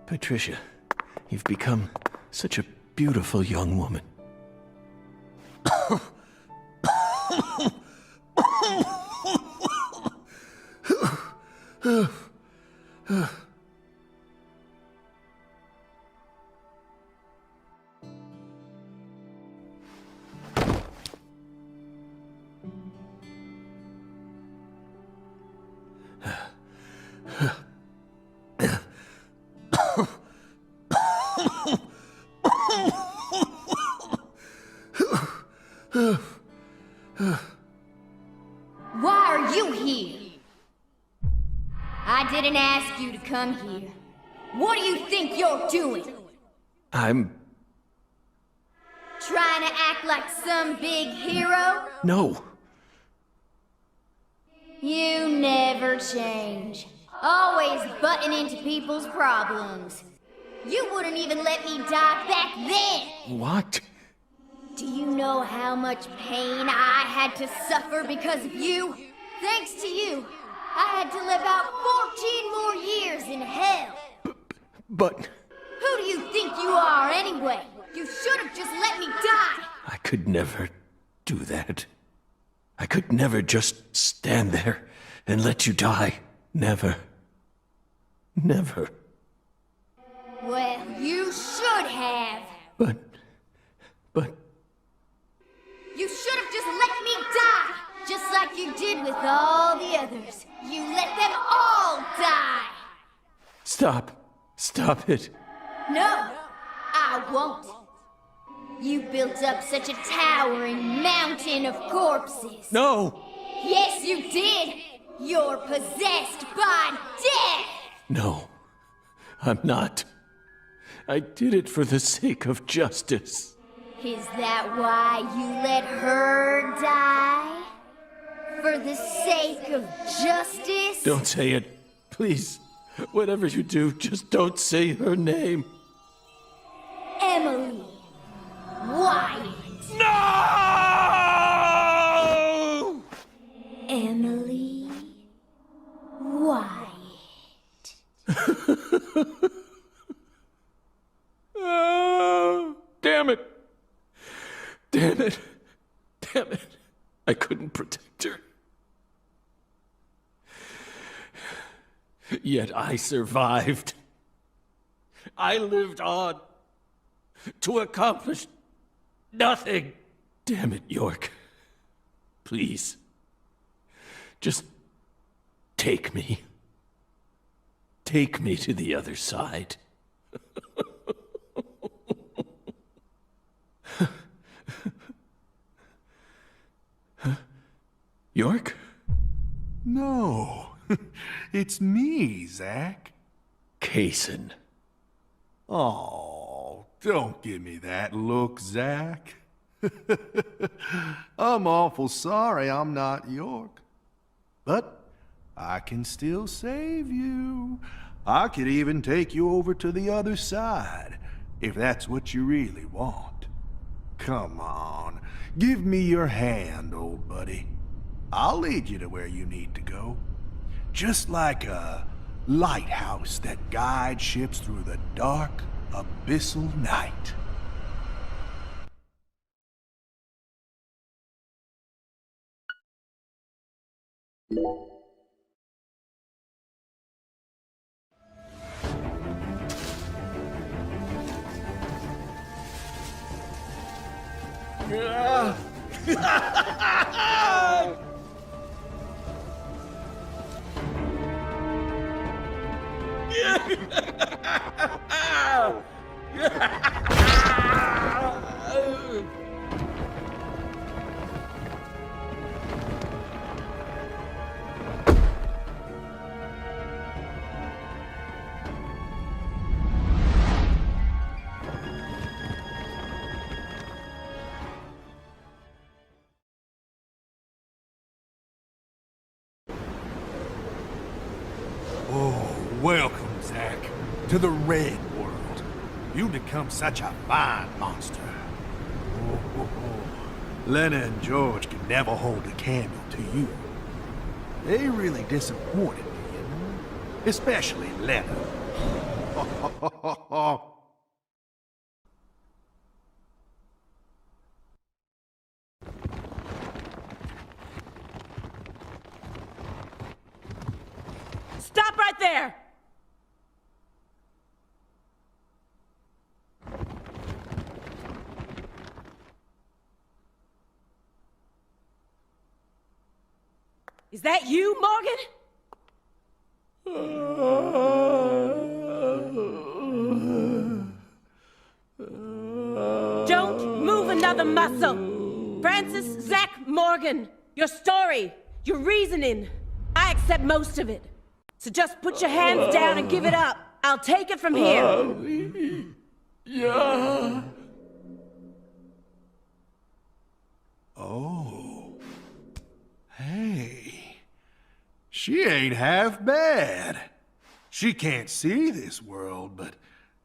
Patricia, you've become such a beautiful young woman. Why are you here? I didn't ask you to come here. What do you think you're doing? I'm... Trying to act like some big hero? No. You never change. Always butting into people's problems. You wouldn't even let me die back then! What? Do you know how much pain I had to suffer because of you? Thanks to you, I had to live out 14 more years in hell. But... Who do you think you are anyway? You should have just let me die! I could never do that. I could never just stand there and let you die. Never. Never. Well, you should have. But... You should have just let me die! Just like you did with all the others. You let them all die! Stop. Stop it. No, I won't. You built up such a towering mountain of corpses. No! Yes, you did! You're possessed by death! No, I'm not. I did it for the sake of justice. Is that why you let her die? For the sake of justice? Don't say it. Please. Whatever you do, just don't say her name. Emily Wyatt. No! Emily Wyatt. Oh, damn it. Damn it. Damn it. I couldn't protect her. Yet I survived. I lived on to accomplish nothing. Damn it, York. Please. Just take me. Take me to the other side. York? No, it's me, Zach. Kaysen. Oh, don't give me that look, Zach. I'm awful sorry I'm not York. But I can still save you. I could even take you over to the other side, if that's what you really want. Come on, give me your hand, old buddy. I'll lead you to where you need to go. Just like a lighthouse that guides ships through the dark, abyssal night. Oh, welcome, Zack, to the Red World. You've become such a fine monster. Lena and George can never hold a candle to you. They really disappointed me, you know? Especially Lena. Stop right there! Is that you, Morgan? Don't move another muscle. Francis, Zack, Morgan, your story, your reasoning, I accept most of it. So just put your hands down and give it up. I'll take it from here. Yeah. Oh. Hey. She ain't half bad. She can't see this world, but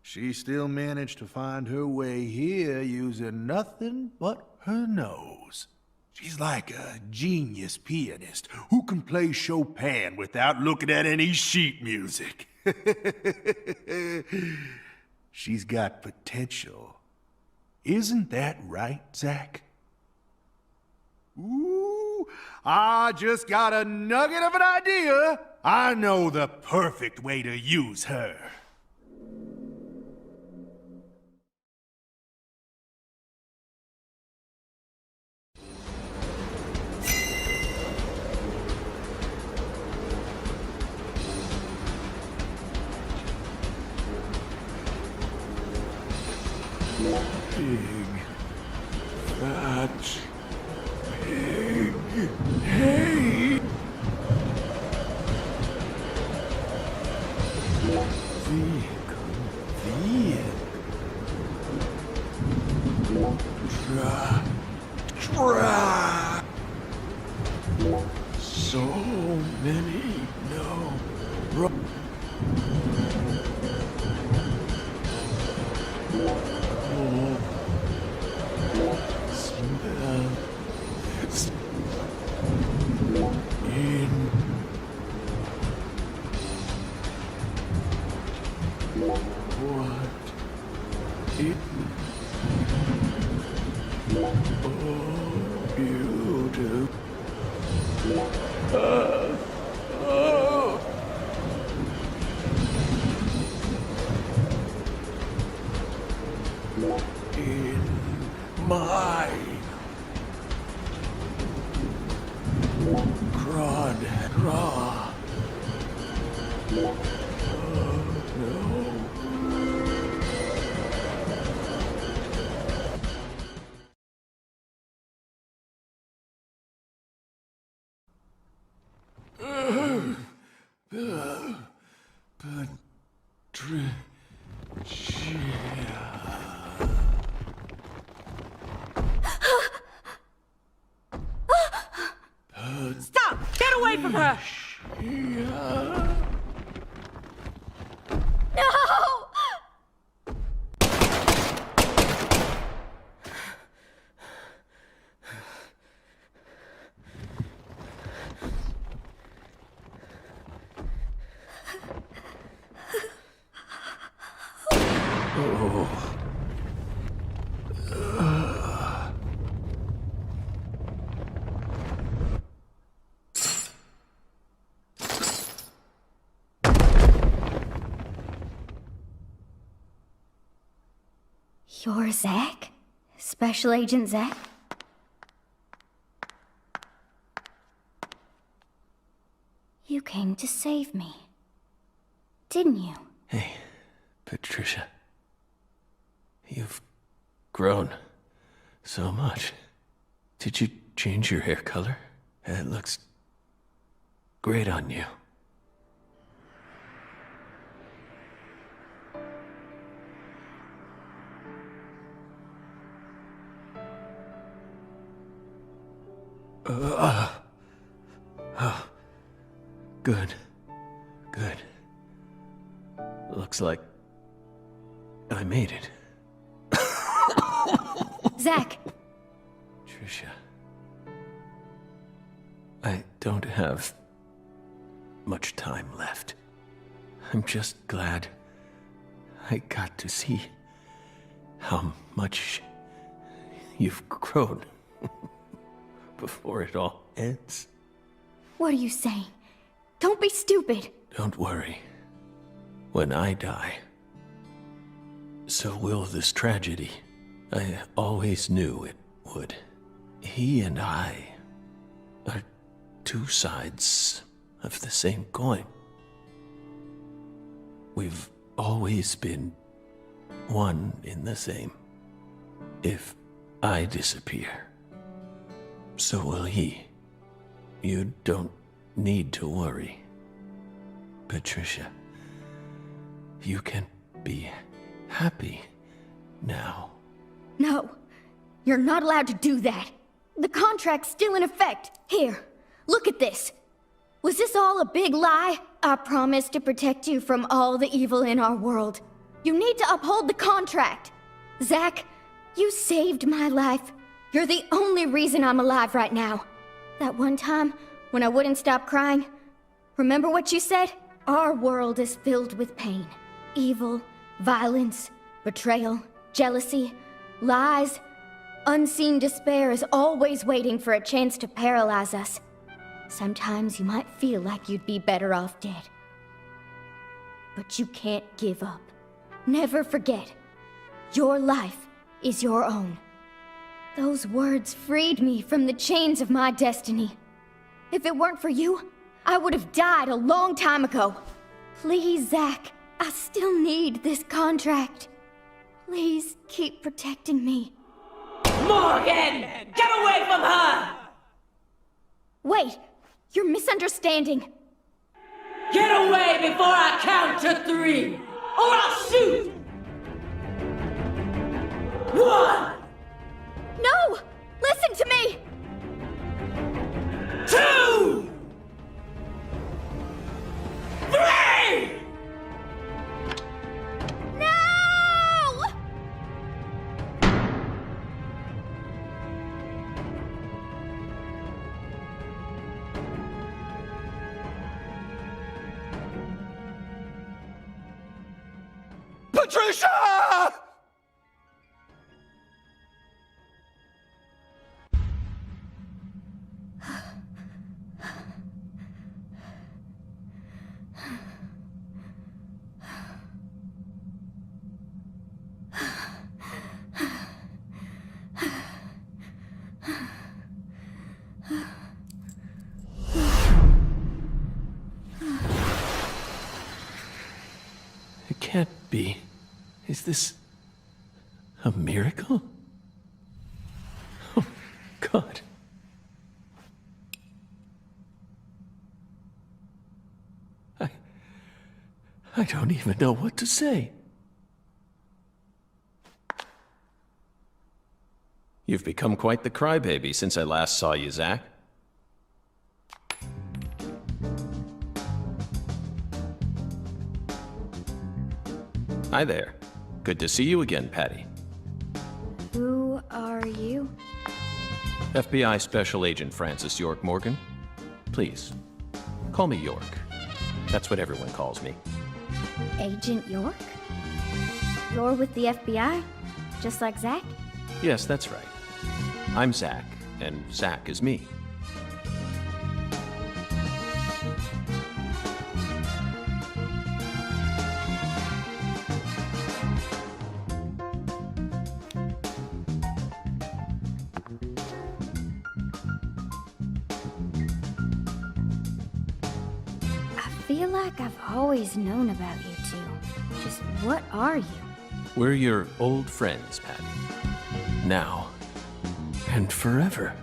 she still managed to find her way here using nothing but her nose. She's like a genius pianist who can play Chopin without looking at any sheet music. She's got potential. Isn't that right, Zack? Ooh, I just got a nugget of an idea. I know the perfect way to use her. Pig. Fat. Pig. Hey! Try. So many no. Stop! Get away from her! No! You're Zack? Special Agent Zack? came to save me. Didn't you? Hey, Patricia. You've grown so much. Did you change your hair color? It looks great on you. Good. Good. Looks like I made it. Zack! Tricia. I don't have much time left. I'm just glad I got to see how much you've grown before it all ends. What are you saying? Don't be stupid. Don't worry. When I die, so will this tragedy. I always knew it would. He and I are two sides of the same coin. We've always been one in the same. If I disappear, so will he. You don't need to worry. Patricia, you can be happy now. No, you're not allowed to do that. The contract's still in effect. Here, look at this. Was this all a big lie? I promised to protect you from all the evil in our world. You need to uphold the contract. Zack, you saved my life. You're the only reason I'm alive right now. That one time, when I wouldn't stop crying, remember what you said? Our world is filled with pain. Evil, violence, betrayal, jealousy, lies. Unseen despair is always waiting for a chance to paralyze us. Sometimes you might feel like you'd be better off dead. But you can't give up. Never forget, your life is your own. Those words freed me from the chains of my destiny. If it weren't for you, I would have died a long time ago. Please, Zack, I still need this contract. Please keep protecting me. Morgan! Get away from her! Wait, you're misunderstanding. Get away before I count to 3, or I'll shoot! 1! No! Listen to me! 2! 3! No! Patricia! It can't be. Is this a miracle? Oh, God. I don't even know what to say. You've become quite the crybaby since I last saw you, Zack. Hi there. Good to see you again, Patty. Who are you? FBI Special Agent Francis York Morgan. Please, call me York. That's what everyone calls me. Agent York? You're with the FBI? Just like Zack? Yes, that's right. I'm Zack, and Zack is me. feel like I've always known about you two. Just what are you? We're your old friends, Patty. Now. And forever.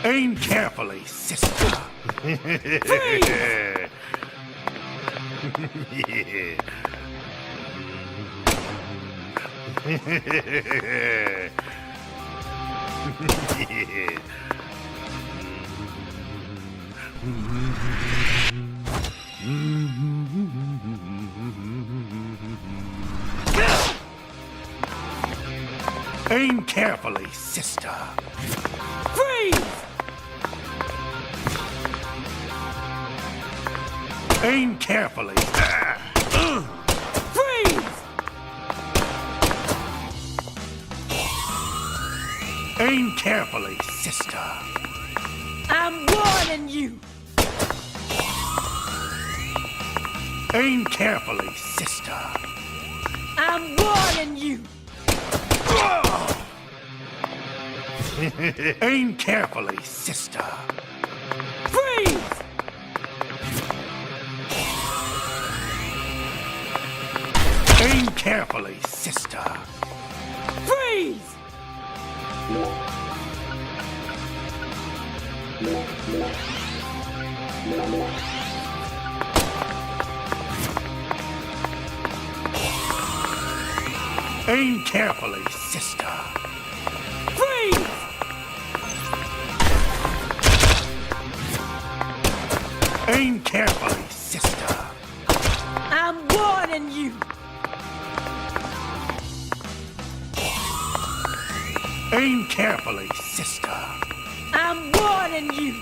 Aim carefully, sister. Freeze! Aim carefully, sister. Freeze! Aim carefully. Freeze! Aim carefully, sister. I'm warning you! Aim carefully, sister. I'm warning you! Aim carefully, sister. Freeze! Aim carefully, sister. Freeze! Aim carefully, sister. Freeze! Aim carefully, sister. I'm warning you! Aim carefully, sister. I'm warning you!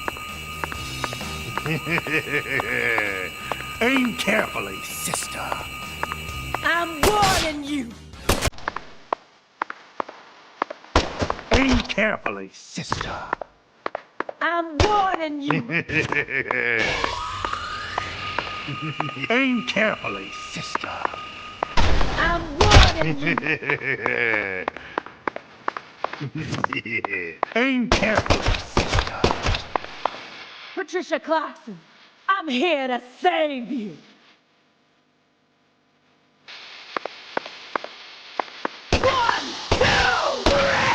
Aim carefully, sister. I'm warning you! Aim carefully, sister. I'm warning you! Aim carefully, sister. I'm warning you! Aim carefully, sister. Patricia Clarkson, I'm here to save you! One, two, three!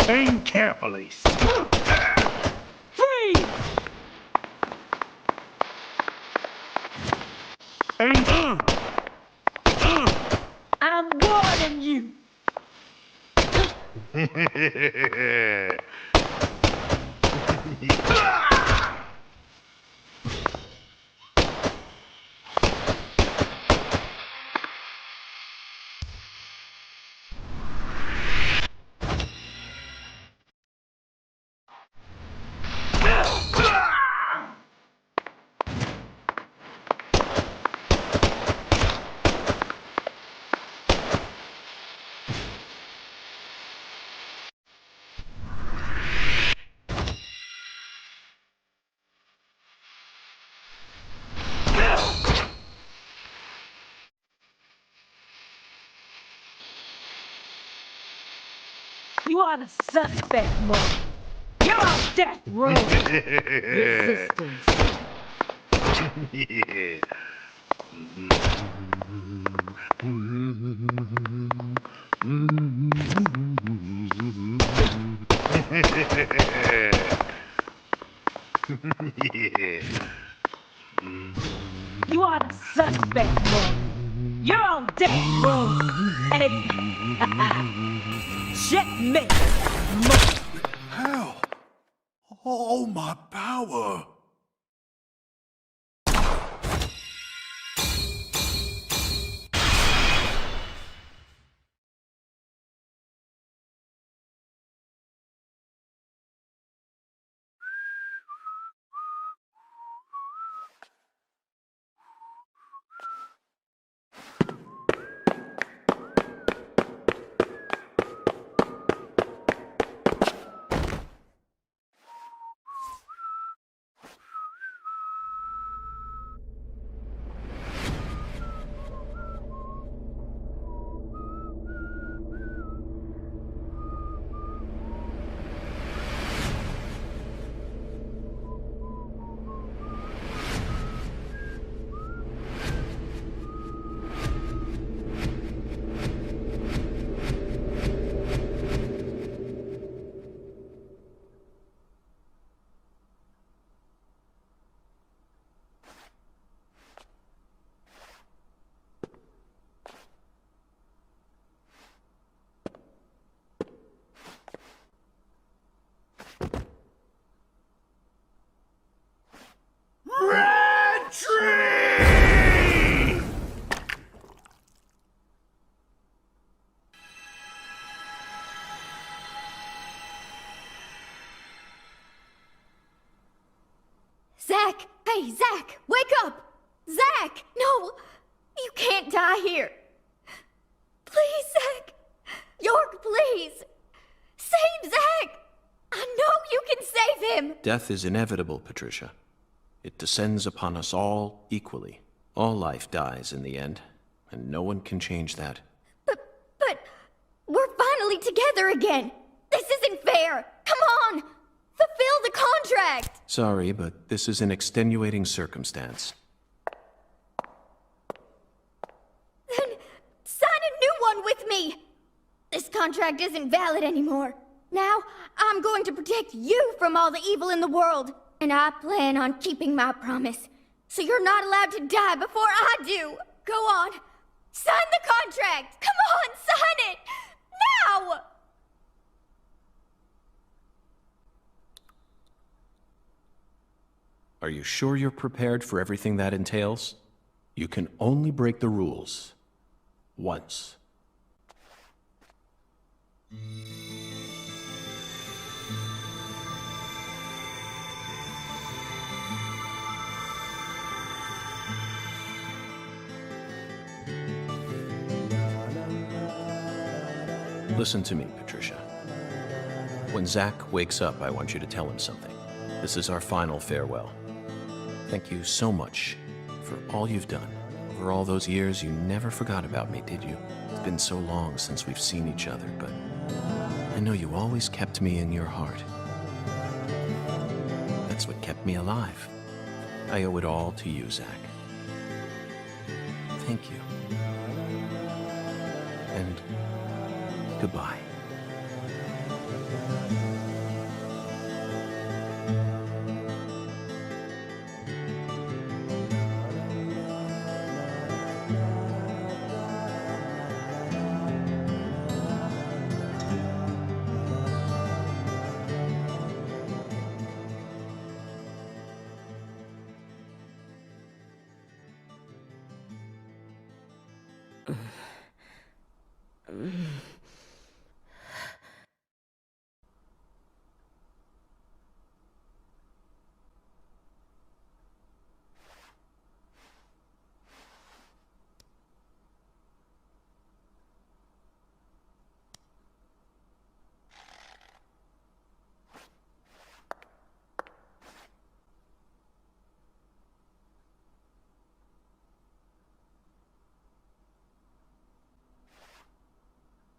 Aim carefully, sister. Freeze! Aim. I'm warning you! You are the suspect, Mo. You're on death row. Resistance. You are the suspect, Mo. You're on death row. And it's checkmate, Mo. How? All my power. Hey, Zach, wake up! Zach! No! You can't die here. Please, Zach! York, please! Save Zach! I know you can save him! Death is inevitable, Patricia. It descends upon us all equally. All life dies in the end, and no one can change that. But we're finally together again! This isn't fair! Come on! Fulfill the contract! Sorry, but this is an extenuating circumstance. Then sign a new one with me! This contract isn't valid anymore. Now, I'm going to protect you from all the evil in the world. And I plan on keeping my promise. So you're not allowed to die before I do. Go on. Sign the contract! Come on, sign it! Now! Are you sure you're prepared for everything that entails? You can only break the rules once. Listen to me, Patricia. When Zach wakes up, I want you to tell him something. This is our final farewell. Thank you so much for all you've done. Over all those years, you never forgot about me, did you? It's been so long since we've seen each other, but I know you always kept me in your heart. That's what kept me alive. I owe it all to you, Zach. Thank you. And goodbye.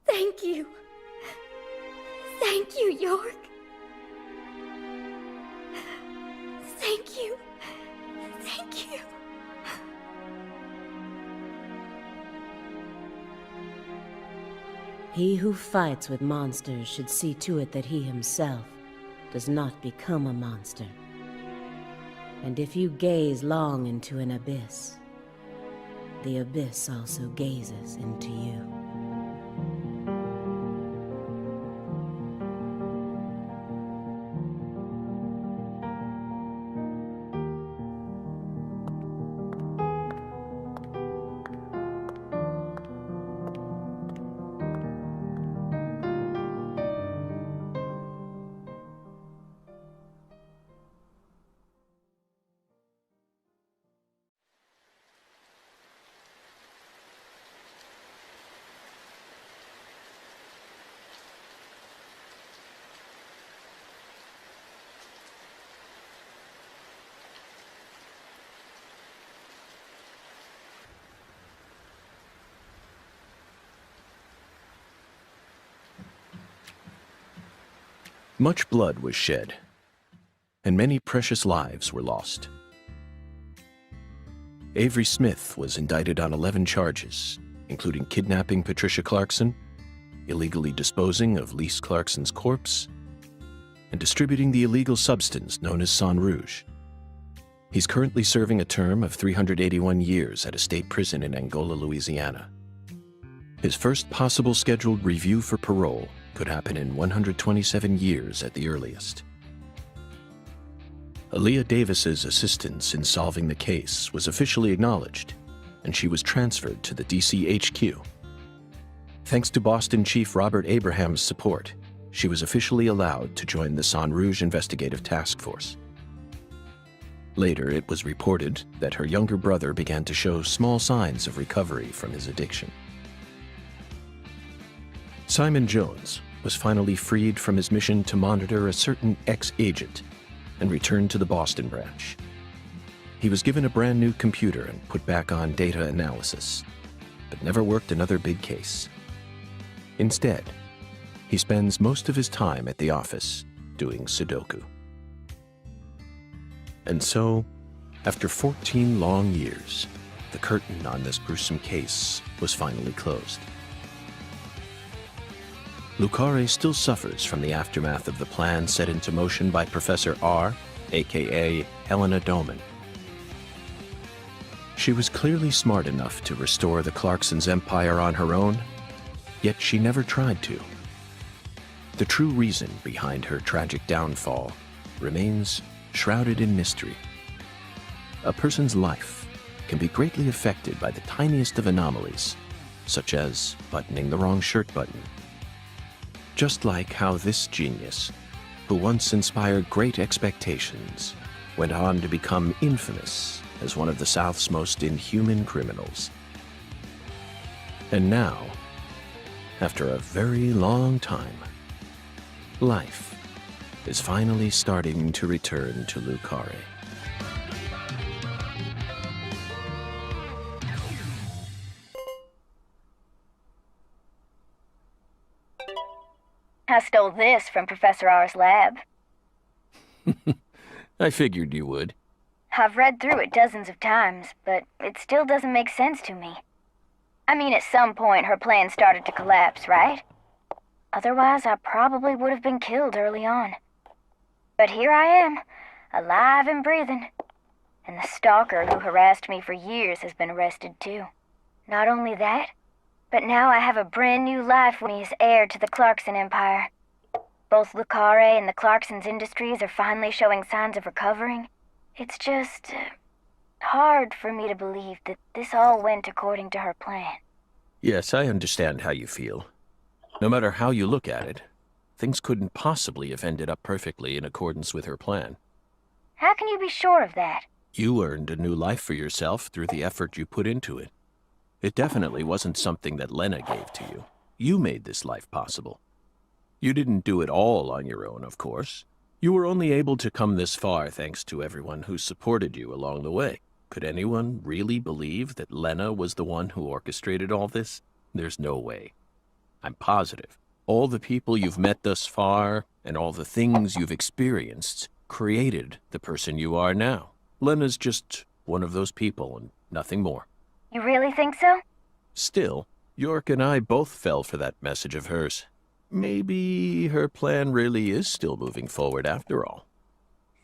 Thank you. Thank you, York. Thank you. Thank you. He who fights with monsters should see to it that he himself does not become a monster. And if you gaze long into an abyss, the abyss also gazes into you. Much blood was shed, and many precious lives were lost. Avery Smith was indicted on 11 charges, including kidnapping Patricia Clarkson, illegally disposing of Lise Clarkson's corpse, and distributing the illegal substance known as Sang Rouge. He's currently serving a term of 381 years at a state prison in Angola, Louisiana. His first possible scheduled review for parole could happen in 127 years at the earliest. Aaliyah Davis's assistance in solving the case was officially acknowledged, and she was transferred to the DC HQ. Thanks to Boston Chief Robert Abraham's support, she was officially allowed to join the Sang Rouge Investigative Task Force. Later, it was reported that her younger brother began to show small signs of recovery from his addiction. Simon Jones was finally freed from his mission to monitor a certain ex-agent and returned to the Boston branch. He was given a brand new computer and put back on data analysis, but never worked another big case. Instead, he spends most of his time at the office doing Sudoku. And so, after 14 long years, the curtain on this gruesome case was finally closed. Lucare still suffers from the aftermath of the plan set into motion by Professor R, aka Helena Doman. She was clearly smart enough to restore the Clarksons' empire on her own, yet she never tried to. The true reason behind her tragic downfall remains shrouded in mystery. A person's life can be greatly affected by the tiniest of anomalies, such as buttoning the wrong shirt button. Just like how this genius, who once inspired great expectations, went on to become infamous as one of the South's most inhuman criminals. And now, after a very long time, life is finally starting to return to Lucare. I stole this from Professor R's lab. I figured you would. I've read through it dozens of times, but it still doesn't make sense to me. I mean, at some point her plan started to collapse, right? Otherwise, I probably would have been killed early on. But here I am, alive and breathing. And the stalker who harassed me for years has been arrested too. Not only that, but now I have a brand new life when he's heir to the Clarkson empire. Both Lucare and the Clarksons' industries are finally showing signs of recovering. It's just hard for me to believe that this all went according to her plan. Yes, I understand how you feel. No matter how you look at it, things couldn't possibly have ended up perfectly in accordance with her plan. How can you be sure of that? You earned a new life for yourself through the effort you put into it. It definitely wasn't something that Lena gave to you. You made this life possible. You didn't do it all on your own, of course. You were only able to come this far thanks to everyone who supported you along the way. Could anyone really believe that Lena was the one who orchestrated all this? There's no way. I'm positive. All the people you've met thus far, and all the things you've experienced, created the person you are now. Lena's just one of those people and nothing more. You really think so? Still, York and I both fell for that message of hers. Maybe her plan really is still moving forward after all.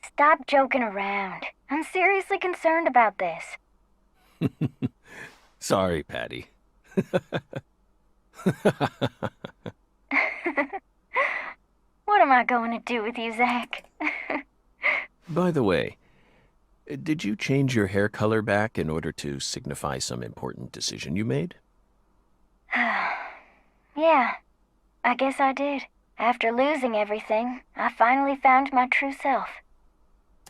Stop joking around. I'm seriously concerned about this. Sorry, Patty. What am I going to do with you, Zach? By the way, did you change your hair color back in order to signify some important decision you made? Yeah, I guess I did. After losing everything, I finally found my true self.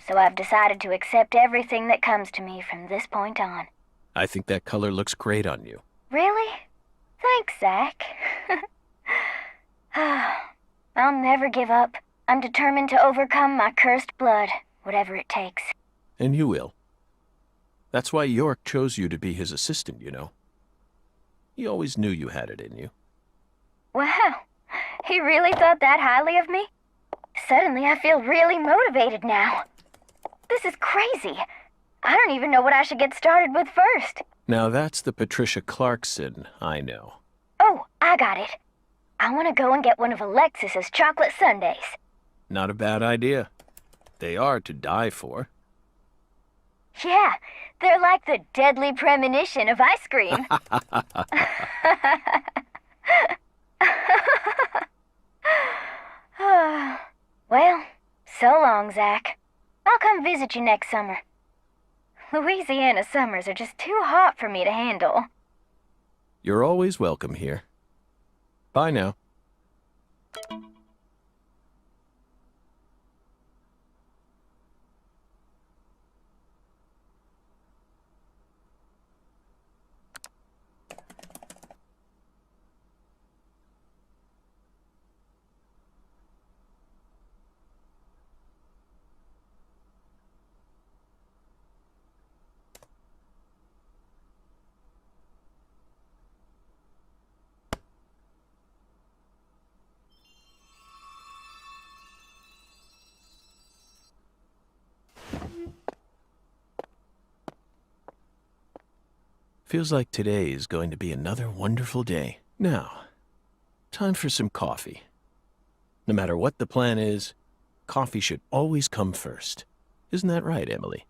So I've decided to accept everything that comes to me from this point on. I think that color looks great on you. Really? Thanks, Zach. I'll never give up. I'm determined to overcome my cursed blood, whatever it takes. And you will. That's why York chose you to be his assistant, you know. He always knew you had it in you. Wow, he really thought that highly of me? Suddenly I feel really motivated now. This is crazy. I don't even know what I should get started with first. Now that's the Patricia Clarkson I know. Oh, I got it. I want to go and get one of Alexis's chocolate sundaes. Not a bad idea. They are to die for. Yeah, they're like the deadly premonition of ice cream. Well, so long, Zach. I'll come visit you next summer. Louisiana summers are just too hot for me to handle. You're always welcome here. Bye now. Feels like today is going to be another wonderful day. Now, time for some coffee. No matter what the plan is, coffee should always come first. Isn't that right, Emily?